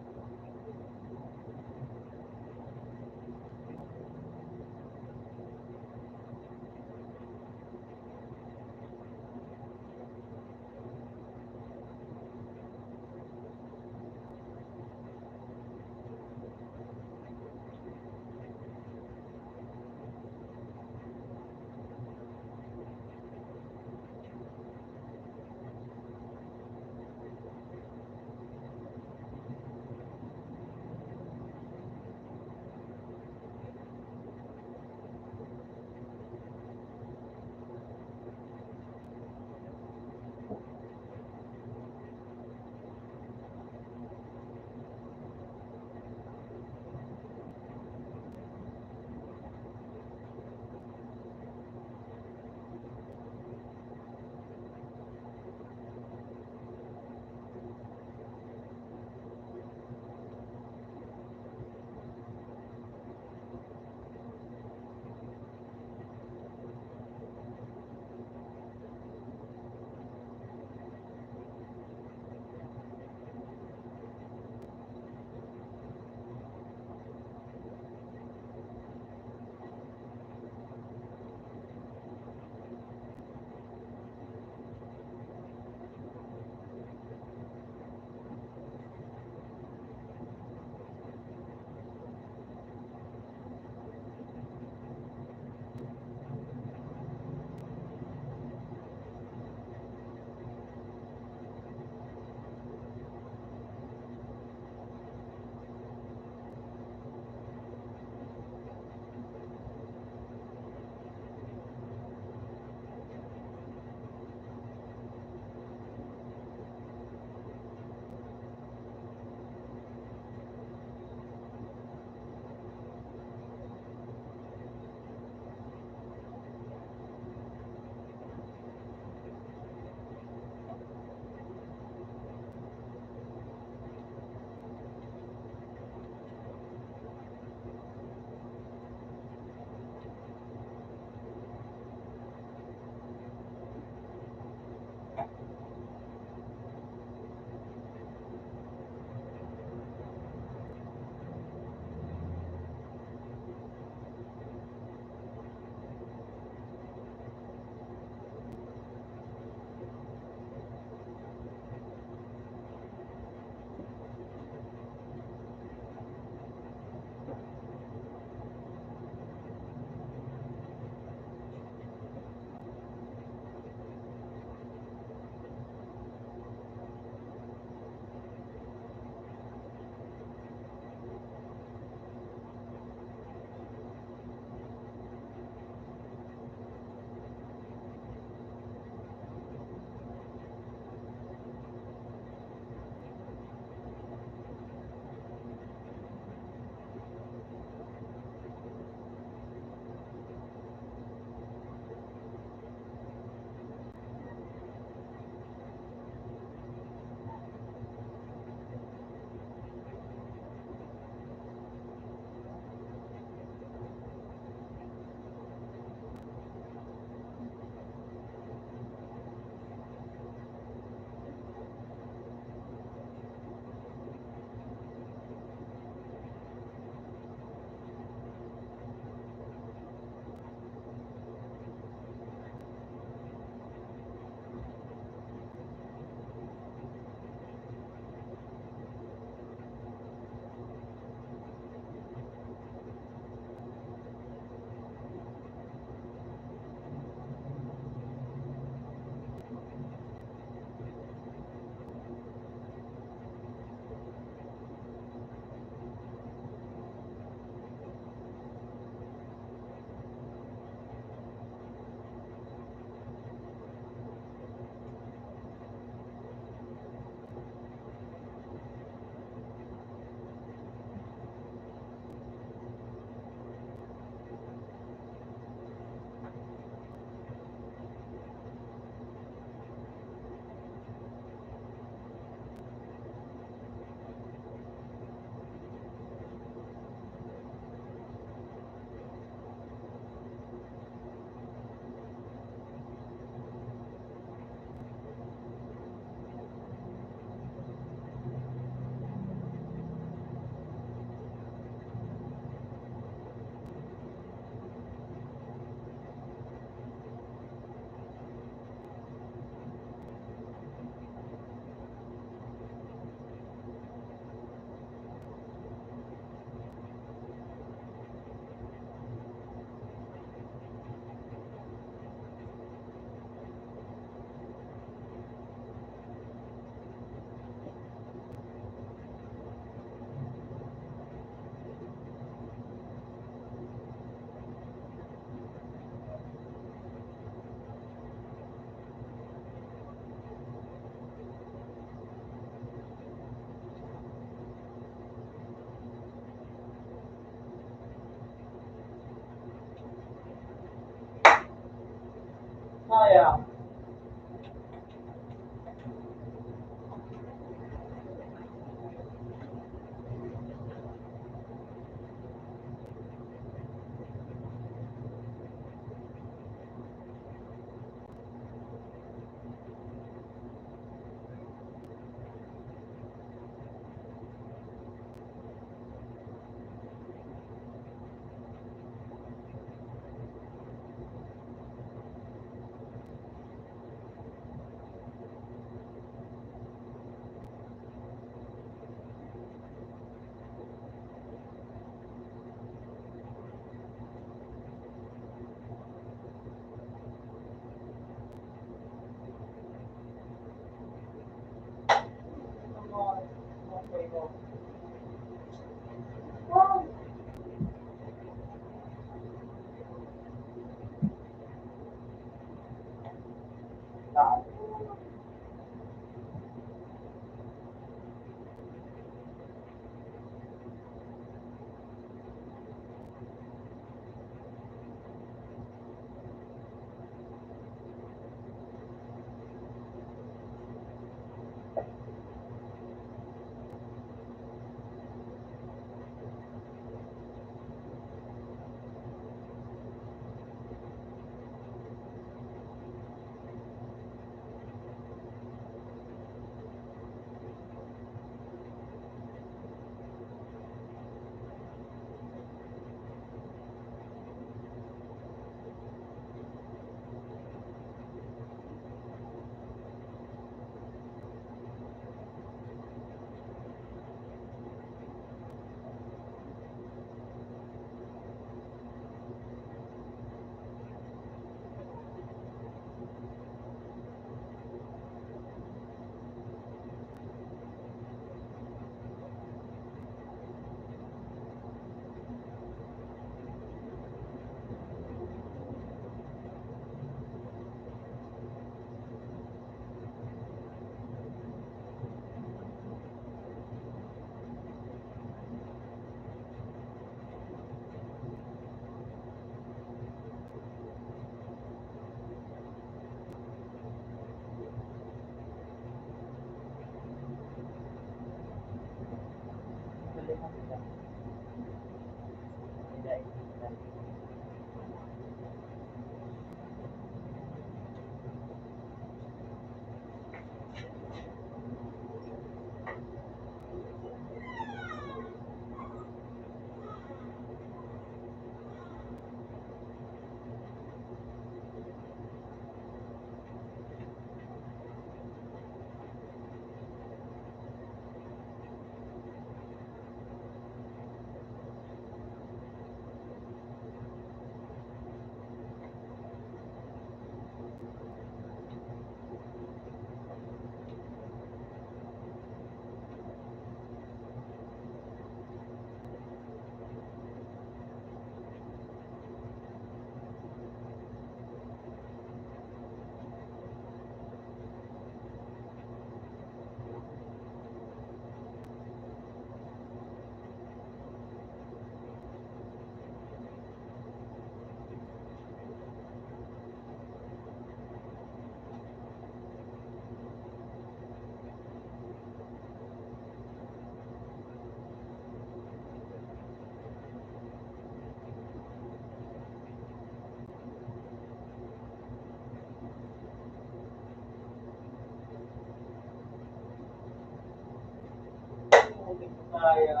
Speaker 2: Kaya,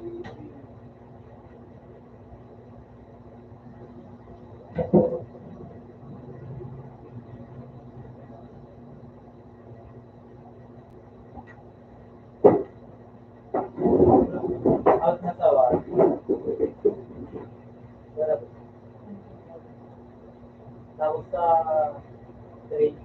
Speaker 3: Out na tawa. Beraber. Tapos sa trade.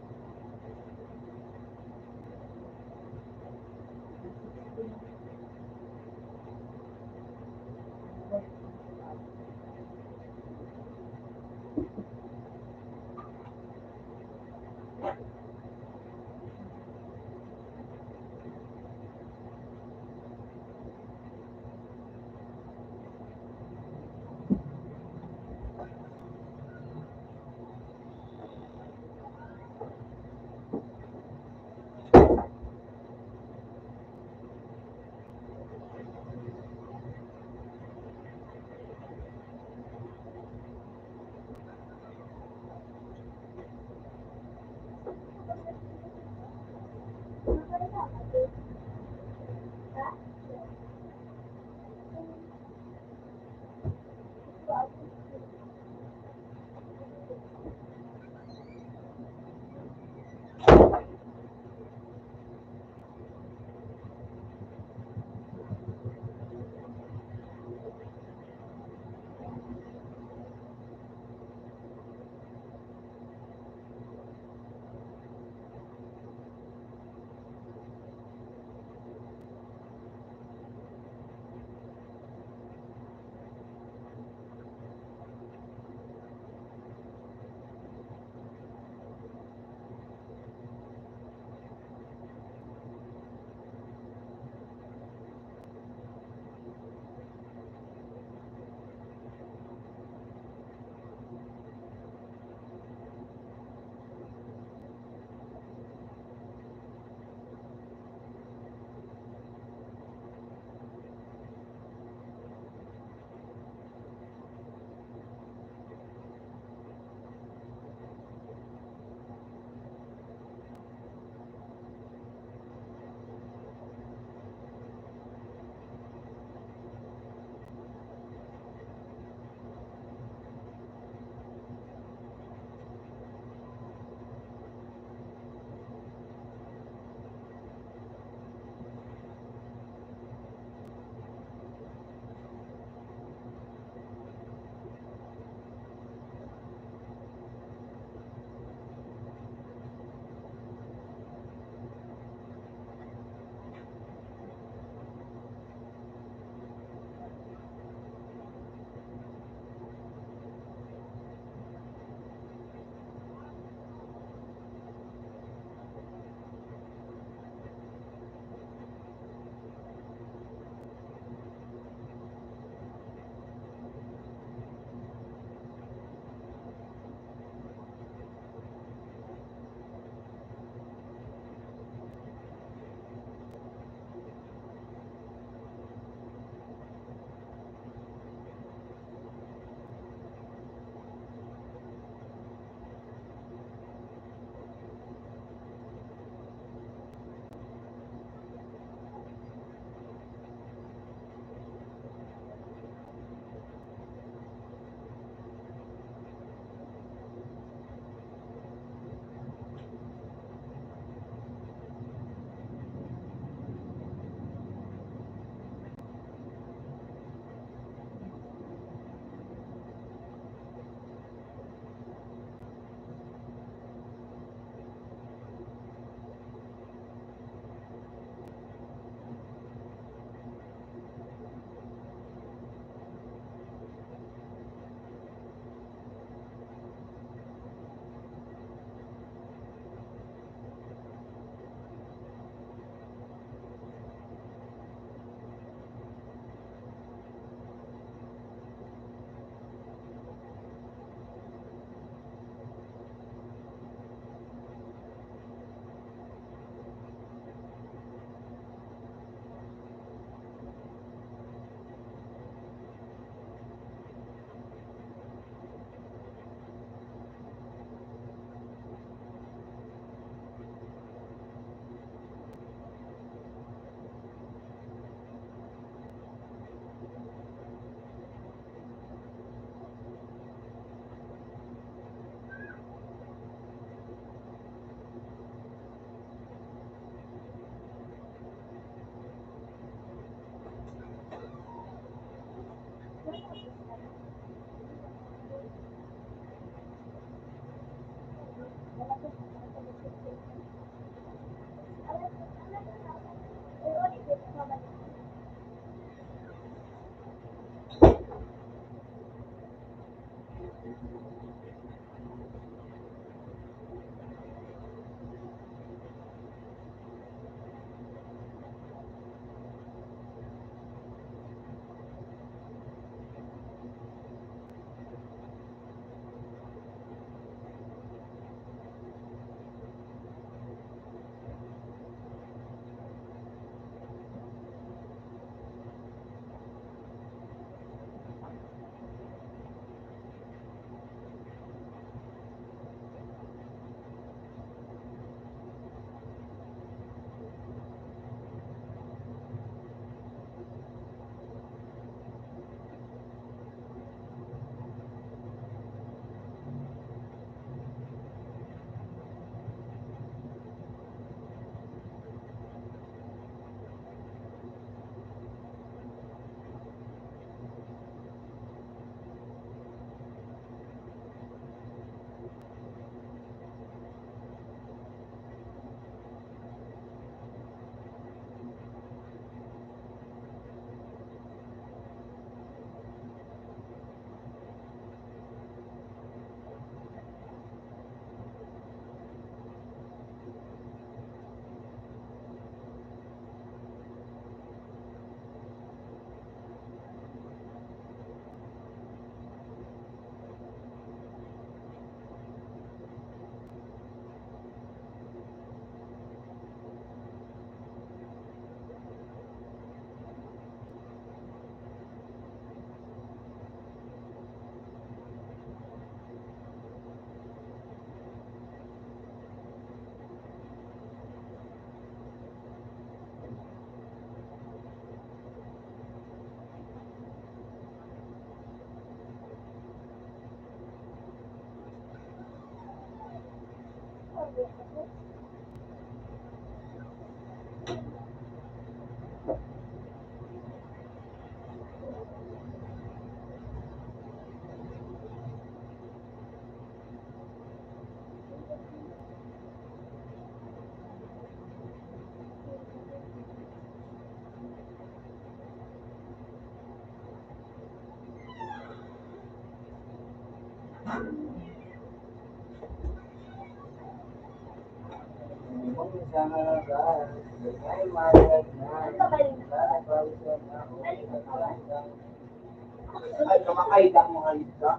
Speaker 2: Ay, kamakaida ang mga lisa.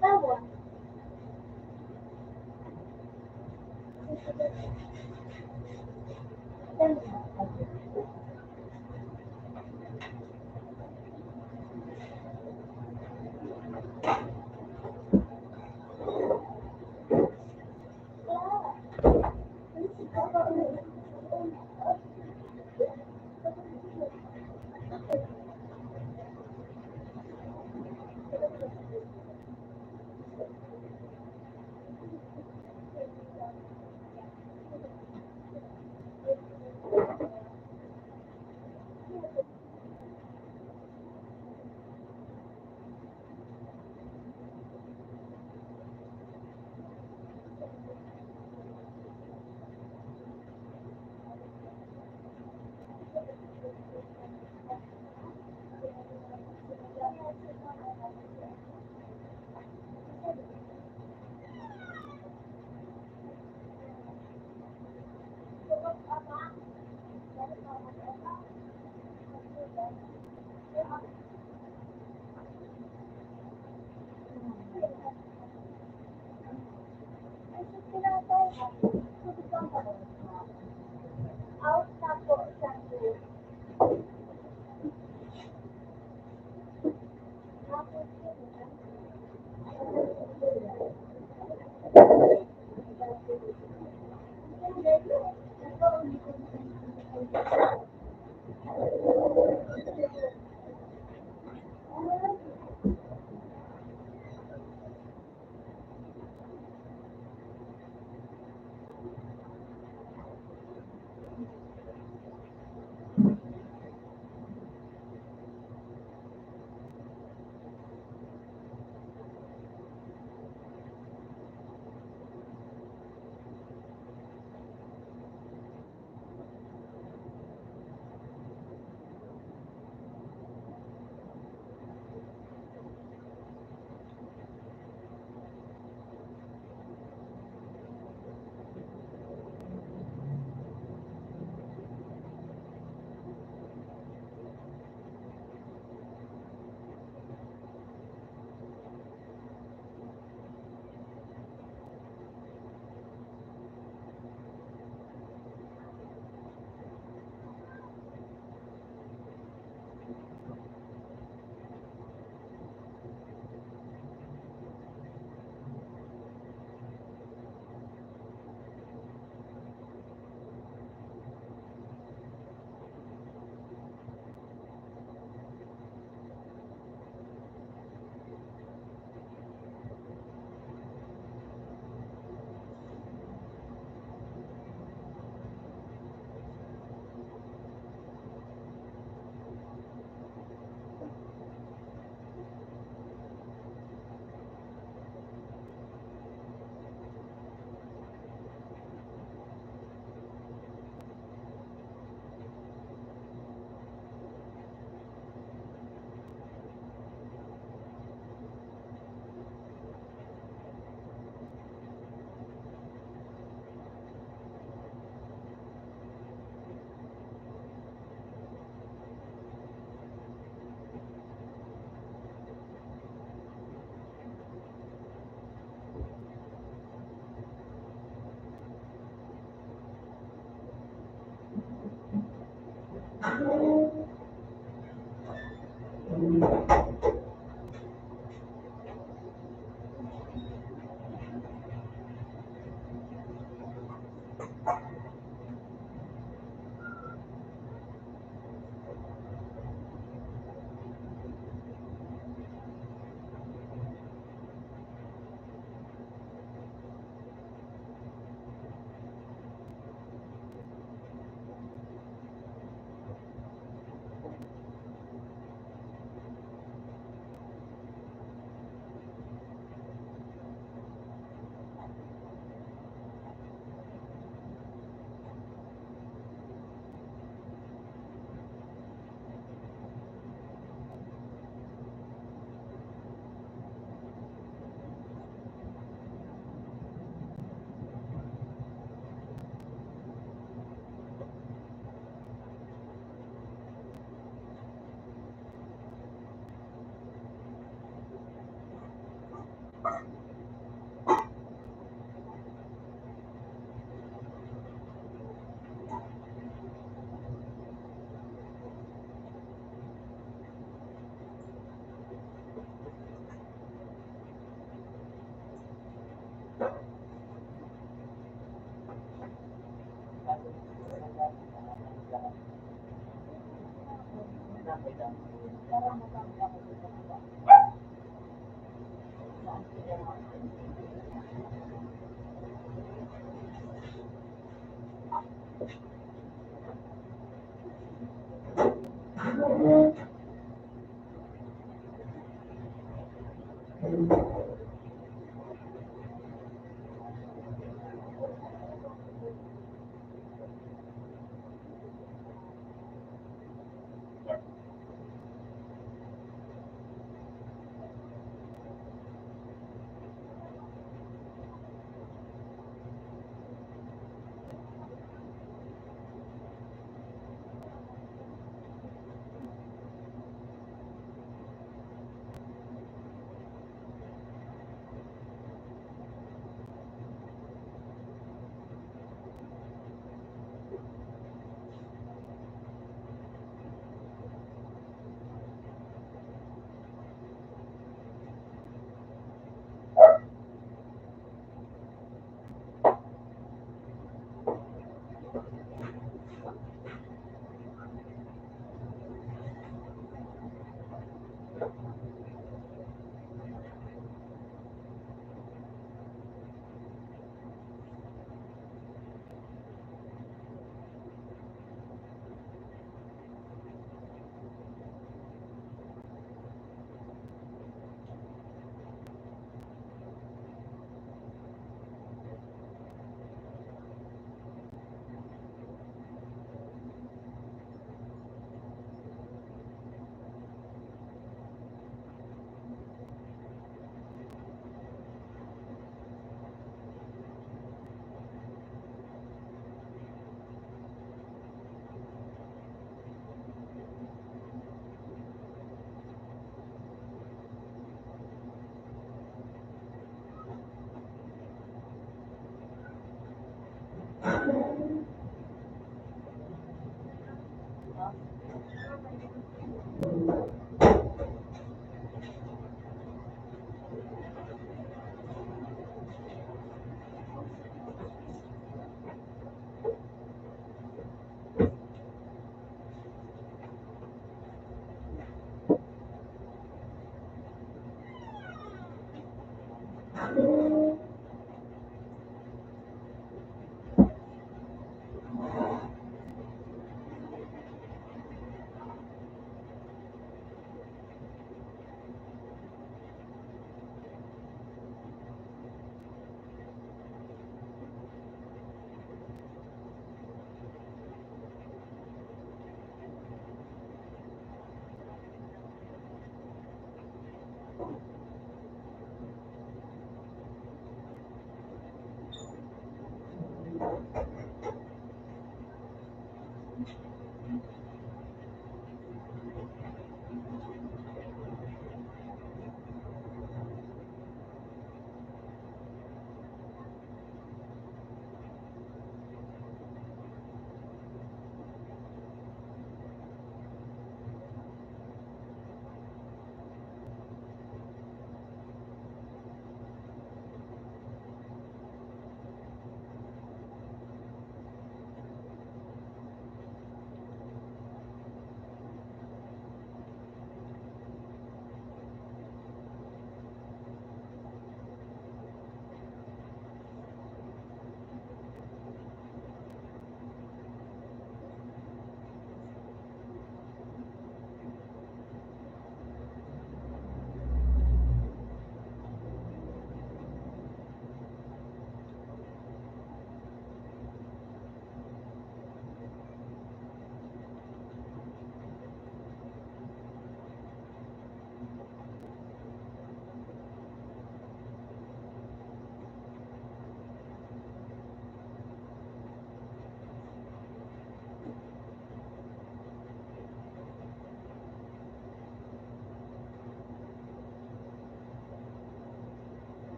Speaker 1: Someone. Out na po sa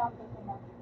Speaker 1: ako sa bag.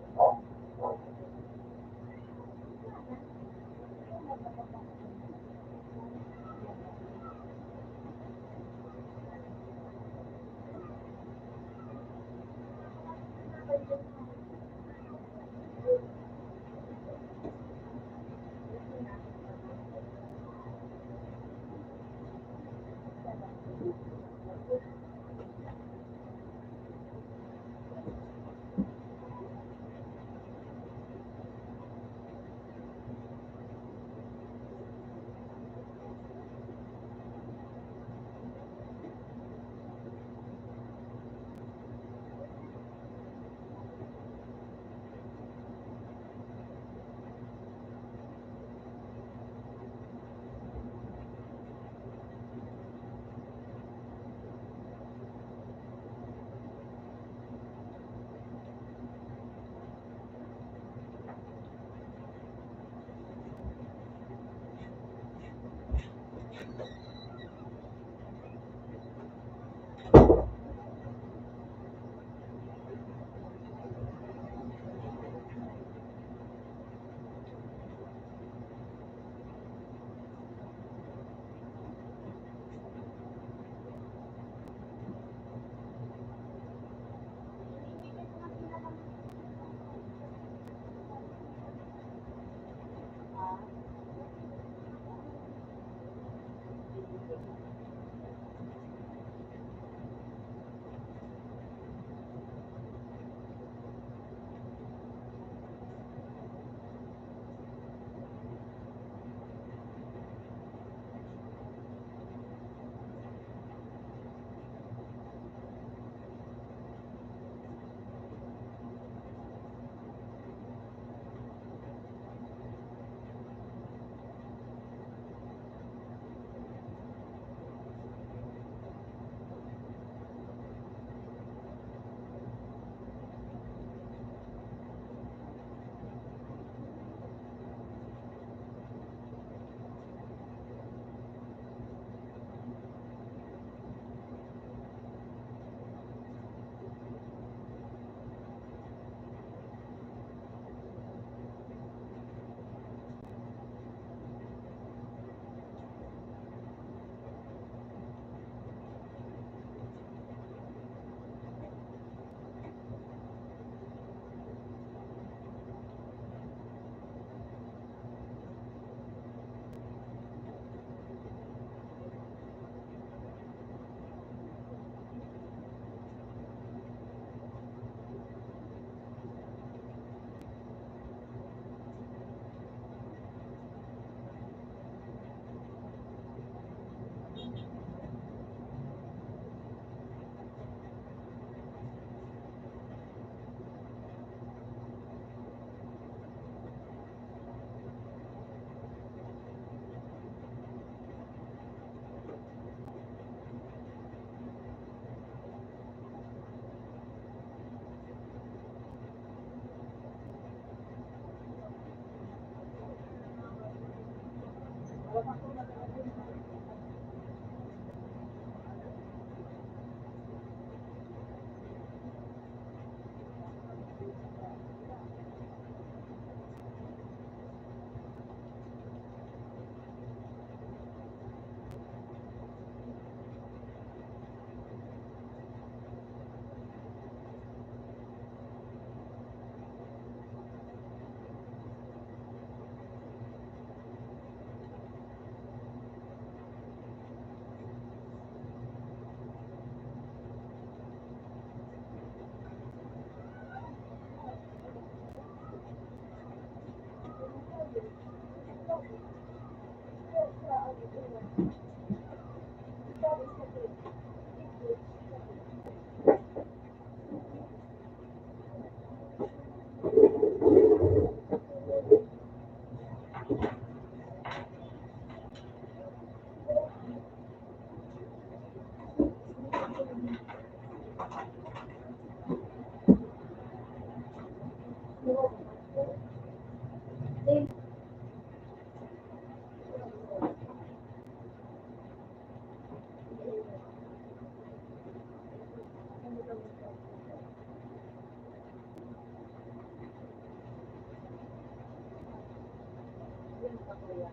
Speaker 2: Basta,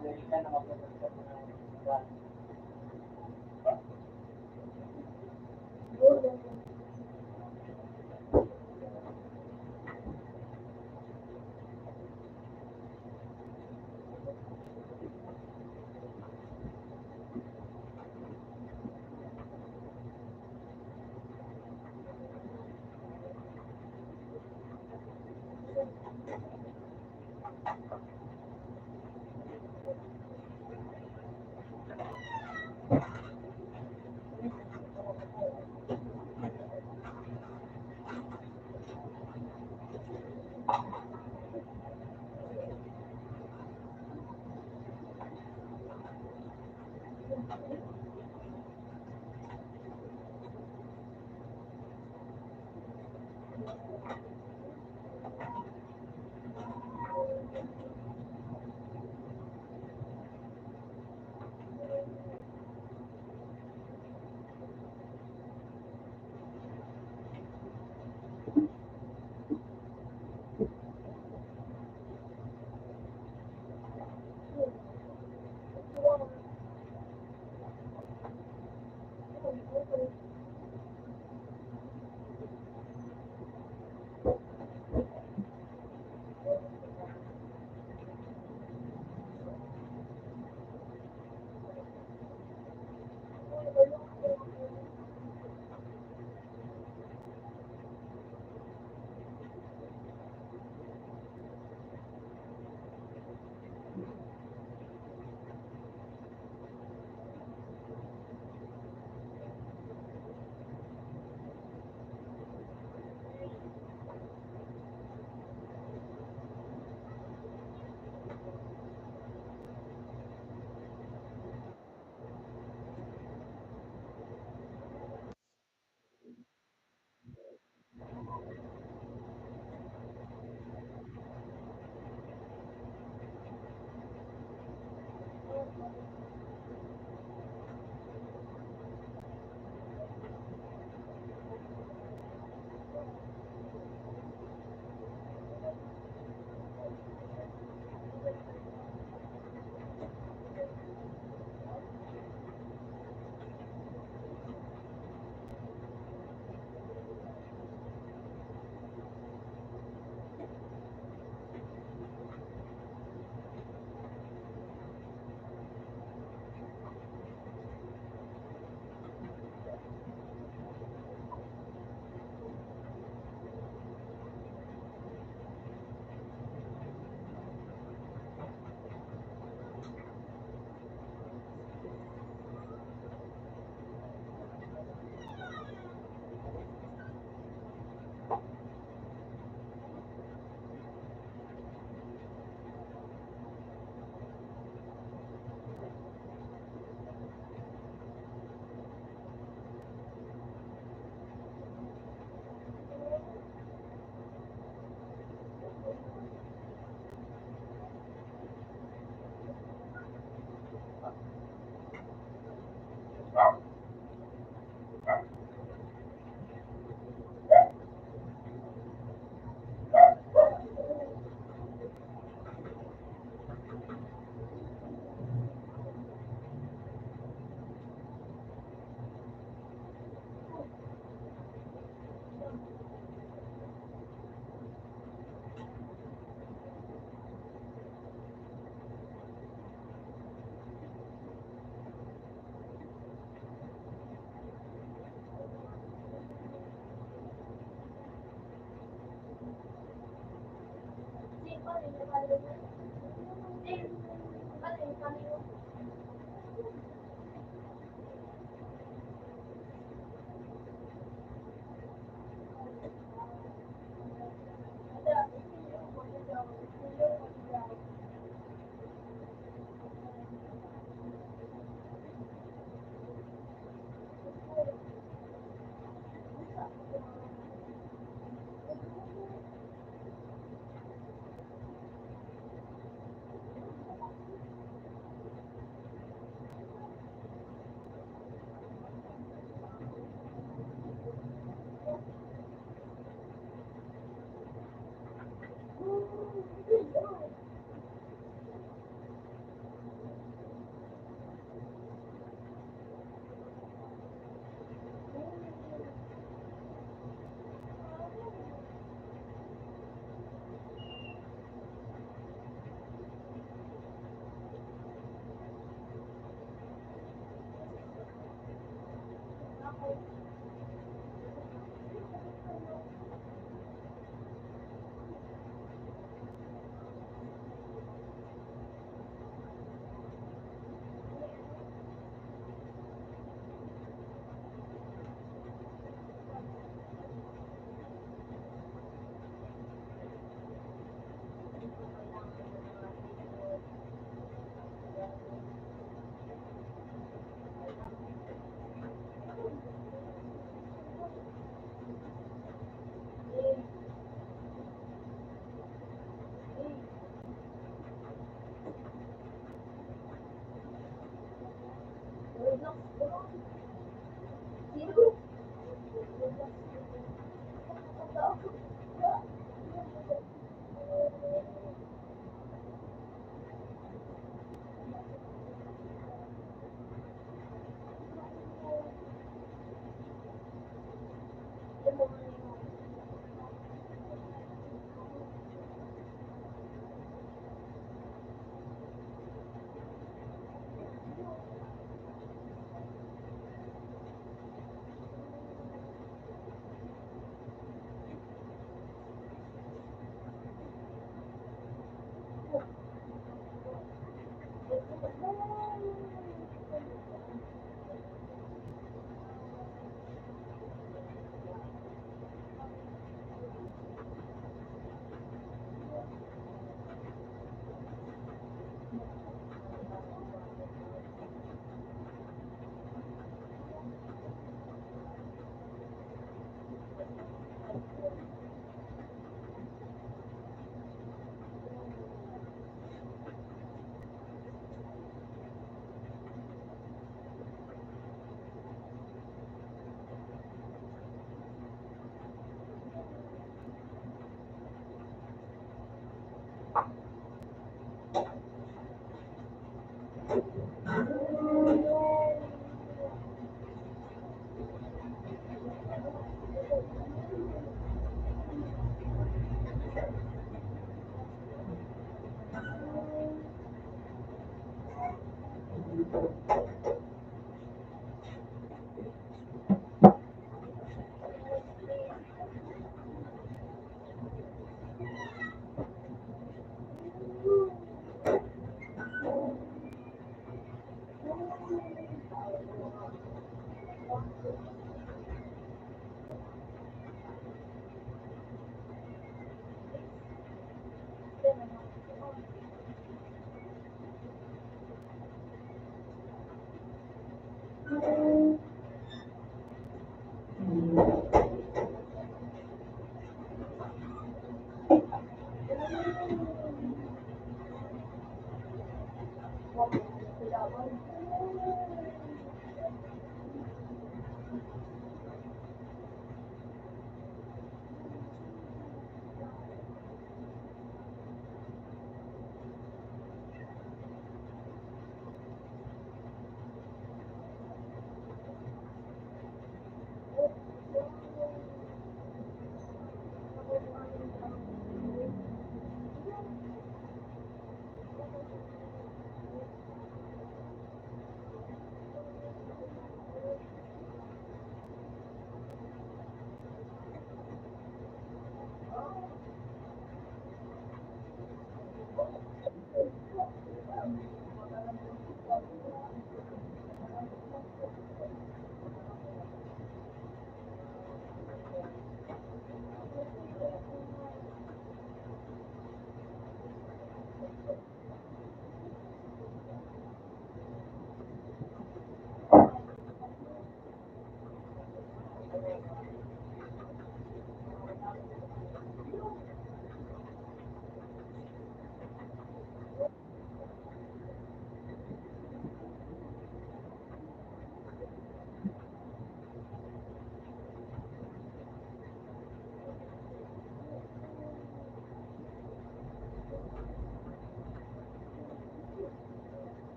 Speaker 2: pwede ka na magpapagod ng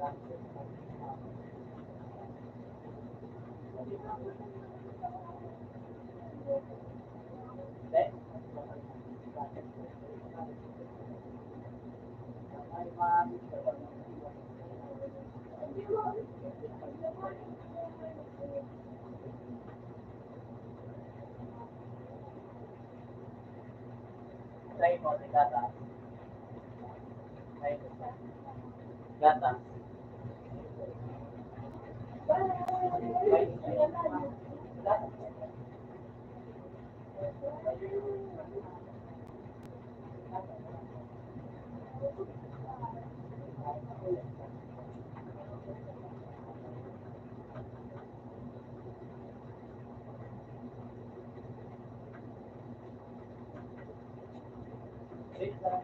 Speaker 3: Try mo, may gata. Try mo. Gata. Try mo. Gata. Wait lang.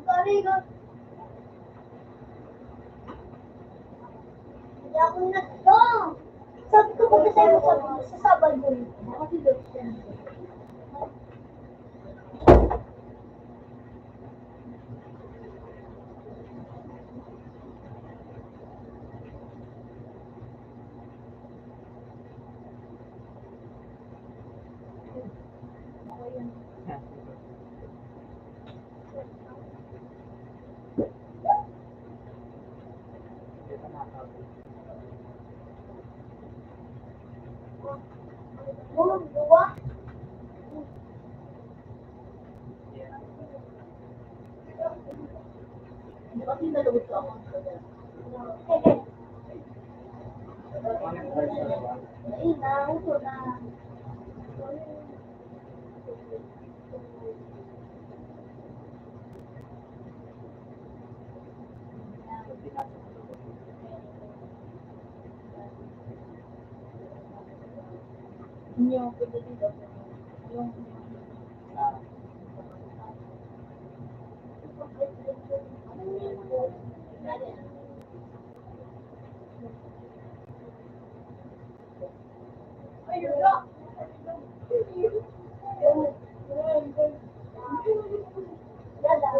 Speaker 1: Sorry, God. Hindi ako nagdo. Sabi ko ba sa'yo sa Sabado? Kasi doon siya. Dua. Kasi nalugod ko ako. Inaw ko na. Yung dito. Yung ayun na. Dada.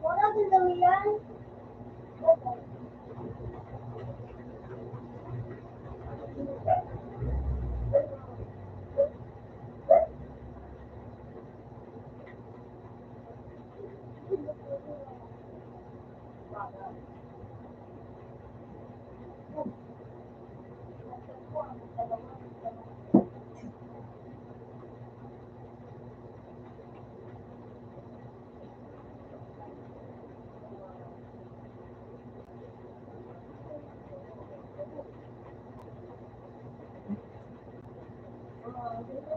Speaker 1: Wala din daw yan.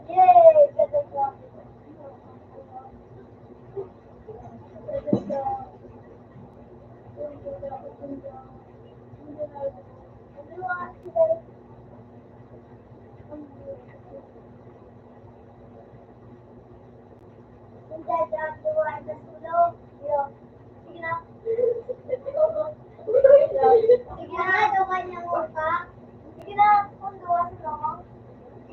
Speaker 1: Yay! Ganda siya. Ganda siya. Sige na, ito kanyang mukha. Sige na, kung duwa sa loob.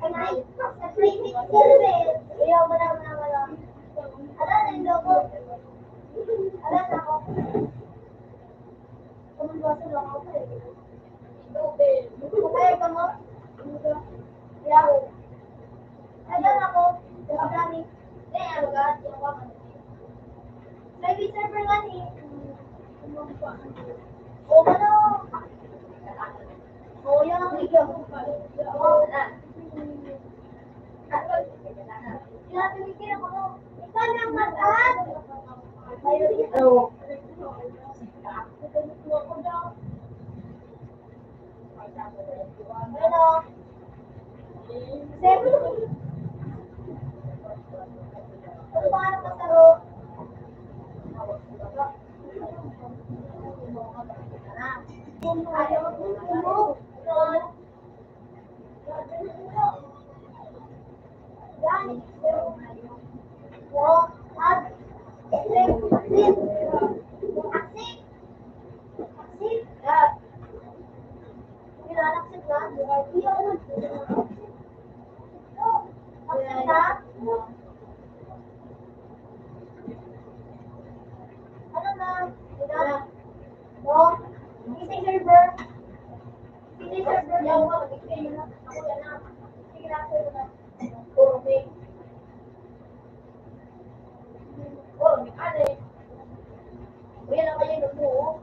Speaker 1: Sa plating service. Ayaw, wala. Ala, nandoko. Ala, nako. Kung duwa sa loob. Okay, kamo. Ayaw. Ala, nako. Dami. Ano ka? Plating server nga ni. O, ano? O, yan ang video. O, pinapimigil ako. Ikaw nang mag-add.
Speaker 2: Hello.
Speaker 1: Ano? Siyempre. Ano ba ang masaro? Ano na? No? Isang server. Isang server. Ako na. Sige na, sir. Puro may. Oh, may kane. Uyan na kayo ng buo.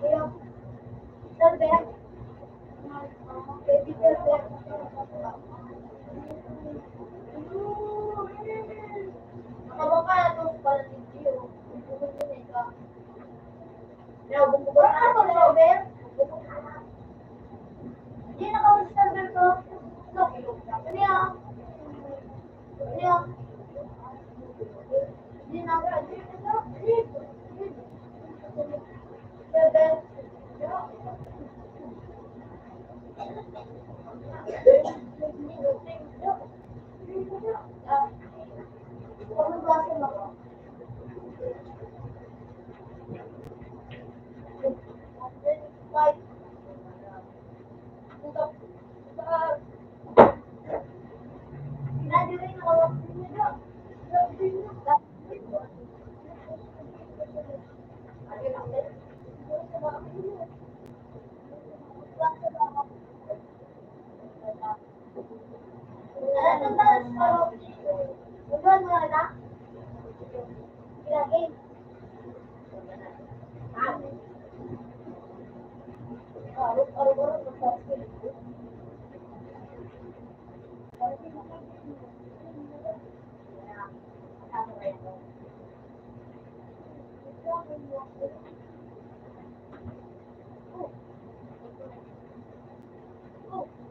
Speaker 1: Uyan. Server. Baby server. Nakababa na ito pala ng video. Bumubog yun ka. Bumubog na ako, server. Hindi naka-server ko. Look. Ano yan? Ano yan? Hindi na ako. Server. Ano klase mo ko? Five. Graduate ako. Oh.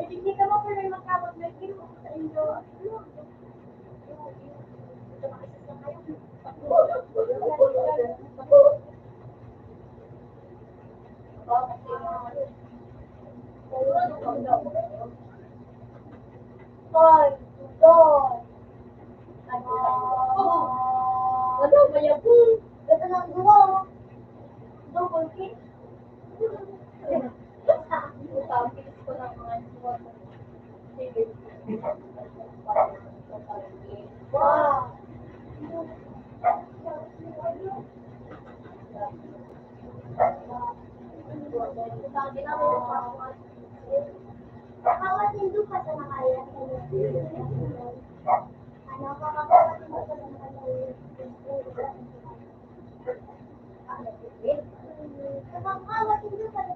Speaker 1: Hindi ka mo pala magkabag na sa inyo. Hoy, doon. Ano ba yan po? Ito lang duwa. Double kick. Tapos ko lang mga duwa. Wow. Bawat hindu ka sa nakaya. Ano ka bawat hindu ka sa nakaya. Bawat hindu ka sa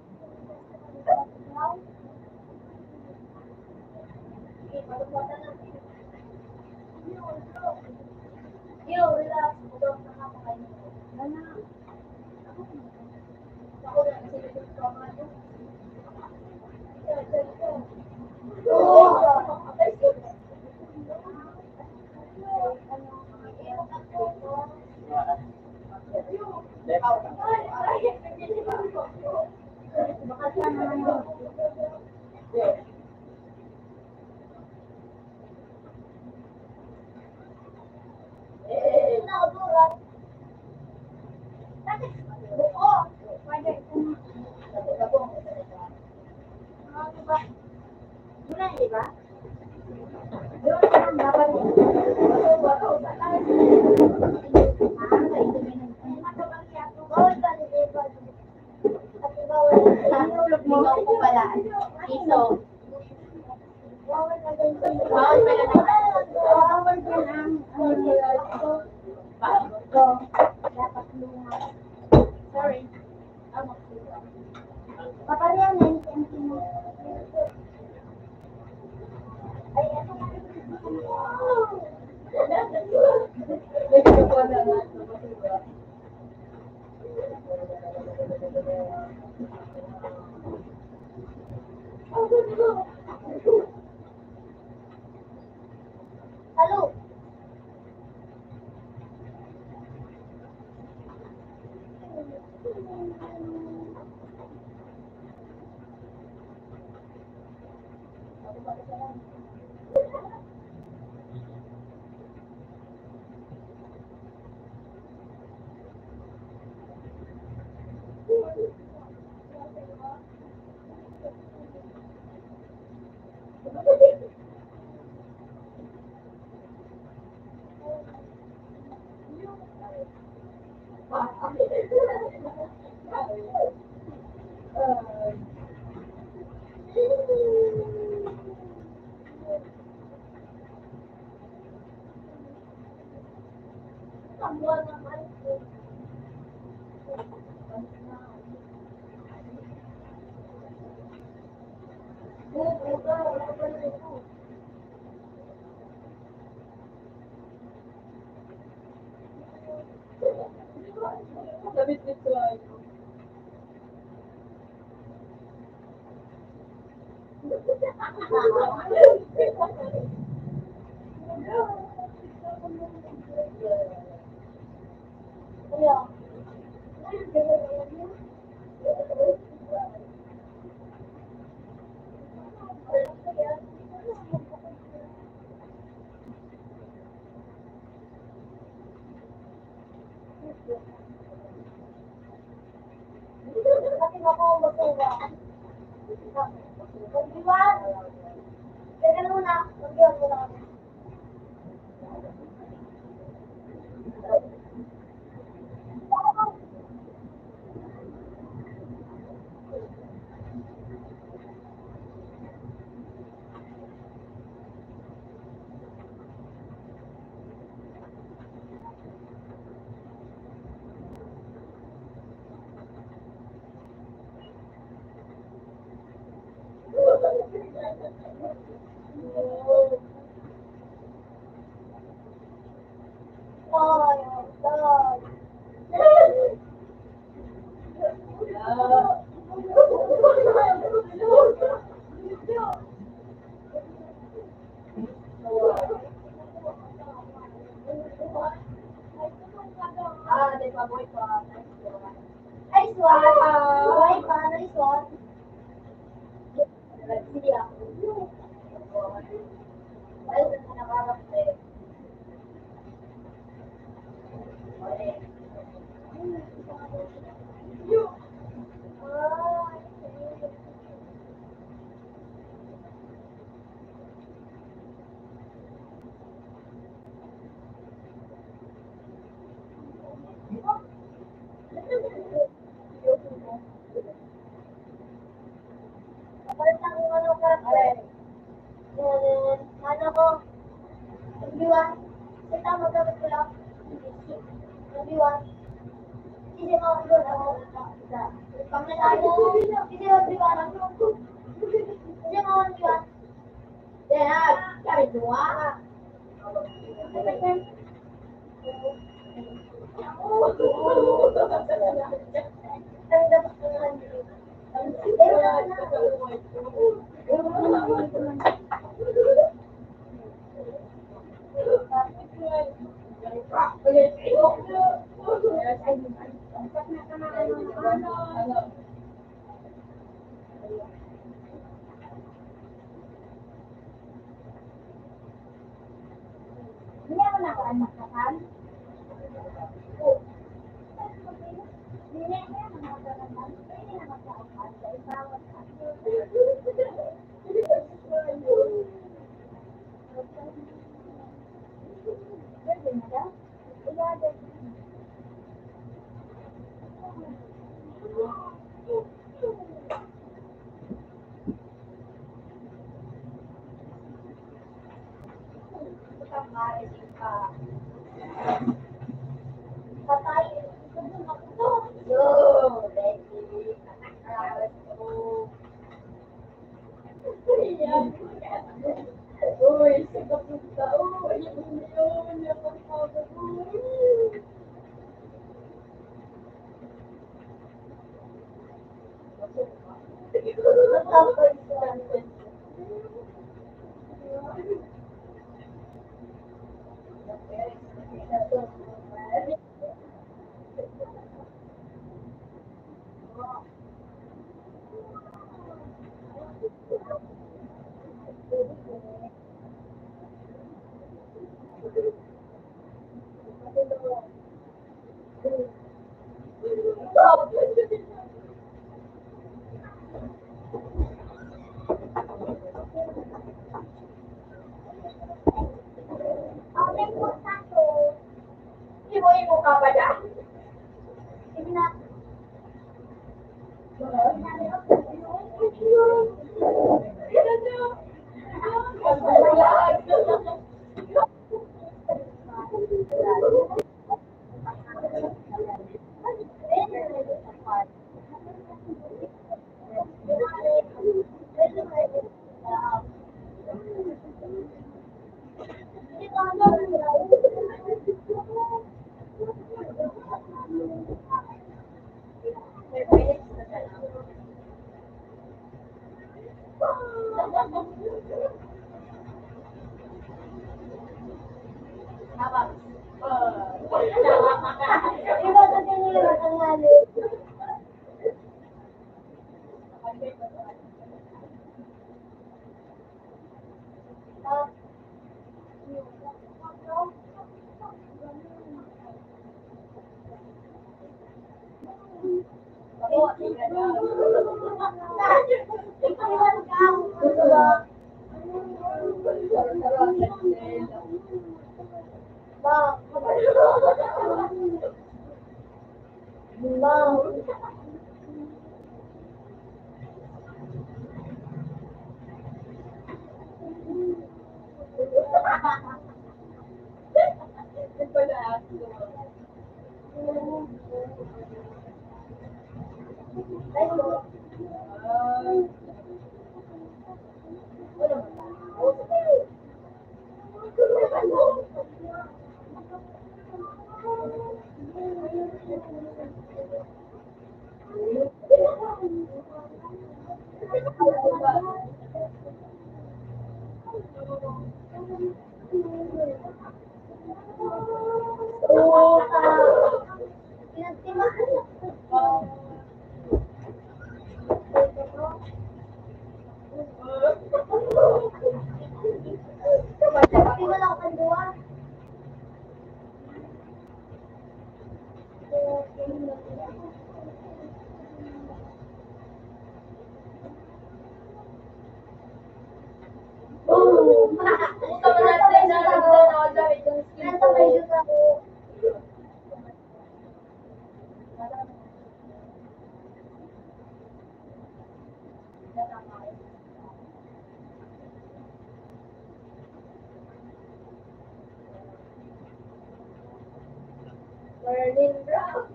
Speaker 1: Yo, relax. Ito ang nakakain mo. Ano? Ako na, kasi ito ang mga Diba? Doon naman dapat Ikaw ko pala. Iso. Bawal pala dapat lunga. Sorry. Paparihan na yung tempo mo. Ay, ano nga. Hello. Hindi ako magtuwa. Mag-iwan. Teka muna. Mag-iwan muna kami. Nice one. Nice one. Nice one. Sige lang. Ay, nakarap eh. Ano ka? Ano ko? Nagbiwan. Kita magkabit ko lang. Nagbiwan. Hindi mo ako doon ako. Pangalayo. Hindi mo nagbiwan. Hindi mo nagbiwan. Dahil, kami dua. Ang dapat ko naman dito. Hindi ako nakaanak ka, Han? Hindi ako nakaanak. Hindi na magkaanak. Ibawat ka. Pwede na daw? Iyaday. Patay. Yo, Becky. Uy, sa kapunta. Uy, yun. Ibo ka ba dyan? Sige na. Iwan ka. Gusto ba? Ba? Ba? Berlin Brown.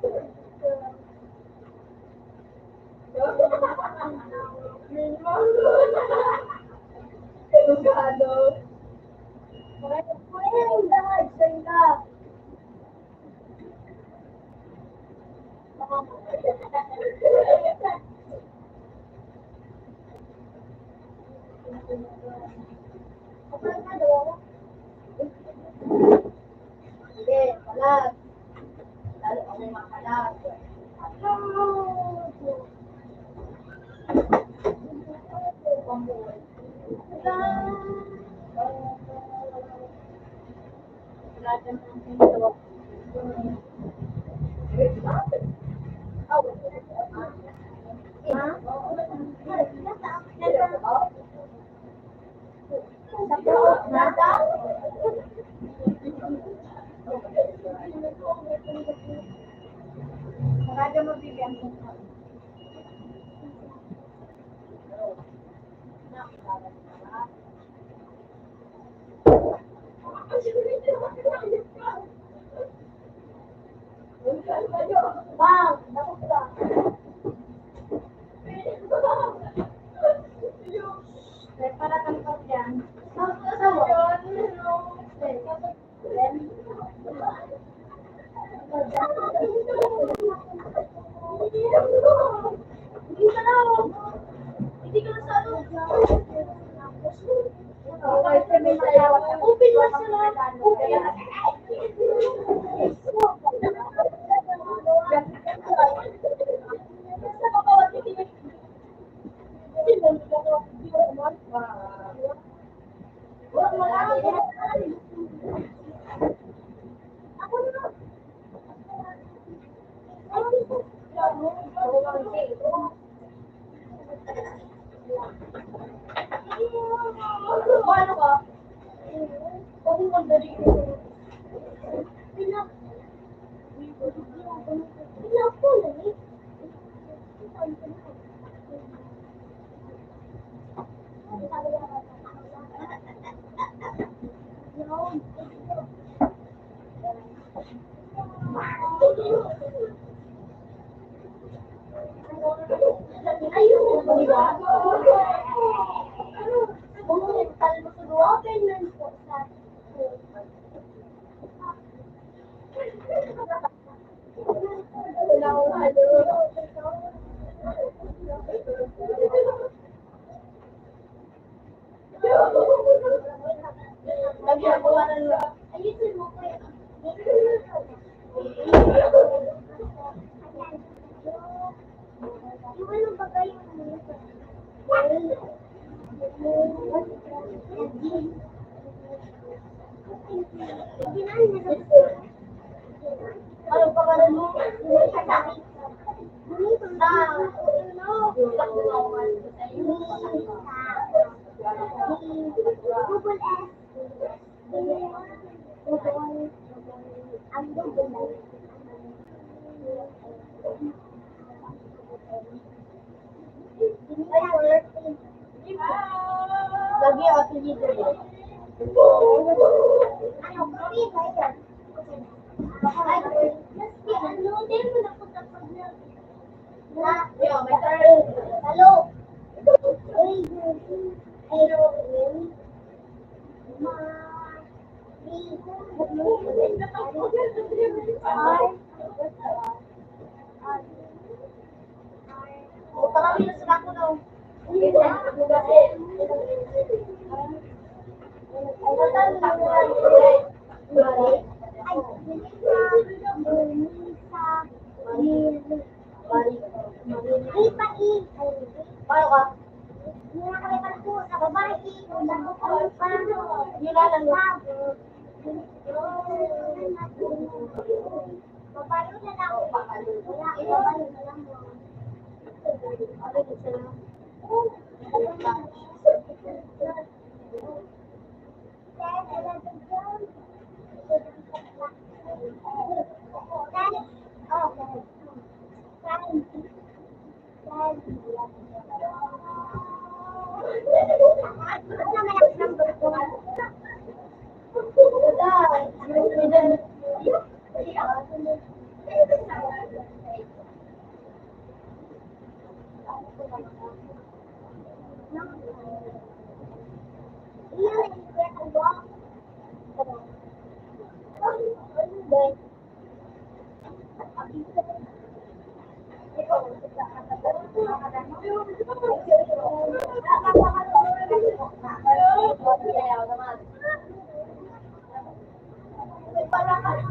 Speaker 1: Educado. Hindi, kalat. Lalo ako may makalat. Marami mo bigyan ko. Bang, dapat ba? Para tangkap yan. Hindi ka na. Hindi ka na sa ano. Open mo sila. Paano ka? Kung magdali ko. Pinak ko na eh. Ayun, di ba? Kung nagtal mo sa duwa, kailan po sa nagagawa na lang. Ayusin mo ko yan. Iwan ang bagay mo ano pa ka na mo? Hello. Hello. Paano ka?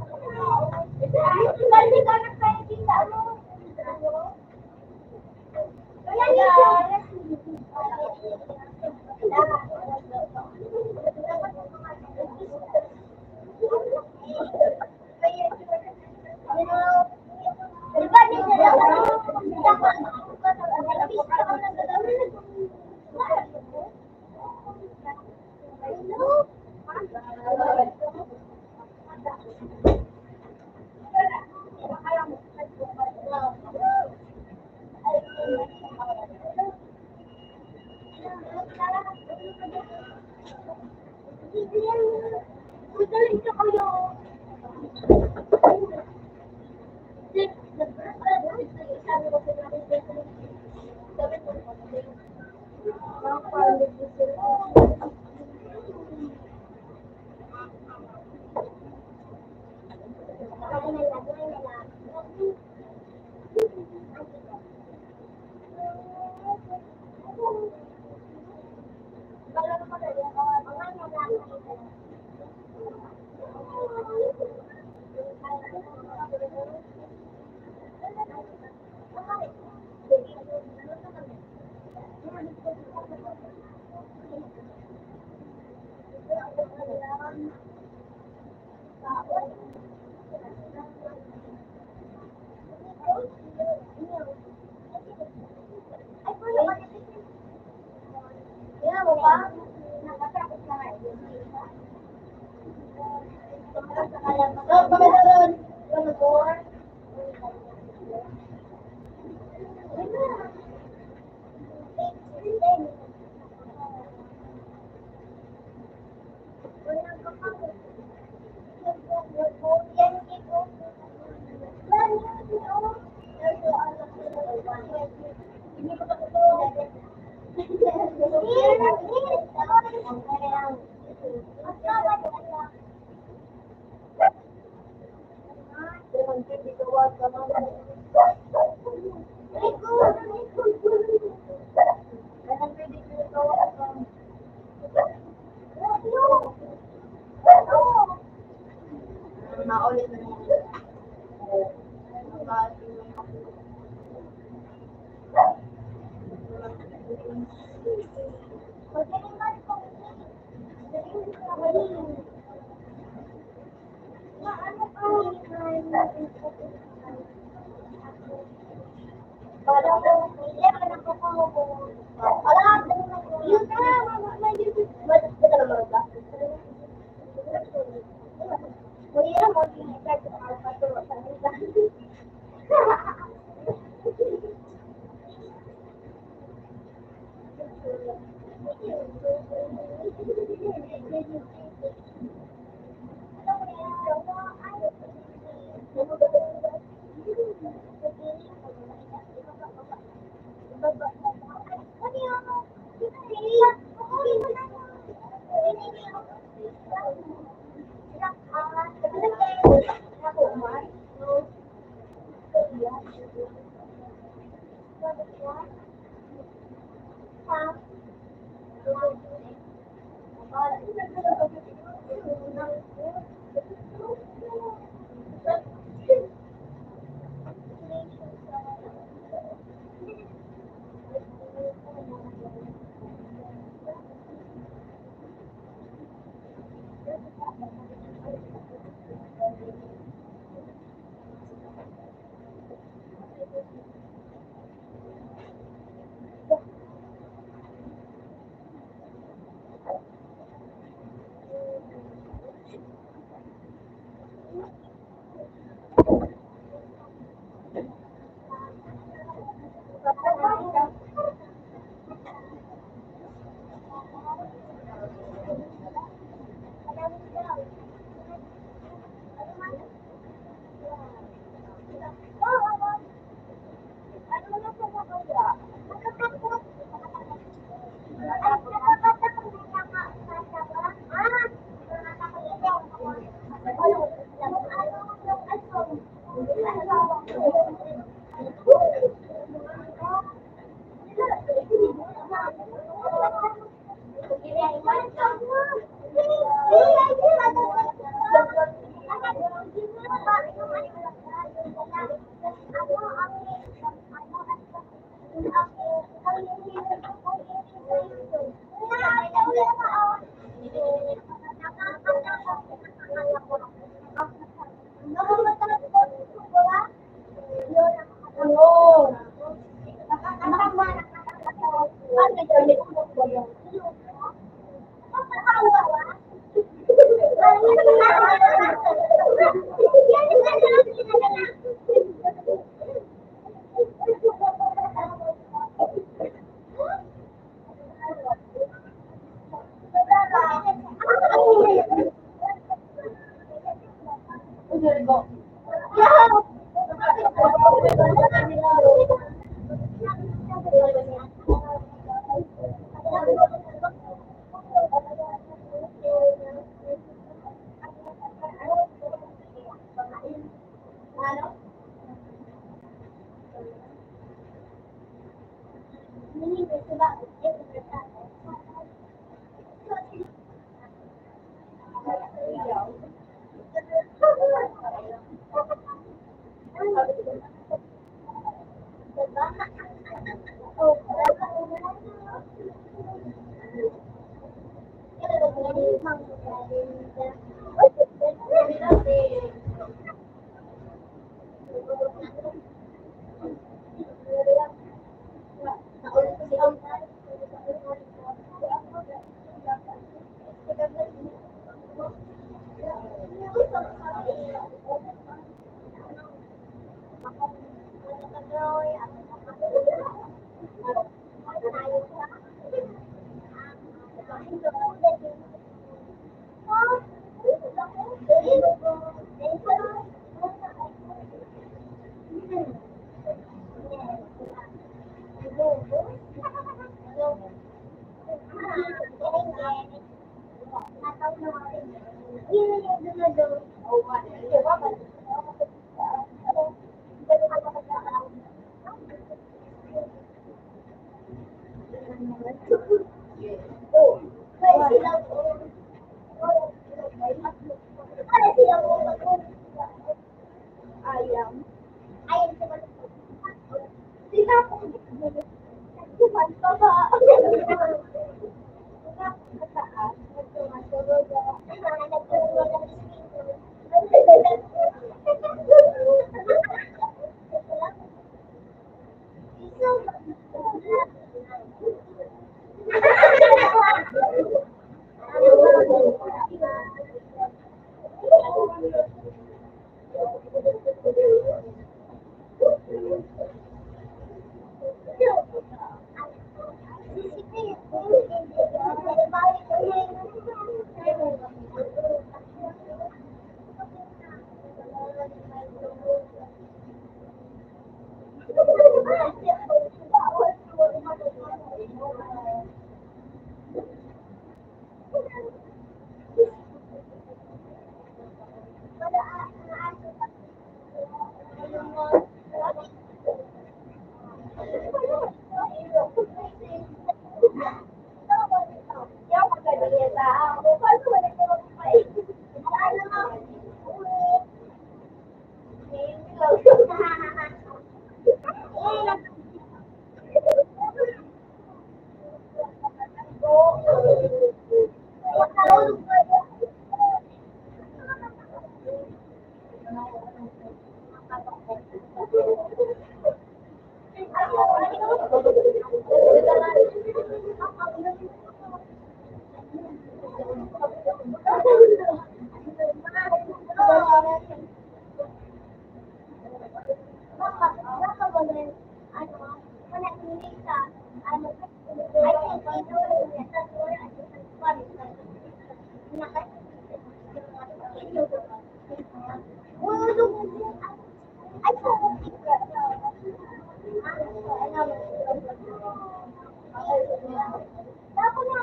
Speaker 1: Ako na.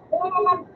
Speaker 1: Kaya na lang.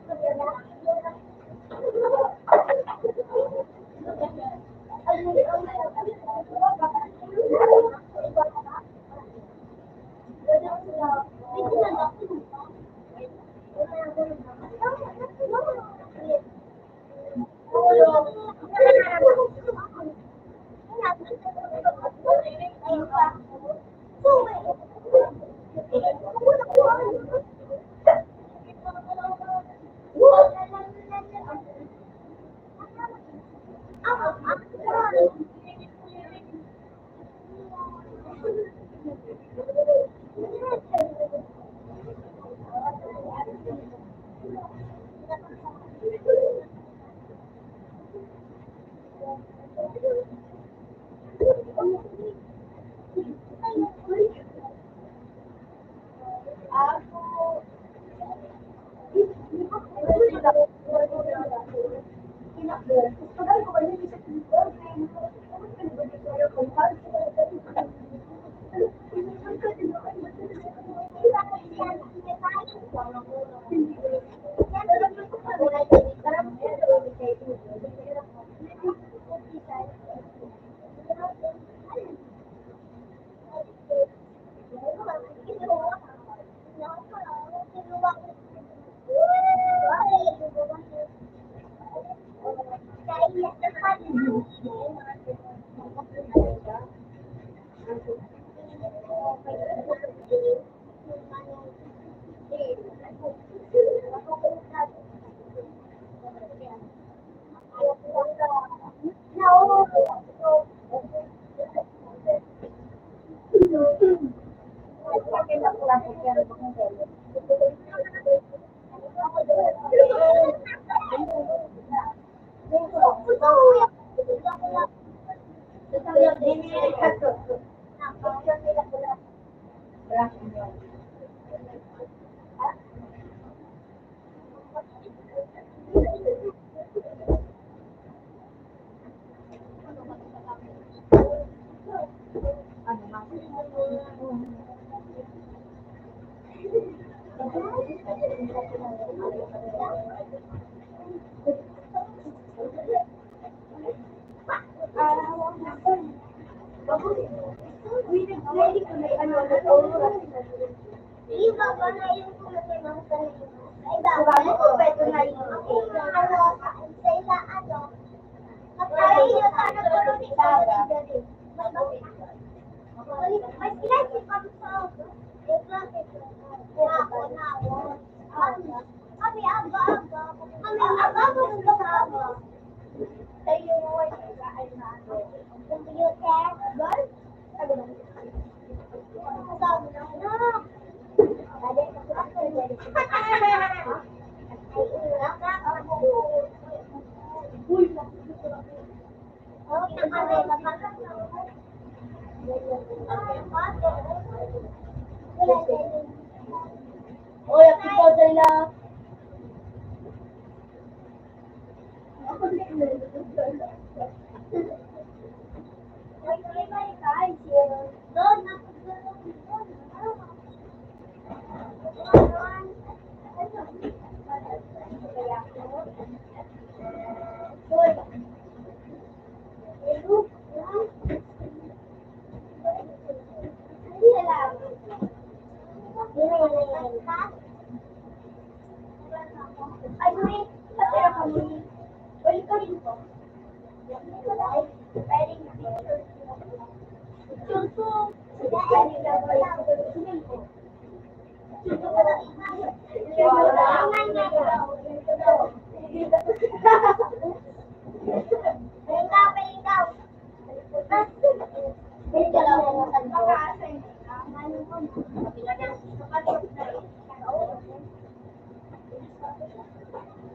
Speaker 1: Oy, ako pa sila.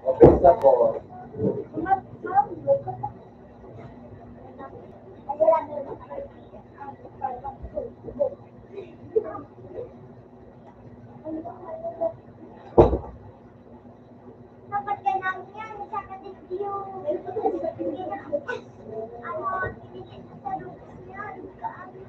Speaker 3: Mabisa po.
Speaker 1: Dapat ka lang yan, sa ka-review. Ano, tinigil ko sa looks yan. Kaano.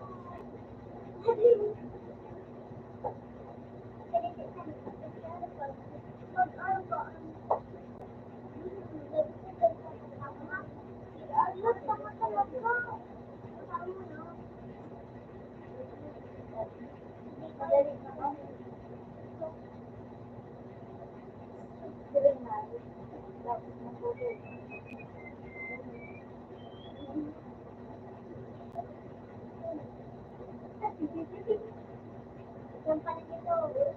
Speaker 1: Yung pala nito.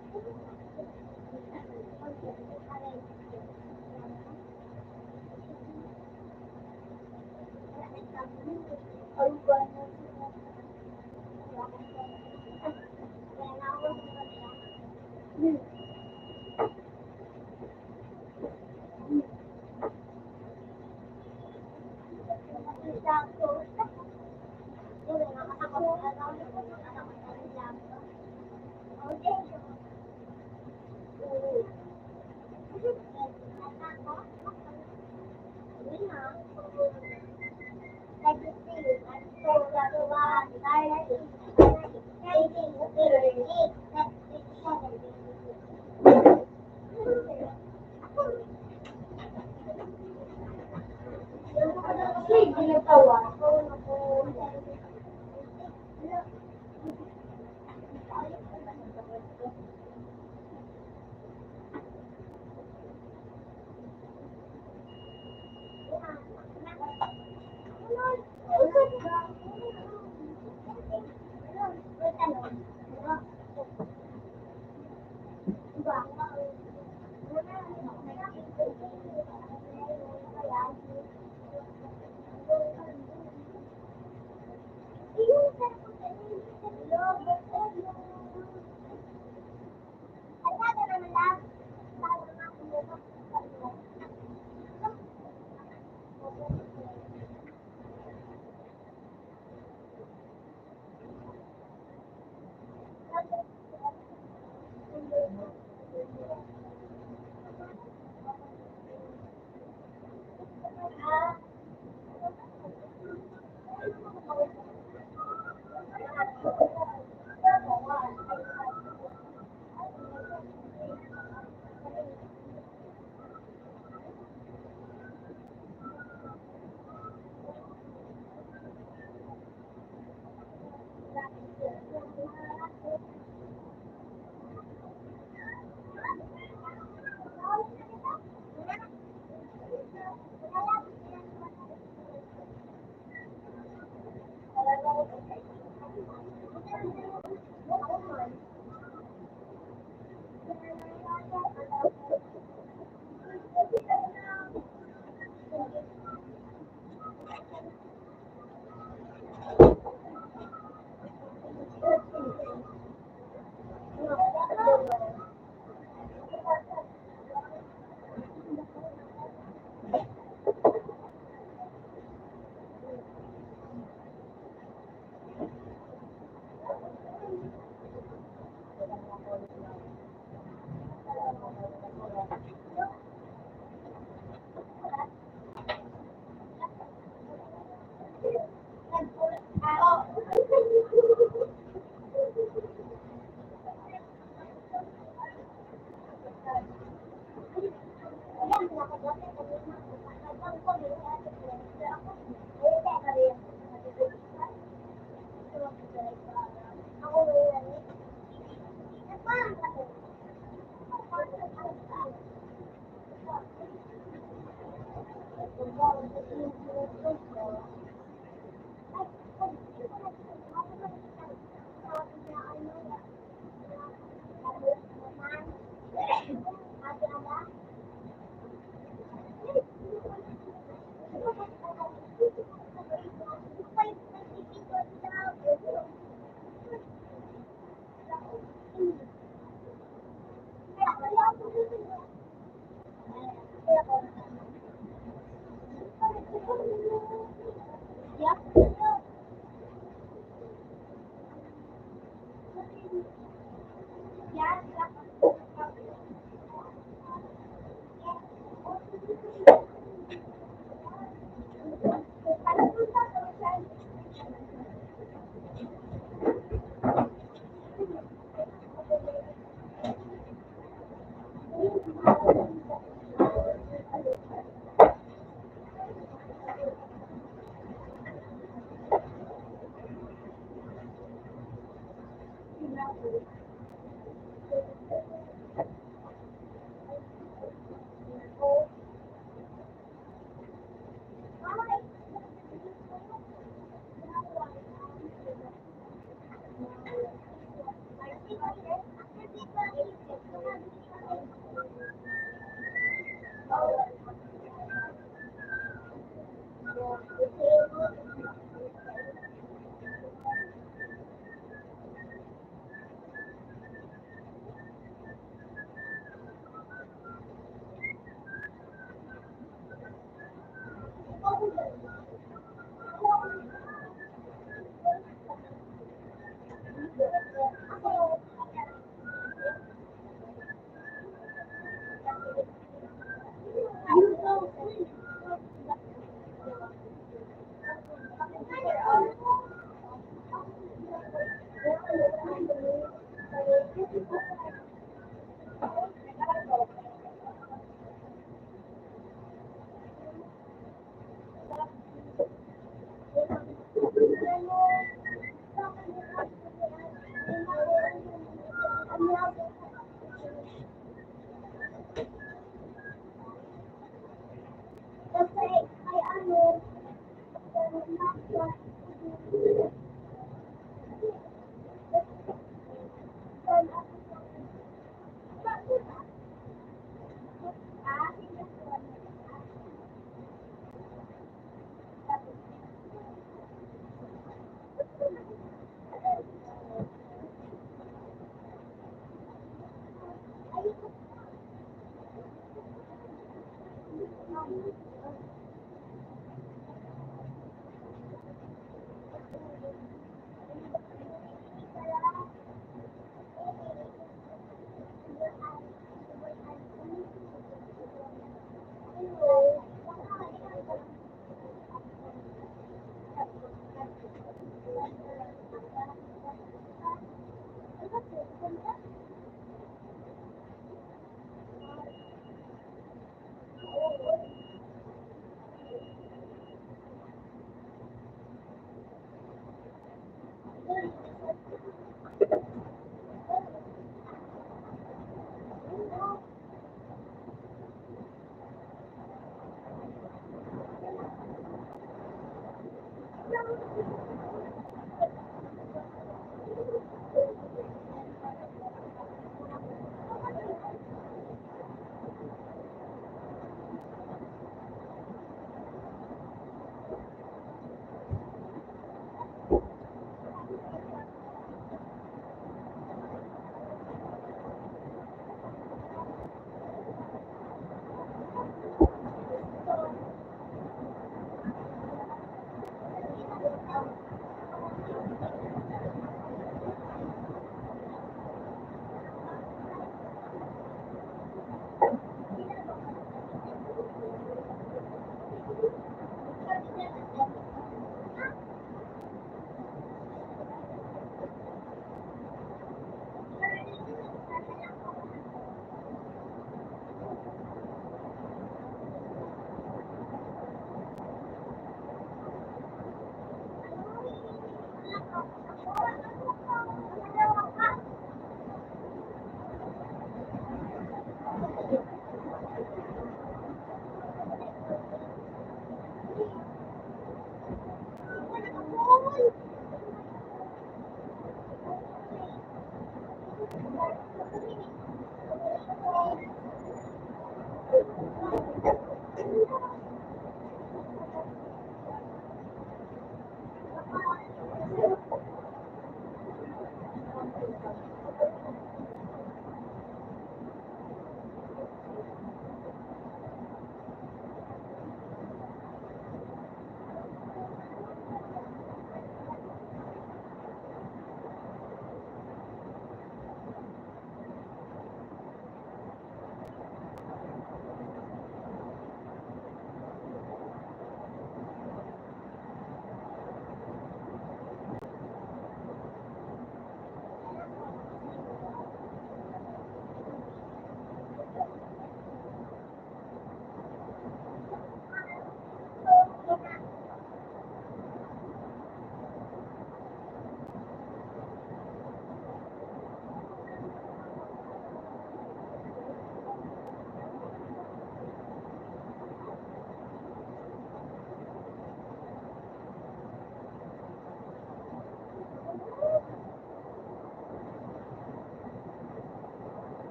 Speaker 1: Kasi, ay ano,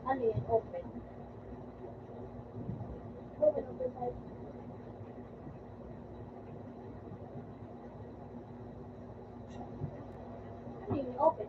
Speaker 1: Ano yun? Open. Ano yun? Open.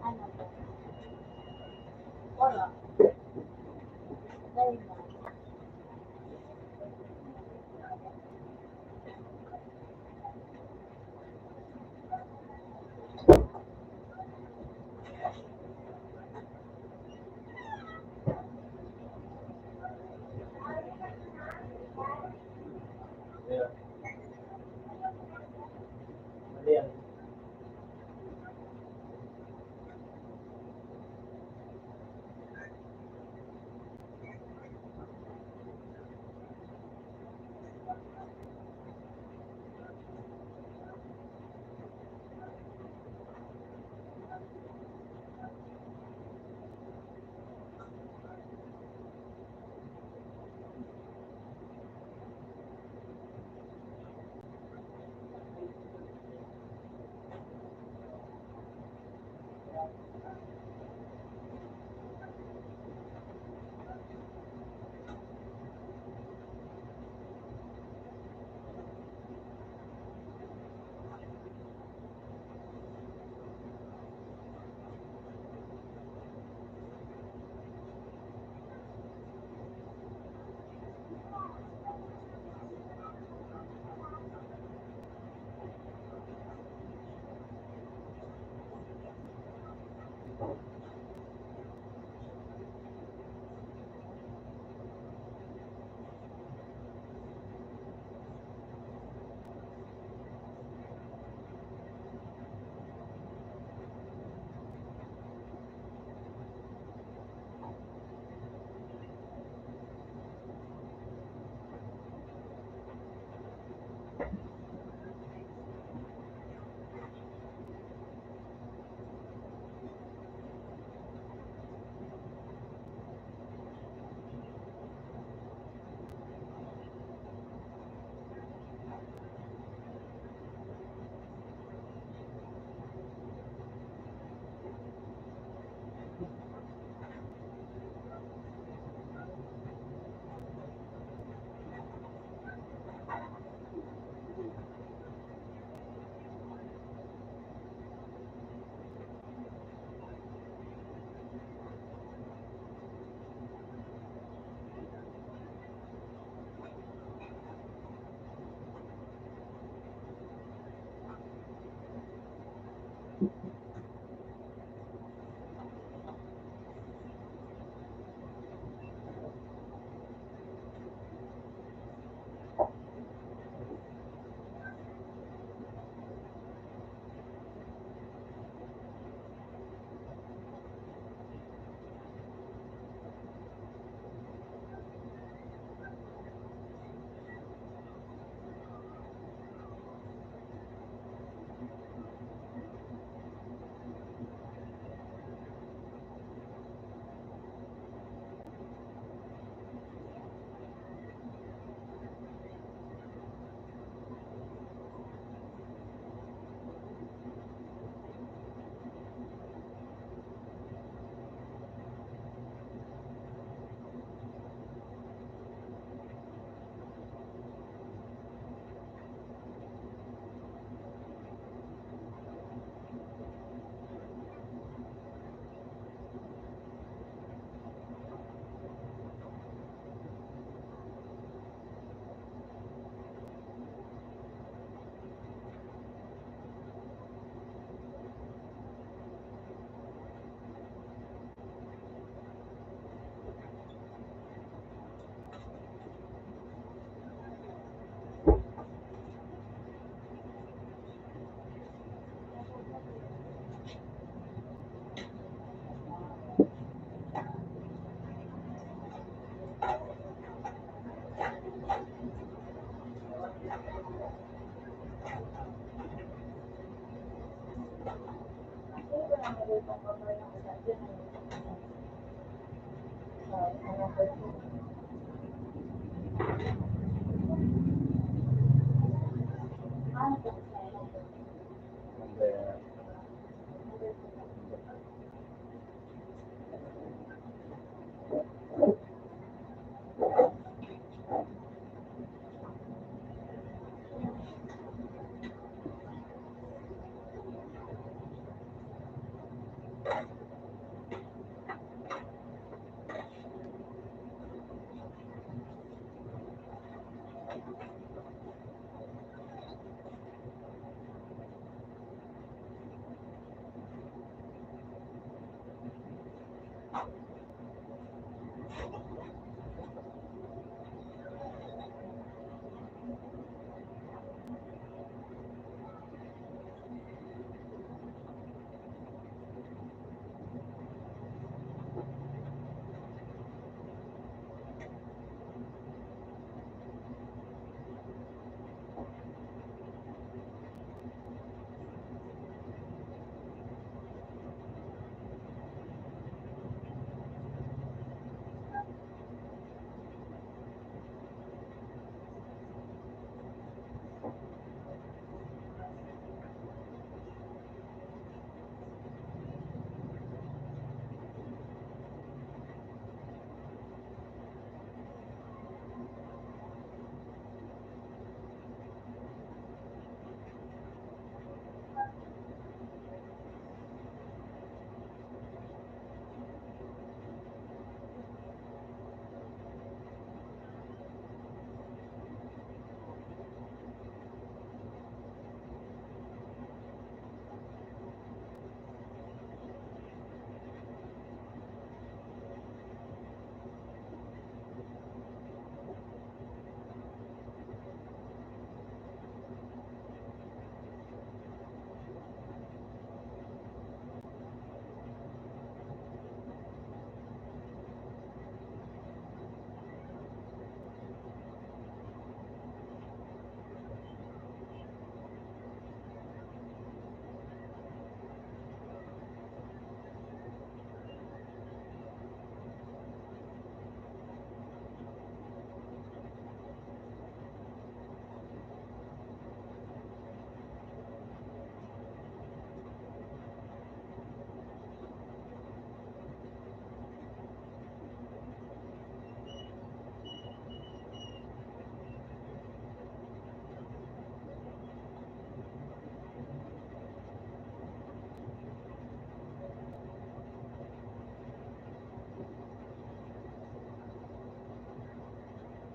Speaker 1: Ano po? Wala. Dahil na.
Speaker 2: Yeah. Mali yan.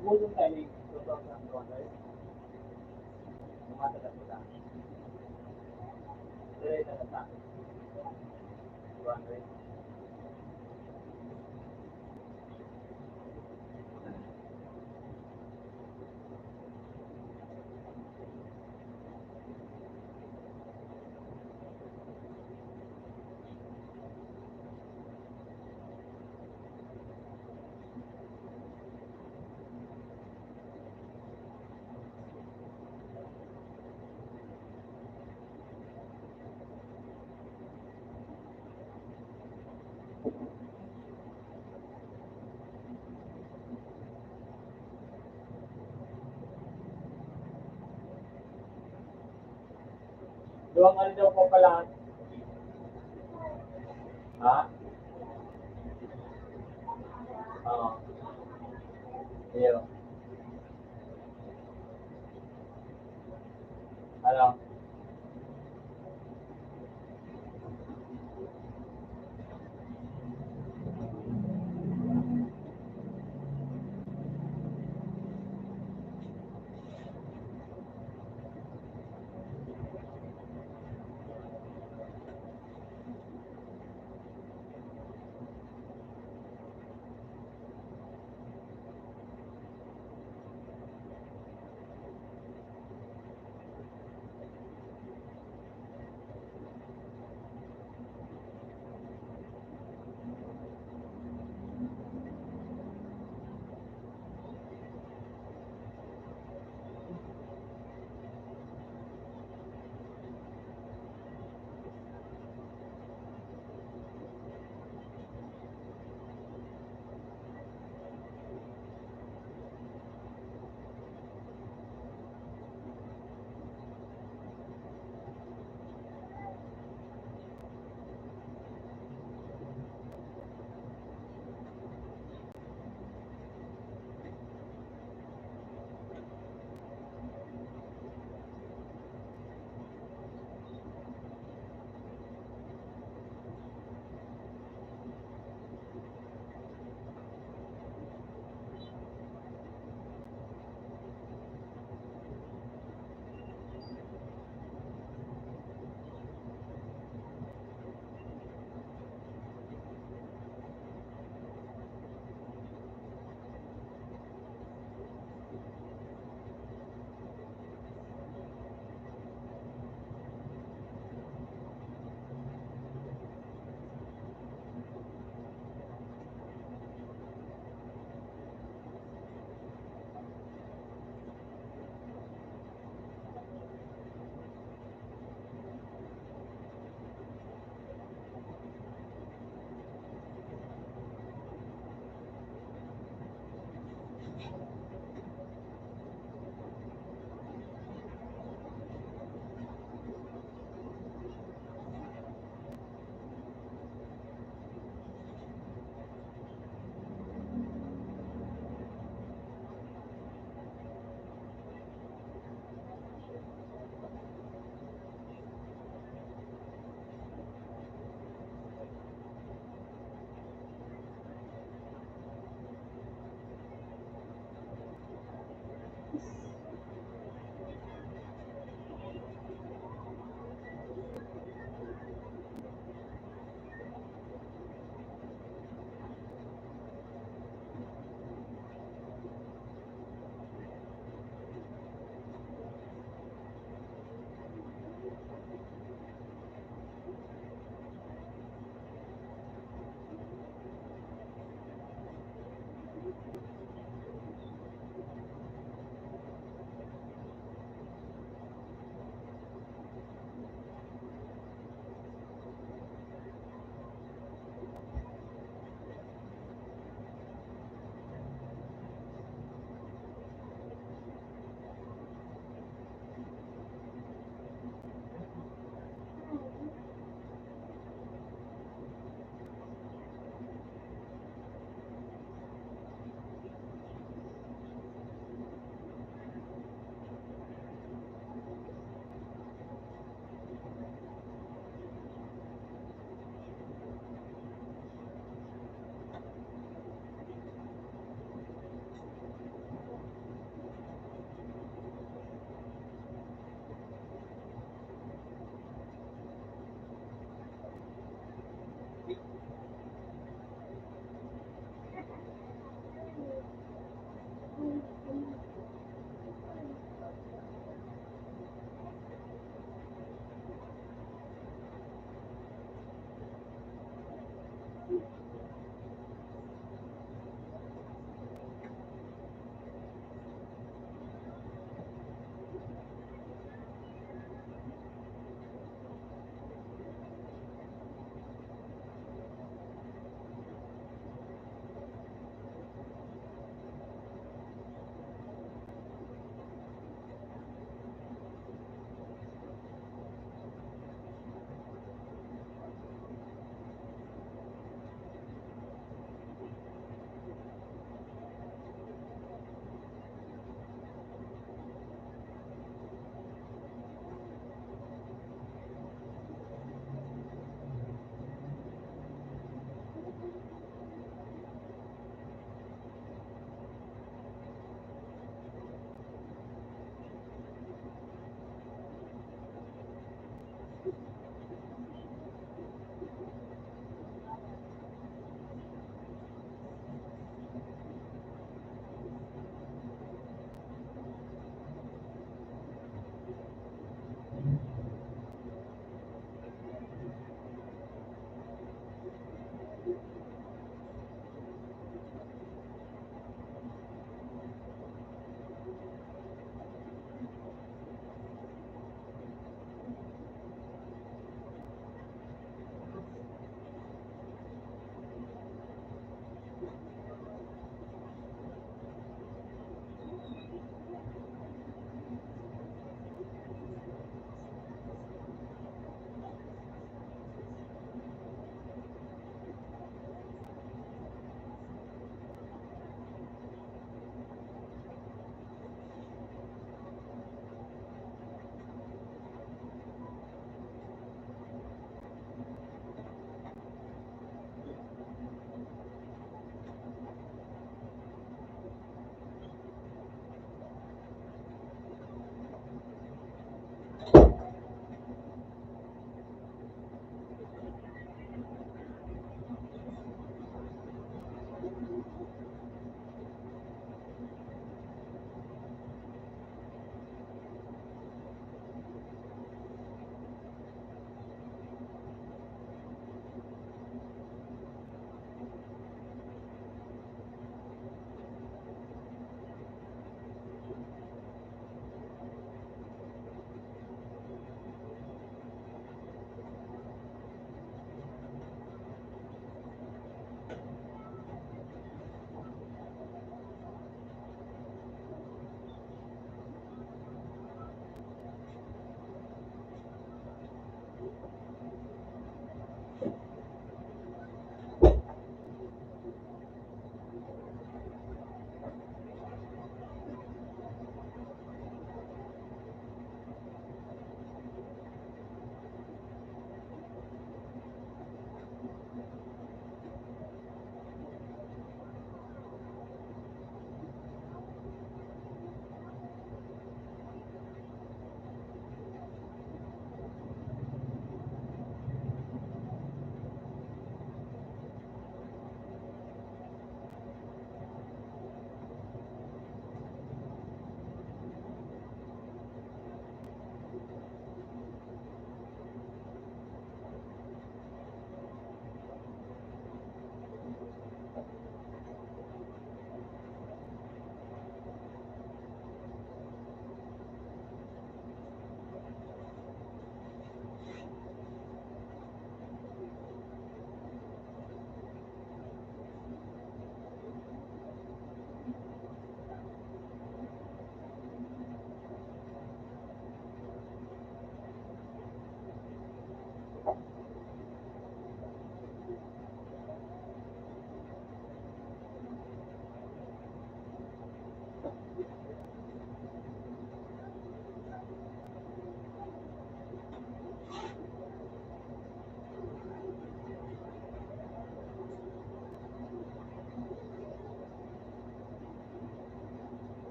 Speaker 2: Tumulong tayo yung totoo sa brother. Tumatagal ko lang. Dire na sa brother. Doang ano daw po pala. Ha? Oo. Iyo. Ano?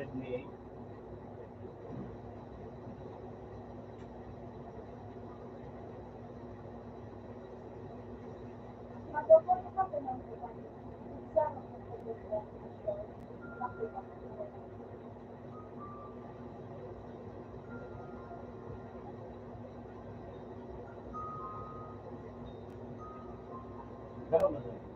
Speaker 3: Redmi.
Speaker 1: Mag-upload ka pa ng isa
Speaker 3: Ganun na sir.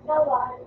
Speaker 1: Gawan.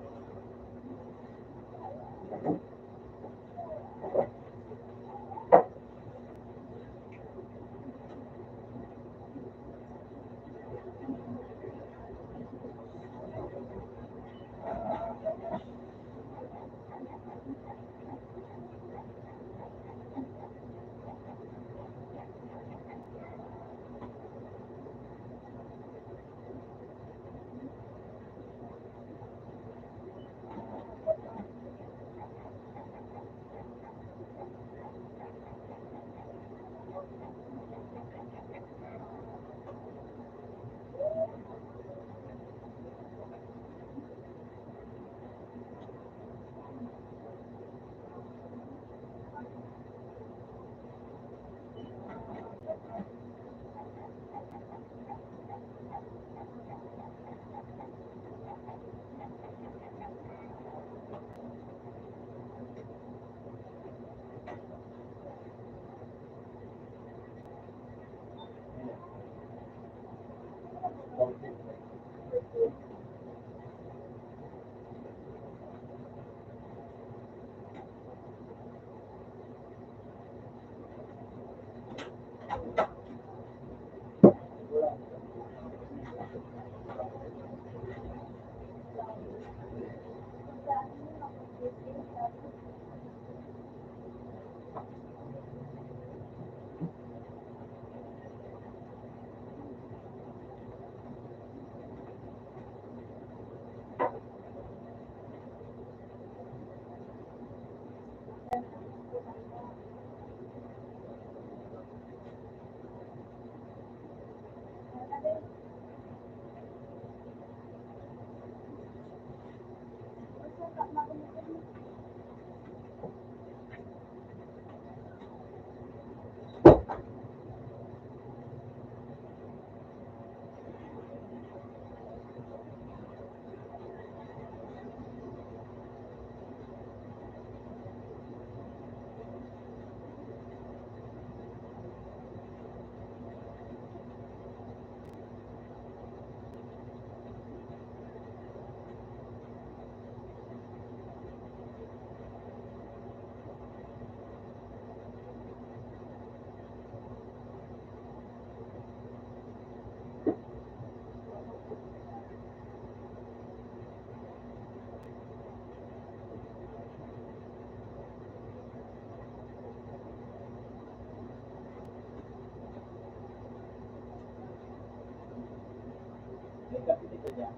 Speaker 3: May kapit ka dyan.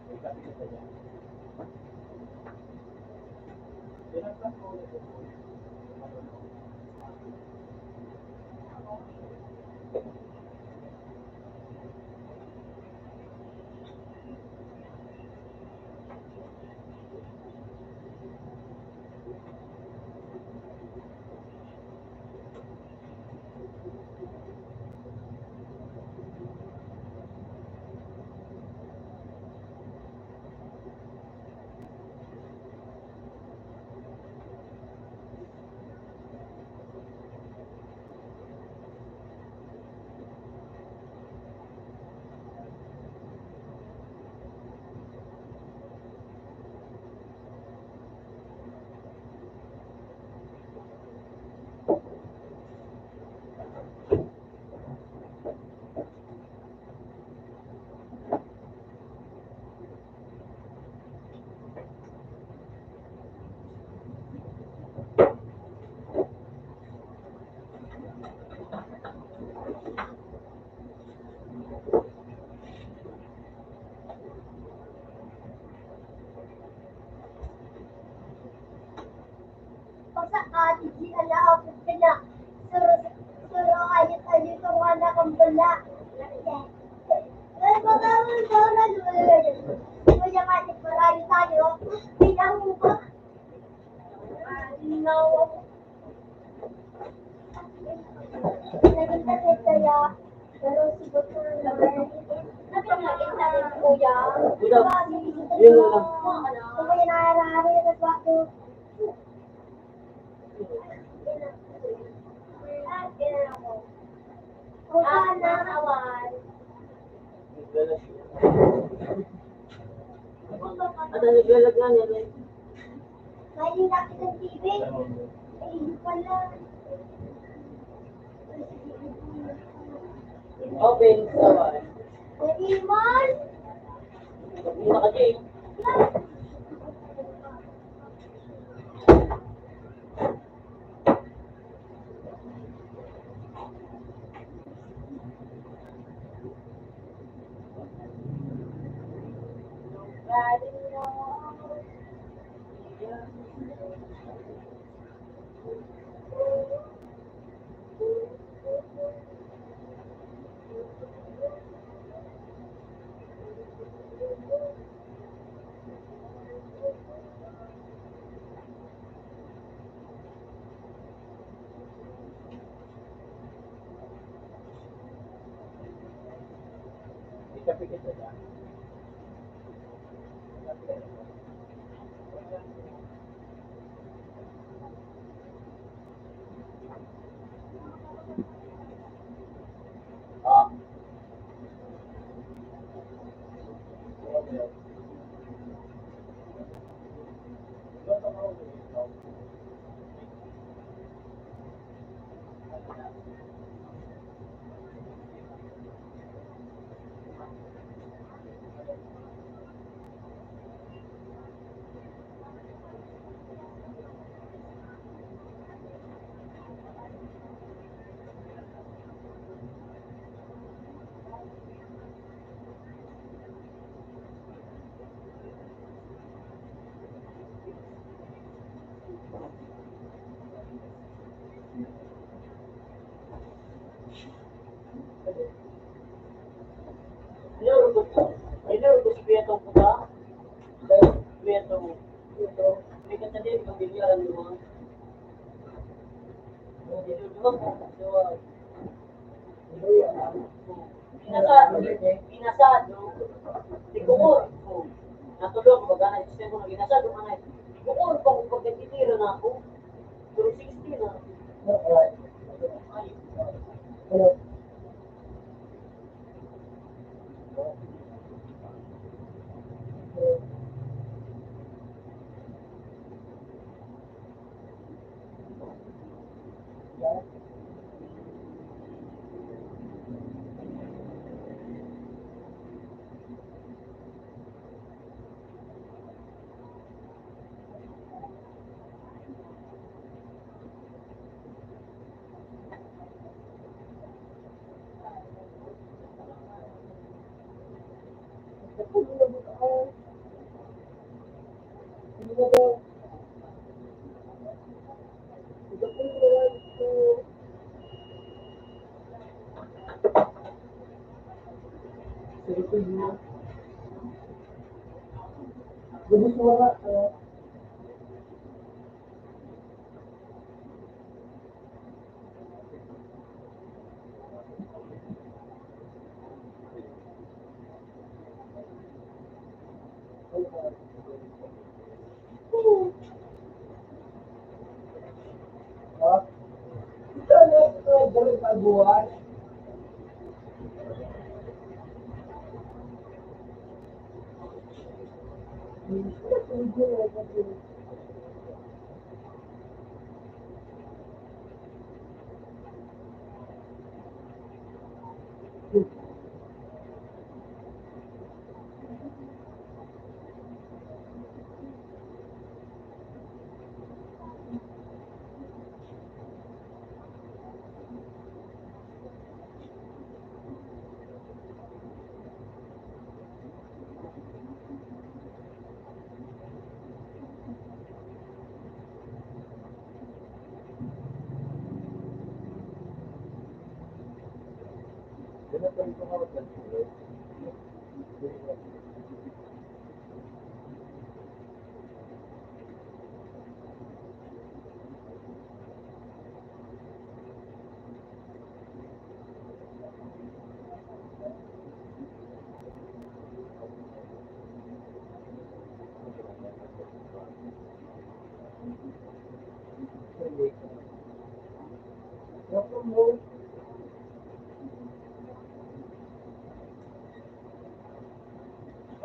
Speaker 3: May kapit ka dyan. Pinagpas mo ulit ito.
Speaker 1: Di alahapit ka na. Suro ayat ayat ang anak ang bala. Pagkaroon daw na lumayan. Kaya nga, parayo tayo. Bilang mo ba? No. Naging kasi kaya. Pero si Dr. Napinagin na rin kuya.
Speaker 2: Yun lang.
Speaker 1: Kung kaya naarari na bago. Kung saan na kawan.
Speaker 2: At ang naglalagyan niya rin.
Speaker 1: May nakit ng TV. Ay, hindi pala.
Speaker 2: Open sa one.
Speaker 1: Nag-iman!
Speaker 2: Hindi naka-J. Ikapikit na siya. Ah. Ini untuk Prieto puta. Prieto. Ini kan tadi pembilihan dulu. Jadi dulu Pinasad, no? Di kumur. Natulog, magana, sistema na ginasad, mga di kumur, kung pagkatitira na ako. Pero 60 na. Ay.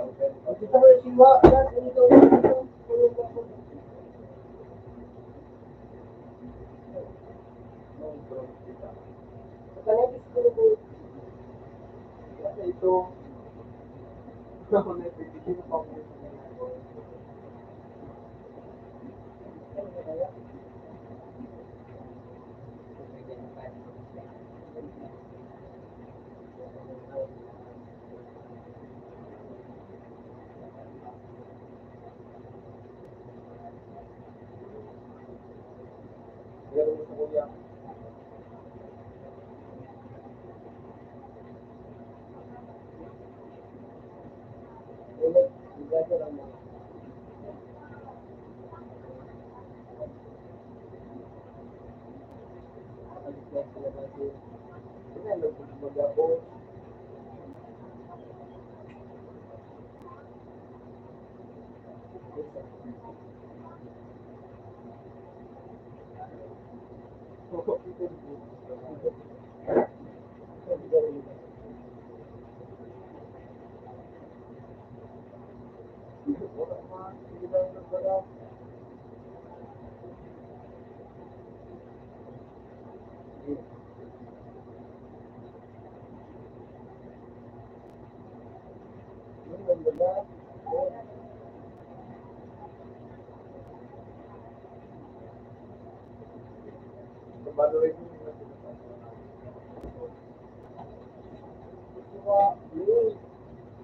Speaker 3: Dito ko yung siwa. Yan, dito. Kanepis ko po. Ito.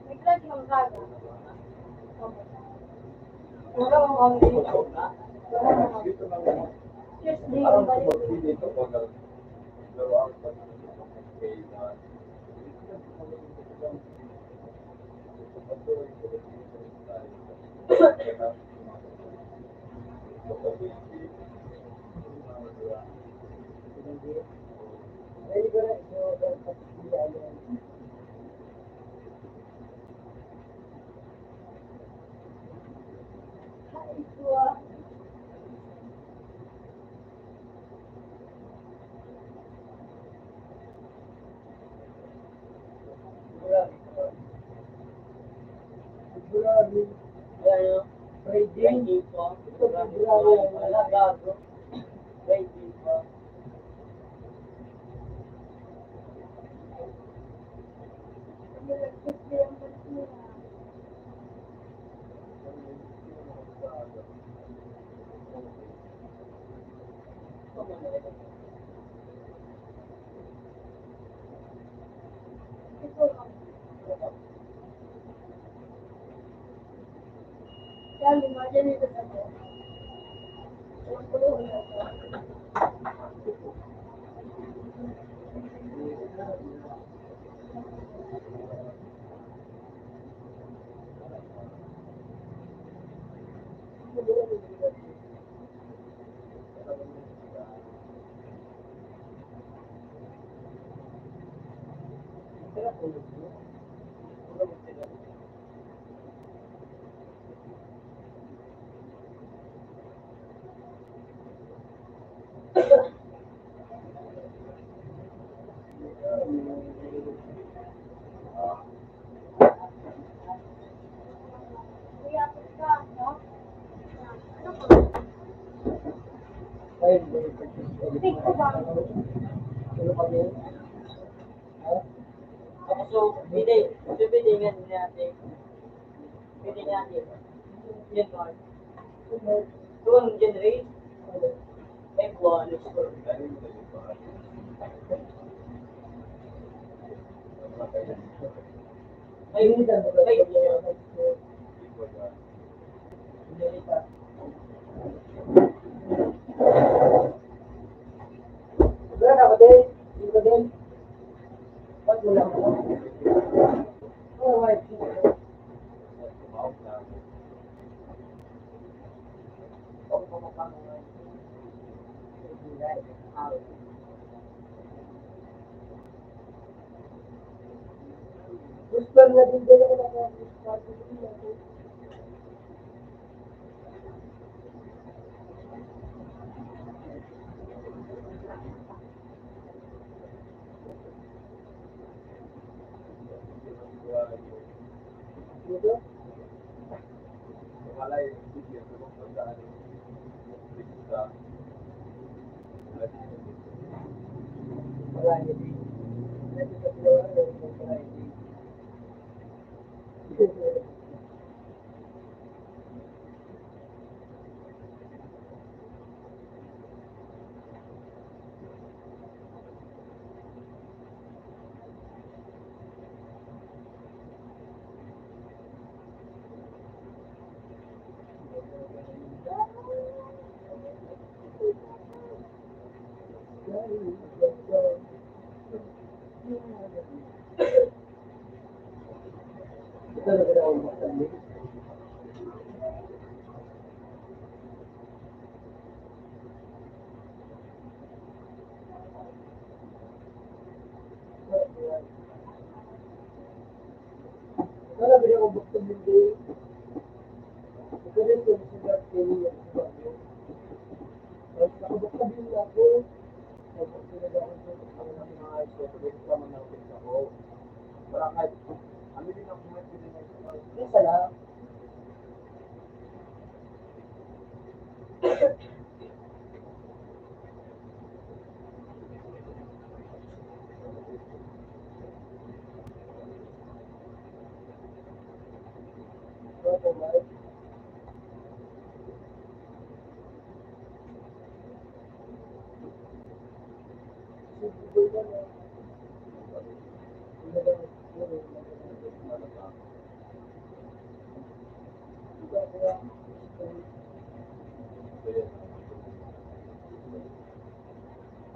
Speaker 1: May clutch ng gaga. Wala akong kami dito. Just di yung balik. Yan, imagine ito sa ko. Pick ko ba?
Speaker 2: So, bibilingan natin. Bibilingan natin. Yan, Lord. So, ang generate, may bonus for
Speaker 3: Whisper na din din ako na Malay, bigyan ko ng pagdaan. Sa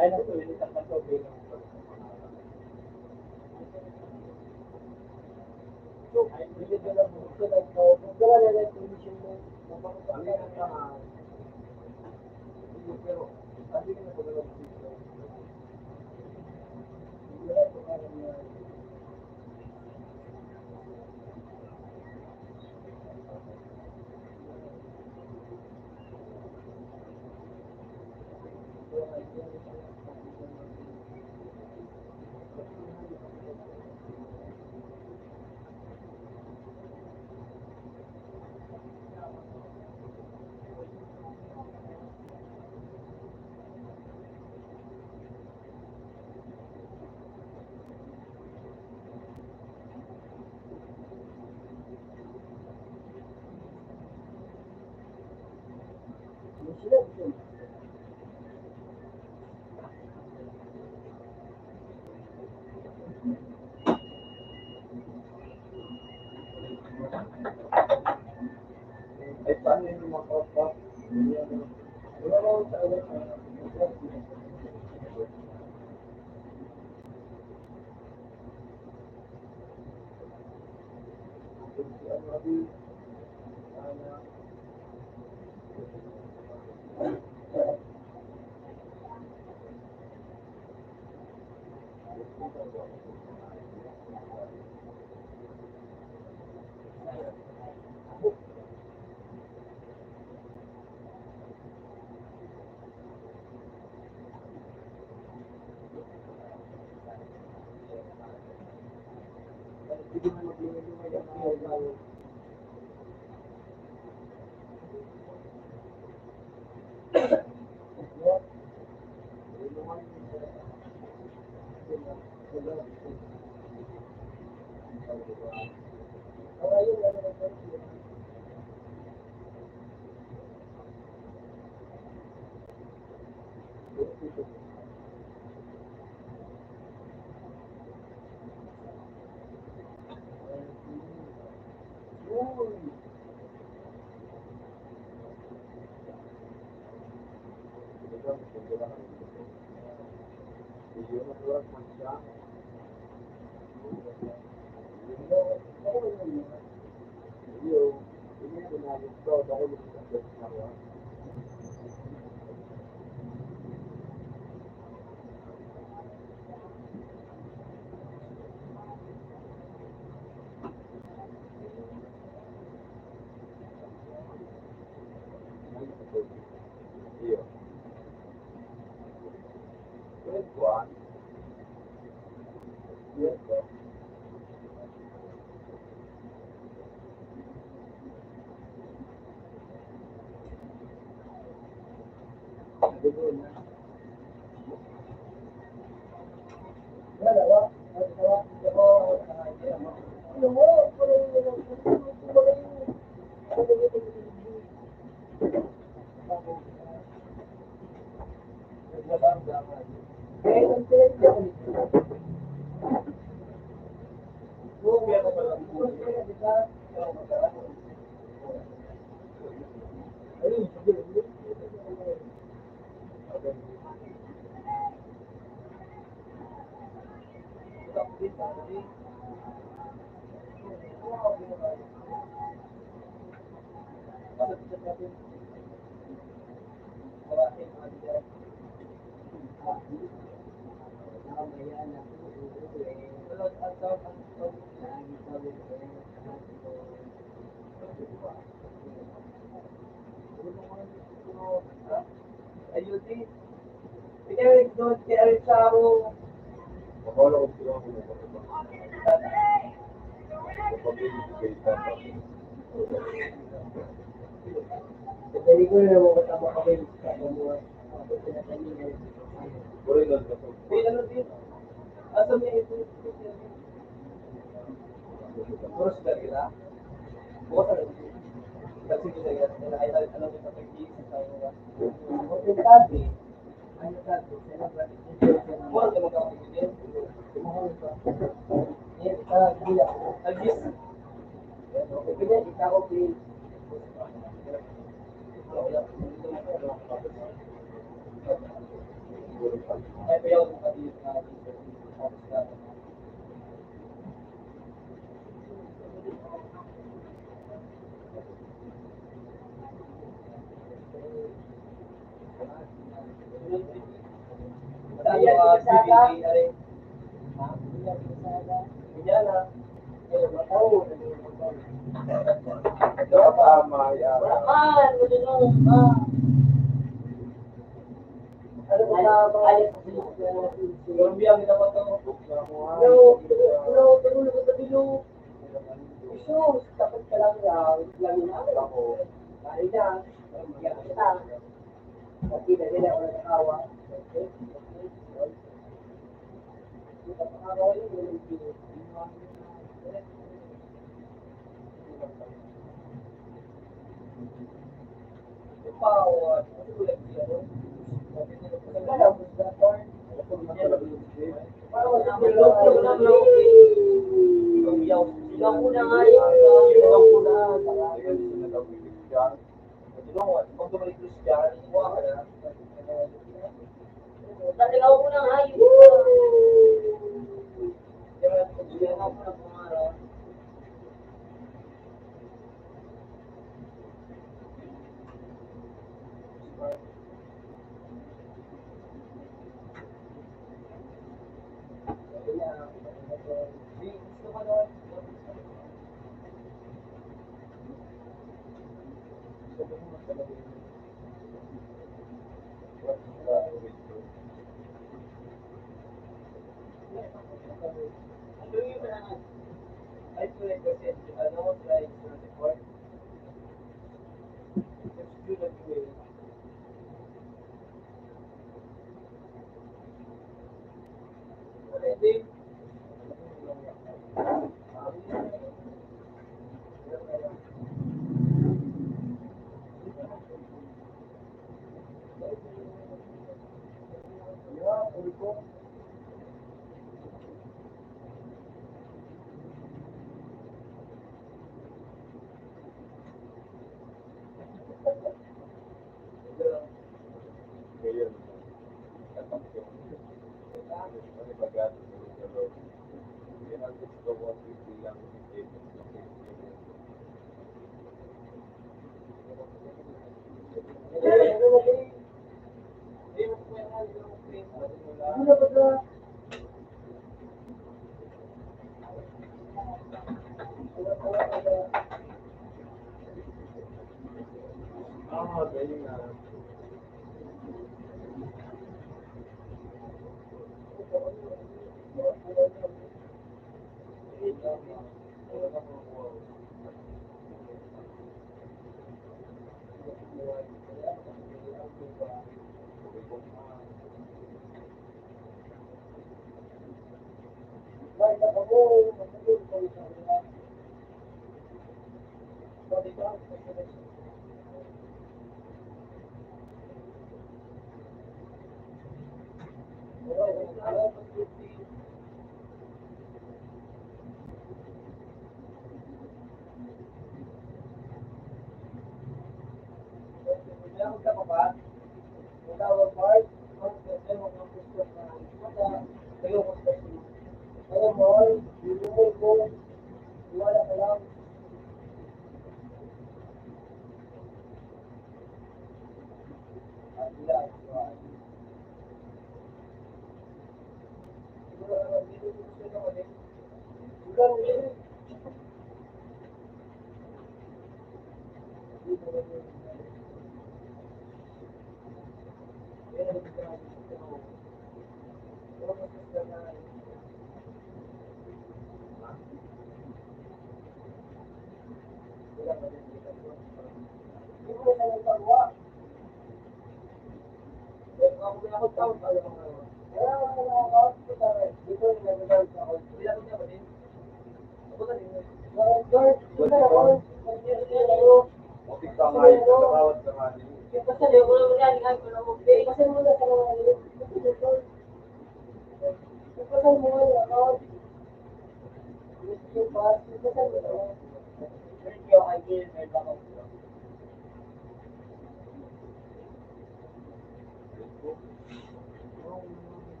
Speaker 3: ay nasulit ang matubig. Ay, hindi ko lang gusto na ito. Wala na lang tumisyon mo. Pero, sabi ko na po na ay paano yung mga kapap? Wala ko sa ulit. Ayusin. Pinag doon kaya rin sa ako. Jadi ko na mo kasama kami sa mga ano din? Asa may ito? Terus dari kita, bukan dari kasi kita ya, ay alam mo sa pag-iisip sa mga. Kasi tadi, ano tadi, wala ka magkakapagin. Gila. Agis. Pwede, ikaw ko please. Ay, bayaw mo pati na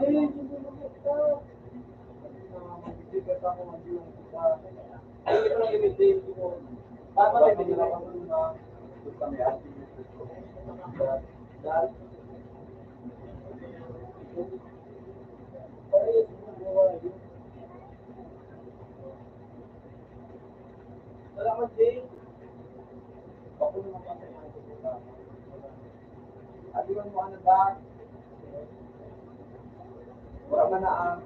Speaker 2: Salamat, Jay. Ako naman pa sa Adiwan mo ano ba? Wala man na ang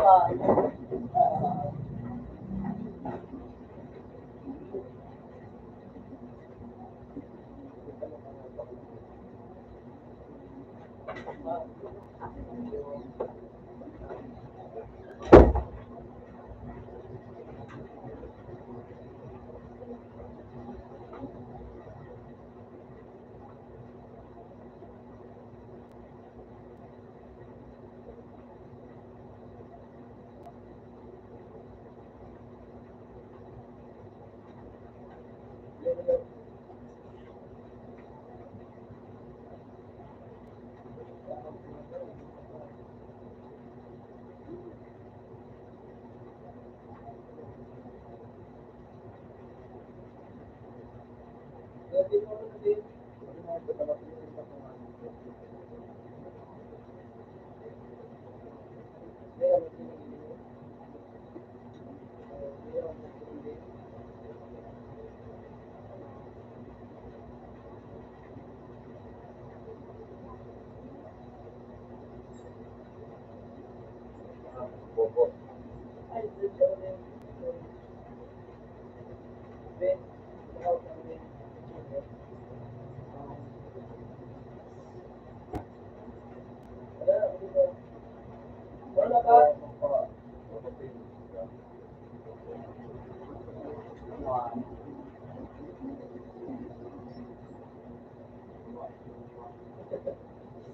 Speaker 2: ka.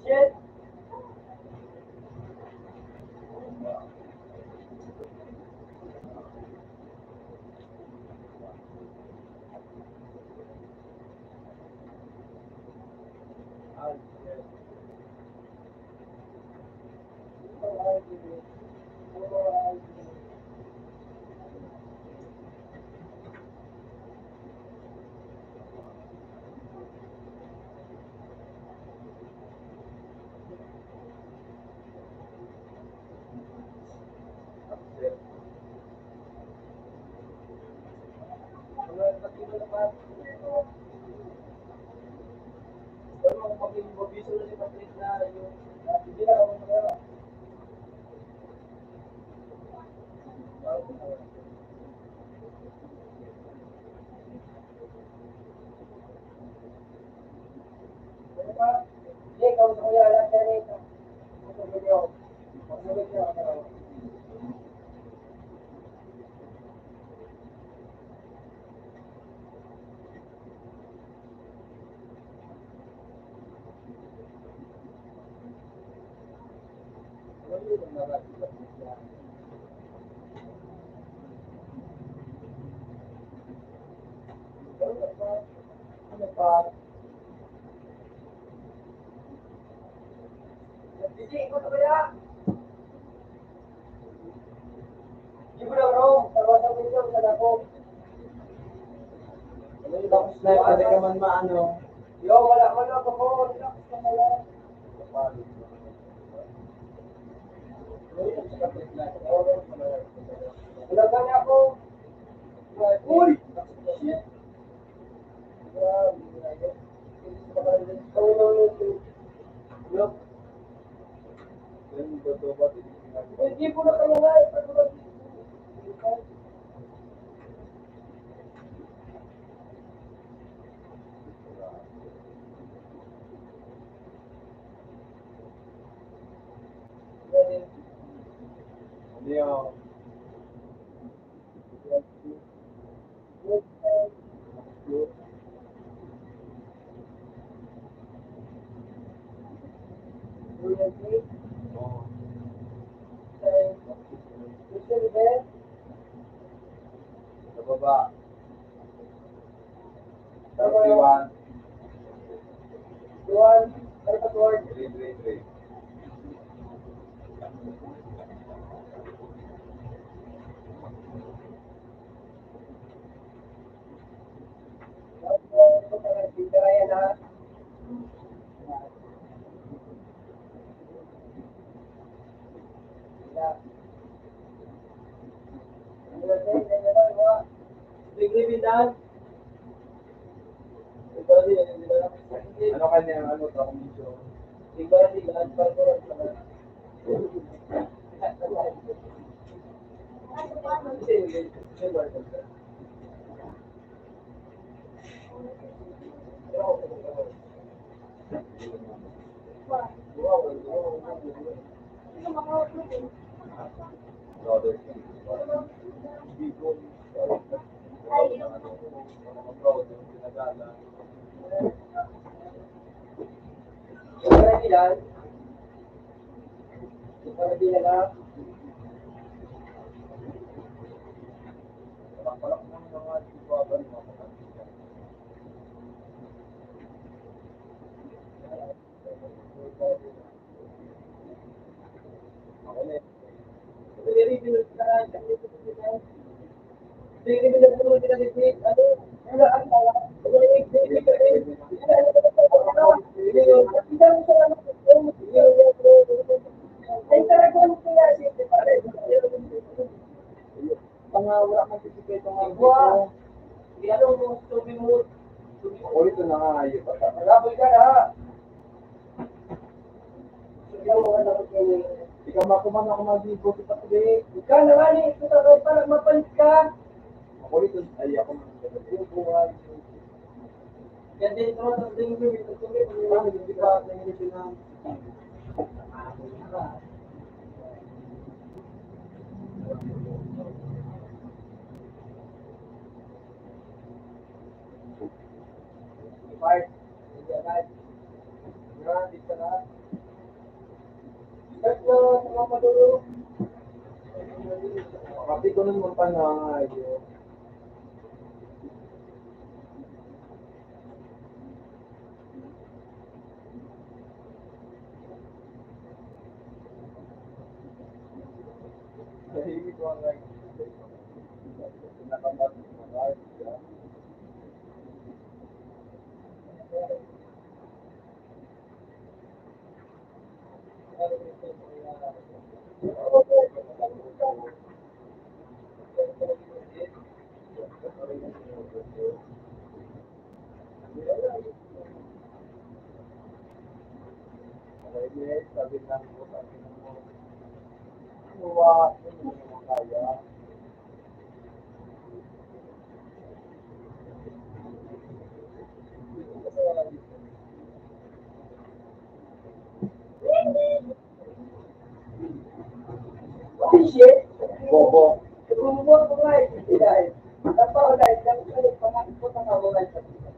Speaker 2: Shit! Pwede ka man maano. Yo, wala ako po. Relax ka na lang. Wala ka na ako. Uy! Shit! Hindi po na kayo nga. Leo. Sa baba. 31. 333. Ano kanya, ano, ako medyo. Ikaw makuman ako mag-ibo sa tabi. Ikaw naman eh, ito tabi para mapalit ka. Ako ito, ay ako buhay. Yan din ito, tapos din yung ito tuloy. Hindi pa, hindi pa na. Bye. Dito na. Kasi ko nun mo pa na ngayon. Nahihigit ko ang like. Nakamat mo na like. Sabi lang ko, sabi mo, hindi mo kaya. Shit! Bobo. Bobo ko nga eh. Tapos dahil lang sa pangakot ng awalay sa hindi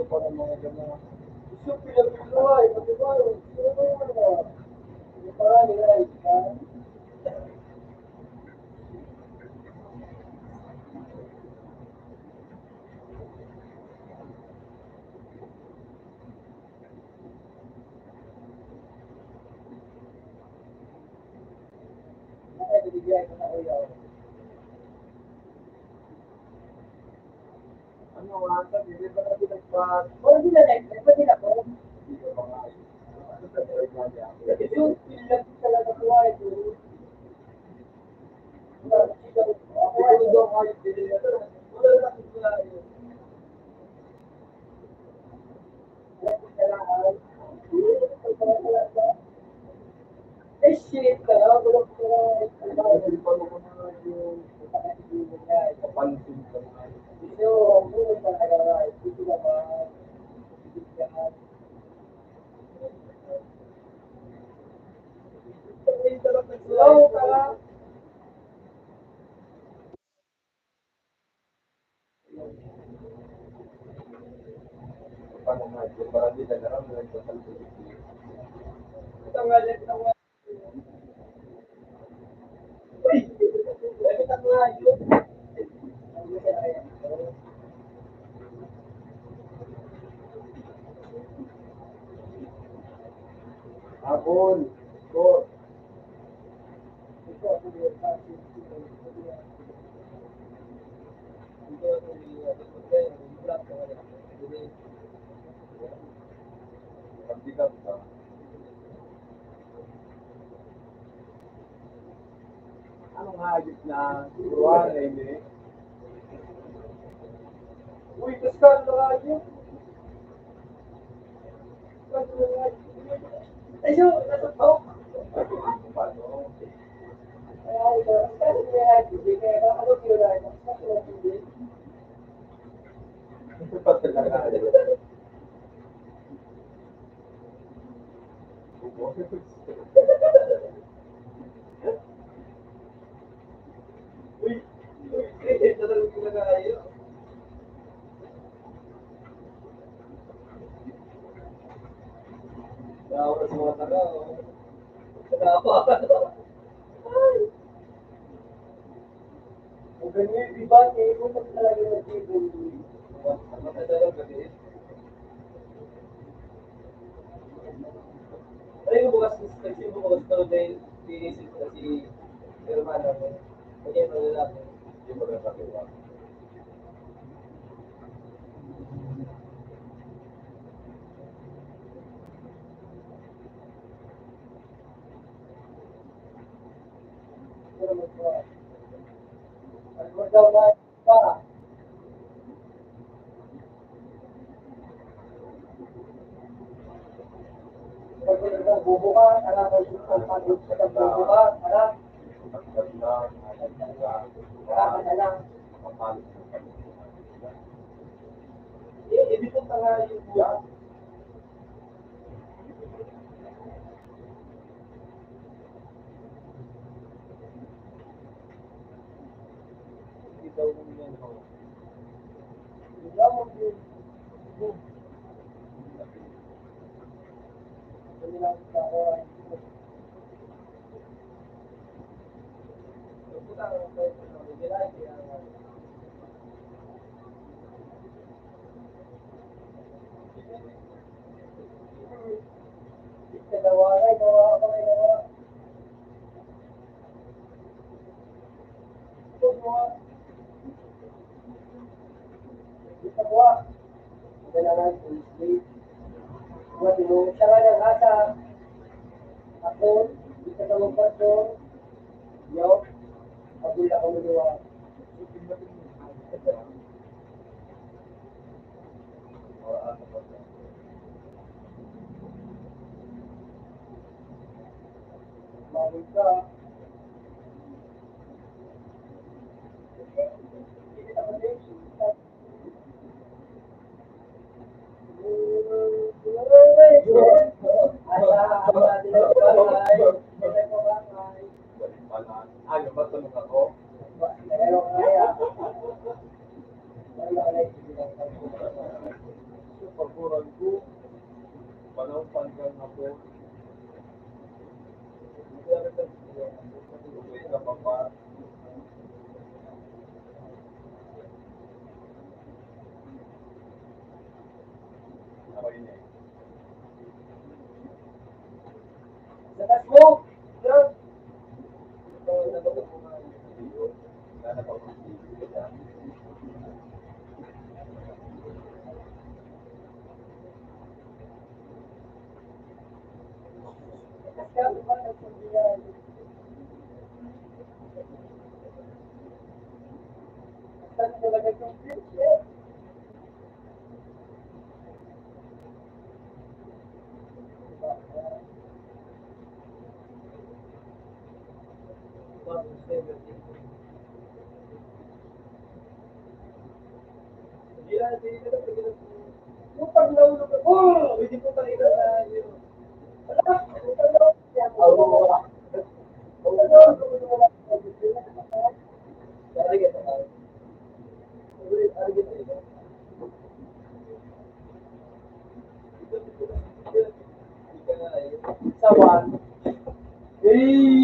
Speaker 2: pa ng mga gano'n. Gusto pinag-uway, pag-uway, hindi pa rin nila ka. Ano nga, sabi, di ba natin nagpa... Oo, di na nagpa din ako. Hindi ko pa nga. Ito, pinag talaga ko ay ito. Ako daw kahit din na ito. Wala na ako sa iyo. Eh, shit ka na. Wala ko na. Hindi pa mo na yung kapansin ka na. So, muna talaga. Ito naman. Hello, ka. Paano nga? Parang di na lang. Ito nga, ito nga. Uy! Ito nga, yun. Hapon. Ko. Pagbigat ka. Anong hayop na turuan na hindi? Uy, kaskan na hayop. Ay, so, nasa to? Paano?
Speaker 3: Oras mga taga. Nakawa.
Speaker 2: Kung ganyan, iba, eh, kung talaga na table.
Speaker 3: Matadalang gabi. Alam mo bukas, kasi bukas daw dahil pinisip na si Hermano. Kaya yung lalaki. Hindi mo rin pakiwa.
Speaker 2: Ano daw ba? Pag bubuka, alam mo yung pag-pag-pag bubuka, alam, alam na lang.
Speaker 3: Ibig ko nga yung bukas. Hindi daw kung yan ho.
Speaker 2: Bigla mo din. Hindi lang sa oras.
Speaker 3: Puta ang pwede na. Hindi lang kaya
Speaker 2: Gawa ako may gawa. Gawa. Kailangan sleep. Mga tinunod siya nga ng asa. Ako, di ka tamang paso. Yo, pagula ko magawa. Mabig ka. Labas mo! Yan! Pag naulog ako, hindi po talaga na yun. Sawan. Eh.